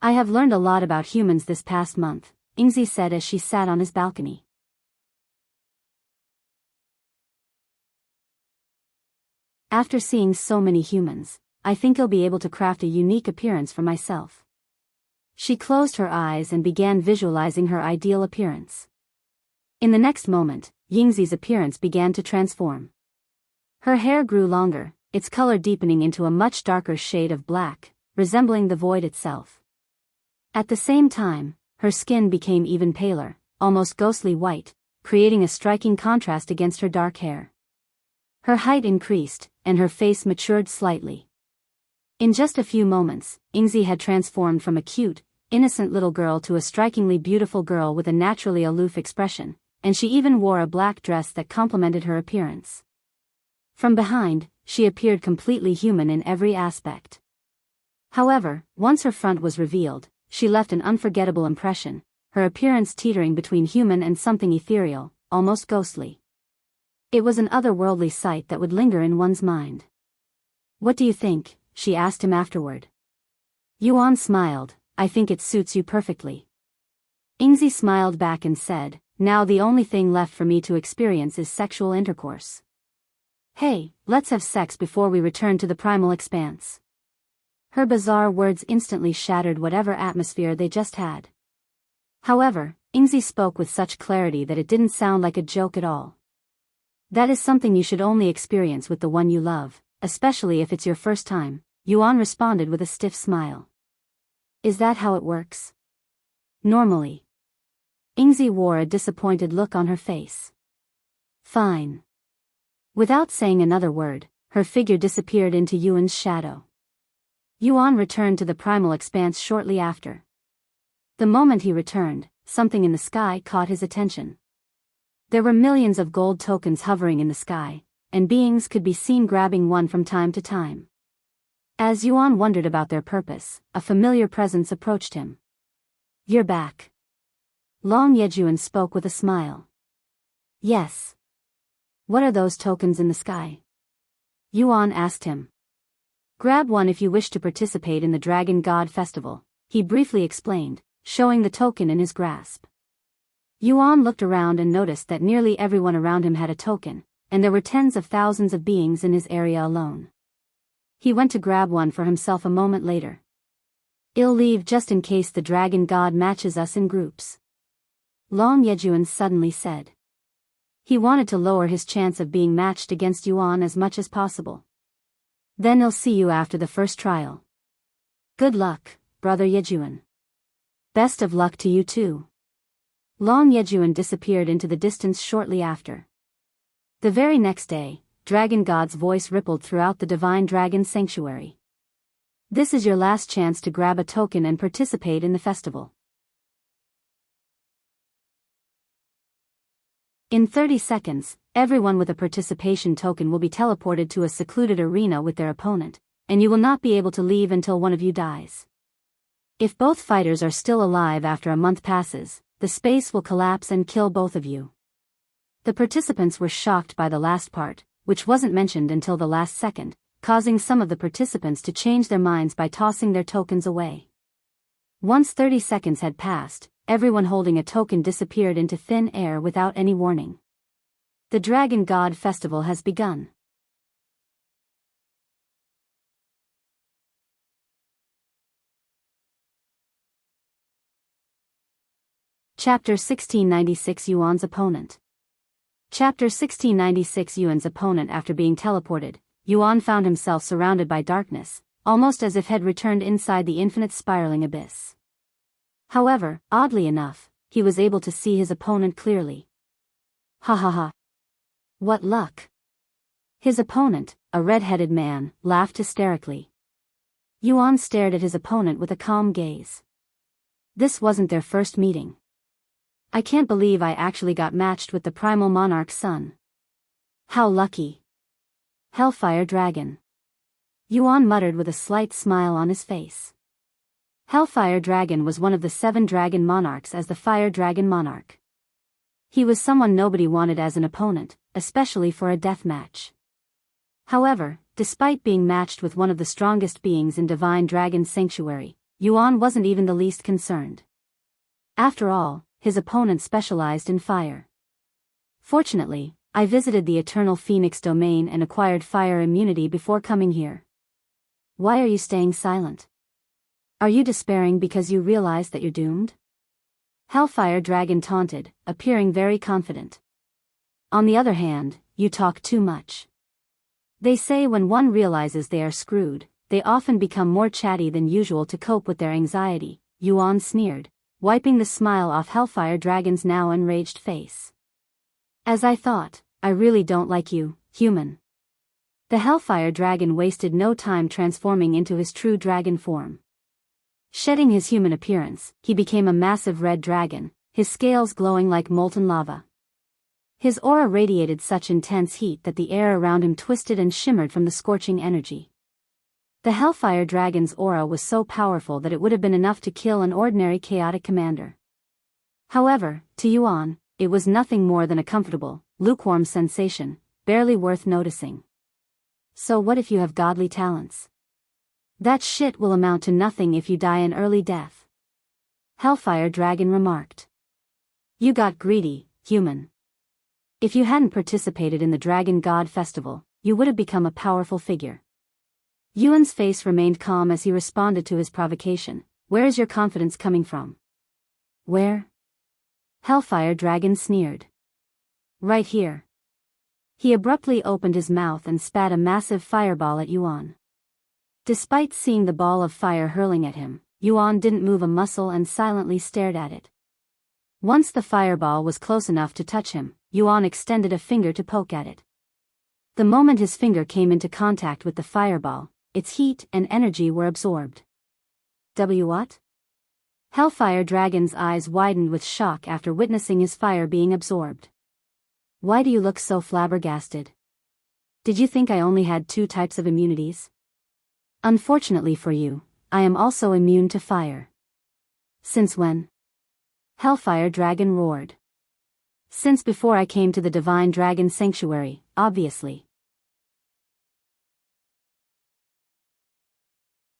Speaker 1: I have learned a lot about humans this past month, Yingzi said as she sat on his balcony. After seeing so many humans, I think I'll be able to craft a unique appearance for myself. She closed her eyes and began visualizing her ideal appearance. In the next moment, Yingzi's appearance began to transform. Her hair grew longer, its color deepening into a much darker shade of black, resembling the void itself. At the same time, her skin became even paler, almost ghostly white, creating a striking contrast against her dark hair. Her height increased, and her face matured slightly. In just a few moments, Yingzi had transformed from a cute, innocent little girl to a strikingly beautiful girl with a naturally aloof expression, and she even wore a black dress that complemented her appearance. From behind, she appeared completely human in every aspect. However, once her front was revealed, she left an unforgettable impression, her appearance teetering between human and something ethereal, almost ghostly. It was an otherworldly sight that would linger in one's mind. "What do you think?" she asked him afterward. Yuan smiled. "I think it suits you perfectly." Yingzi smiled back and said, "Now the only thing left for me to experience is sexual intercourse. Hey, let's have sex before we return to the primal expanse." Her bizarre words instantly shattered whatever atmosphere they just had. However, Yingzi spoke with such clarity that it didn't sound like a joke at all. "That is something you should only experience with the one you love, especially if it's your first time," Yuan responded with a stiff smile. "Is that how it works?" "Normally." Yingzi wore a disappointed look on her face. "Fine." Without saying another word, her figure disappeared into Yuan's shadow. Yuan returned to the primal expanse shortly after. The moment he returned, something in the sky caught his attention. There were millions of gold tokens hovering in the sky, and beings could be seen grabbing one from time to time. As Yuan wondered about their purpose, a familiar presence approached him. "You're back." Long Yejun spoke with a smile. "Yes." "What are those tokens in the sky?" Yuan asked him. "Grab one if you wish to participate in the Dragon God Festival," he briefly explained, showing the token in his grasp. Yuan looked around and noticed that nearly everyone around him had a token, and there were tens of thousands of beings in his area alone. He went to grab one for himself a moment later. "I'll leave just in case the Dragon God matches us in groups," Long Yejun suddenly said. He wanted to lower his chance of being matched against Yuan as much as possible. "Then I'll see you after the first trial." "Good luck, brother Yejun." "Best of luck to you too." Long Yejun disappeared into the distance shortly after. The very next day, Dragon God's voice rippled throughout the Divine Dragon Sanctuary. "This is your last chance to grab a token and participate in the festival. In 30 seconds, everyone with a participation token will be teleported to a secluded arena with their opponent, and you will not be able to leave until one of you dies. If both fighters are still alive after a month passes, the space will collapse and kill both of you." The participants were shocked by the last part, which wasn't mentioned until the last second, causing some of the participants to change their minds by tossing their tokens away. Once 30 seconds had passed, everyone holding a token disappeared into thin air without any warning. The Dragon God Festival has begun. Chapter 1696 Yuan's Opponent. Chapter 1696 Yuan's opponent. After being teleported, Yuan found himself surrounded by darkness, almost as if had returned inside the infinite spiraling abyss. However, oddly enough, he was able to see his opponent clearly. "Ha ha ha. What luck." His opponent, a red-headed man, laughed hysterically. Yuan stared at his opponent with a calm gaze. This wasn't their first meeting. "I can't believe I actually got matched with the Primal Monarch's son. How lucky." "Hellfire Dragon." Yuan muttered with a slight smile on his face. Hellfire Dragon was one of the 7 dragon monarchs as the Fire Dragon Monarch. He was someone nobody wanted as an opponent, especially for a death match. However, despite being matched with one of the strongest beings in Divine Dragon Sanctuary, Yuan wasn't even the least concerned. After all, his opponent specialized in fire. "Fortunately, I visited the Eternal Phoenix domain and acquired fire immunity before coming here." "Why are you staying silent? Are you despairing because you realize that you're doomed?" Hellfire Dragon taunted, appearing very confident. "On the other hand, you talk too much. They say when one realizes they are screwed, they often become more chatty than usual to cope with their anxiety," Yuan sneered, wiping the smile off Hellfire Dragon's now enraged face. "As I thought, I really don't like you, human." The Hellfire Dragon wasted no time transforming into his true dragon form. Shedding his human appearance, he became a massive red dragon, his scales glowing like molten lava. His aura radiated such intense heat that the air around him twisted and shimmered from the scorching energy. The Hellfire Dragon's aura was so powerful that it would have been enough to kill an ordinary chaotic commander. However, to Yuan, it was nothing more than a comfortable, lukewarm sensation, barely worth noticing. So what if you have godly talents? That shit will amount to nothing if you die an early death. Hellfire Dragon remarked. You got greedy, human. If you hadn't participated in the Dragon God Festival, you would have become a powerful figure. Yuan's face remained calm as he responded to his provocation. Where is your confidence coming from? Where? Hellfire Dragon sneered. Right here. He abruptly opened his mouth and spat a massive fireball at Yuan. Despite seeing the ball of fire hurling at him, Yuan didn't move a muscle and silently stared at it. Once the fireball was close enough to touch him, Yuan extended a finger to poke at it. The moment his finger came into contact with the fireball, its heat and energy were absorbed. What? Hellfire Dragon's eyes widened with shock after witnessing his fire being absorbed. Why do you look so flabbergasted? Did you think I only had 2 types of immunities? Unfortunately for you, I am also immune to fire. Since when? Hellfire Dragon roared. Since before I came to the Divine Dragon Sanctuary, obviously.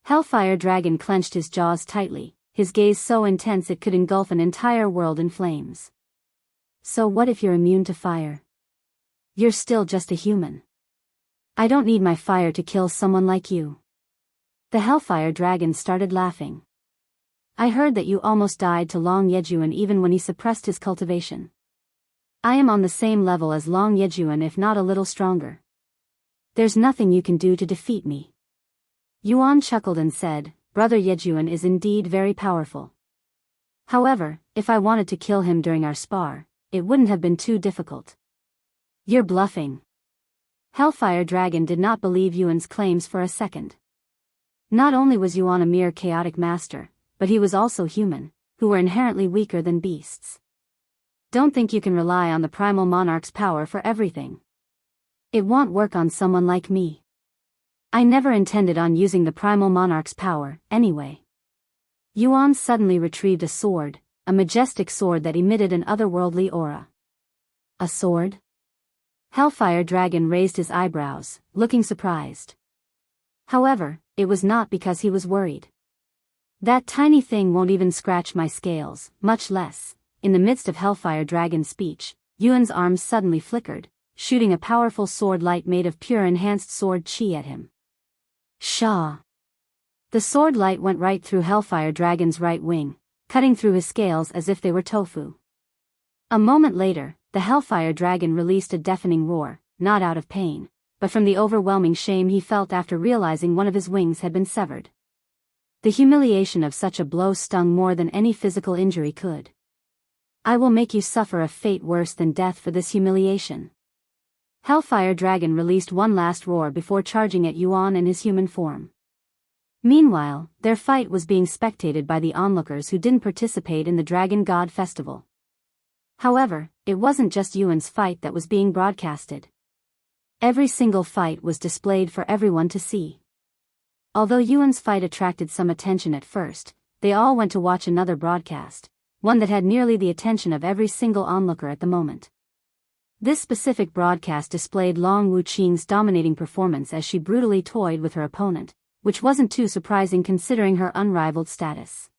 Speaker 1: Hellfire Dragon clenched his jaws tightly, his gaze so intense it could engulf an entire world in flames. So what if you're immune to fire? You're still just a human. I don't need my fire to kill someone like you. The Hellfire Dragon started laughing. I heard that you almost died to Long Yejun even when he suppressed his cultivation. I am on the same level as Long Yejun if not a little stronger. There's nothing you can do to defeat me. Yuan chuckled and said, Brother Yejun is indeed very powerful. However, if I wanted to kill him during our spar, it wouldn't have been too difficult. You're bluffing. Hellfire Dragon did not believe Yuan's claims for a second. Not only was Yuan a mere chaotic master, but he was also human, who were inherently weaker than beasts. Don't think you can rely on the Primal Monarch's power for everything. It won't work on someone like me. I never intended on using the Primal Monarch's power, anyway. Yuan suddenly retrieved a sword, a majestic sword that emitted an otherworldly aura. A sword? Hellfire Dragon raised his eyebrows, looking surprised. However, it was not because he was worried. That tiny thing won't even scratch my scales, much less. In the midst of Hellfire Dragon's speech, Yuan's arms suddenly flickered, shooting a powerful sword light made of pure enhanced sword chi at him. Shah! The sword light went right through Hellfire Dragon's right wing, cutting through his scales as if they were tofu. A moment later, the Hellfire Dragon released a deafening roar, not out of pain, but from the overwhelming shame he felt after realizing one of his wings had been severed. The humiliation of such a blow stung more than any physical injury could. I will make you suffer a fate worse than death for this humiliation. Hellfire Dragon released one last roar before charging at Yuan in his human form. Meanwhile, their fight was being spectated by the onlookers who didn't participate in the Dragon God Festival. However, it wasn't just Yuan's fight that was being broadcasted. Every single fight was displayed for everyone to see. Although Yuan's fight attracted some attention at first, they all went to watch another broadcast, one that had nearly the attention of every single onlooker at the moment. This specific broadcast displayed Long Wuqing's dominating performance as she brutally toyed with her opponent, which wasn't too surprising considering her unrivaled status.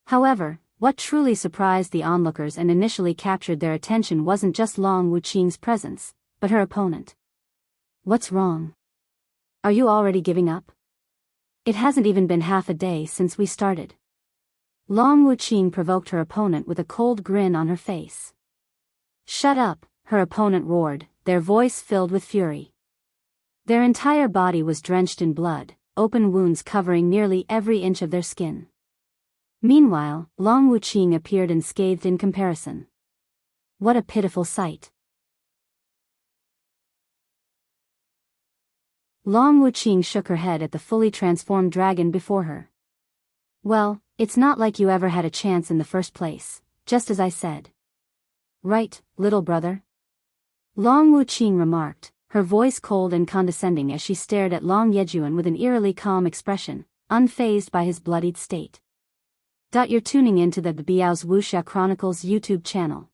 Speaker 1: However, what truly surprised the onlookers and initially captured their attention wasn't just Long Wuqing's presence, but her opponent. What's wrong? Are you already giving up? It hasn't even been half a day since we started. Long Wuqing provoked her opponent with a cold grin on her face. Shut up, her opponent roared, their voice filled with fury. Their entire body was drenched in blood, open wounds covering nearly every inch of their skin. Meanwhile, Long Wuqing appeared unscathed in comparison. What a pitiful sight. Long Wuqing shook her head at the fully transformed dragon before her. Well, it's not like you ever had a chance in the first place, just as I said. Right, little brother? Long Wuqing remarked, her voice cold and condescending as she stared at Long Yejun with an eerily calm expression, unfazed by his bloodied state. You're tuning in to the Biyao's Wuxia Chronicles YouTube channel.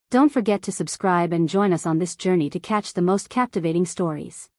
Speaker 1: Don't forget to subscribe and join us on this journey to catch the most captivating stories.